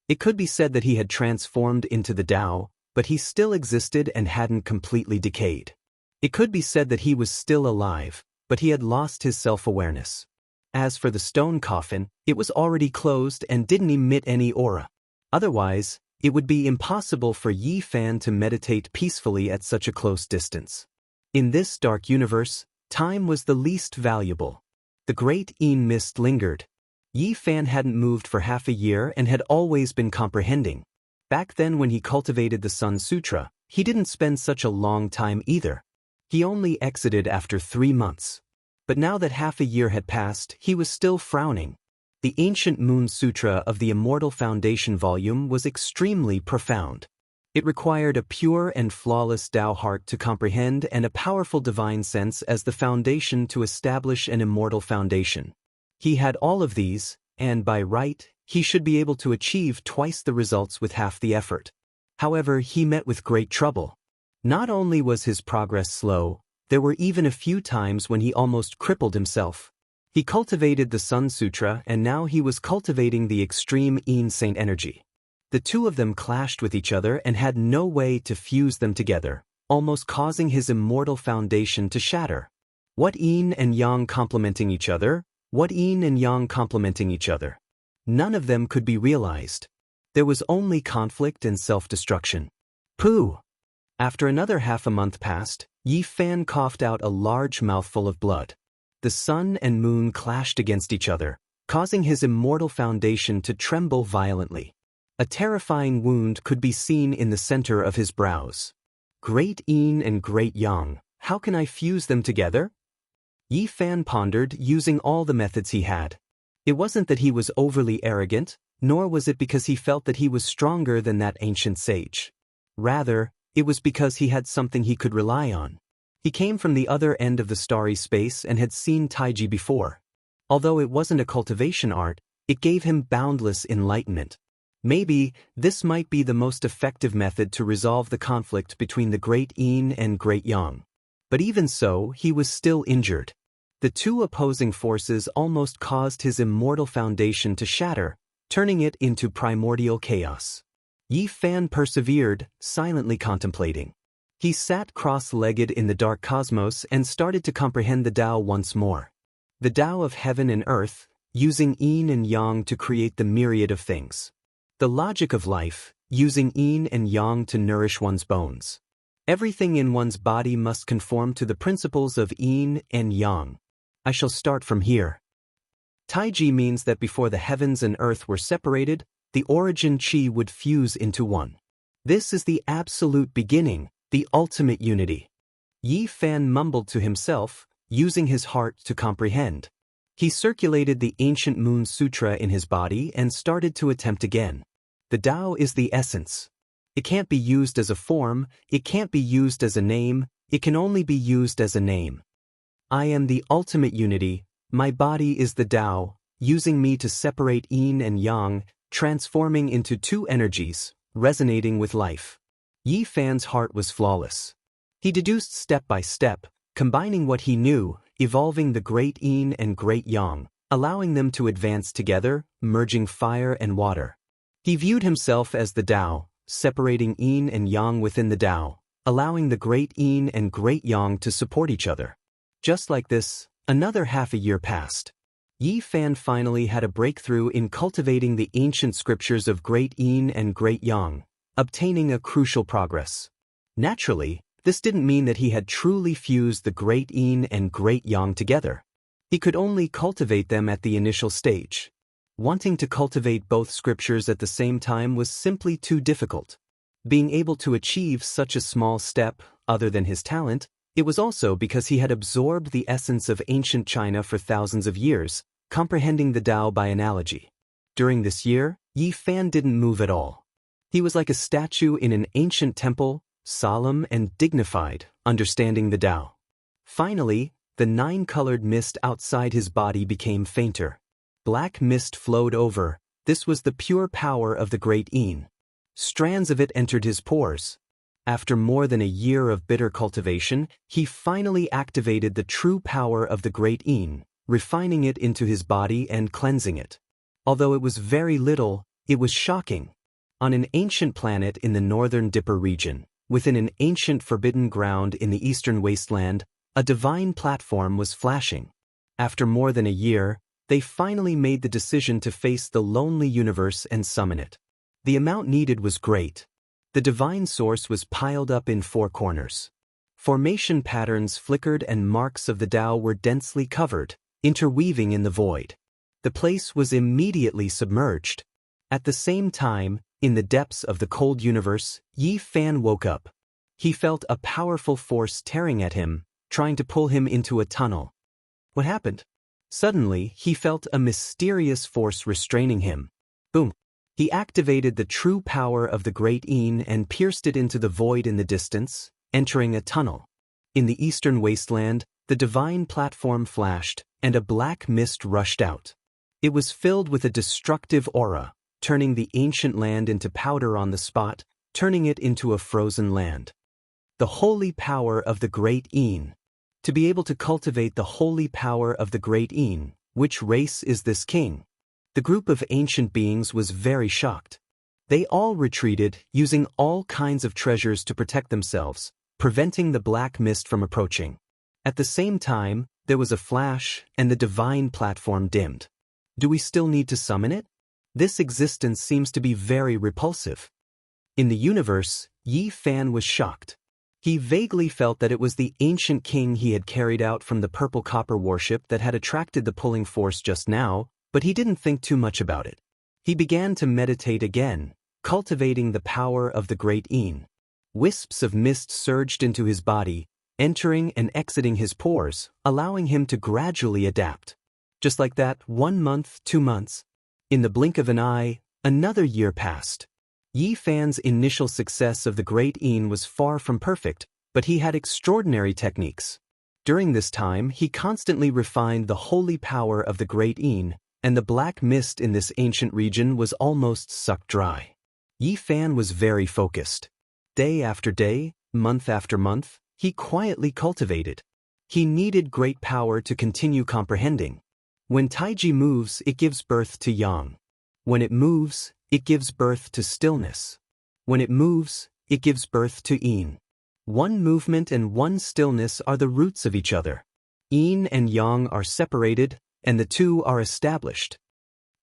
S1: It could be said that he had transformed into the Tao, but he still existed and hadn't completely decayed. It could be said that he was still alive, but he had lost his self-awareness. As for the stone coffin, it was already closed and didn't emit any aura. Otherwise, it would be impossible for Yi Fan to meditate peacefully at such a close distance. In this dark universe, time was the least valuable. The great Yin mist lingered. Yi Fan hadn't moved for half a year and had always been comprehending. Back then when he cultivated the Sun Sutra, he didn't spend such a long time either. He only exited after 3 months. But now that half a year had passed, he was still frowning. The ancient Moon Sutra of the Immortal Foundation volume was extremely profound. It required a pure and flawless Tao heart to comprehend and a powerful divine sense as the foundation to establish an immortal foundation. He had all of these, and by right, he should be able to achieve twice the results with half the effort. However, he met with great trouble. Not only was his progress slow, there were even a few times when he almost crippled himself. He cultivated the Sun Sutra and now he was cultivating the extreme Yin Saint energy. The two of them clashed with each other and had no way to fuse them together, almost causing his immortal foundation to shatter. What Yin and Yang complementing each other? What Yin and Yang complementing each other? None of them could be realized. There was only conflict and self-destruction. Pooh! After another half a month passed, Yi Fan coughed out a large mouthful of blood. The sun and moon clashed against each other, causing his immortal foundation to tremble violently. A terrifying wound could be seen in the center of his brows. Great Yin and Great Yang, how can I fuse them together? Yi Fan pondered, using all the methods he had. It wasn't that he was overly arrogant, nor was it because he felt that he was stronger than that ancient sage. Rather, it was because he had something he could rely on. He came from the other end of the starry space and had seen Taiji before. Although it wasn't a cultivation art, it gave him boundless enlightenment. Maybe this might be the most effective method to resolve the conflict between the Great Yin and Great Yang. But even so, he was still injured. The two opposing forces almost caused his immortal foundation to shatter, turning it into primordial chaos. Yi Fan persevered, silently contemplating. He sat cross-legged in the dark cosmos and started to comprehend the Tao once more. The Tao of heaven and earth, using Yin and Yang to create the myriad of things. The logic of life, using Yin and Yang to nourish one's bones. Everything in one's body must conform to the principles of Yin and Yang. I shall start from here. Taiji means that before the heavens and earth were separated, the origin chi would fuse into one. This is the absolute beginning, the ultimate unity. Yi Fan mumbled to himself, using his heart to comprehend. He circulated the ancient Moon Sutra in his body and started to attempt again. The Tao is the essence. It can't be used as a form, it can't be used as a name, it can only be used as a name. I am the ultimate unity, my body is the Tao, using me to separate yin and yang, transforming into two energies, resonating with life. Yi Fan's heart was flawless. He deduced step by step, combining what he knew, evolving the great yin and great yang, allowing them to advance together, merging fire and water. He viewed himself as the Tao, separating yin and yang within the Tao, allowing the great yin and great yang to support each other. Just like this, another half a year passed. Yi Fan finally had a breakthrough in cultivating the ancient scriptures of great yin and great yang, obtaining a crucial progress. Naturally, this didn't mean that he had truly fused the great yin and great yang together. He could only cultivate them at the initial stage. Wanting to cultivate both scriptures at the same time was simply too difficult. Being able to achieve such a small step, other than his talent, it was also because he had absorbed the essence of ancient China for thousands of years, comprehending the Tao by analogy. During this year, Yi Fan didn't move at all. He was like a statue in an ancient temple, solemn and dignified, understanding the Tao. Finally, the nine-colored mist outside his body became fainter. Black mist flowed over. This was the pure power of the great yin. Strands of it entered his pores. After more than a year of bitter cultivation, he finally activated the true power of the great yin, refining it into his body and cleansing it. Although it was very little, it was shocking. On an ancient planet in the northern Dipper region, within an ancient forbidden ground in the eastern wasteland, a divine platform was flashing. After more than a year, they finally made the decision to face the lonely universe and summon it. The amount needed was great. The divine source was piled up in four corners. Formation patterns flickered and marks of the Tao were densely covered, interweaving in the void. The place was immediately submerged. At the same time, in the depths of the cold universe, Yi Fan woke up. He felt a powerful force tearing at him, trying to pull him into a tunnel. What happened? Suddenly, he felt a mysterious force restraining him. Boom! He activated the true power of the great yin and pierced it into the void in the distance, entering a tunnel. In the eastern wasteland, the divine platform flashed, and a black mist rushed out. It was filled with a destructive aura, turning the ancient land into powder on the spot, turning it into a frozen land. The holy power of the great yin. To be able to cultivate the holy power of the great yin, which race is this king? The group of ancient beings was very shocked. They all retreated, using all kinds of treasures to protect themselves, preventing the black mist from approaching. At the same time, there was a flash, and the divine platform dimmed. Do we still need to summon it? This existence seems to be very repulsive. In the universe, Yi Fan was shocked. He vaguely felt that it was the ancient king he had carried out from the purple copper warship that had attracted the pulling force just now, but he didn't think too much about it. He began to meditate again, cultivating the power of the great yin. Wisps of mist surged into his body, entering and exiting his pores, allowing him to gradually adapt. Just like that, 1 month, 2 months. In the blink of an eye, another year passed. Yi Fan's initial success of the great yin was far from perfect, but he had extraordinary techniques. During this time, he constantly refined the holy power of the great yin, and the black mist in this ancient region was almost sucked dry. Yi Fan was very focused. Day after day, month after month, he quietly cultivated. He needed great power to continue comprehending. When Taiji moves, it gives birth to yang. When it moves, it gives birth to stillness. When it moves, it gives birth to yin. One movement and one stillness are the roots of each other. Yin and yang are separated, and the two are established.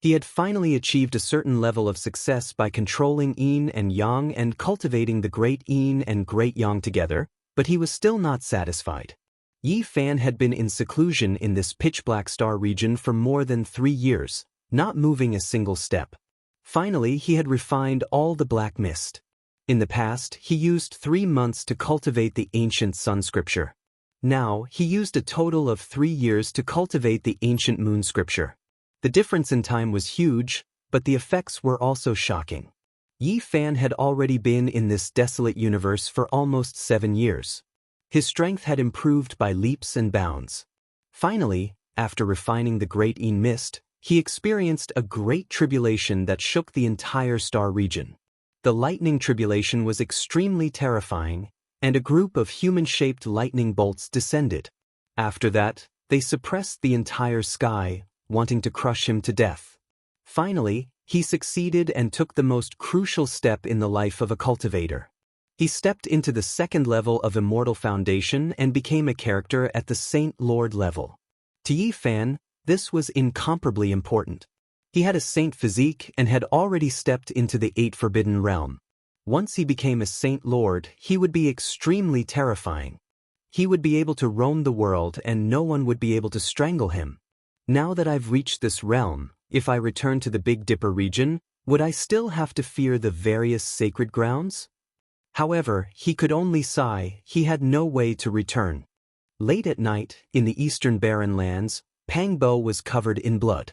S1: He had finally achieved a certain level of success by controlling yin and yang and cultivating the great yin and great yang together, but he was still not satisfied. Yi Fan had been in seclusion in this pitch-black star region for more than 3 years, not moving a single step. Finally, he had refined all the black mist. In the past, he used 3 months to cultivate the ancient sun scripture. Now, he used a total of 3 years to cultivate the ancient moon scripture. The difference in time was huge, but the effects were also shocking. Yi Fan had already been in this desolate universe for almost 7 years. His strength had improved by leaps and bounds. Finally, after refining the Great Yin Mist, he experienced a great tribulation that shook the entire star region. The lightning tribulation was extremely terrifying, and a group of human-shaped lightning bolts descended. After that, they suppressed the entire sky, wanting to crush him to death. Finally, he succeeded and took the most crucial step in the life of a cultivator. He stepped into the second level of Immortal Foundation and became a character at the Saint Lord level. To Yi Fan, this was incomparably important. He had a saint physique and had already stepped into the 8 Forbidden Realm. Once he became a Saint Lord, he would be extremely terrifying. He would be able to roam the world and no one would be able to strangle him. Now that I've reached this realm, if I return to the Big Dipper region, would I still have to fear the various sacred grounds? However, he could only sigh. He had no way to return. Late at night, in the eastern barren lands, Pang Bo was covered in blood.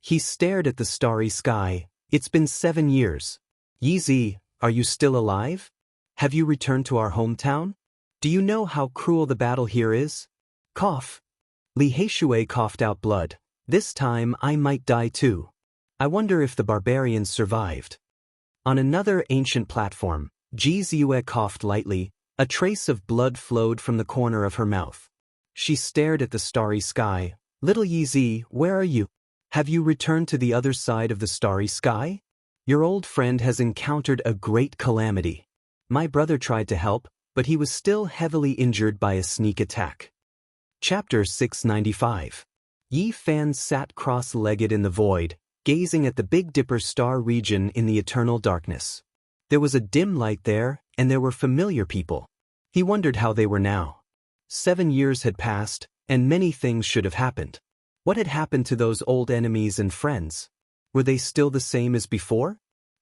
S1: He stared at the starry sky. It's been 7 years. Yi Zi, are you still alive? Have you returned to our hometown? Do you know how cruel the battle here is? Cough. Li Heishui coughed out blood. This time I might die too. I wonder if the barbarians survived. On another ancient platform, Ji Ziyue coughed lightly. A trace of blood flowed from the corner of her mouth. She stared at the starry sky. Little Yi Zi, where are you? Have you returned to the other side of the starry sky? Your old friend has encountered a great calamity. My brother tried to help, but he was still heavily injured by a sneak attack. Chapter 695. Yi Fan sat cross-legged in the void, gazing at the Big Dipper star region in the eternal darkness. There was a dim light there, and there were familiar people. He wondered how they were now. 7 years had passed, and many things should have happened. What had happened to those old enemies and friends? Were they still the same as before?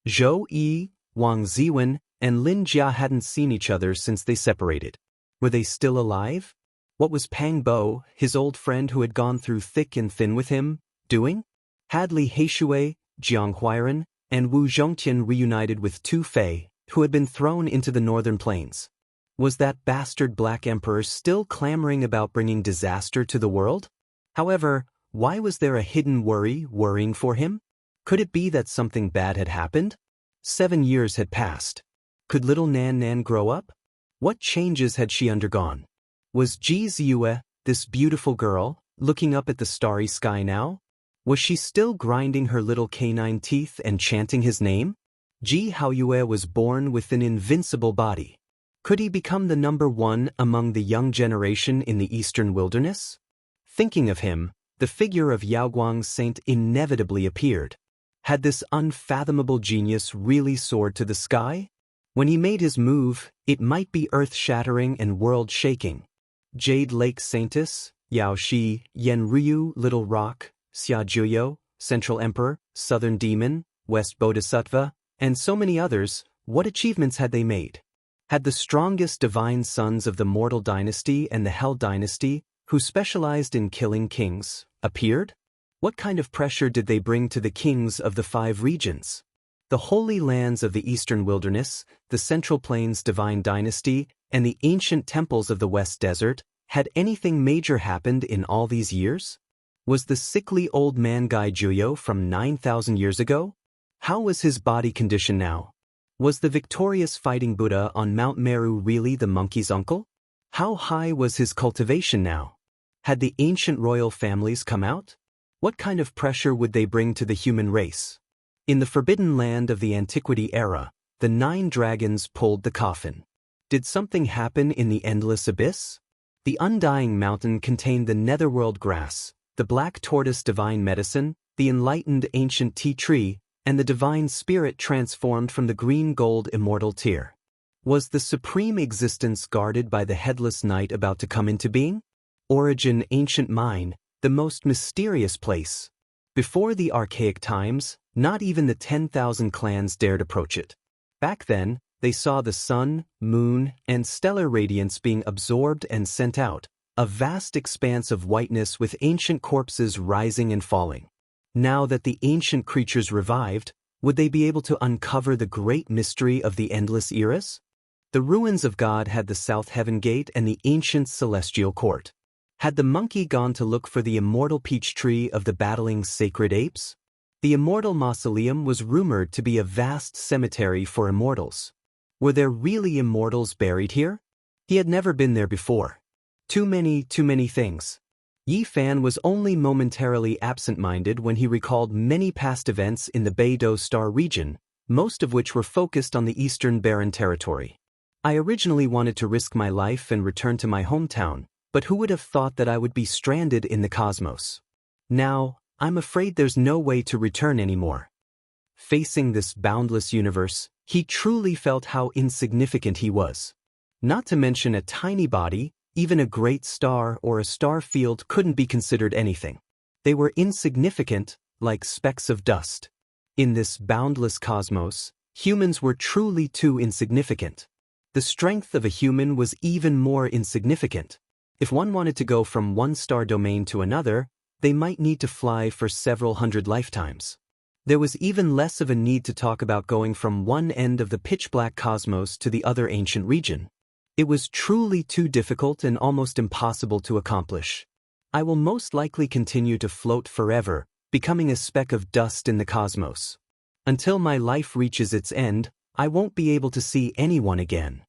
S1: Zhou Yi, Wang Ziwen, and Lin Jia hadn't seen each other since they separated. Were they still alive? What was Pang Bo, his old friend who had gone through thick and thin with him, doing? Had Li Heishui, Jiang Huairen, and Wu Zhongtian reunited with Tu Fei, who had been thrown into the northern plains? Was that bastard Black Emperor still clamoring about bringing disaster to the world? However, why was there a hidden worrying for him? Could it be that something bad had happened? 7 years had passed. Could little Nan Nan grow up? What changes had she undergone? Was Ji Ziyue, this beautiful girl, looking up at the starry sky now? Was she still grinding her little canine teeth and chanting his name? Ji Haoyue was born with an invincible body. Could he become the #1 among the young generation in the eastern wilderness? Thinking of him, the figure of Yaoguang's saint inevitably appeared. Had this unfathomable genius really soared to the sky? When he made his move, it might be earth-shattering and world-shaking. Jade Lake Saintess, Yao Shi, Yen Ryu, Little Rock, Xia Juyo, Central Emperor, Southern Demon, West Bodhisattva, and so many others, what achievements had they made? Had the strongest divine sons of the Mortal Dynasty and the Hell Dynasty, who specialized in killing kings, appeared? What kind of pressure did they bring to the kings of the 5 regions? The holy lands of the eastern wilderness, the Central Plains Divine Dynasty, and the ancient temples of the West Desert, had anything major happened in all these years? Was the sickly old man Gai Juyo from 9,000 years ago? How was his body condition now? Was the victorious fighting Buddha on Mount Meru really the monkey's uncle? How high was his cultivation now? Had the ancient royal families come out? What kind of pressure would they bring to the human race? In the forbidden land of the Antiquity era, the 9 dragons pulled the coffin. Did something happen in the endless abyss? The undying mountain contained the netherworld grass, the black tortoise divine medicine, the enlightened ancient tea tree, and the divine spirit transformed from the green gold immortal tear. Was the supreme existence guarded by the headless knight about to come into being? Origin ancient mine, the most mysterious place. Before the archaic times, not even the 10,000 clans dared approach it. Back then, they saw the sun, moon, and stellar radiance being absorbed and sent out, a vast expanse of whiteness with ancient corpses rising and falling. Now that the ancient creatures revived, Would they be able to uncover the great mystery of the endless eras? The ruins of God had the South Heaven Gate and the ancient celestial court. Had the monkey gone to look for the immortal peach tree of the battling sacred apes? The Immortal Mausoleum was rumored to be a vast cemetery for immortals. Were there really immortals buried here? He had never been there before. Too many things. Yi Fan was only momentarily absent-minded when he recalled many past events in the Beidou Star region, most of which were focused on the Eastern Barren Territory. I originally wanted to risk my life and return to my hometown, but who would have thought that I would be stranded in the cosmos? Now, I'm afraid there's no way to return anymore. Facing this boundless universe, he truly felt how insignificant he was. Not to mention a tiny body, even a great star or a star field couldn't be considered anything. They were insignificant, like specks of dust. In this boundless cosmos, humans were truly too insignificant. The strength of a human was even more insignificant. If one wanted to go from one star domain to another, they might need to fly for several hundred lifetimes. There was even less of a need to talk about going from one end of the pitch-black cosmos to the other ancient region. It was truly too difficult and almost impossible to accomplish. I will most likely continue to float forever, becoming a speck of dust in the cosmos. Until my life reaches its end, I won't be able to see anyone again.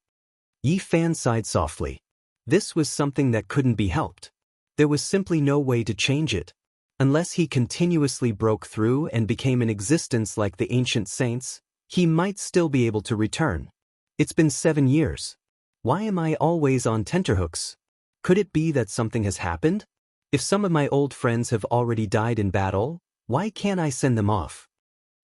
S1: Yi Fan sighed softly. This was something that couldn't be helped. There was simply no way to change it. Unless he continuously broke through and became an existence like the ancient saints, he might still be able to return. It's been 7 years. Why am I always on tenterhooks? Could it be that something has happened? If some of my old friends have already died in battle, why can't I send them off?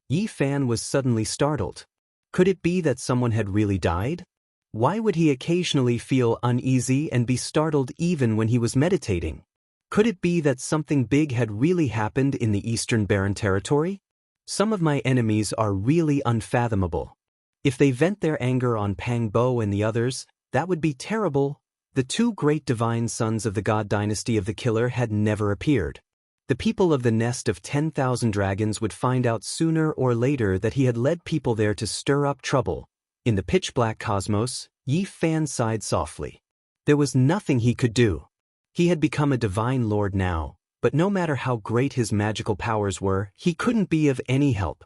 S1: Yi Fan was suddenly startled. Could it be that someone had really died? Why would he occasionally feel uneasy and be startled even when he was meditating? Could it be that something big had really happened in the Eastern Barren Territory? Some of my enemies are really unfathomable. If they vent their anger on Pang Bo and the others, that would be terrible. The 2 great divine sons of the god dynasty of the killer had never appeared. The people of the nest of 10,000 dragons would find out sooner or later that he had led people there to stir up trouble. In the pitch-black cosmos, Yi Fan sighed softly. There was nothing he could do. He had become a divine lord now, but no matter how great his magical powers were, he couldn't be of any help.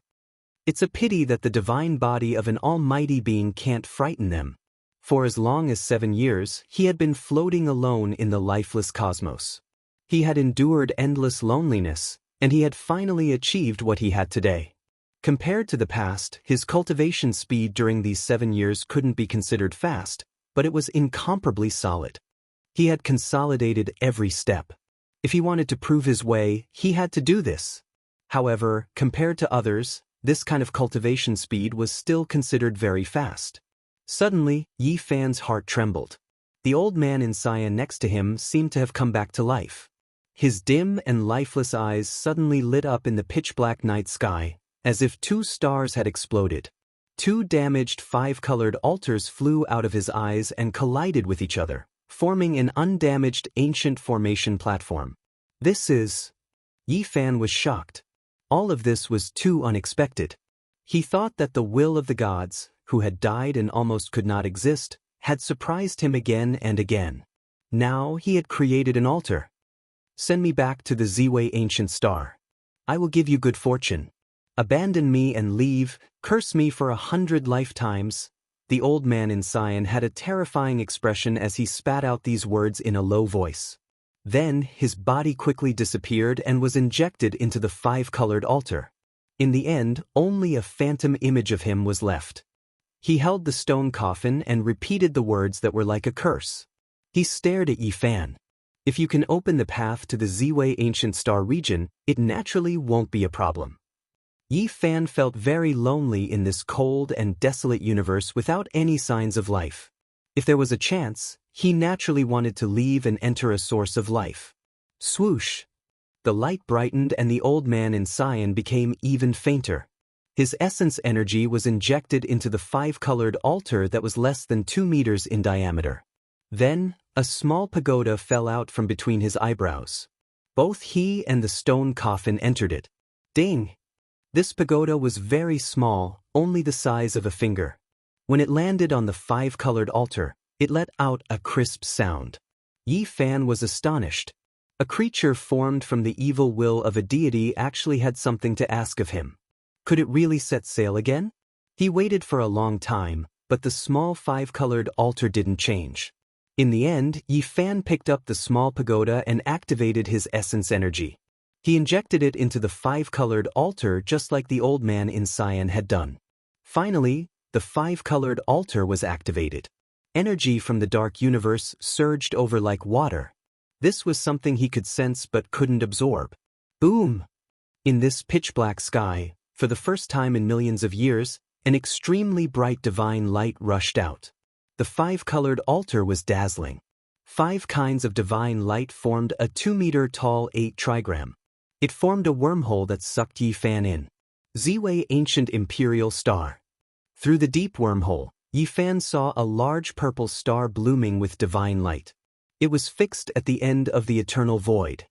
S1: It's a pity that the divine body of an almighty being can't frighten them. For as long as 7 years, he had been floating alone in the lifeless cosmos. He had endured endless loneliness, and he had finally achieved what he had today. Compared to the past, his cultivation speed during these 7 years couldn't be considered fast, but it was incomparably solid. He had consolidated every step. If he wanted to prove his way, he had to do this. However, compared to others, this kind of cultivation speed was still considered very fast. Suddenly, Yi Fan's heart trembled. The old man in Xian next to him seemed to have come back to life. His dim and lifeless eyes suddenly lit up in the pitch-black night sky, as if 2 stars had exploded. 2 damaged 5-colored altars flew out of his eyes and collided with each other, forming an undamaged ancient formation platform. This is... Yi Fan was shocked. All of this was too unexpected. He thought that the will of the gods, who had died and almost could not exist, had surprised him again and again. Now he had created an altar. Send me back to the Ziwei ancient star. I will give you good fortune. Abandon me and leave, curse me for 100 lifetimes. The old man in Xian had a terrifying expression as he spat out these words in a low voice. Then his body quickly disappeared and was injected into the 5-colored altar. In the end, only a phantom image of him was left. He held the stone coffin and repeated the words that were like a curse. He stared at Yi Fan. If you can open the path to the Ziwei ancient star region, it naturally won't be a problem. Yi Fan felt very lonely in this cold and desolate universe without any signs of life. If there was a chance, he naturally wanted to leave and enter a source of life. Swoosh! The light brightened and the old man in Xian became even fainter. His essence energy was injected into the 5-colored altar that was less than 2 meters in diameter. Then, a small pagoda fell out from between his eyebrows. Both he and the stone coffin entered it. Ding! This pagoda was very small, only the size of a finger. When it landed on the five-colored altar, it let out a crisp sound. Yi Fan was astonished. A creature formed from the evil will of a deity actually had something to ask of him. Could it really set sail again? He waited for a long time, but the small five-colored altar didn't change. In the end, Yi Fan picked up the small pagoda and activated his essence energy. He injected it into the five-colored altar just like the old man in Xian had done. Finally, the five-colored altar was activated. Energy from the dark universe surged over like water. This was something he could sense but couldn't absorb. Boom! In this pitch-black sky, for the first time in millions of years, an extremely bright divine light rushed out. The five-colored altar was dazzling. 5 kinds of divine light formed a 2-meter-tall 8-trigram. It formed a wormhole that sucked Yi Fan in. Ziwei Ancient Imperial Star. Through the deep wormhole, Yi Fan saw a large purple star blooming with divine light. It was fixed at the end of the eternal void.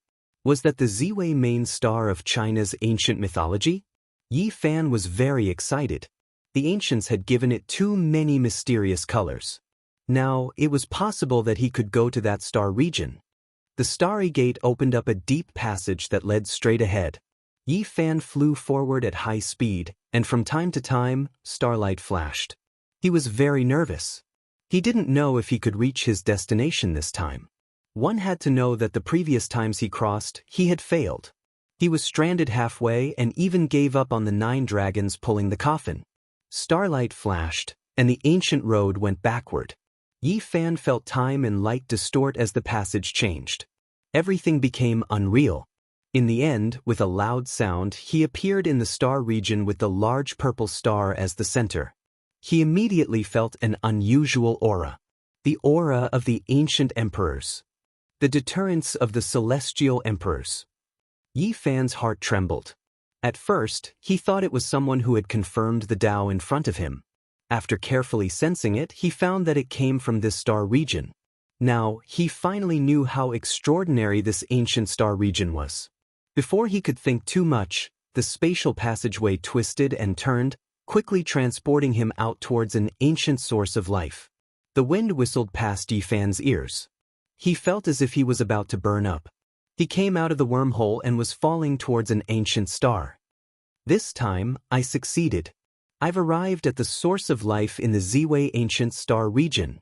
S1: Was that the Ziwei main star of China's ancient mythology? Yi Fan was very excited. The ancients had given it too many mysterious colors. Now, it was possible that he could go to that star region. The starry gate opened up a deep passage that led straight ahead. Yi Fan flew forward at high speed, and from time to time, starlight flashed. He was very nervous. He didn't know if he could reach his destination this time. One had to know that the previous times he crossed, he had failed. He was stranded halfway and even gave up on the 9 dragons pulling the coffin. Starlight flashed, and the ancient road went backward. Yi Fan felt time and light distort as the passage changed. Everything became unreal. In the end, with a loud sound, he appeared in the star region with the large purple star as the center. He immediately felt an unusual aura. The aura of the ancient emperors. The deterrence of the celestial emperors. Yi Fan's heart trembled. At first, he thought it was someone who had confirmed the Tao in front of him. After carefully sensing it, he found that it came from this star region. Now, he finally knew how extraordinary this ancient star region was. Before he could think too much, the spatial passageway twisted and turned, quickly transporting him out towards an ancient source of life. The wind whistled past Yi Fan's ears. He felt as if he was about to burn up. He came out of the wormhole and was falling towards an ancient star. This time, I succeeded. I've arrived at the source of life in the Ziwei ancient star region.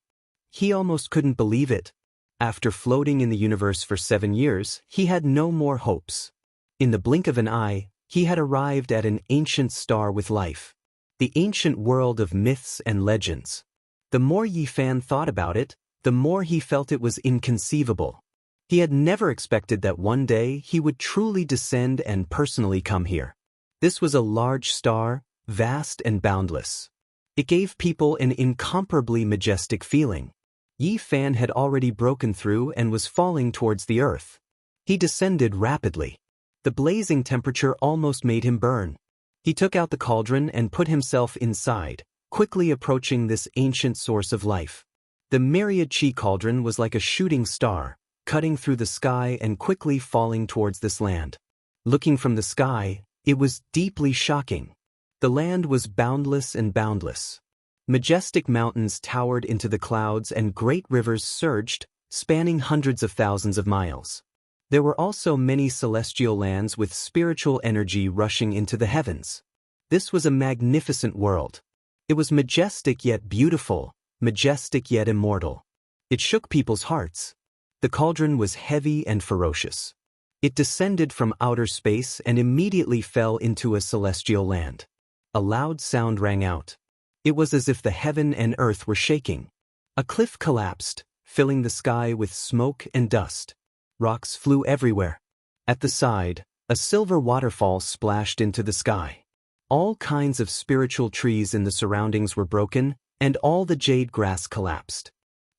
S1: He almost couldn't believe it. After floating in the universe for 7 years, he had no more hopes. In the blink of an eye, he had arrived at an ancient star with life. The ancient world of myths and legends. The more Yi Fan thought about it, the more he felt it was inconceivable. He had never expected that one day he would truly descend and personally come here. This was a large star, vast and boundless. It gave people an incomparably majestic feeling. Yi Fan had already broken through and was falling towards the earth. He descended rapidly. The blazing temperature almost made him burn. He took out the cauldron and put himself inside, quickly approaching this ancient source of life. The myriad chi cauldron was like a shooting star, cutting through the sky and quickly falling towards this land. Looking from the sky, it was deeply shocking. The land was boundless and boundless. Majestic mountains towered into the clouds and great rivers surged, spanning hundreds of thousands of miles. There were also many celestial lands with spiritual energy rushing into the heavens. This was a magnificent world. It was majestic yet beautiful, majestic yet immortal. It shook people's hearts. The cauldron was heavy and ferocious. It descended from outer space and immediately fell into a celestial land. A loud sound rang out. It was as if the heaven and earth were shaking. A cliff collapsed, filling the sky with smoke and dust. Rocks flew everywhere. At the side, a silver waterfall splashed into the sky. All kinds of spiritual trees in the surroundings were broken, and all the jade grass collapsed.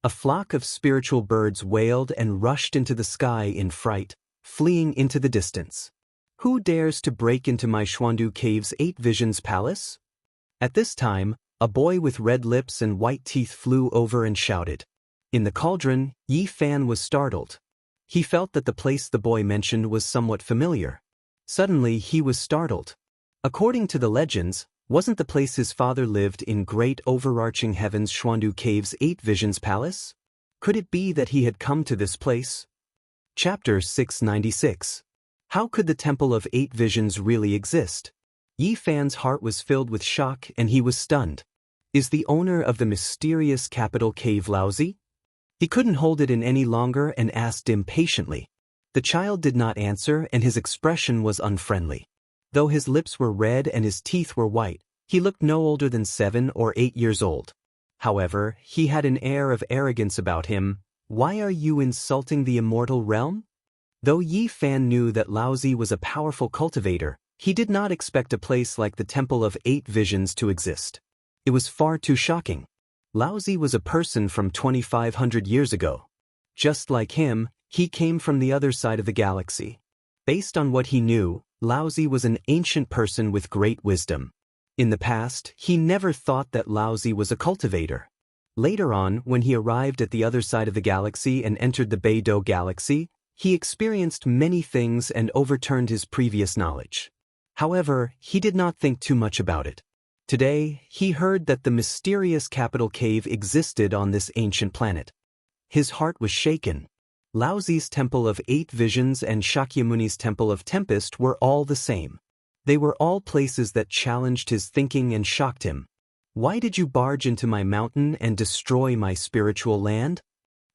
S1: A flock of spiritual birds wailed and rushed into the sky in fright, fleeing into the distance. Who dares to break into my Xuandu Cave's 8 Visions Palace? At this time, a boy with red lips and white teeth flew over and shouted. In the cauldron, Yi Fan was startled. He felt that the place the boy mentioned was somewhat familiar. Suddenly, he was startled. According to the legends, wasn't the place his father lived in great overarching heavens Xuandu Cave's 8 Visions Palace? Could it be that he had come to this place? Chapter 696. How could the Temple of 8 Visions really exist? Yi Fan's heart was filled with shock and he was stunned. Is the owner of the mysterious capital cave lousy? He couldn't hold it in any longer and asked impatiently. The child did not answer and his expression was unfriendly. Though his lips were red and his teeth were white, he looked no older than 7 or 8 years old. However, he had an air of arrogance about him. Why are you insulting the immortal realm? Though Yi Fan knew that Laozi was a powerful cultivator, he did not expect a place like the Temple of 8 Visions to exist. It was far too shocking. Laozi was a person from 2,500 years ago. Just like him, he came from the other side of the galaxy. Based on what he knew, Laozi was an ancient person with great wisdom. In the past, he never thought that Laozi was a cultivator. Later on, when he arrived at the other side of the galaxy and entered the Beidou galaxy, he experienced many things and overturned his previous knowledge. However, he did not think too much about it. Today, he heard that the mysterious capital cave existed on this ancient planet. His heart was shaken. Laozi's Temple of 8 Visions and Shakyamuni's Temple of Tempest were all the same. They were all places that challenged his thinking and shocked him. Why did you barge into my mountain and destroy my spiritual land?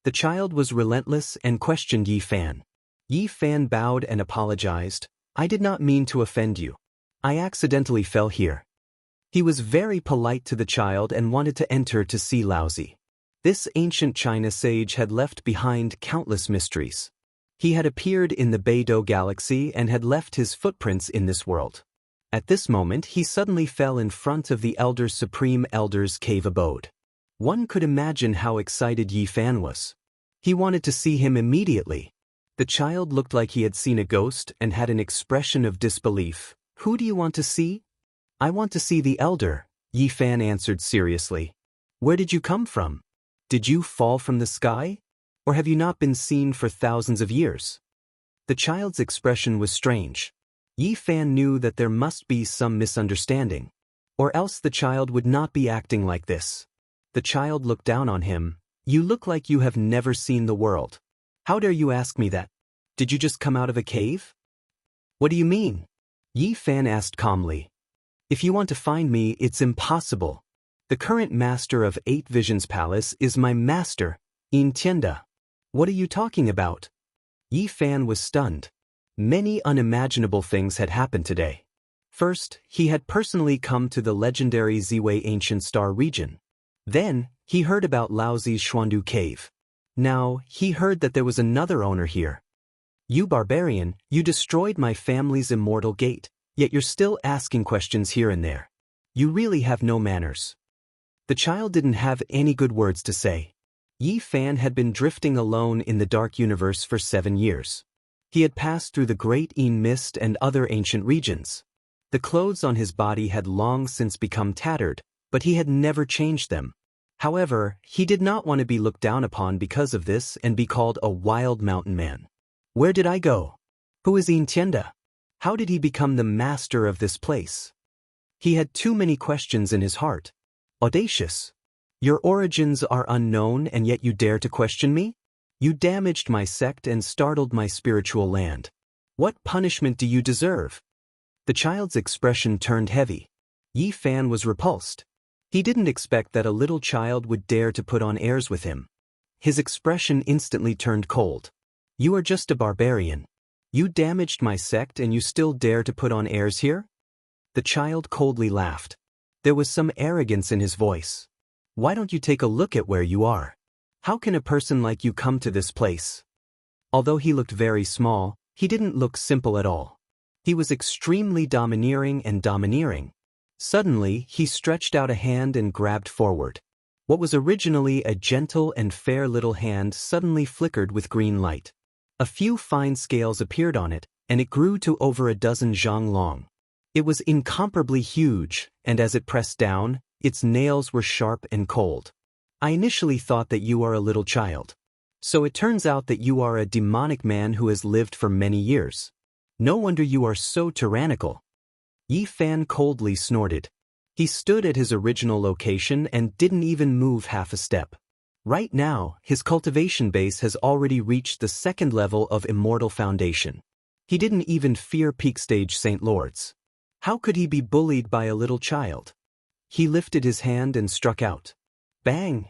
S1: The child was relentless and questioned Yi Fan. Yi Fan bowed and apologized. I did not mean to offend you. I accidentally fell here. He was very polite to the child and wanted to enter to see Laozi. This ancient China sage had left behind countless mysteries. He had appeared in the Beidou galaxy and had left his footprints in this world. At this moment he suddenly fell in front of the Elder Supreme Elder's cave abode. One could imagine how excited Yi Fan was. He wanted to see him immediately. The child looked like he had seen a ghost and had an expression of disbelief. Who do you want to see? I want to see the elder, Yi Fan answered seriously. Where did you come from? Did you fall from the sky? Or have you not been seen for thousands of years? The child's expression was strange. Yi Fan knew that there must be some misunderstanding. Or else the child would not be acting like this. The child looked down on him. You look like you have never seen the world. How dare you ask me that? Did you just come out of a cave? What do you mean? Yi Fan asked calmly. If you want to find me, it's impossible. The current master of 8 Visions Palace is my master, Xianxia. What are you talking about? Yi Fan was stunned. Many unimaginable things had happened today. First, he had personally come to the legendary Ziwei Ancient Star region. Then, he heard about Laozi's Xuandu Cave. Now, he heard that there was another owner here. You barbarian, you destroyed my family's immortal gate, yet you're still asking questions here and there. You really have no manners. The child didn't have any good words to say. Yi Fan had been drifting alone in the dark universe for 7 years. He had passed through the Great Yin Mist and other ancient regions. The clothes on his body had long since become tattered, but he had never changed them. However, he did not want to be looked down upon because of this and be called a wild mountain man. Where did I go? Who is Xianxia? How did he become the master of this place? He had too many questions in his heart. Audacious. Your origins are unknown and yet you dare to question me? You damaged my sect and startled my spiritual land. What punishment do you deserve? The child's expression turned heavy. Yi Fan was repulsed. He didn't expect that a little child would dare to put on airs with him. His expression instantly turned cold. You are just a barbarian. You damaged my sect and you still dare to put on airs here? The child coldly laughed. There was some arrogance in his voice. Why don't you take a look at where you are? How can a person like you come to this place? Although he looked very small, he didn't look simple at all. He was extremely domineering and domineering. Suddenly, he stretched out a hand and grabbed forward. What was originally a gentle and fair little hand suddenly flickered with green light. A few fine scales appeared on it, and it grew to over a dozen zhang long. It was incomparably huge, and as it pressed down, its nails were sharp and cold. I initially thought that you are a little child. So it turns out that you are a demonic man who has lived for many years. No wonder you are so tyrannical. Yi Fan coldly snorted. He stood at his original location and didn't even move half a step. Right now, his cultivation base has already reached the second level of Immortal Foundation. He didn't even fear peak stage Saint Lords. How could he be bullied by a little child? He lifted his hand and struck out. Bang!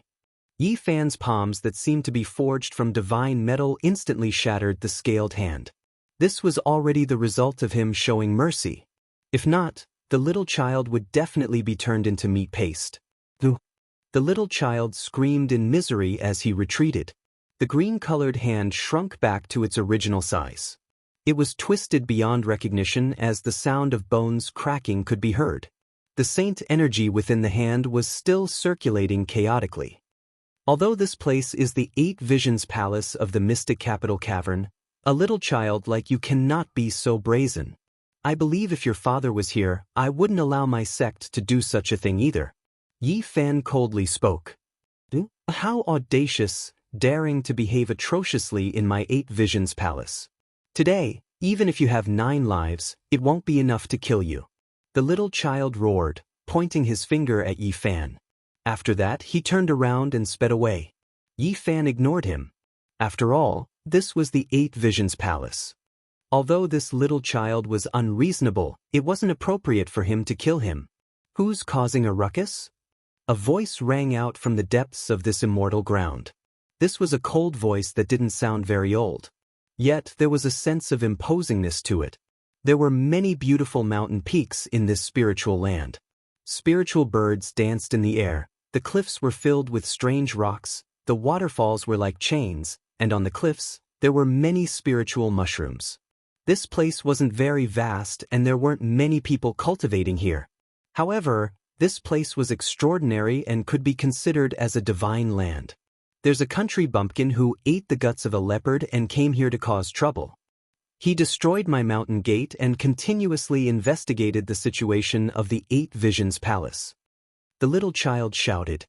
S1: Yi Fan's palms that seemed to be forged from divine metal instantly shattered the scaled hand. This was already the result of him showing mercy. If not, the little child would definitely be turned into meat paste. The little child screamed in misery as he retreated. The green-colored hand shrunk back to its original size. It was twisted beyond recognition as the sound of bones cracking could be heard. The saint energy within the hand was still circulating chaotically. Although this place is the 8 Visions Palace of the Mystic Capital Cavern, a little child like you cannot be so brazen. I believe if your father was here, I wouldn't allow my sect to do such a thing either. Yi Fan coldly spoke. How audacious, daring to behave atrociously in my 8 Visions Palace. Today, even if you have 9 lives, it won't be enough to kill you. The little child roared, pointing his finger at Yi Fan. After that, he turned around and sped away. Yi Fan ignored him. After all, this was the 8 Visions Palace. Although this little child was unreasonable, it wasn't appropriate for him to kill him. Who's causing a ruckus? A voice rang out from the depths of this immortal ground. This was a cold voice that didn't sound very old. Yet there was a sense of imposingness to it. There were many beautiful mountain peaks in this spiritual land. Spiritual birds danced in the air, the cliffs were filled with strange rocks, the waterfalls were like chains, and on the cliffs, there were many spiritual mushrooms. This place wasn't very vast and there weren't many people cultivating here. However, this place was extraordinary and could be considered as a divine land. There's a country bumpkin who ate the guts of a leopard and came here to cause trouble. He destroyed my mountain gate and continuously investigated the situation of the 8 Visions Palace. The little child shouted.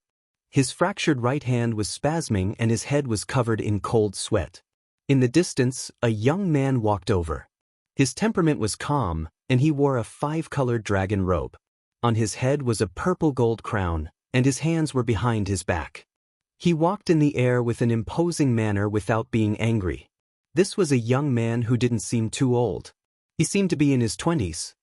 S1: His fractured right hand was spasming and his head was covered in cold sweat. In the distance, a young man walked over. His temperament was calm, and he wore a 5-colored dragon robe. On his head was a purple gold crown, and his hands were behind his back. He walked in the air with an imposing manner without being angry. This was a young man who didn't seem too old. He seemed to be in his 20s.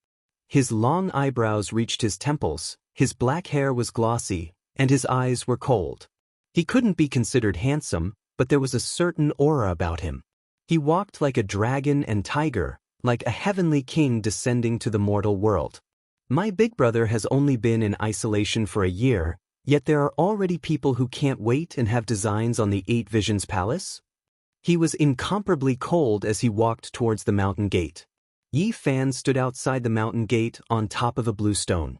S1: His long eyebrows reached his temples, his black hair was glossy, and his eyes were cold. He couldn't be considered handsome, but there was a certain aura about him. He walked like a dragon and tiger, like a heavenly king descending to the mortal world. My big brother has only been in isolation for a year, yet there are already people who can't wait and have designs on the 8 Visions Palace? He was incomparably cold as he walked towards the mountain gate. Yi Fan stood outside the mountain gate on top of a blue stone.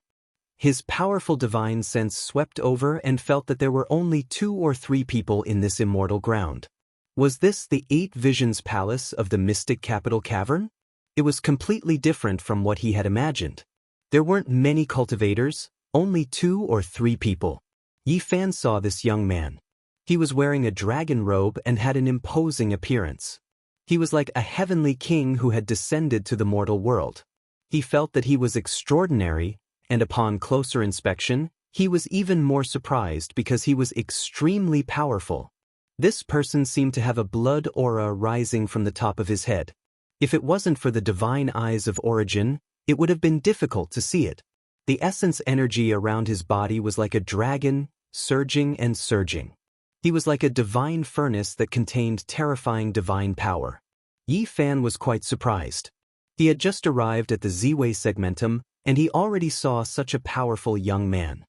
S1: His powerful divine sense swept over and felt that there were only 2 or 3 people in this immortal ground. Was this the 8 Visions Palace of the Mystic Capital Cavern? It was completely different from what he had imagined. There weren't many cultivators, only 2 or 3 people. Yi Fan saw this young man. He was wearing a dragon robe and had an imposing appearance. He was like a heavenly king who had descended to the mortal world. He felt that he was extraordinary, and upon closer inspection, he was even more surprised because he was extremely powerful. This person seemed to have a blood aura rising from the top of his head. If it wasn't for the divine eyes of origin, it would have been difficult to see it. The essence energy around his body was like a dragon, surging and surging. He was like a divine furnace that contained terrifying divine power. Yi Fan was quite surprised. He had just arrived at the Z-Way segmentum, and he already saw such a powerful young man.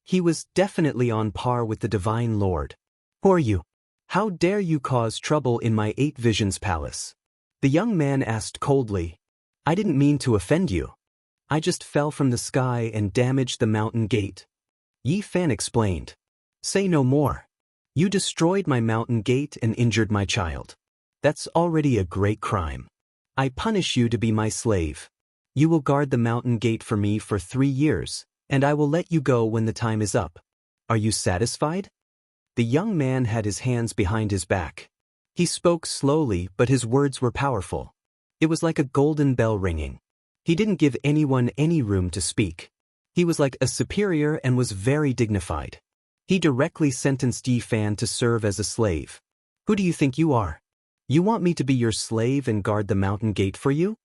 S1: He was definitely on par with the Divine Lord. Who are you? How dare you cause trouble in my 8 Visions Palace? The young man asked coldly. I didn't mean to offend you. I just fell from the sky and damaged the mountain gate. Yi Fan explained. Say no more. You destroyed my mountain gate and injured my child. That's already a great crime. I punish you to be my slave. You will guard the mountain gate for me for 3 years, and I will let you go when the time is up. Are you satisfied? The young man had his hands behind his back. He spoke slowly, but his words were powerful. It was like a golden bell ringing. He didn't give anyone any room to speak. He was like a superior and was very dignified. He directly sentenced Yi Fan to serve as a slave. Who do you think you are? You want me to be your slave and guard the mountain gate for you?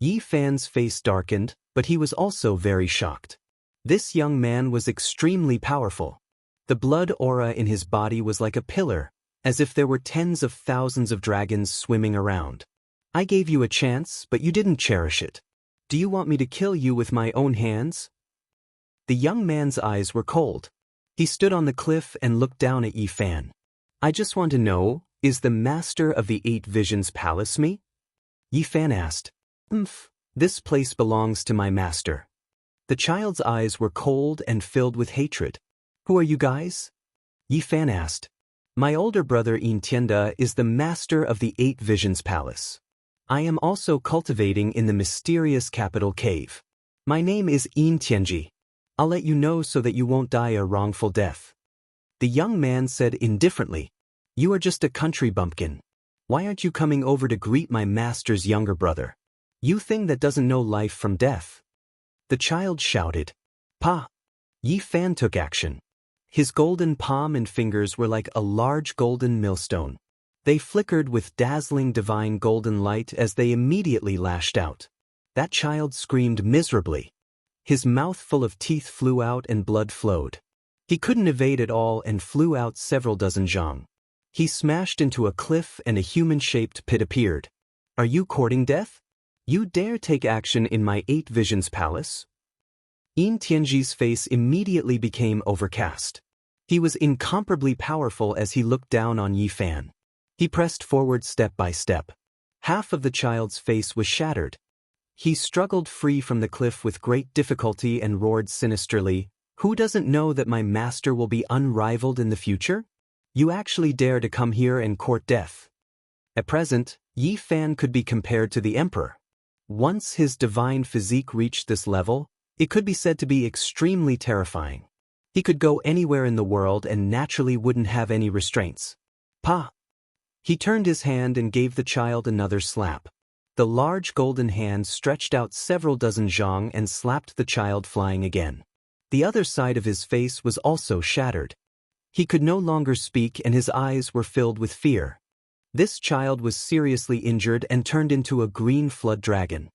S1: Yi Fan's face darkened, but he was also very shocked. This young man was extremely powerful. The blood aura in his body was like a pillar, as if there were tens of thousands of dragons swimming around. I gave you a chance, but you didn't cherish it. Do you want me to kill you with my own hands? The young man's eyes were cold. He stood on the cliff and looked down at Yi Fan. I just want to know, is the master of the 8 Visions Palace me? Yi Fan asked. This place belongs to my master. The child's eyes were cold and filled with hatred. Who are you guys? Yi Fan asked. My older brother Yin Tianda is the master of the 8 Visions Palace. I am also cultivating in the mysterious capital cave. My name is Yin Tianji. I'll let you know so that you won't die a wrongful death. The young man said indifferently, You are just a country bumpkin. Why aren't you coming over to greet my master's younger brother? You thing that doesn't know life from death. The child shouted. Pa! Yi Fan took action. His golden palm and fingers were like a large golden millstone. They flickered with dazzling divine golden light as they immediately lashed out. That child screamed miserably. His mouth full of teeth flew out and blood flowed. He couldn't evade it all and flew out several dozen zhang. He smashed into a cliff and a human-shaped pit appeared. Are you courting death? You dare take action in my 8 Visions Palace? Yin Tianji's face immediately became overcast. He was incomparably powerful as he looked down on Yi Fan. He pressed forward step by step. Half of the child's face was shattered. He struggled free from the cliff with great difficulty and roared sinisterly, Who doesn't know that my master will be unrivaled in the future? You actually dare to come here and court death. At present, Yi Fan could be compared to the emperor. Once his divine physique reached this level, it could be said to be extremely terrifying. He could go anywhere in the world and naturally wouldn't have any restraints. Pa! He turned his hand and gave the child another slap. The large golden hand stretched out several dozen zhang and slapped the child flying again. The other side of his face was also shattered. He could no longer speak and his eyes were filled with fear. This child was seriously injured and turned into a green flood dragon.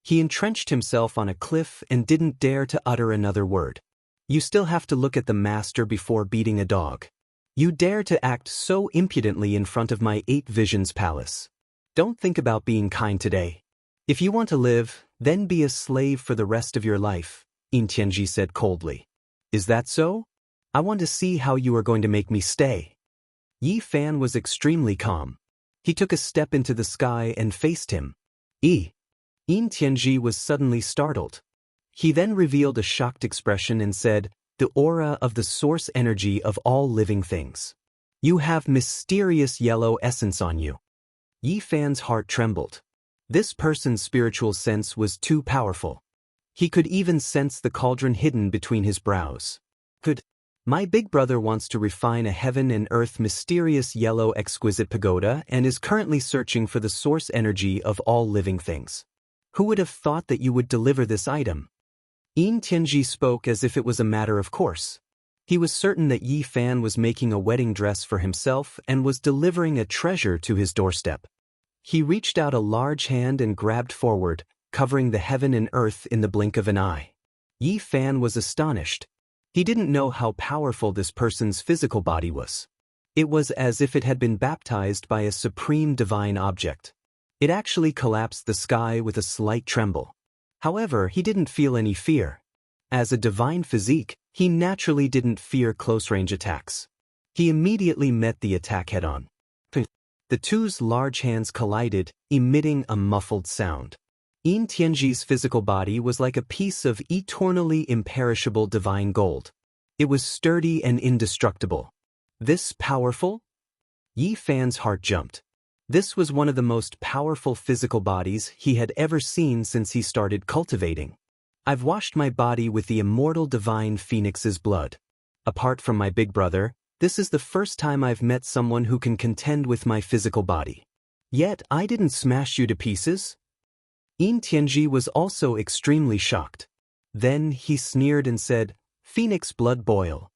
S1: He entrenched himself on a cliff and didn't dare to utter another word. You still have to look at the master before beating a dog. You dare to act so impudently in front of my 8 Visions Palace. Don't think about being kind today. If you want to live, then be a slave for the rest of your life, Yin Tianji said coldly. Is that so? I want to see how you are going to make me stay. Yi Fan was extremely calm. He took a step into the sky and faced him. Yin Tianji was suddenly startled. He then revealed a shocked expression and said, The aura of the source energy of all living things. You have mysterious yellow essence on you. Yi Fan's heart trembled. This person's spiritual sense was too powerful. He could even sense the cauldron hidden between his brows. My big brother wants to refine a heaven and earth mysterious yellow exquisite pagoda and is currently searching for the source energy of all living things. Who would have thought that you would deliver this item? Yin Tianji spoke as if it was a matter of course. He was certain that Yi Fan was making a wedding dress for himself and was delivering a treasure to his doorstep. He reached out a large hand and grabbed forward, covering the heaven and earth in the blink of an eye. Yi Fan was astonished. He didn't know how powerful this person's physical body was. It was as if it had been baptized by a supreme divine object. It actually collapsed the sky with a slight tremble. However, he didn't feel any fear. As a divine physique, he naturally didn't fear close-range attacks. He immediately met the attack head-on. The two's large hands collided, emitting a muffled sound. Yin Tianji's physical body was like a piece of eternally imperishable divine gold. It was sturdy and indestructible. This powerful? Yi Fan's heart jumped. This was one of the most powerful physical bodies he had ever seen since he started cultivating. I've washed my body with the immortal divine phoenix's blood. Apart from my big brother, this is the first time I've met someone who can contend with my physical body. Yet I didn't smash you to pieces. Yin Tianji was also extremely shocked. Then he sneered and said, "Phoenix blood boil."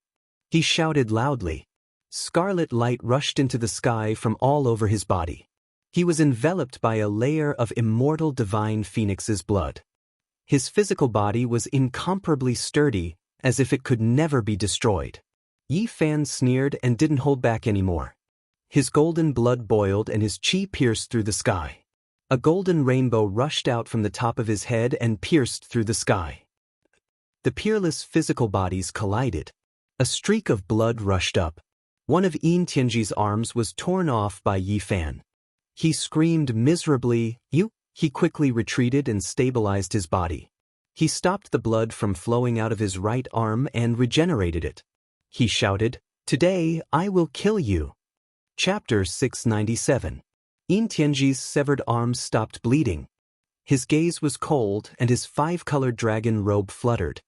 S1: He shouted loudly. Scarlet light rushed into the sky from all over his body. He was enveloped by a layer of immortal divine phoenix's blood. His physical body was incomparably sturdy, as if it could never be destroyed. Yi Fan sneered and didn't hold back anymore. His golden blood boiled and his chi pierced through the sky. A golden rainbow rushed out from the top of his head and pierced through the sky. The peerless physical bodies collided. A streak of blood rushed up. One of Yin Tianji's arms was torn off by Yi Fan. He screamed miserably, "You!" He quickly retreated and stabilized his body. He stopped the blood from flowing out of his right arm and regenerated it. He shouted, "Today I will kill you." Chapter 697. Yin Tianji's severed arm stopped bleeding. His gaze was cold and his five-colored dragon robe fluttered.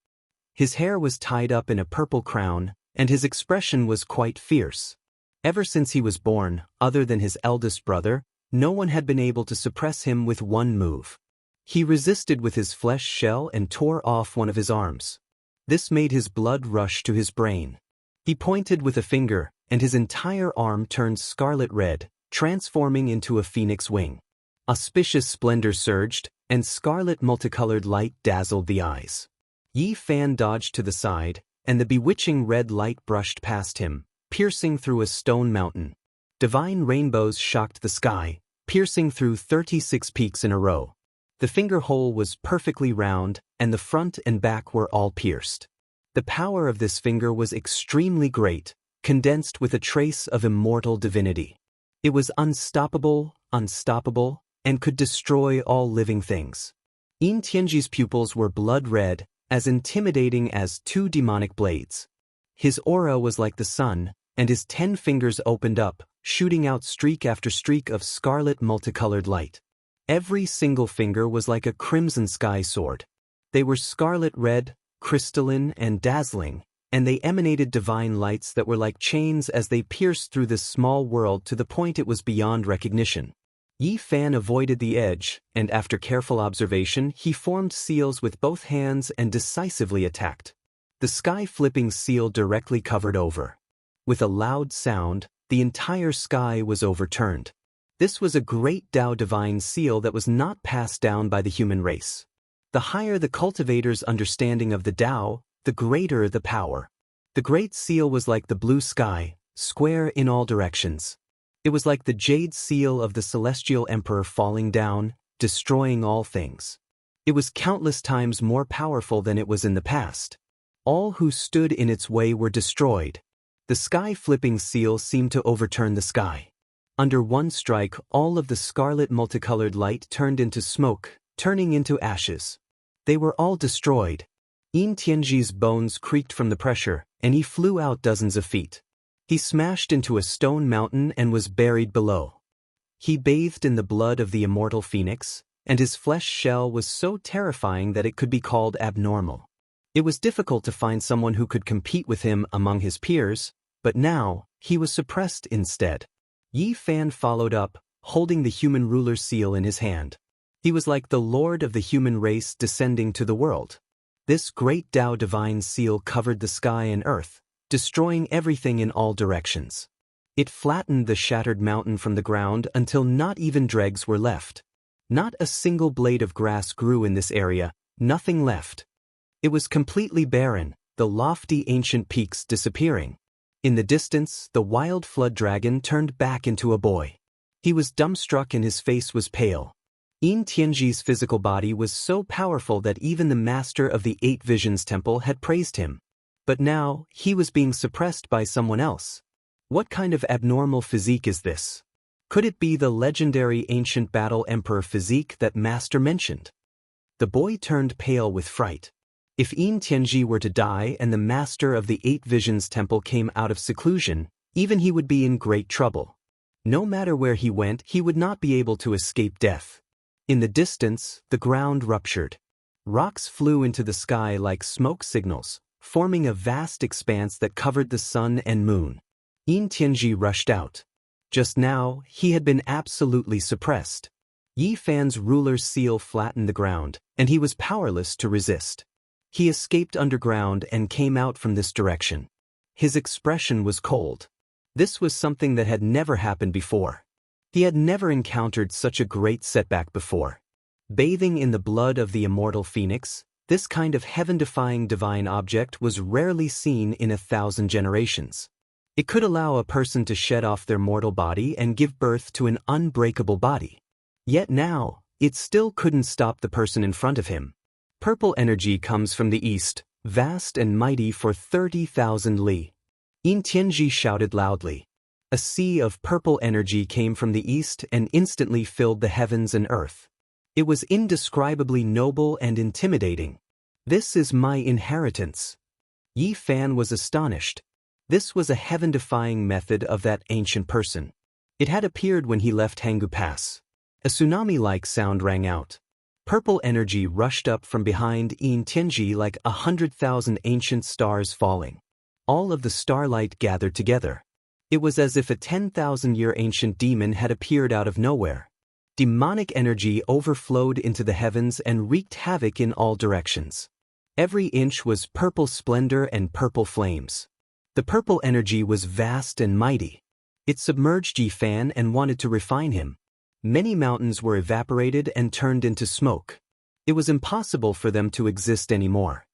S1: His hair was tied up in a purple crown, and his expression was quite fierce. Ever since he was born, other than his eldest brother, no one had been able to suppress him with one move. He resisted with his flesh shell and tore off one of his arms. This made his blood rush to his brain. He pointed with a finger, and his entire arm turned scarlet red, transforming into a phoenix wing. Auspicious splendor surged, and scarlet multicolored light dazzled the eyes. Yi Fan dodged to the side, and the bewitching red light brushed past him, piercing through a stone mountain. Divine rainbows shocked the sky, piercing through 36 peaks in a row. The finger hole was perfectly round, and the front and back were all pierced. The power of this finger was extremely great, condensed with a trace of immortal divinity. It was unstoppable, and could destroy all living things. Yin Tianji's pupils were blood red, as intimidating as two demonic blades. His aura was like the sun, and his 10 fingers opened up, shooting out streak after streak of scarlet multicolored light. Every single finger was like a crimson sky sword. They were scarlet red, crystalline, and dazzling, and they emanated divine lights that were like chains as they pierced through this small world to the point it was beyond recognition. Yi Fan avoided the edge, and after careful observation, he formed seals with both hands and decisively attacked. The sky-flipping seal directly covered over. With a loud sound, the entire sky was overturned. This was a great Tao divine seal that was not passed down by the human race. The higher the cultivator's understanding of the Tao, the greater the power. The great seal was like the blue sky, square in all directions. It was like the jade seal of the celestial emperor falling down, destroying all things. It was countless times more powerful than it was in the past. All who stood in its way were destroyed. The sky-flipping seal seemed to overturn the sky. Under one strike, all of the scarlet multicolored light turned into smoke, turning into ashes. They were all destroyed. Yin Tianji's bones creaked from the pressure, and he flew out dozens of feet. He smashed into a stone mountain and was buried below. He bathed in the blood of the immortal phoenix, and his flesh shell was so terrifying that it could be called abnormal. It was difficult to find someone who could compete with him among his peers, but now, he was suppressed instead. Yi Fan followed up, holding the human ruler's seal in his hand. He was like the lord of the human race descending to the world. This great Tao divine seal covered the sky and earth, destroying everything in all directions. It flattened the shattered mountain from the ground until not even dregs were left. Not a single blade of grass grew in this area, nothing left. It was completely barren, the lofty ancient peaks disappearing. In the distance, the wild flood dragon turned back into a boy. He was dumbstruck and his face was pale. Yin Tianji's physical body was so powerful that even the master of the Eight Visions Temple had praised him. But now, he was being suppressed by someone else. What kind of abnormal physique is this? Could it be the legendary ancient battle emperor physique that Master mentioned? The boy turned pale with fright. If Yin Tianji were to die and the master of the Eight Visions Temple came out of seclusion, even he would be in great trouble. No matter where he went, he would not be able to escape death. In the distance, the ground ruptured. Rocks flew into the sky like smoke signals, forming a vast expanse that covered the sun and moon. Yin Tianji rushed out. Just now, he had been absolutely suppressed. Yi Fan's ruler's seal flattened the ground, and he was powerless to resist. He escaped underground and came out from this direction. His expression was cold. This was something that had never happened before. He had never encountered such a great setback before. Bathing in the blood of the immortal phoenix, this kind of heaven-defying divine object was rarely seen in 1,000 generations. It could allow a person to shed off their mortal body and give birth to an unbreakable body. Yet now, it still couldn't stop the person in front of him. Purple energy comes from the east, vast and mighty for 30,000 li. Xianxia shouted loudly. A sea of purple energy came from the east and instantly filled the heavens and earth. It was indescribably noble and intimidating. This is my inheritance. Yi Fan was astonished. This was a heaven-defying method of that ancient person. It had appeared when he left Hanggu Pass. A tsunami-like sound rang out. Purple energy rushed up from behind Xianxia like 100,000 ancient stars falling. All of the starlight gathered together. It was as if a 10,000-year ancient demon had appeared out of nowhere. Demonic energy overflowed into the heavens and wreaked havoc in all directions. Every inch was purple splendor and purple flames. The purple energy was vast and mighty. It submerged Yi Fan and wanted to refine him. Many mountains were evaporated and turned into smoke. It was impossible for them to exist anymore.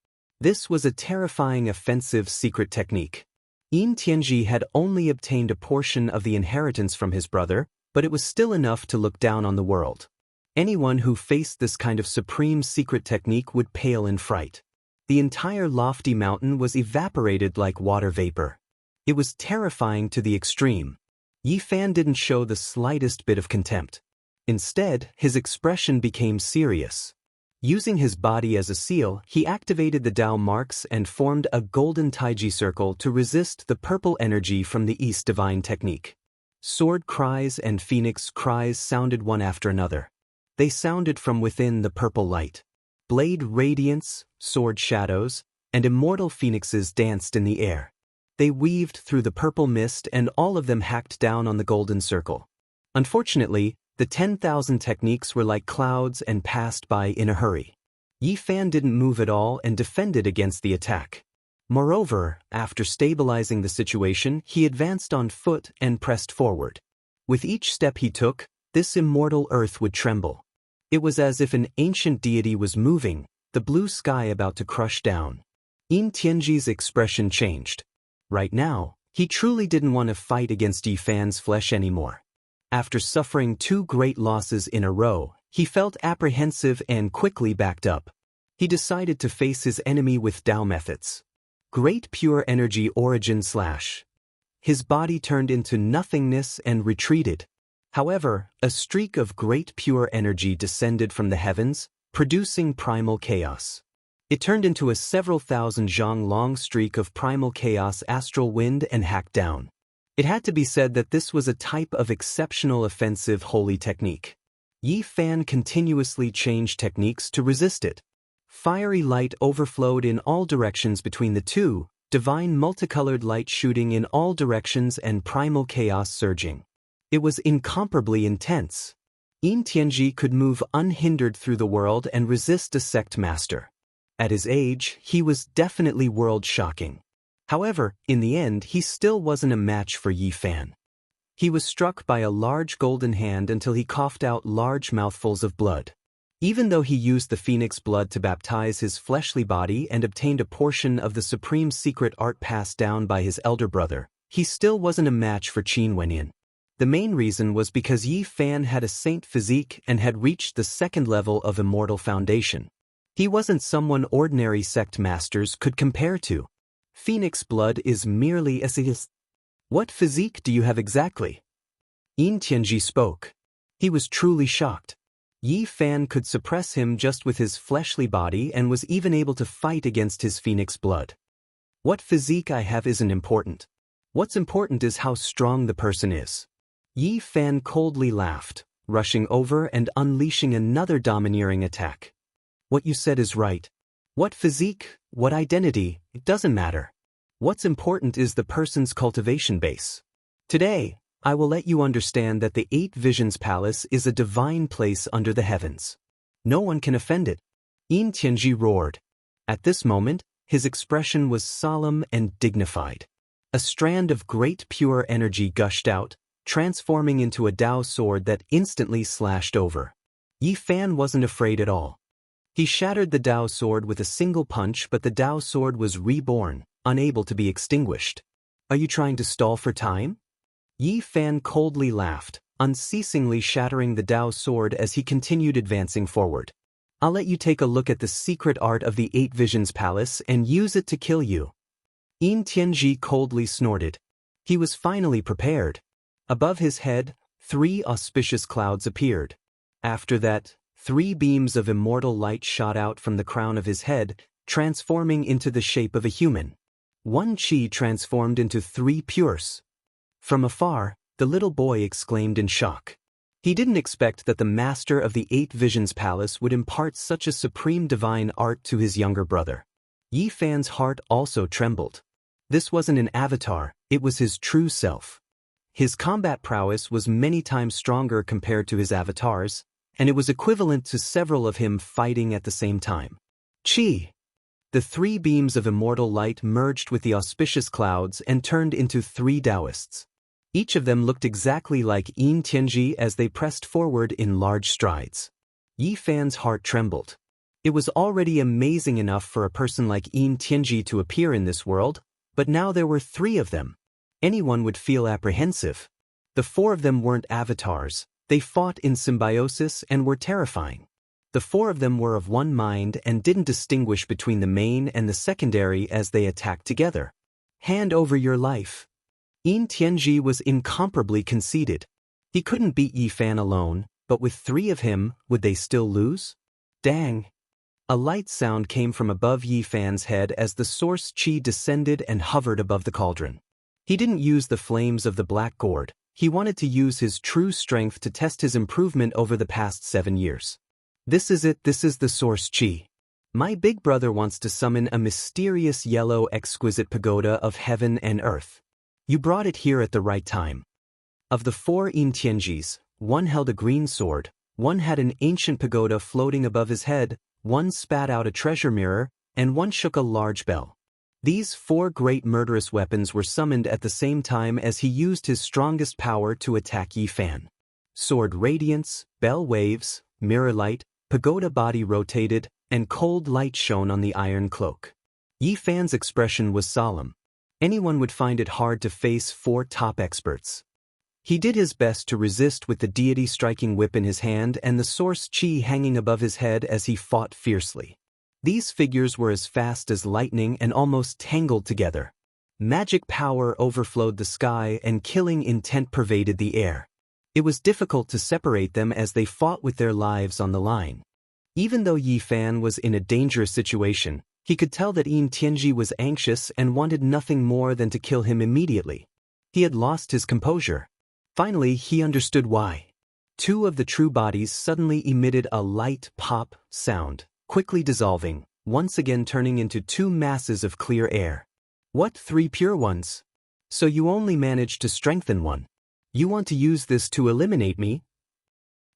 S1: This was a terrifying offensive secret technique. Xianxia had only obtained a portion of the inheritance from his brother, but it was still enough to look down on the world. Anyone who faced this kind of supreme secret technique would pale in fright. The entire lofty mountain was evaporated like water vapor. It was terrifying to the extreme. Yi Fan didn't show the slightest bit of contempt. Instead, his expression became serious. Using his body as a seal, he activated the Dao marks and formed a golden taiji circle to resist the purple energy from the East divine technique. Sword cries and phoenix cries sounded one after another. They sounded from within the purple light. Blade radiance, sword shadows, and immortal phoenixes danced in the air. They weaved through the purple mist and all of them hacked down on the golden circle. Unfortunately, the 10,000 techniques were like clouds and passed by in a hurry. Yi Fan didn't move at all and defended against the attack. Moreover, after stabilizing the situation, he advanced on foot and pressed forward. With each step he took, this immortal earth would tremble. It was as if an ancient deity was moving, the blue sky about to crush down. Xianxia's expression changed. Right now, he truly didn't want to fight against Yi Fan's flesh anymore. After suffering 2 great losses in a row, he felt apprehensive and quickly backed up. He decided to face his enemy with Dao methods. Great pure energy origin / His body turned into nothingness and retreated. However, a streak of great pure energy descended from the heavens, producing primal chaos. It turned into a several thousand zhang long streak of primal chaos astral wind and hacked down. It had to be said that this was a type of exceptional offensive holy technique. Yi Fan continuously changed techniques to resist it. Fiery light overflowed in all directions between the two, divine multicolored light shooting in all directions and primal chaos surging. It was incomparably intense. Xianxia could move unhindered through the world and resist a sect master. At his age, he was definitely world-shocking. However, in the end, he still wasn't a match for Yi Fan. He was struck by a large golden hand until he coughed out large mouthfuls of blood. Even though he used the phoenix blood to baptize his fleshly body and obtained a portion of the supreme secret art passed down by his elder brother, he still wasn't a match for Qin Wenyan. The main reason was because Yi Fan had a saint physique and had reached the 2nd level of immortal foundation. He wasn't someone ordinary sect masters could compare to. Phoenix blood is merely a What physique do you have exactly? Xianxia spoke. He was truly shocked. Yi Fan could suppress him just with his fleshly body and was even able to fight against his phoenix blood. What physique I have isn't important. What's important is how strong the person is. Yi Fan coldly laughed, rushing over and unleashing another domineering attack. What you said is right. What physique, what identity, it doesn't matter. What's important is the person's cultivation base. Today, I will let you understand that the Eight Visions Palace is a divine place under the heavens. No one can offend it. Yin Tianji roared. At this moment, his expression was solemn and dignified. A strand of great pure energy gushed out, transforming into a Dao sword that instantly slashed over. Yi Fan wasn't afraid at all. He shattered the Dao sword with a single punch, but the Dao sword was reborn, unable to be extinguished. Are you trying to stall for time? Yi Fan coldly laughed, unceasingly shattering the Dao sword as he continued advancing forward. I'll let you take a look at the secret art of the Eight Visions Palace and use it to kill you. Yin Tianji coldly snorted. He was finally prepared. Above his head, 3 auspicious clouds appeared. After that, 3 beams of immortal light shot out from the crown of his head, transforming into the shape of a human. 1 chi transformed into 3 pures. From afar, the little boy exclaimed in shock. He didn't expect that the master of the Eight Visions Palace would impart such a supreme divine art to his younger brother. Yi Fan's heart also trembled. This wasn't an avatar, it was his true self. His combat prowess was many times stronger compared to his avatars, and it was equivalent to several of him fighting at the same time. Chi! The 3 beams of immortal light merged with the auspicious clouds and turned into 3 Daoists. Each of them looked exactly like Yin Tianji as they pressed forward in large strides. Yi Fan's heart trembled. It was already amazing enough for a person like Yin Tianji to appear in this world, but now there were 3 of them. Anyone would feel apprehensive. The 4 of them weren't avatars, they fought in symbiosis and were terrifying. The 4 of them were of one mind and didn't distinguish between the main and the secondary as they attacked together. Hand over your life. Yin Tianji was incomparably conceited. He couldn't beat Yi Fan alone, but with 3 of him, would they still lose? Dang! A light sound came from above Yi Fan's head as the source chi descended and hovered above the cauldron. He didn't use the flames of the black gourd, he wanted to use his true strength to test his improvement over the past 7 years. This is it, this is the source chi. My big brother wants to summon a mysterious yellow exquisite pagoda of heaven and earth. You brought it here at the right time. Of the 4 Yin Tianjis, 1 held a green sword, 1 had an ancient pagoda floating above his head, 1 spat out a treasure mirror, and 1 shook a large bell. These 4 great murderous weapons were summoned at the same time as he used his strongest power to attack Yi Fan. Sword radiance, bell waves, mirror light, pagoda body rotated, and cold light shone on the iron cloak. Yi Fan's expression was solemn. Anyone would find it hard to face 4 top experts. He did his best to resist with the deity striking whip in his hand and the source chi hanging above his head as he fought fiercely. These figures were as fast as lightning and almost tangled together. Magic power overflowed the sky and killing intent pervaded the air. It was difficult to separate them as they fought with their lives on the line. Even though Yi Fan was in a dangerous situation, he could tell that Yin Tianji was anxious and wanted nothing more than to kill him immediately. He had lost his composure. Finally, he understood why. 2 of the true bodies suddenly emitted a light pop sound, quickly dissolving, once again turning into 2 masses of clear air. What 3 pure ones? So you only managed to strengthen 1. You want to use this to eliminate me?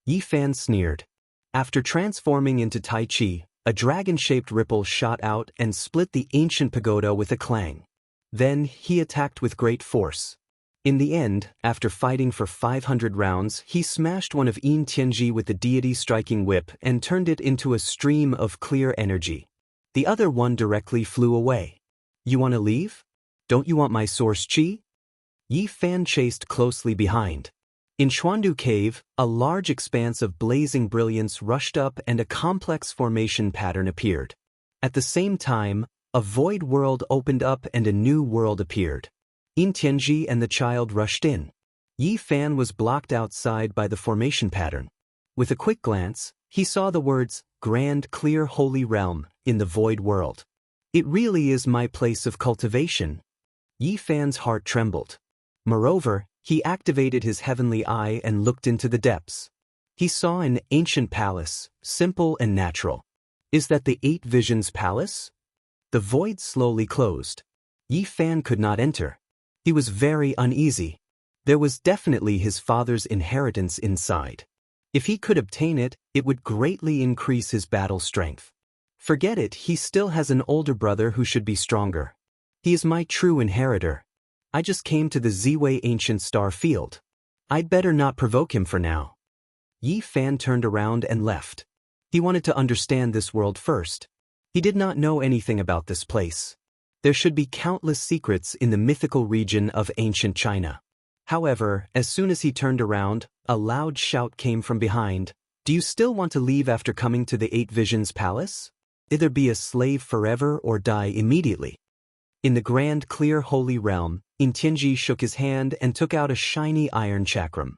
S1: Yi Fan sneered. After transforming into Tai Chi, a dragon-shaped ripple shot out and split the ancient pagoda with a clang. Then he attacked with great force. In the end, after fighting for 500 rounds, he smashed one of Yin Tianji with the deity striking whip and turned it into a stream of clear energy. The other one directly flew away. You want to leave? Don't you want my source chi? Yi Fan chased closely behind. In Xuandu Cave, a large expanse of blazing brilliance rushed up and a complex formation pattern appeared. At the same time, a void world opened up and a new world appeared. Yin Tianji and the child rushed in. Yi Fan was blocked outside by the formation pattern. With a quick glance, he saw the words, Grand Clear Holy Realm, in the void world. It really is my place of cultivation. Yi Fan's heart trembled. Moreover, he activated his heavenly eye and looked into the depths. He saw an ancient palace, simple and natural. Is that the Eight Visions Palace? The void slowly closed. Yi Fan could not enter. He was very uneasy. There was definitely his father's inheritance inside. If he could obtain it, it would greatly increase his battle strength. Forget it, he still has an older brother who should be stronger. He is my true inheritor. I just came to the Ziwei ancient star field. I'd better not provoke him for now. Yi Fan turned around and left. He wanted to understand this world first. He did not know anything about this place. There should be countless secrets in the mythical region of ancient China. However, as soon as he turned around, a loud shout came from behind. Do you still want to leave after coming to the Eight Visions Palace? Either be a slave forever or die immediately. In the grand clear holy realm, Tianji shook his hand and took out a shiny iron chakram.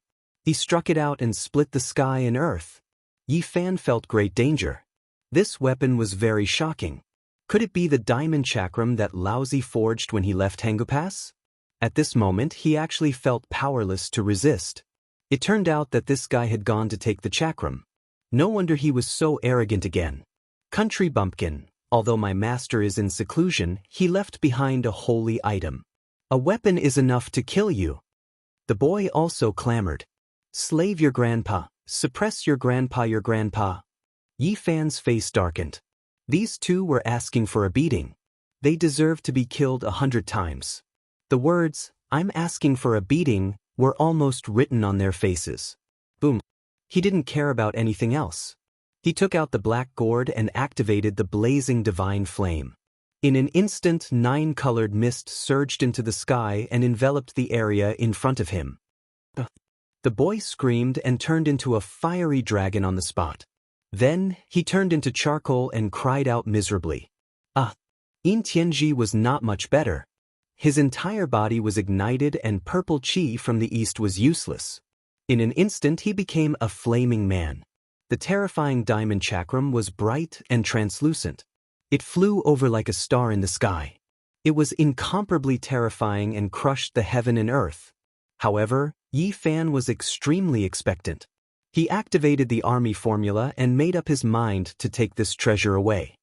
S1: He struck it out and split the sky and earth. Yi Fan felt great danger. This weapon was very shocking. Could it be the diamond chakram that Laozi forged when he left Hangu Pass? At this moment he actually felt powerless to resist. It turned out that this guy had gone to take the chakram. No wonder he was so arrogant again. Country bumpkin, although my master is in seclusion, he left behind a holy item. A weapon is enough to kill you. The boy also clamored. Slave your grandpa, suppress your grandpa. Yi Fan's face darkened. These two were asking for a beating. They deserved to be killed 100 times. The words, "I'm asking for a beating," were almost written on their faces. Boom. He didn't care about anything else. He took out the black gourd and activated the blazing divine flame. In an instant, 9-colored mist surged into the sky and enveloped the area in front of him. The boy screamed and turned into a fiery dragon on the spot. Then, he turned into charcoal and cried out miserably. Tianji was not much better. His entire body was ignited and purple qi from the east was useless. In an instant he became a flaming man. The terrifying diamond chakram was bright and translucent. It flew over like a star in the sky. It was incomparably terrifying and crushed the heaven and earth. However, Yi Fan was extremely expectant. He activated the army formula and made up his mind to take this treasure away.